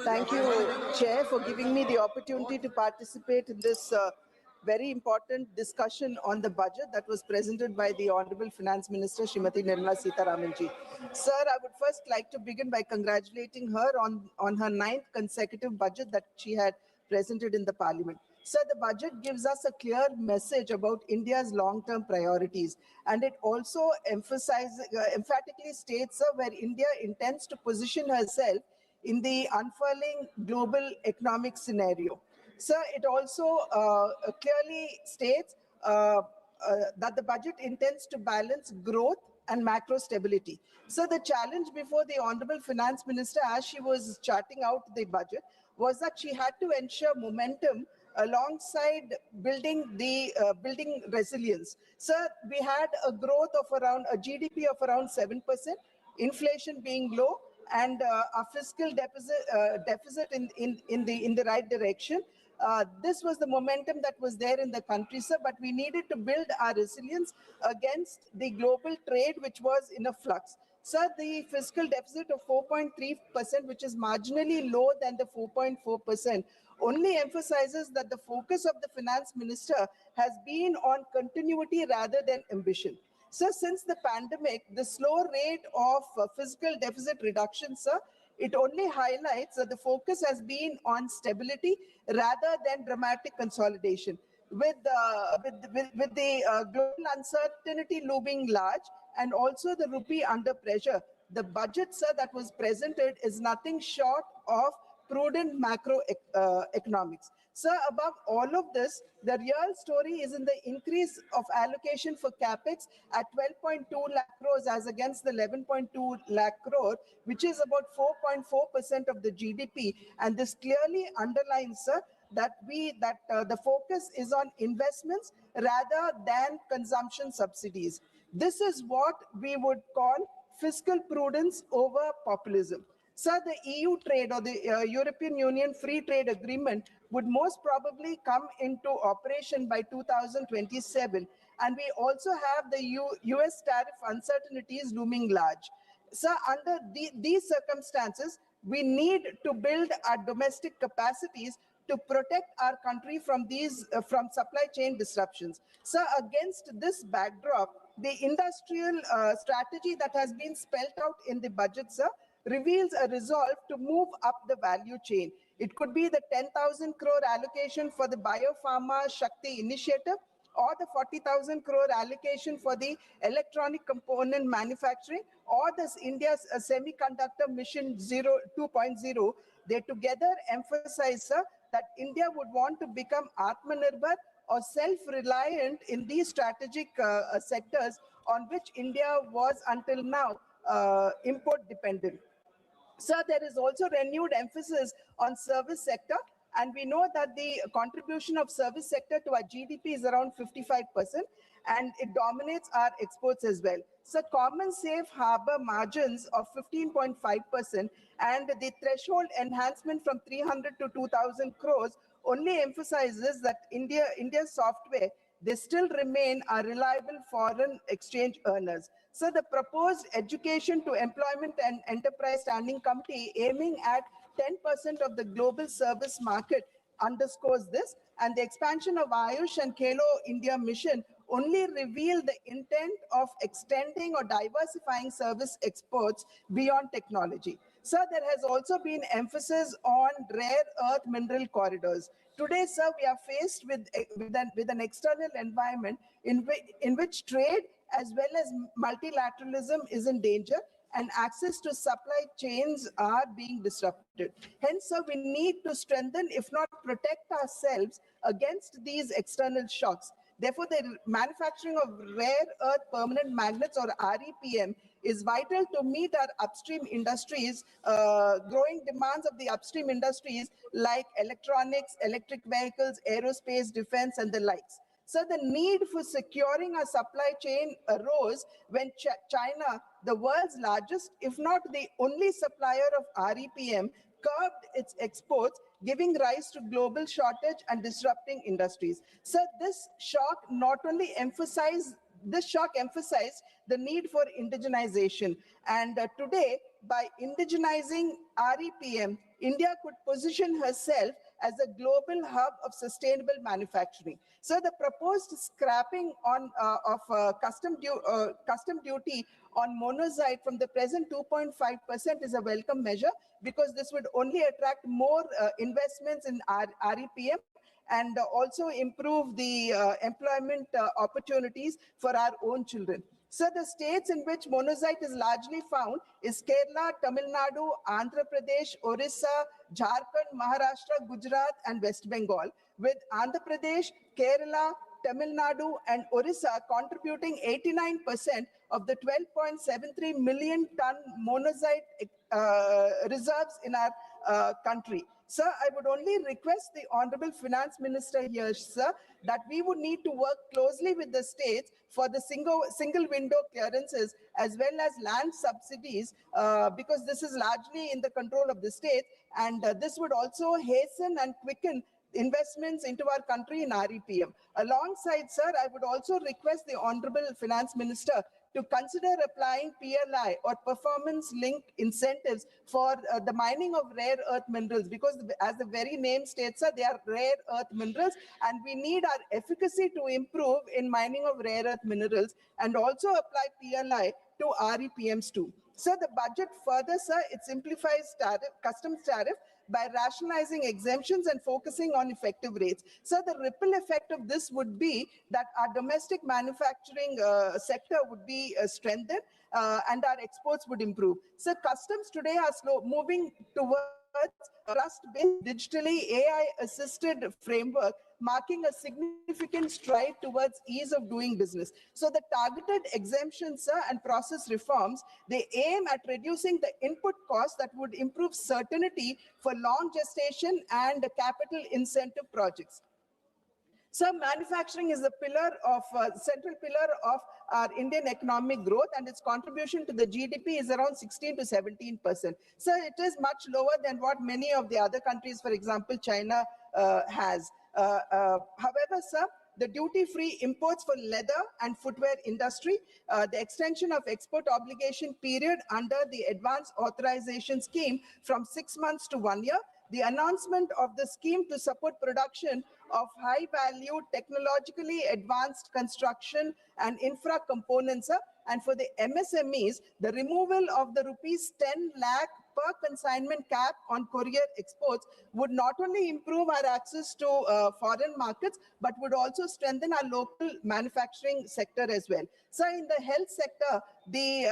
Thank you, Chair, for giving me the opportunity to participate in this very important discussion on the budget that was presented by the Honorable Finance Minister, Srimati Nirmala Sitharaman ji. Sir, I would first like to begin by congratulating her on her 9th consecutive budget that she had presented in the Parliament. Sir, the budget gives us a clear message about India's long-term priorities, and it also emphatically states, sir, where India intends to position herself in the unfurling global economic scenario. Sir, it also clearly states that the budget intends to balance growth and macro stability. So the challenge before the Honorable Finance Minister, as she was charting out the budget, was that she had to ensure momentum alongside building building resilience. Sir, we had a growth of around a GDP of around 7%, inflation being low, and a fiscal deficit in the right direction. This was the momentum that was there in the country, sir, but we needed to build our resilience against the global trade, which was in a flux. Sir, the fiscal deficit of 4.3%, which is marginally lower than the 4.4%, only emphasizes that the focus of the finance minister has been on continuity rather than ambition. Sir, since the pandemic, the slow rate of fiscal deficit reduction, sir, it only highlights that the focus has been on stability rather than dramatic consolidation. With the global uncertainty looming large and also the rupee under pressure, the budget, sir, that was presented is nothing short of prudent macro economics. Sir, above all of this, the real story is in the increase of allocation for capex at 12.2 lakh crores as against the 11.2 lakh crore, which is about 4.4% of the GDP. And this clearly underlines, sir, that the focus is on investments rather than consumption subsidies. This is what we would call fiscal prudence over populism. Sir, the EU trade or the European Union Free Trade Agreement would most probably come into operation by 2027. And we also have the US tariff uncertainties looming large. Sir, under these circumstances, we need to build our domestic capacities to protect our country from from supply chain disruptions. Sir, against this backdrop, the industrial strategy that has been spelled out in the budget, sir, reveals a resolve to move up the value chain. It could be the 10,000 crore allocation for the Biopharma Shakti initiative, or the 40,000 crore allocation for the electronic component manufacturing, or this India's semiconductor mission 2.0. They together emphasize, sir, that India would want to become Atmanirbhar or self-reliant in these strategic sectors on which India was until now import dependent. Sir, there is also renewed emphasis on service sector, and we know that the contribution of service sector to our GDP is around 55%, and it dominates our exports as well. So common safe harbor margins of 15.5% and the threshold enhancement from 300 to 2,000 crores only emphasizes that India's software, they still remain a reliable foreign exchange earners. So the proposed Education to Employment and Enterprise Standing Committee aiming at 10% of the global service market underscores this, and the expansion of Ayush and Khelo India mission only reveal the intent of extending or diversifying service exports beyond technology. Sir, there has also been emphasis on rare earth mineral corridors. Today, sir, we are faced with an external environment in which trade as well as multilateralism is in danger, and access to supply chains are being disrupted. Hence, sir, we need to strengthen, if not protect ourselves against these external shocks. Therefore, the manufacturing of rare earth permanent magnets, or REPM, is vital to meet our upstream industries, growing demands of the upstream industries like electronics, electric vehicles, aerospace, defense, and the likes. So the need for securing our supply chain arose when China, the world's largest, if not the only supplier of REPM, curbed its exports, giving rise to global shortage and disrupting industries. So this shock emphasized the need for indigenization. And today, by indigenizing REPM, India could position herself as a global hub of sustainable manufacturing. So the proposed scrapping of custom duty on monazite from the present 2.5% is a welcome measure, because this would only attract more investments in REPM and also improve the employment opportunities for our own children. So the states in which monazite is largely found is Kerala, Tamil Nadu, Andhra Pradesh, Orissa, Jharkhand, Maharashtra, Gujarat, and West Bengal, with Andhra Pradesh, Kerala, Tamil Nadu, and Orissa contributing 89% of the 12.73 million ton monazite reserves in our country. Sir, I would only request the Honorable Finance Minister here, sir, that we would need to work closely with the states for the single window clearances as well as land subsidies, because this is largely in the control of the states, and this would also hasten and quicken investments into our country in REPM. Alongside, sir, I would also request the Honorable Finance Minister to consider applying PLI or performance-linked incentives for the mining of rare earth minerals, because as the very name states, sir, they are rare earth minerals, and we need our efficacy to improve in mining of rare earth minerals, and also apply PLI to REPMs too. So the budget further, sir, it simplifies customs tariff by rationalizing exemptions and focusing on effective rates. So the ripple effect of this would be that our domestic manufacturing sector would be strengthened and our exports would improve. So customs today are moving towards a trust-based, digitally AI-assisted framework, marking a significant stride towards ease of doing business. So the targeted exemptions, sir, and process reforms, they aim at reducing the input costs that would improve certainty for long gestation and capital incentive projects. So manufacturing is the central pillar of our Indian economic growth, and its contribution to the GDP is around 16 to 17%. So it is much lower than what many of the other countries, for example, China has. However, sir, the duty-free imports for leather and footwear industry, the extension of export obligation period under the advance authorization scheme from 6 months to 1 year, the announcement of the scheme to support production of high-value, technologically advanced construction and infra components, and for the MSMEs, the removal of the rupees 10 lakh per consignment cap on courier exports would not only improve our access to foreign markets, but would also strengthen our local manufacturing sector as well. So in the health sector, the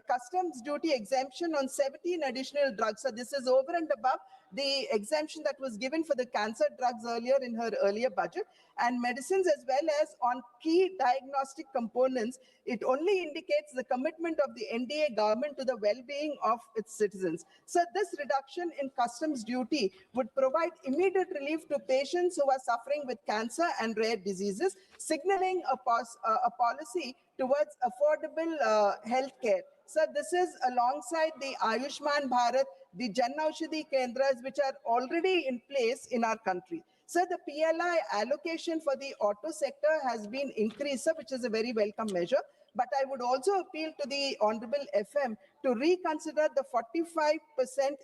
customs duty exemption on 17 additional drugs, so this is over and above the exemption that was given for the cancer drugs earlier in her earlier budget, and medicines as well as on key diagnostic components, it only indicates the commitment of the NDA government to the well-being of its citizens. So this reduction in customs duty would provide immediate relief to patients who are suffering with cancer and rare diseases, signaling a policy towards affordable health care. So this is alongside the Ayushman Bharat, the Jan Aushadhi Kendras, which are already in place in our country. So the PLI allocation for the auto sector has been increased, which is a very welcome measure. But I would also appeal to the Honorable FM to reconsider the 45%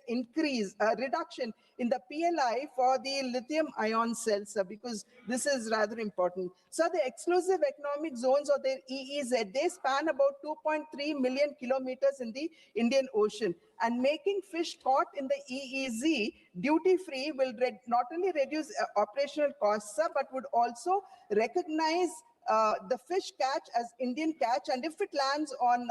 reduction in the PLI for the lithium ion cells, because this is rather important. So the exclusive economic zones, or the EEZ, they span about 2.3 million kilometers in the Indian Ocean. And making fish caught in the EEZ duty-free will not only reduce operational costs, but would also recognize the fish catch as Indian catch, and if it lands on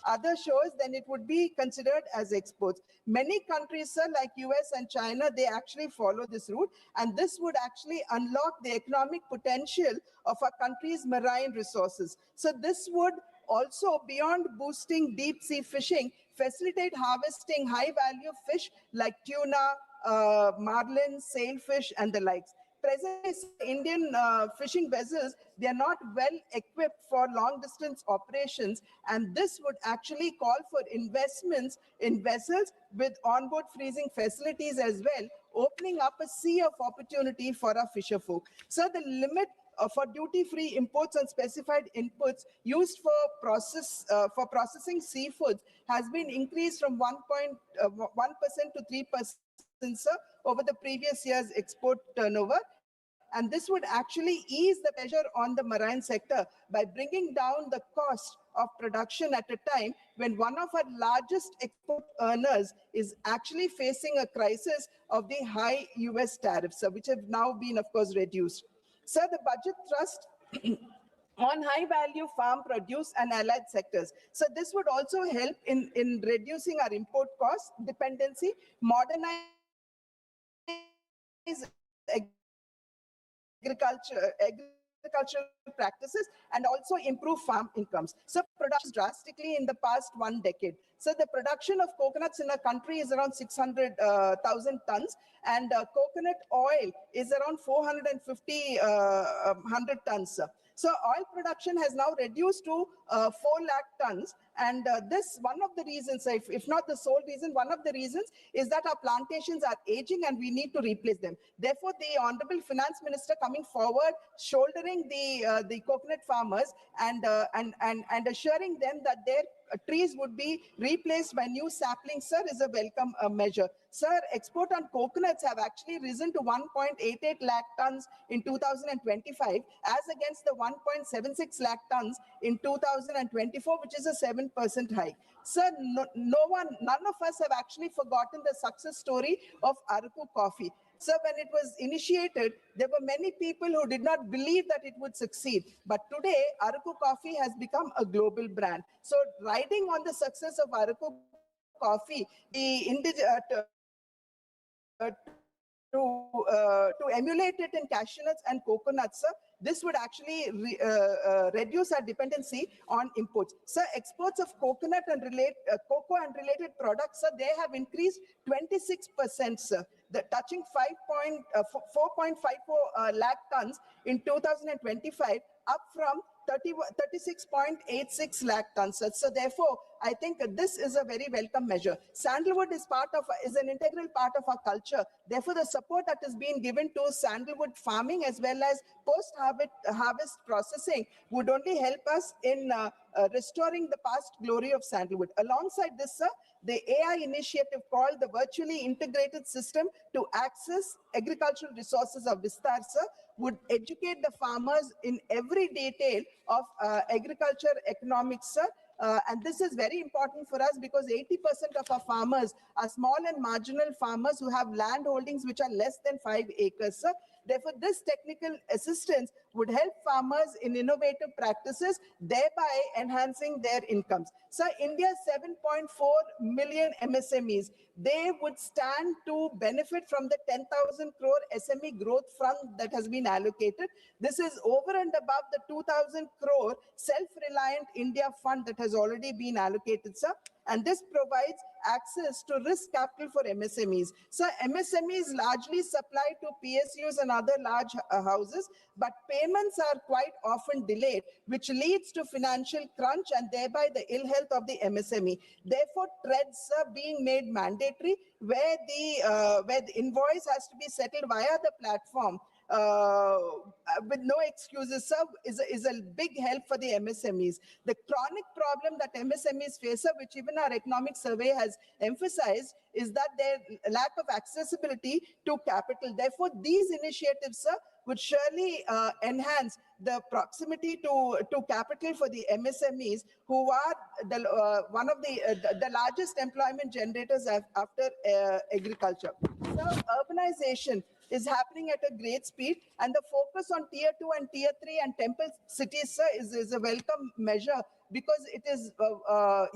other shores, then it would be considered as exports. Many countries, sir, like US and China, they actually follow this route, and this would actually unlock the economic potential of our country's marine resources. So this would also, beyond boosting deep sea fishing, facilitate harvesting high-value fish like tuna, marlin, sailfish, and the likes. Presently, Indian fishing vessels, they are not well equipped for long distance operations, and this would actually call for investments in vessels with onboard freezing facilities as well, opening up a sea of opportunity for our fisher folk. So the limit for duty-free imports on specified inputs used for processing seafoods has been increased from 1% to 3%, sir, over the previous year's export turnover. And this would actually ease the pressure on the marine sector by bringing down the cost of production at a time when one of our largest export earners is actually facing a crisis of the high US tariffs, which have now been, of course, reduced. Sir, the budget thrust on high-value farm produce and allied sectors. So this would also help in reducing our import cost dependency, modernize agriculture agricultural practices and also improve farm incomes. So production drastically in the past 1 decade. So the production of coconuts in a country is around 600,000 tons, and coconut oil is around 450 tons. So oil production has now reduced to 4 lakh tons. And this, one of the reasons, if not the sole reason, one of the reasons is that our plantations are aging and we need to replace them. Therefore, the Honorable Finance Minister coming forward, shouldering the coconut farmers and assuring them that their trees would be replaced by new saplings, sir, is a welcome measure. Sir, export on coconuts have actually risen to 1.88 lakh tons in 2025 as against the 1.76 lakh tons in 2024, which is a 7% hike. Sir, none of us have actually forgotten the success story of Araku coffee. Sir, when it was initiated, there were many people who did not believe that it would succeed. But today, Araku coffee has become a global brand. So riding on the success of Araku coffee, to emulate it in cashew nuts and coconuts, sir, this would actually reduce our dependency on imports. Sir, exports of coconut and cocoa and related products, sir, they have increased 26%, sir, touching 4.54 lakh tons in 2025, up from 36.86 lakh tons. So therefore, I think this is a very welcome measure. Sandalwood is an integral part of our culture. Therefore, the support that is being given to sandalwood farming as well as post-harvest processing would only help us in restoring the past glory of sandalwood. Alongside this, sir, the AI initiative called the Virtually Integrated System to Access Agricultural Resources of Vistar, sir, would educate the farmers in every detail of agriculture economics, sir. And this is very important for us because 80% of our farmers are small and marginal farmers who have land holdings which are less than 5 acres, sir. Therefore, this technical assistance would help farmers in innovative practices, thereby enhancing their incomes. So India's 7.4 million MSMEs, they would stand to benefit from the 10,000 crore SME growth fund that has been allocated. This is over and above the 2,000 crore self-reliant India fund that has already been allocated, sir. And this provides access to risk capital for MSMEs. So MSMEs largely supply to PSUs and other large houses, but payments are quite often delayed, which leads to financial crunch and thereby the ill health of the MSME. Therefore, TREDs are being made mandatory, where the invoice has to be settled via the platform with no excuses, sir, is a big help for the MSMEs. The chronic problem that MSMEs face, sir, which even our economic survey has emphasized, is that their lack of accessibility to capital. Therefore, these initiatives, sir, would surely enhance the proximity to capital for the MSMEs, who are one of the largest employment generators after agriculture. So urbanization is happening at a great speed, and the focus on tier 2 and tier 3 and temple cities, sir, is a welcome measure, because it is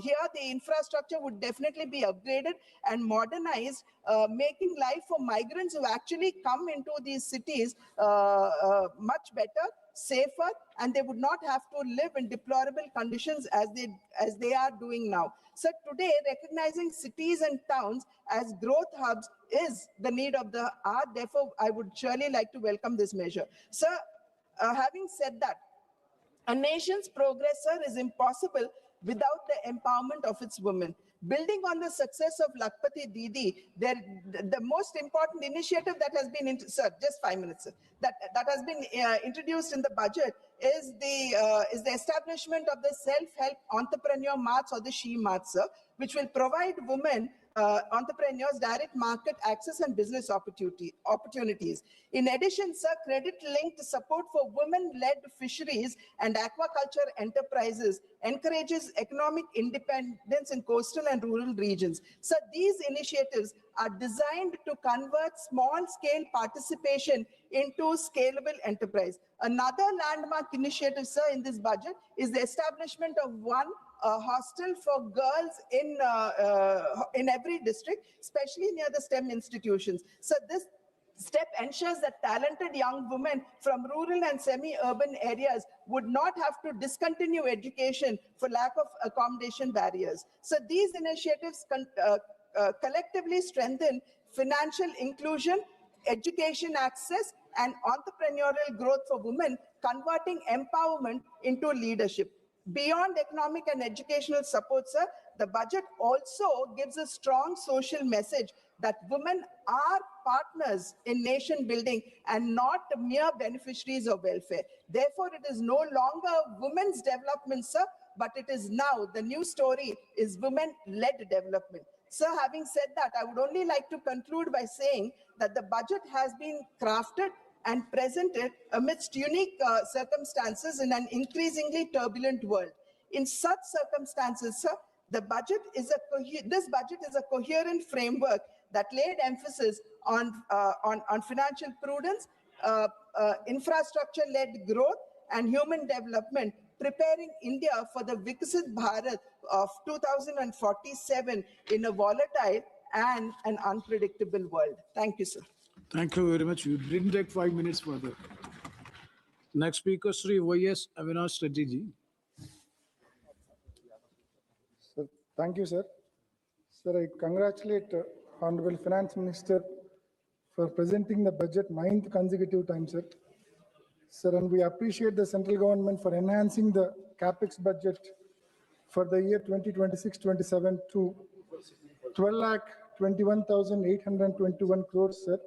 here the infrastructure would definitely be upgraded and modernized, making life for migrants who actually come into these cities much better, safer, and they would not have to live in deplorable conditions as they are doing now. So today, recognizing cities and towns as growth hubs is the need of the hour. Therefore, I would surely like to welcome this measure. Sir, having said that, a nation's progress, sir, is impossible without the empowerment of its women. Building on the success of Lakpati Didi, the most important initiative that has been, sir, just 5 minutes, sir, that has been introduced in the budget is the establishment of the self-help entrepreneur marts, or the She Marts, sir, which will provide women entrepreneurs direct market access and business opportunities. In addition, sir, credit-linked support for women-led fisheries and aquaculture enterprises encourages economic independence in coastal and rural regions. So these initiatives are designed to convert small-scale participation into scalable enterprise. Another landmark initiative, sir, in this budget is the establishment of one hostel for girls in every district, especially near the STEM institutions. So this step ensures that talented young women from rural and semi-urban areas would not have to discontinue education for lack of accommodation barriers. So these initiatives collectively strengthen financial inclusion, education access, and entrepreneurial growth for women, converting empowerment into leadership. Beyond economic and educational support, sir, the budget also gives a strong social message that women are partners in nation building and not mere beneficiaries of welfare. Therefore, it is no longer women's development, sir, but it is now, the new story is women-led development. Sir, having said that, I would only like to conclude by saying that the budget has been crafted and presented amidst unique circumstances in an increasingly turbulent world. In such circumstances, sir, this budget is a coherent framework that laid emphasis on financial prudence, infrastructure-led growth, and human development, preparing India for the Viksit Bharat of 2047 in a volatile and an unpredictable world. Thank you, sir. Thank you very much. You didn't take 5 minutes further. Next speaker, Sri Y.S. Avinash Reddy ji. Sir, thank you, sir. Sir, I congratulate Honorable Finance Minister for presenting the budget 9th consecutive time, sir. Sir, and we appreciate the central government for enhancing the capex budget for the year 2026-27 to 12,21,821 crores, sir.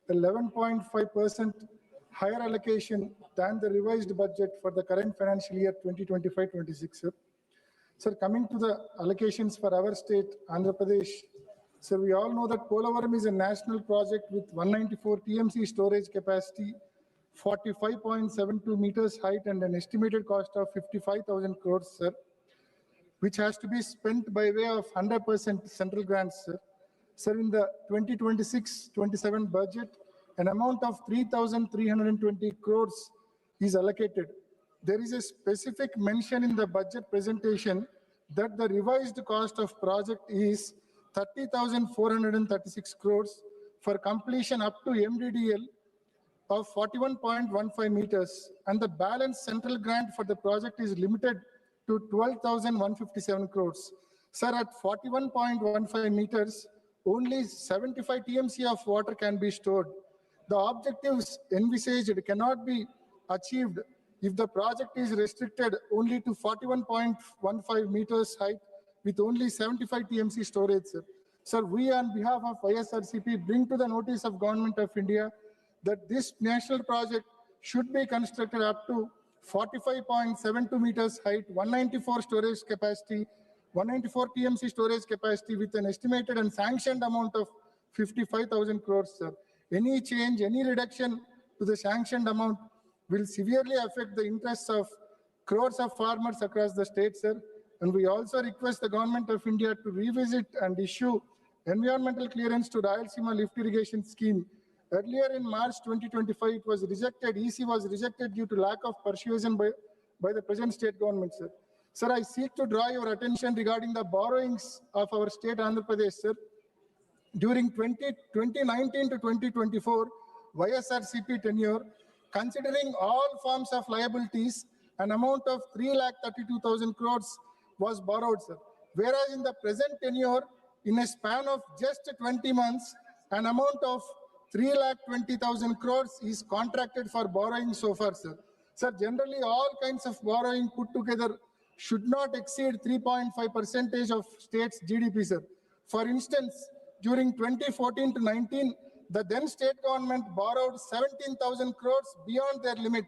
11.5% higher allocation than the revised budget for the current financial year 2025-26, sir. Sir, coming to the allocations for our state, Andhra Pradesh, sir, we all know that Polavaram is a national project with 194 TMC storage capacity, 45.72 meters height, and an estimated cost of 55,000 crores, sir, which has to be spent by way of 100% central grants, sir. Sir, in the 2026-27 budget, an amount of 3,320 crores is allocated. There is a specific mention in the budget presentation that the revised cost of project is 30,436 crores for completion up to MDDL of 41.15 meters, and the balance central grant for the project is limited to 12,157 crores. Sir, at 41.15 meters, only 75 TMC of water can be stored. The objectives envisaged cannot be achieved if the project is restricted only to 41.15 meters height with only 75 TMC storage, sir. Sir, we on behalf of ISRCP bring to the notice of Government of India that this national project should be constructed up to 45.72 meters height, 194 storage capacity, 194 TMC storage capacity with an estimated and sanctioned amount of 55,000 crores, sir. Any change, any reduction to the sanctioned amount will severely affect the interests of crores of farmers across the state, sir. And we also request the Government of India to revisit and issue environmental clearance to Rayalaseema lift irrigation scheme. Earlier in March 2025, it was rejected. EC was rejected due to lack of persuasion by the present state government, sir. Sir, I seek to draw your attention regarding the borrowings of our state Andhra Pradesh, sir. During 2019 to 2024, YSRCP tenure, considering all forms of liabilities, an amount of 3,32,000 crores was borrowed, sir. Whereas in the present tenure, in a span of just 20 months, an amount of 3,20,000 crores is contracted for borrowing so far, sir. Sir, generally all kinds of borrowing put together should not exceed 3.5% of state's GDP, sir. For instance, during 2014 to 19, the then state government borrowed 17,000 crores beyond their limit,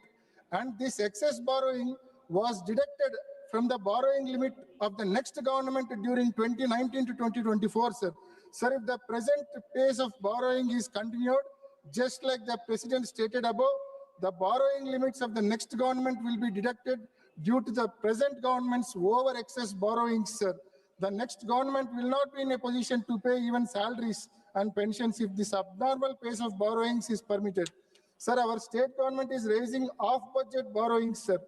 and this excess borrowing was deducted from the borrowing limit of the next government during 2019 to 2024, sir. Sir, if the present pace of borrowing is continued, just like the President stated above, the borrowing limits of the next government will be deducted due to the present government's over-excess borrowings, sir. The next government will not be in a position to pay even salaries and pensions if this abnormal pace of borrowings is permitted. Sir, our state government is raising off-budget borrowings, sir.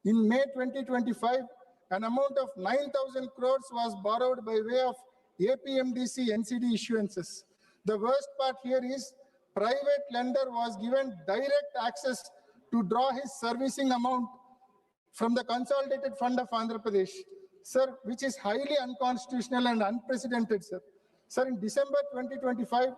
In May 2025, an amount of 9,000 crores was borrowed by way of APMDC NCD issuances. The worst part here is private lender was given direct access to draw his servicing amount from the consolidated fund of Andhra Pradesh, sir, which is highly unconstitutional and unprecedented, sir. Sir, in December 2025,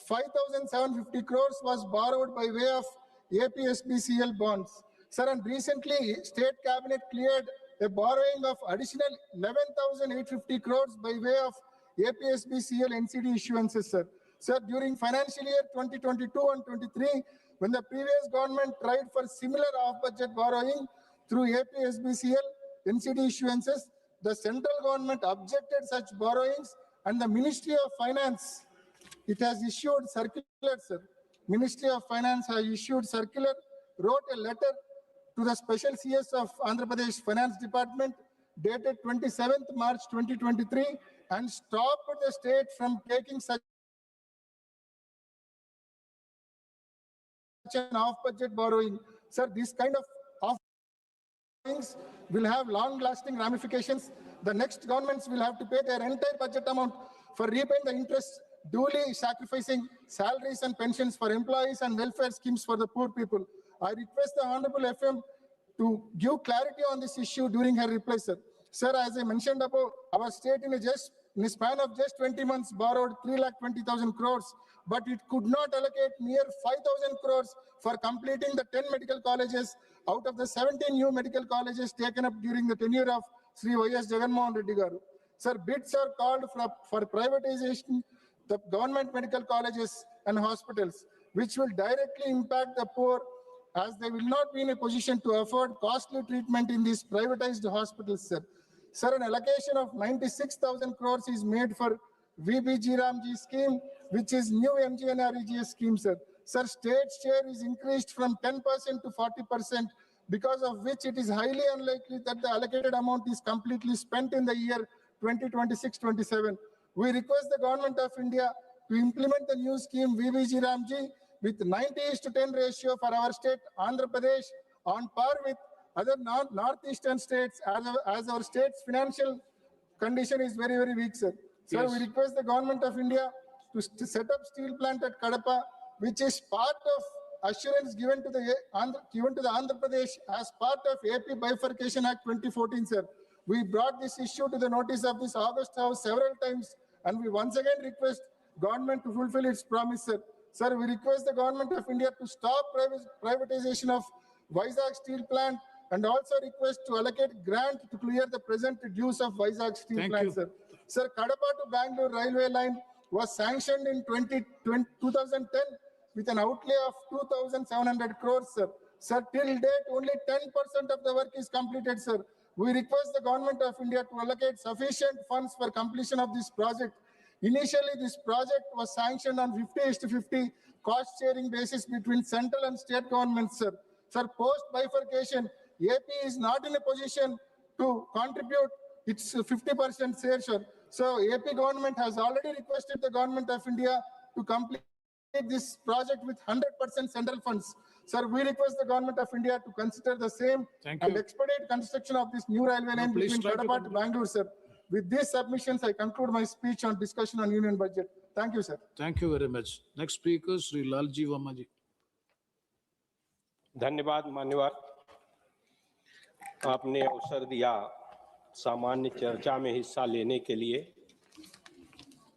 5,750 crores was borrowed by way of APSBCL bonds. Sir, and recently, State Cabinet cleared a borrowing of additional 11,850 crores by way of APSBCL NCD issuances, sir. Sir, during financial year 2022 and 23, when the previous government tried for similar off-budget borrowing through APSBCL NCD issuances, the central government objected such borrowings, and the Ministry of Finance, it has issued circular, sir. Ministry of Finance has issued circular, wrote a letter to the Special CS of Andhra Pradesh Finance Department dated 27th March 2023 and stopped the state from taking such an off-budget borrowing. Sir, this kind of off-borrowings will have long-lasting ramifications. The next governments will have to pay their entire budget amount for repaying the interest, duly sacrificing salaries and pensions for employees and welfare schemes for the poor people. I request the Honorable FM to give clarity on this issue during her reply, sir. Sir, as I mentioned above, our state in a span of just 20 months borrowed 3,20,000 crores, but it could not allocate near 5,000 crores for completing the 10 medical colleges out of the 17 new medical colleges taken up during the tenure of Sri Y.S. Jagannath Reddy Garu. Sir, bids are called for privatization the government medical colleges and hospitals, which will directly impact the poor, as they will not be in a position to afford costly treatment in these privatized hospitals, sir. Sir, an allocation of 96,000 crores is made for VBG Ramji scheme, which is new MGNREGS scheme, sir. Sir, state share is increased from 10% to 40%, because of which it is highly unlikely that the allocated amount is completely spent in the year 2026-27. We request the Government of India to implement the new scheme VBG Ramji with 90:10 ratio for our state, Andhra Pradesh, on par with other northeastern states, as our state's financial condition is very, very weak, sir. Sir, yes. We request the Government of India to set up steel plant at Kadapa, which is part of assurance given to the Andhra Pradesh as part of AP Bifurcation Act 2014, sir. We brought this issue to the notice of this August House several times, and we once again request government to fulfill its promise, sir. Sir, we request the Government of India to stop privatization of Vizag steel plant, and also request to allocate grant to clear the present dues of Vizag steel plant, sir. Sir, Kadapa to Bangalore railway line was sanctioned in 2010 with an outlay of 2,700 crores, sir. Sir, till date, only 10% of the work is completed, sir. We request the Government of India to allocate sufficient funds for completion of this project. Initially, this project was sanctioned on 50:50 cost-sharing basis between central and state governments, sir. Sir, post-bifurcation, AP is not in a position to contribute its 50% share, sir. So, AP government has already requested the Government of India to complete this project with 100% central funds. Sir, we request the Government of India to consider the same and expedite construction of this new railway line between Kadapa to Bangalore, sir. With these submissions, I conclude my speech on discussion on union budget. Thank you, sir. Thank you very much. Next speaker, Sri Lalji Vamaji. धन्यवाद मान्यवर, आपने अवसर दिया सामान्य चर्चा में हिस्सा लेने के लिए।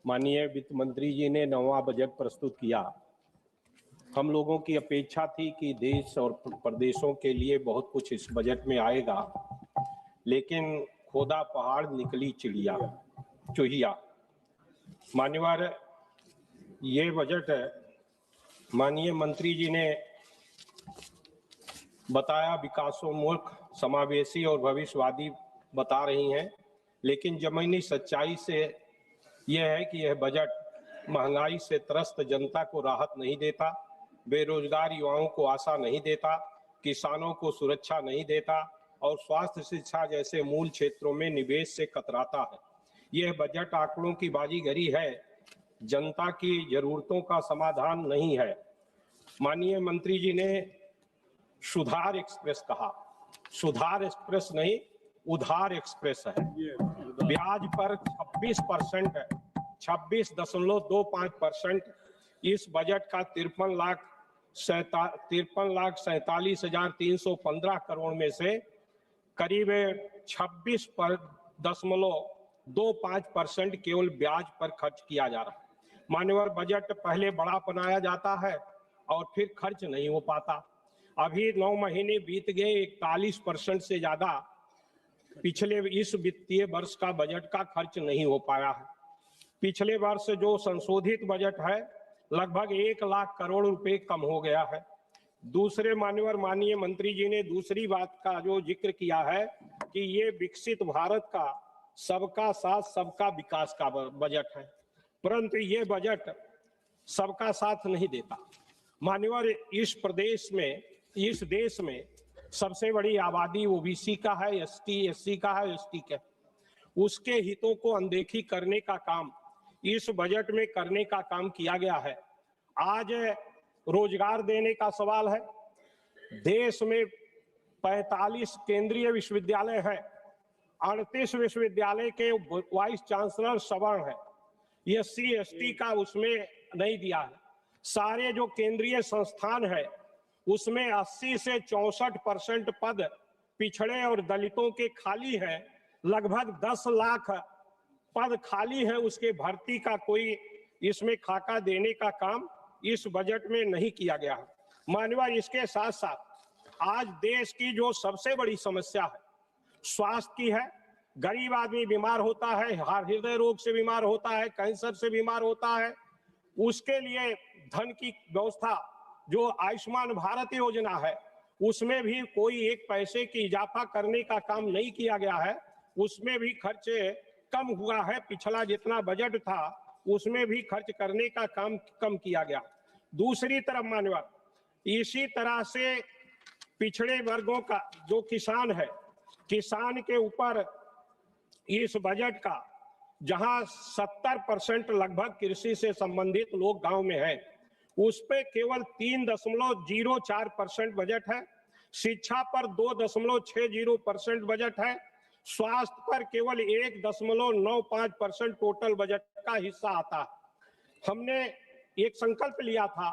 माननीय वित्त मंत्री जी ने 9वां बजट प्रस्तुत किया। हम लोगों की अपेक्षा थी कि देश और प्रदेशों के लिए बहुत कुछ इस बजट में आएगा, लेकिन खोदा पहाड़ निकली चूहिया। मान्यवर, ये बजट माननीय मंत्री जी ने बताया विकासोन्मुख, समावेशी और भविष्यवादी बता रही हैं, लेकिन जमीनी सच्चाई से यह है कि यह बजट महंगाई से त्रस्त जनता को राहत नहीं देता, बेरोजगार युवाओं को आशा नहीं देता, किसानों को सुरक्षा नहीं देता और स्वास्थ्य शिक्षा जैसे मूल क्षेत्रों में निवेश से कतराता है। यह बजट आंकड़ों की बाजीगरी है, जनता की जरूरतों का समाधान नहीं है। माननीय मंत्री जी ने सुधार एक्सप्रेस कहा, सुधार एक्सप्रेस नहीं, उधार एक्सप्रेस है। ब्याज पर 26%, 26.25% इस बजट का 53,47,315 करोड़ में से करीब 26.25% केवल ब्याज पर खर्च किया जा रहा है। मान्यवर, बजट पहले बड़ा बनाया जाता है और फिर खर्च नहीं हो पाता। अभी 9 महीने बीत गए, 41% से ज्यादा पिछले इस वित्तीय वर्ष का बजट का खर्च नहीं हो पाया है। पिछले वर्ष जो संशोधित बजट है लगभग 1 लाख करोड़ रुपए कम हो गया है। दूसरे मान्यवर, माननीय मंत्री जी ने दूसरी बात का जो जिक्र किया है कि ये विकसित भारत का सबका साथ सबका विकास का बजट है, परंतु ये बजट सबका साथ नहीं देता। मान्यवर, इस देश में सबसे बड़ी आबादी ओबीसी का है, एसटी एससी का है, एसटी का। उसके हितों को अनदेखी करने का काम इस बजट में करने का काम किया गया है। आज रोजगार देने का सवाल है। देश में 45 केंद्रीय विश्वविद्यालय है, 38 विश्वविद्यालय के वाइस चांसलर सवर्ण है, एससी एसटी का उसमें नहीं दिया है। सारे जो केंद्रीय संस्थान है उसमें 80 से 64% पद पिछड़े और दलितों के खाली है। लगभग 10 लाख पद खाली है, उसके भर्ती का कोई इसमें खाका देने का काम इस बजट में नहीं किया गया है। माननीय, इसके साथ साथ आज देश की जो सबसे बड़ी समस्या है स्वास्थ्य की है। गरीब आदमी बीमार होता है, हृदय रोग से बीमार होता है, कैंसर से बीमार होता है, उसके लिए धन की व्यवस्था जो आयुष्मान भारत योजना है उसमें भी कोई एक पैसे की इजाफा करने का काम नहीं किया गया है। उसमें भी खर्च कम हुआ है। पिछला जितना बजट था उसमें भी खर्च करने का काम कम किया गया। दूसरी तरफ माननीय, इसी तरह से पिछड़े वर्गों का जो किसान है, किसान के ऊपर इस बजट का जहां 70% लगभग कृषि से संबंधित लोग गांव में हैं, उस पे केवल 3.04% बजट है। शिक्षा पर 2.60% बजट है। स्वास्थ्य पर केवल 1.95% टोटल बजट का हिस्सा आता है। हमने एक संकल्प लिया था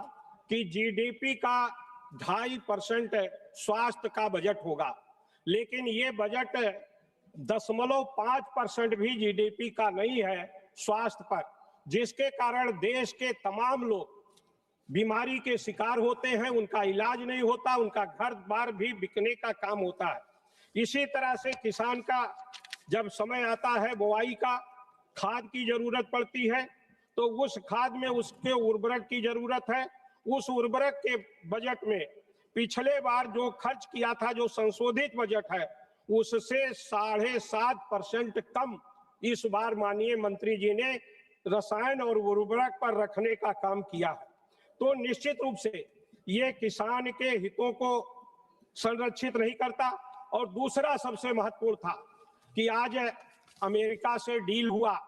कि जीडीपी का 2.5% स्वास्थ्य का बजट होगा, लेकिन ये बजट 0.5% भी जीडीपी का नहीं है स्वास्थ्य पर, जिसके कारण देश के तमाम लोग बीमारी के शिकार होते हैं, उनका इलाज नहीं होता, उनका घर बार भी बिकने का काम होता है। इसी तरह से किसान का जब समय आता है बुआई का, खाद की जरूरत पड़ती है, तो उस खाद में उसके उर्वरक की जरूरत है। उस उर्वरक के बजट में पिछले बार जो खर्च किया था, जो संशोधित बजट है, उससे 7.5% कम इस बार माननीय मंत्री जी ने रसायन और उर्वरक पर रखने का काम किया है। तो निश्चित रूप से ये किसान के हितों को संरक्षित नहीं करता। और दूसरा सबसे महत्वपूर्ण था कि आज अमेरिका से डील हुआ,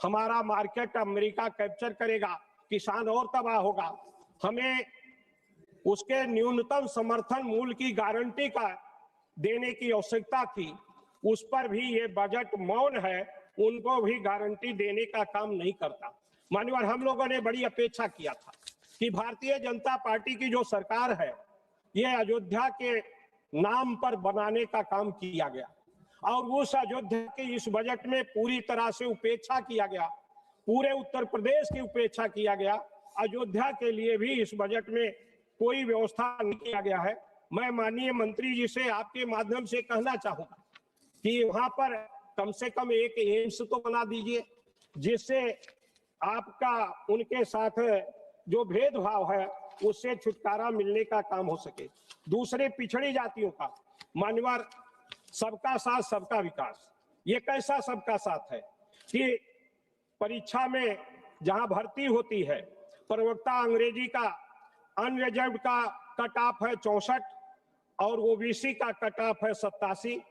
हमारा मार्केट अमेरिका कैप्चर करेगा, किसान और तबाह होगा। हमें उसके न्यूनतम समर्थन मूल्य की गारंटी का देने की आवश्यकता थी, उस पर भी ये बजट मौन है, उनको भी गारंटी देने का काम नहीं करता। माननीय, हम लोगों ने बड़ी अपेक्षा किया था कि भारतीय जनता पार्टी की जो सरकार है ये अयोध्या के नाम पर बनाने का काम किया गया और उस अयोध्या के इस बजट में पूरी तरह से उपेक्षा किया गया। पूरे उत्तर प्रदेश की उपेक्षा किया गया। अयोध्या के लिए भी इस बजट में कोई व्यवस्था नहीं किया गया है। मैं माननीय मंत्री जी से आपके माध्यम से कहना चाहूंगा कि वहां पर कम से कम एक एम्स तो बना दीजिए, जिससे आपका उनके साथ जो भेदभाव है उससे छुटकारा मिलने का काम हो सके। दूसरे पिछड़ी जातियों का माननीय, सबका साथ सबका विकास, ये कैसा सबका साथ है कि परीक्षा में जहां भर्ती होती है, प्रवक्ता अंग्रेजी का अनरिजर्व का कट ऑफ है 64 और ओबीसी का कट ऑफ है 87,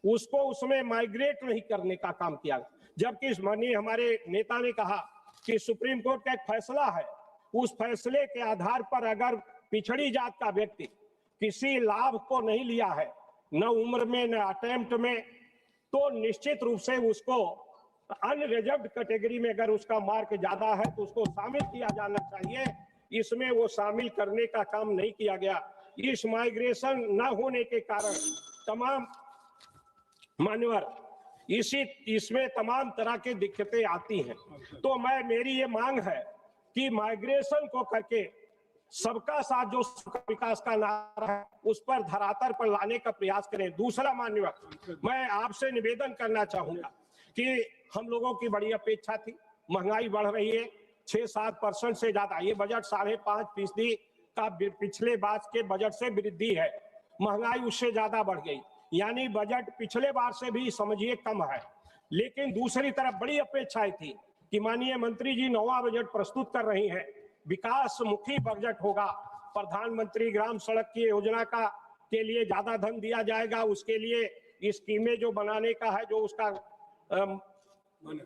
उसको उसमें माइग्रेट नहीं करने का काम किया। जबकि माननीय हमारे नेता ने कहा कि सुप्रीम कोर्ट का एक फैसला है, उस फैसले के आधार पर अगर पिछड़ी जात का व्यक्ति किसी लाभ को नहीं लिया है, न उम्र में न अटेम्प्ट में, तो निश्चित रूप से उसको अनरिजर्व्ड कैटेगरी में अगर उसका मार्क ज्यादा है तो उसको शामिल किया जाना चाहिए। इसमें वो शामिल करने का काम नहीं किया गया। इस माइग्रेशन न होने के कारण तमाम मान्यवर इसमें तमाम तरह की दिक्कतें आती हैं। तो मेरी ये मांग है कि माइग्रेशन को करके सबका साथ जो सबका विकास का नारा है उस पर धरातल पर लाने का प्रयास करें। दूसरा मान्यवर, मैं आपसे निवेदन करना चाहूंगा कि हम लोगों की बड़ी अपेक्षा थी, महंगाई बढ़ रही है 6-7% से ज्यादा, ये बजट 5.5% का पिछले बार के बजट से वृद्धि है, महंगाई उससे ज्यादा बढ़ गई, यानी बजट पिछले बार से भी समझिए कम है। लेकिन दूसरी तरफ बड़ी अपेक्षाएं थी कि माननीय मंत्री जी नवा बजट प्रस्तुत कर रही हैं, विकास मुखी बजट होगा, प्रधानमंत्री ग्राम सड़क की योजना का के लिए ज्यादा धन दिया जाएगा, उसके लिए स्कीमें जो बनाने का है, जो उसका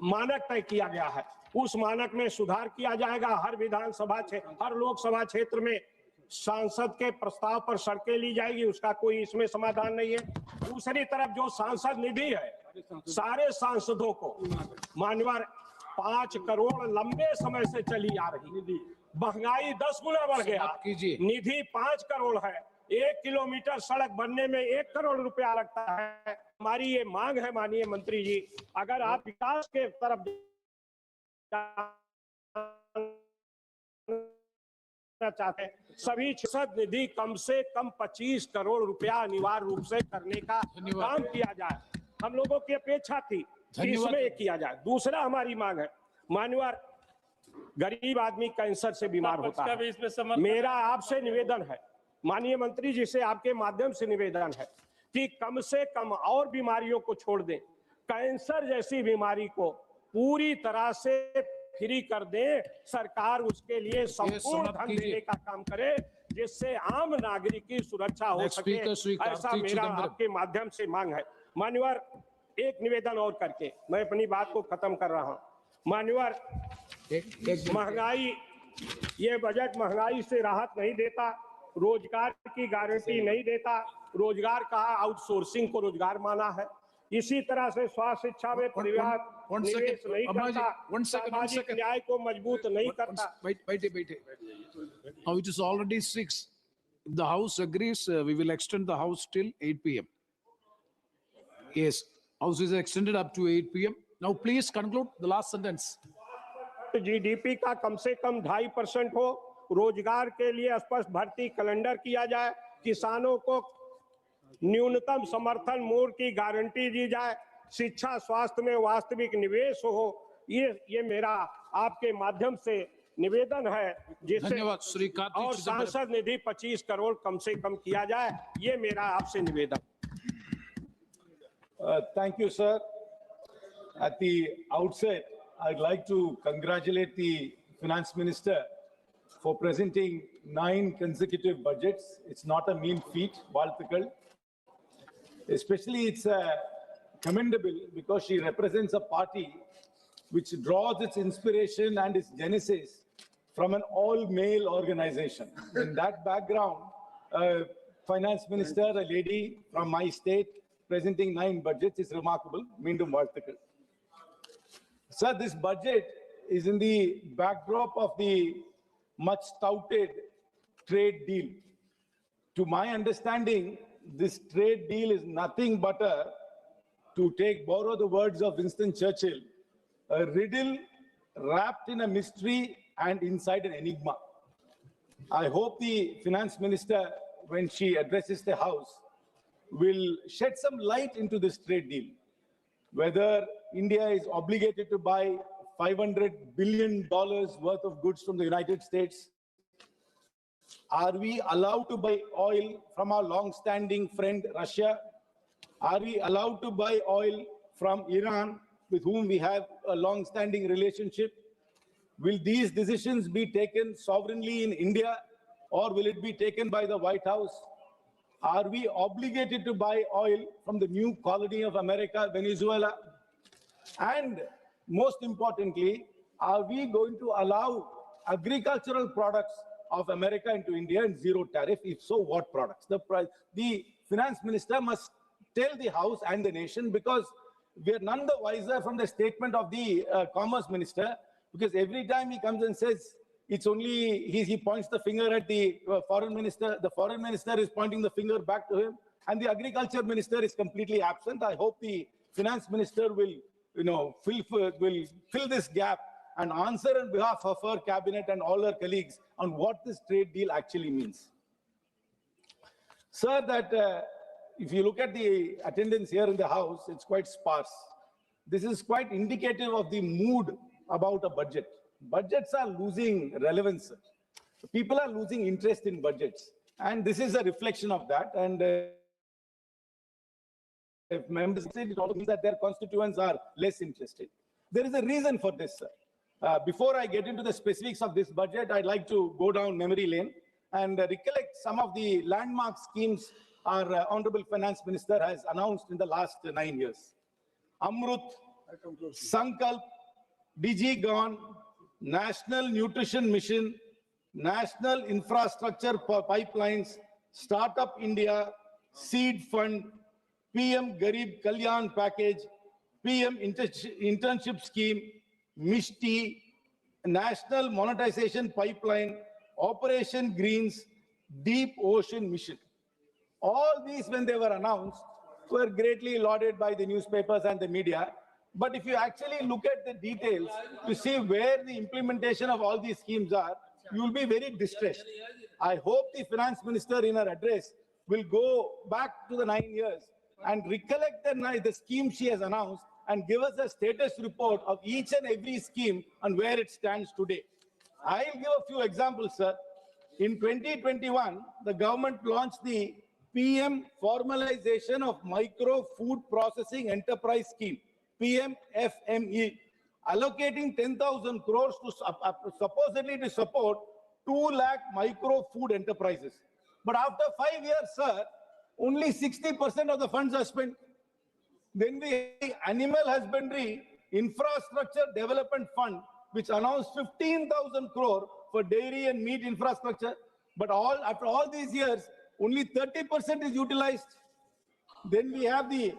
मानक तय किया गया है, उस मानक में सुधार किया जाएगा। हर विधानसभा हर लोकसभा क्षेत्र में सांसद के प्रस्ताव पर सड़कें ली जाएगी, उसका कोई इसमें समाधान नहीं है। दूसरी तरफ जो सांसद निधि है, सारे सांसदों को मान्यवर 5 करोड़ लंबे समय से चली आ रही, महंगाई 10 गुना बढ़ गया, निधि 5 करोड़ है, 1 किलोमीटर सड़क बनने में 1 करोड़ रुपया लगता है। हमारी ये मांग है माननीय मंत्री जी, अगर आप विकास के तरफ चाहते हैं, सभी सांसद निधि कम से कम 25 करोड़ रुपया अनिवार्य रूप से करने का काम किया जाए। हम लोगों की अपेक्षा थी कि इसमें किया जाए। दूसरा हमारी मांग है, मान्यवर गरीब आदमी कैंसर से बीमार होता है, मेरा आपसे निवेदन है, माननीय मंत्री जी से आपके माध्यम से निवेदन है कि कम से कम और बीमारियों को छोड़ दें, कैंसर जैसी बीमारी को पूरी तरह से फ्री कर दें। सरकार उसके लिए संपूर्ण धन देने का काम करे, जिससे आम नागरिक की सुरक्षा हो सके, ऐसा मेरा आपके माध्यम से मांग है। मान्यवर एक निवेदन और करके मैं अपनी बात को खत्म कर रहा हूं। मान्यवर महंगाई, ये बजट महंगाई से राहत नहीं देता, रोजगार की गारंटी नहीं देता, रोजगार कहा आउटसोर्सिंग को रोजगार माना है, इसी तरह से स्वास्थ्य शिक्षा में परिवार निवेश नहीं करता, सामाजिक न्याय को मजबूत नहीं करता। Now it is already 6. If the House agrees, we will extend the House till 8 p.m. Yes, House is extended up to 8 p.m. Now please conclude the last sentence. GDP का कम से कम 2.5% हो, रोजगार के लिए स्पष्ट भर्ती कैलेंडर किया जाए, किसानों को न्यूनतम समर्थन मूल्य की गारंटी दी जाए, शिक्षा स्वास्थ्य में वास्तविक निवेश हो, ये मेरा आपके माध्यम से निवेदन है, जिससे और सांसद निधि 25 करोड़ कम से कम किया जाए, ये मेरा आपसे निवेदन। Thank you, sir. At the outset, I'd like to congratulate the Finance Minister for presenting 9 consecutive budgets. It's not a mean feat, Baltikal. Especially it's commendable because she represents a party which draws its inspiration and its genesis from an all-male organization. In that background, Finance Minister, a lady from my state, presenting 9 budgets is remarkable. Meendum Baltikal. Sir, this budget is in the backdrop of the much touted trade deal. To my understanding, this trade deal is nothing but to borrow the words of Winston Churchill, a riddle wrapped in a mystery and inside an enigma. I hope the Finance Minister, when she addresses the House, will shed some light into this trade deal. Whether India is obligated to buy $500 billion worth of goods from the United States. Are we allowed to buy oil from our long-standing friend Russia? Are we allowed to buy oil from Iran, with whom we have a long-standing relationship? Will these decisions be taken sovereignly in India, or will it be taken by the White House? Are we obligated to buy oil from the new colony of America, Venezuela? And most importantly, are we going to allow agricultural products of America into India in zero tariff? If so, what products? The Finance Minister must tell the House and the nation, because we are none the wiser from the statement of the Commerce Minister, because every time he comes and says, it's only, he points the finger at the Foreign Minister, the Foreign Minister is pointing the finger back to him, and the Agriculture Minister is completely absent. I hope the Finance Minister will, fill this gap and answer on behalf of her cabinet and all her colleagues on what this trade deal actually means. Sir, that if you look at the attendance here in the House, it's quite sparse. This is quite indicative of the mood about a budget. Budgets are losing relevance. People are losing interest in budgets. And this is a reflection of that. And if members say it also means that their constituents are less interested. There is a reason for this, sir. Before I get into the specifics of this budget, I'd like to go down memory lane and recollect some of the landmark schemes our Honorable Finance Minister has announced in the last 9 years. Amrut, Sankalp, DG Gone, National Nutrition Mission, National Infrastructure Pipelines, Startup India, Seed Fund, PM Garib Kalyan Package, PM Internship Scheme, Mishti, National Monetization Pipeline, Operation Greens, Deep Ocean Mission. All these, when they were announced, were greatly lauded by the newspapers and the media. But if you actually look at the details to see where the implementation of all these schemes are, you will be very distressed. I hope the Finance Minister in her address will go back to the 9 years and recollect the scheme she has announced and give us a status report of each and every scheme and where it stands today. I'll give a few examples, sir. In 2021, the government launched the PM Formalization of Micro Food Processing Enterprise Scheme, PMFME, allocating 10,000 crores to supposedly to support 2 lakh micro food enterprises. But after 5 years, sir, only 60% of the funds are spent. Then the Animal Husbandry Infrastructure Development Fund, which announced 15,000 crore for dairy and meat infrastructure. But after all these years, only 30% is utilized. Then we have the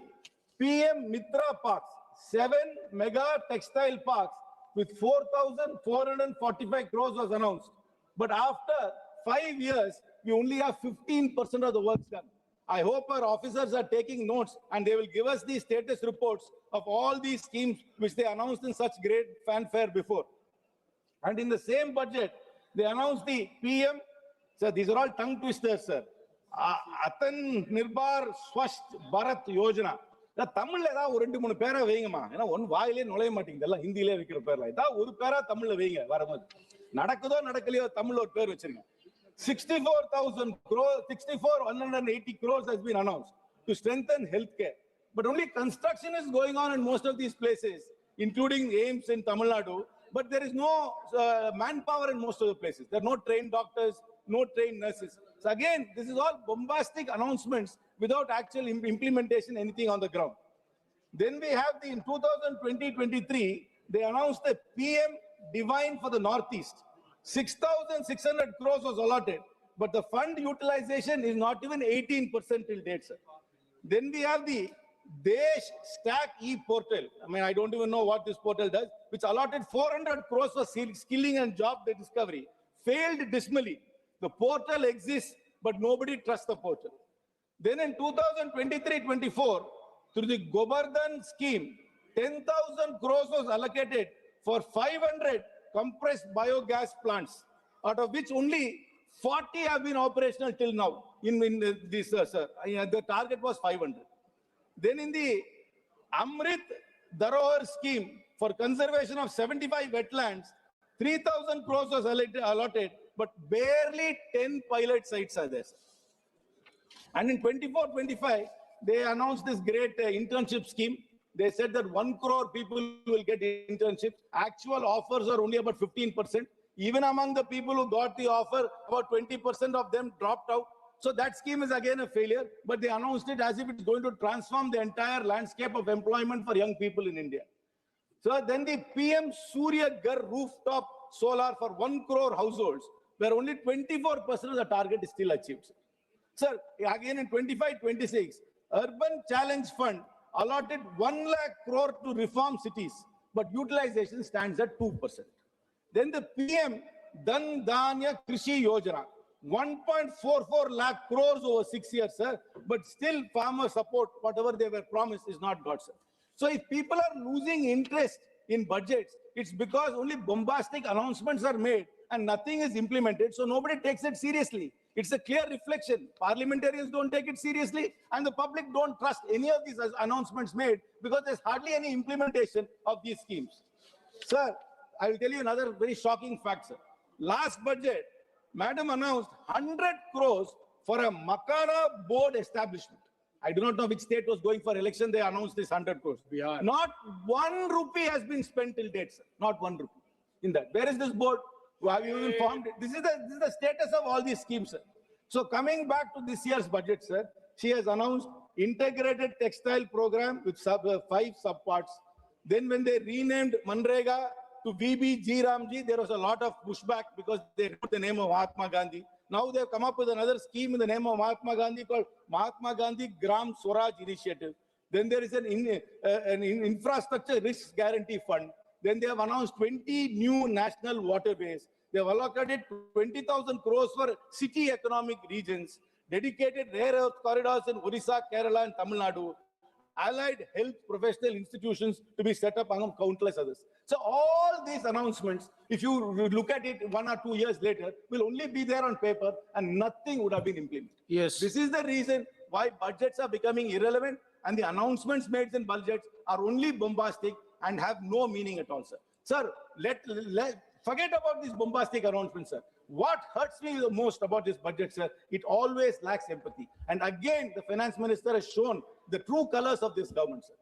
PM Mitra Parks, 7 mega textile parks with 4,445 crores was announced. But after 5 years, we only have 15% of the work done. I hope our officers are taking notes and they will give us the status reports of all these schemes which they announced in such great fanfare before. And in the same budget, they announced the PM, sir, these are all tongue twisters, sir. Atan Nirbhar Swasth Bharat Yojana. தமிழ்ல ஏதாவது ஒரு 2-3 பேரை வைங்கம்மா. ஏன்னா ஒன்னு வாயிலே நுழைய மாட்டேங்குது, எல்லாம் ஹிந்தியிலே வைக்கிற பேர்ல. ஏதாவது ஒரு பேரா தமிழ்ல வைங்க வரும்போது. நடக்குதோ நடக்கலையோ தமிழ்ல ஒரு பேர் வச்சிருங்க. 64,180 crores has been announced to strengthen healthcare. But only construction is going on in most of these places, including AIIMS in Tamil Nadu. But there is no manpower in most of the places. There are no trained doctors, no trained nurses. So again, this is all bombastic announcements without actual implementation, anything on the ground. Then we have in 2020-23, they announced the PM Divine for the Northeast. 6,600 crores was allotted, but the fund utilization is not even 18% till date, sir. Then we have the Desh Stack e-portal. I mean, I don't even know what this portal does, which allotted 400 crores for skilling and job discovery. Failed dismally. The portal exists, but nobody trusts the portal. Then in 2023-24, through the Govardhan scheme, 10,000 crores was allocated for 500 compressed biogas plants, out of which only 40 have been operational till now. In this, sir, the target was 500. Then in the Amrit Dharohar scheme for conservation of 75 wetlands, 3,000 crores was allotted, but barely 10 pilot sites are there. And in 24-25, they announced this great internship scheme. They said that 1 crore people will get internships. Actual offers are only about 15%. Even among the people who got the offer, about 20% of them dropped out. So that scheme is again a failure, but they announced it as if it's going to transform the entire landscape of employment for young people in India. So then the PM Surya Ghar rooftop solar for 1 crore households, where only 24% of the target is still achieved. Sir, again in 25-26, Urban Challenge Fund allotted 1 lakh crore to reform cities, but utilization stands at 2%. Then the PM Dhan Dhanya Krishi Yojana, 1.44 lakh crores over 6 years, sir, but still farmer support, whatever they were promised, is not got, sir. So if people are losing interest in budgets, it's because only bombastic announcements are made and nothing is implemented, so nobody takes it seriously. It's a clear reflection. Parliamentarians don't take it seriously, and the public don't trust any of these announcements made because there's hardly any implementation of these schemes. Sir, I will tell you another very shocking fact, sir. Last budget, Madam announced 100 crores for a Makara board establishment. I do not know which state was going for election. They announced this 100 crores. Not 1 rupee has been spent till date, sir. Not 1 rupee in that. Where is this board? Have you even formed it? This is the status of all these schemes, sir. So coming back to this year's budget, sir, she has announced integrated textile program with 5 subparts. Then when they renamed Manrega to VBG Ramji, there was a lot of pushback because they put the name of Mahatma Gandhi. Now they've come up with another scheme in the name of Mahatma Gandhi called Mahatma Gandhi Gram Swaraj Initiative. Then there is an infrastructure risk guarantee fund. Then they have announced 20 new national waterways. They have allocated 20,000 crores for city economic regions, dedicated rare earth corridors in Orissa, Kerala, and Tamil Nadu, allied health professional institutions to be set up among countless others. So all these announcements, if you look at it 1 or 2 years later, will only be there on paper and nothing would have been implemented. Yes. This is the reason why budgets are becoming irrelevant and the announcements made in budgets are only bombastic and have no meaning at all, sir. Sir, forget about these bombastic announcements, sir. What hurts me the most about this budget, sir, it always lacks empathy. And again, the finance minister has shown the true colors of this government, sir.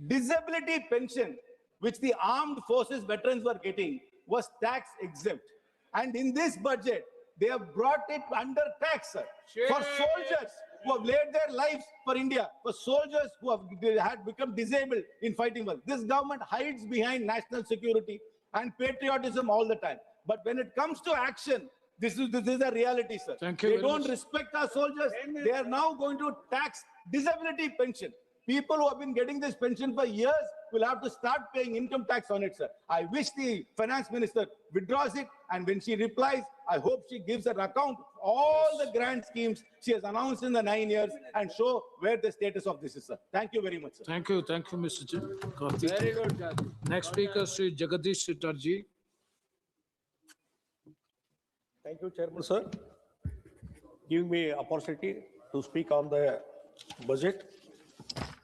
Disability pension, which the armed forces veterans were getting, was tax exempt. And in this budget, they have brought it under tax, sir. For soldiers who have laid their lives for India, for soldiers who had become disabled in fighting well. This government hides behind national security and patriotism all the time. But when it comes to action, this is a reality, sir. Thank you They very don't much. respect our soldiers. They are now going to tax disability pension. People who have been getting this pension for years will have to start paying income tax on it, sir. I wish the finance minister withdraws it, and when she replies, I hope she gives an account of all the grand schemes she has announced in the 9 years and show where the status of this is, sir. Thank you very much, sir. Thank you, Mr. Karthik. Very good, Judge. Next speaker, Sri Jagadish Sittarji. Thank you, Chairman, sir, giving me opportunity to speak on the budget.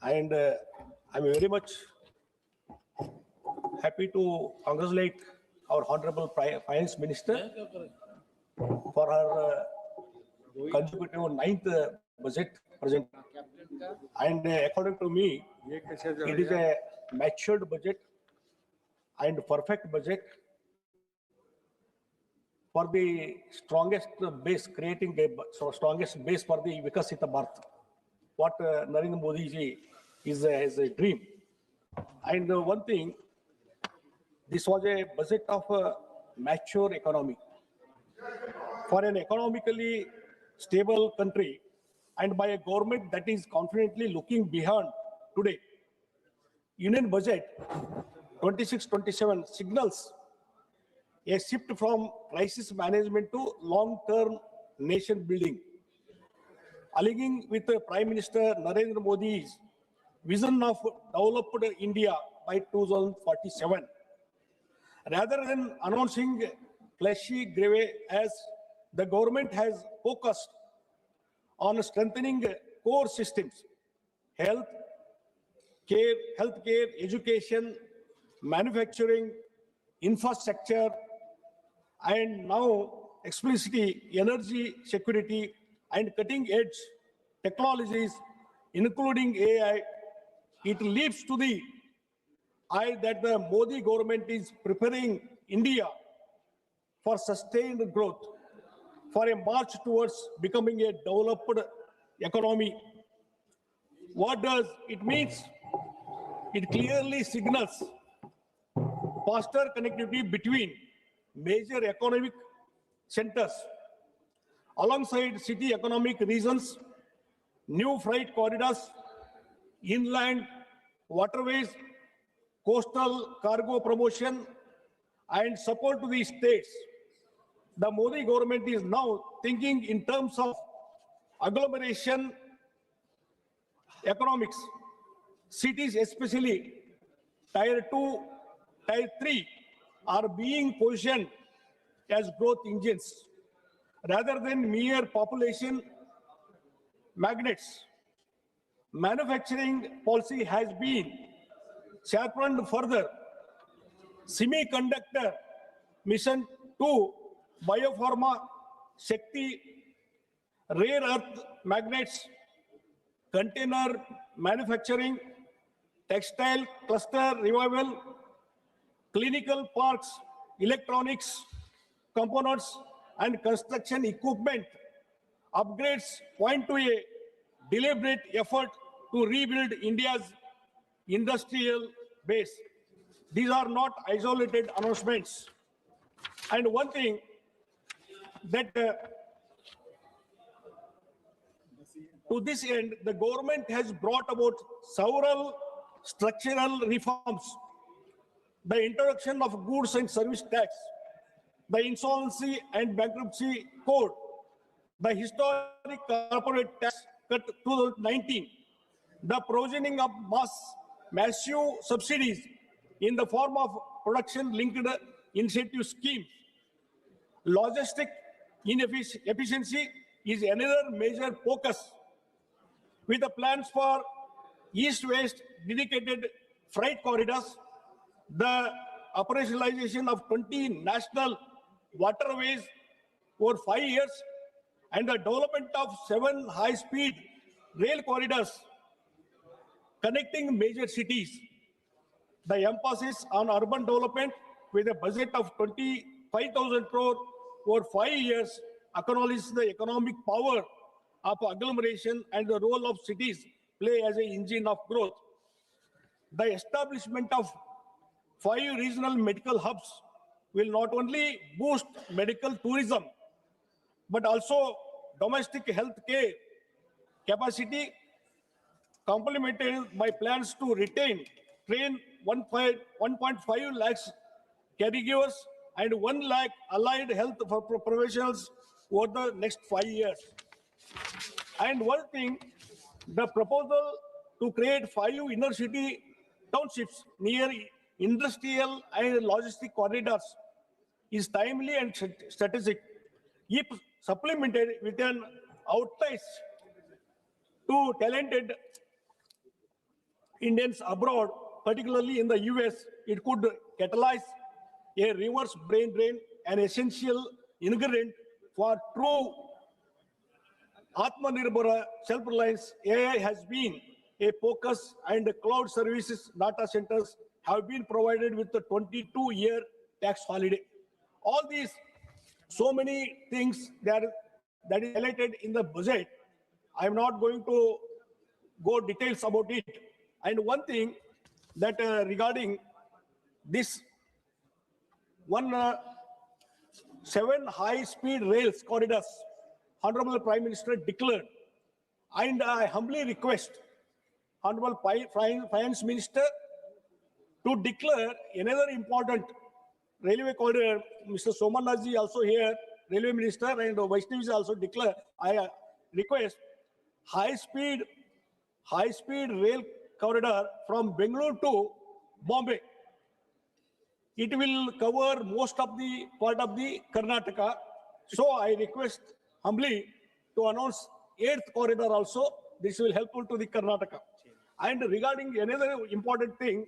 And I'm very much happy to congratulate our Honorable Finance Minister for her consecutive 9th budget present. And according to me, it is a matured budget and perfect budget for the strongest base, creating a strongest base for the Vikasita Bharat, what Narendra Modi ji is a dream. And one thing, this was a budget of a mature economy. For an economically stable country and by a government that is confidently looking beyond today, Union budget 26-27 signals a shift from crisis management to long-term nation building, aligning with Prime Minister Narendra Modi's vision of developed India by 2047. Rather than announcing flashy grave, as the government has focused on strengthening core systems, healthcare, education, manufacturing, infrastructure, and now explicitly energy security and cutting-edge technologies, including AI. It leads to the eye that the Modi government is preparing India for sustained growth, for a march towards becoming a developed economy. What does it mean? It clearly signals faster connectivity between major economic centers alongside city economic regions, new freight corridors, inland waterways, coastal cargo promotion, and support to the states. The Modi government is now thinking in terms of agglomeration economics. Cities, especially Tier 2, Tier 3, are being positioned as growth engines rather than mere population magnets. Manufacturing policy has been sharpened further. Semiconductor mission to biopharma, Shakti, rare earth magnets, container manufacturing, textile cluster revival, clinical parks, electronics, components, and construction equipment upgrades point to a deliberate effort to rebuild India's industrial base. These are not isolated announcements. And one thing that to this end, the government has brought about several structural reforms: the introduction of goods and service tax, the insolvency and bankruptcy code, the historic corporate tax cut 2019, the provisioning of massive subsidies in the form of production-linked incentive schemes. Logistic inefficiency is another major focus, with the plans for east-west dedicated freight corridors, the operationalization of 20 national waterways over 5 years, and the development of 7 high-speed rail corridors connecting major cities. The emphasis on urban development with a budget of 25,000 crore over 5 years acknowledges the economic power of agglomeration and the role of cities play as an engine of growth. The establishment of 5 regional medical hubs will not only boost medical tourism, but also domestic health care capacity, complemented by plans to train 1.5 lakhs caregivers and 1 lakh allied health professionals over the next 5 years. And one thing, the proposal to create 5 inner city townships near industrial and logistic corridors is timely and strategic. If supplemented with an outreach to talented Indians abroad, particularly in the US, it could catalyze a reverse brain drain, an essential ingredient for true Atmanirbhar self-reliance. AI has been a focus, and cloud services data centers have been provided with the 22-year tax holiday. All these, so many things that is highlighted in the budget. I'm not going to go details about it. And one thing that regarding this 7 high-speed rails corridors, Honorable Prime Minister declared, and I humbly request Honorable Finance Minister to declare another important railway corridor. Mr. Somanaji also here, Railway Minister, and Vaishnavi is also declare. I request high-speed rail corridor from Bengaluru to Bombay. It will cover most of the part of the Karnataka. So I request humbly to announce 8th corridor also. This will helpful to the Karnataka. And regarding another important thing,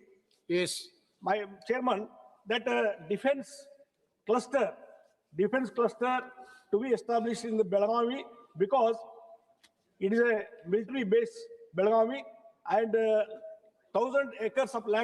yes, my chairman, that defense cluster to be established in the Belagavi, because it is a military base, Belagavi, and 1,000 acres of land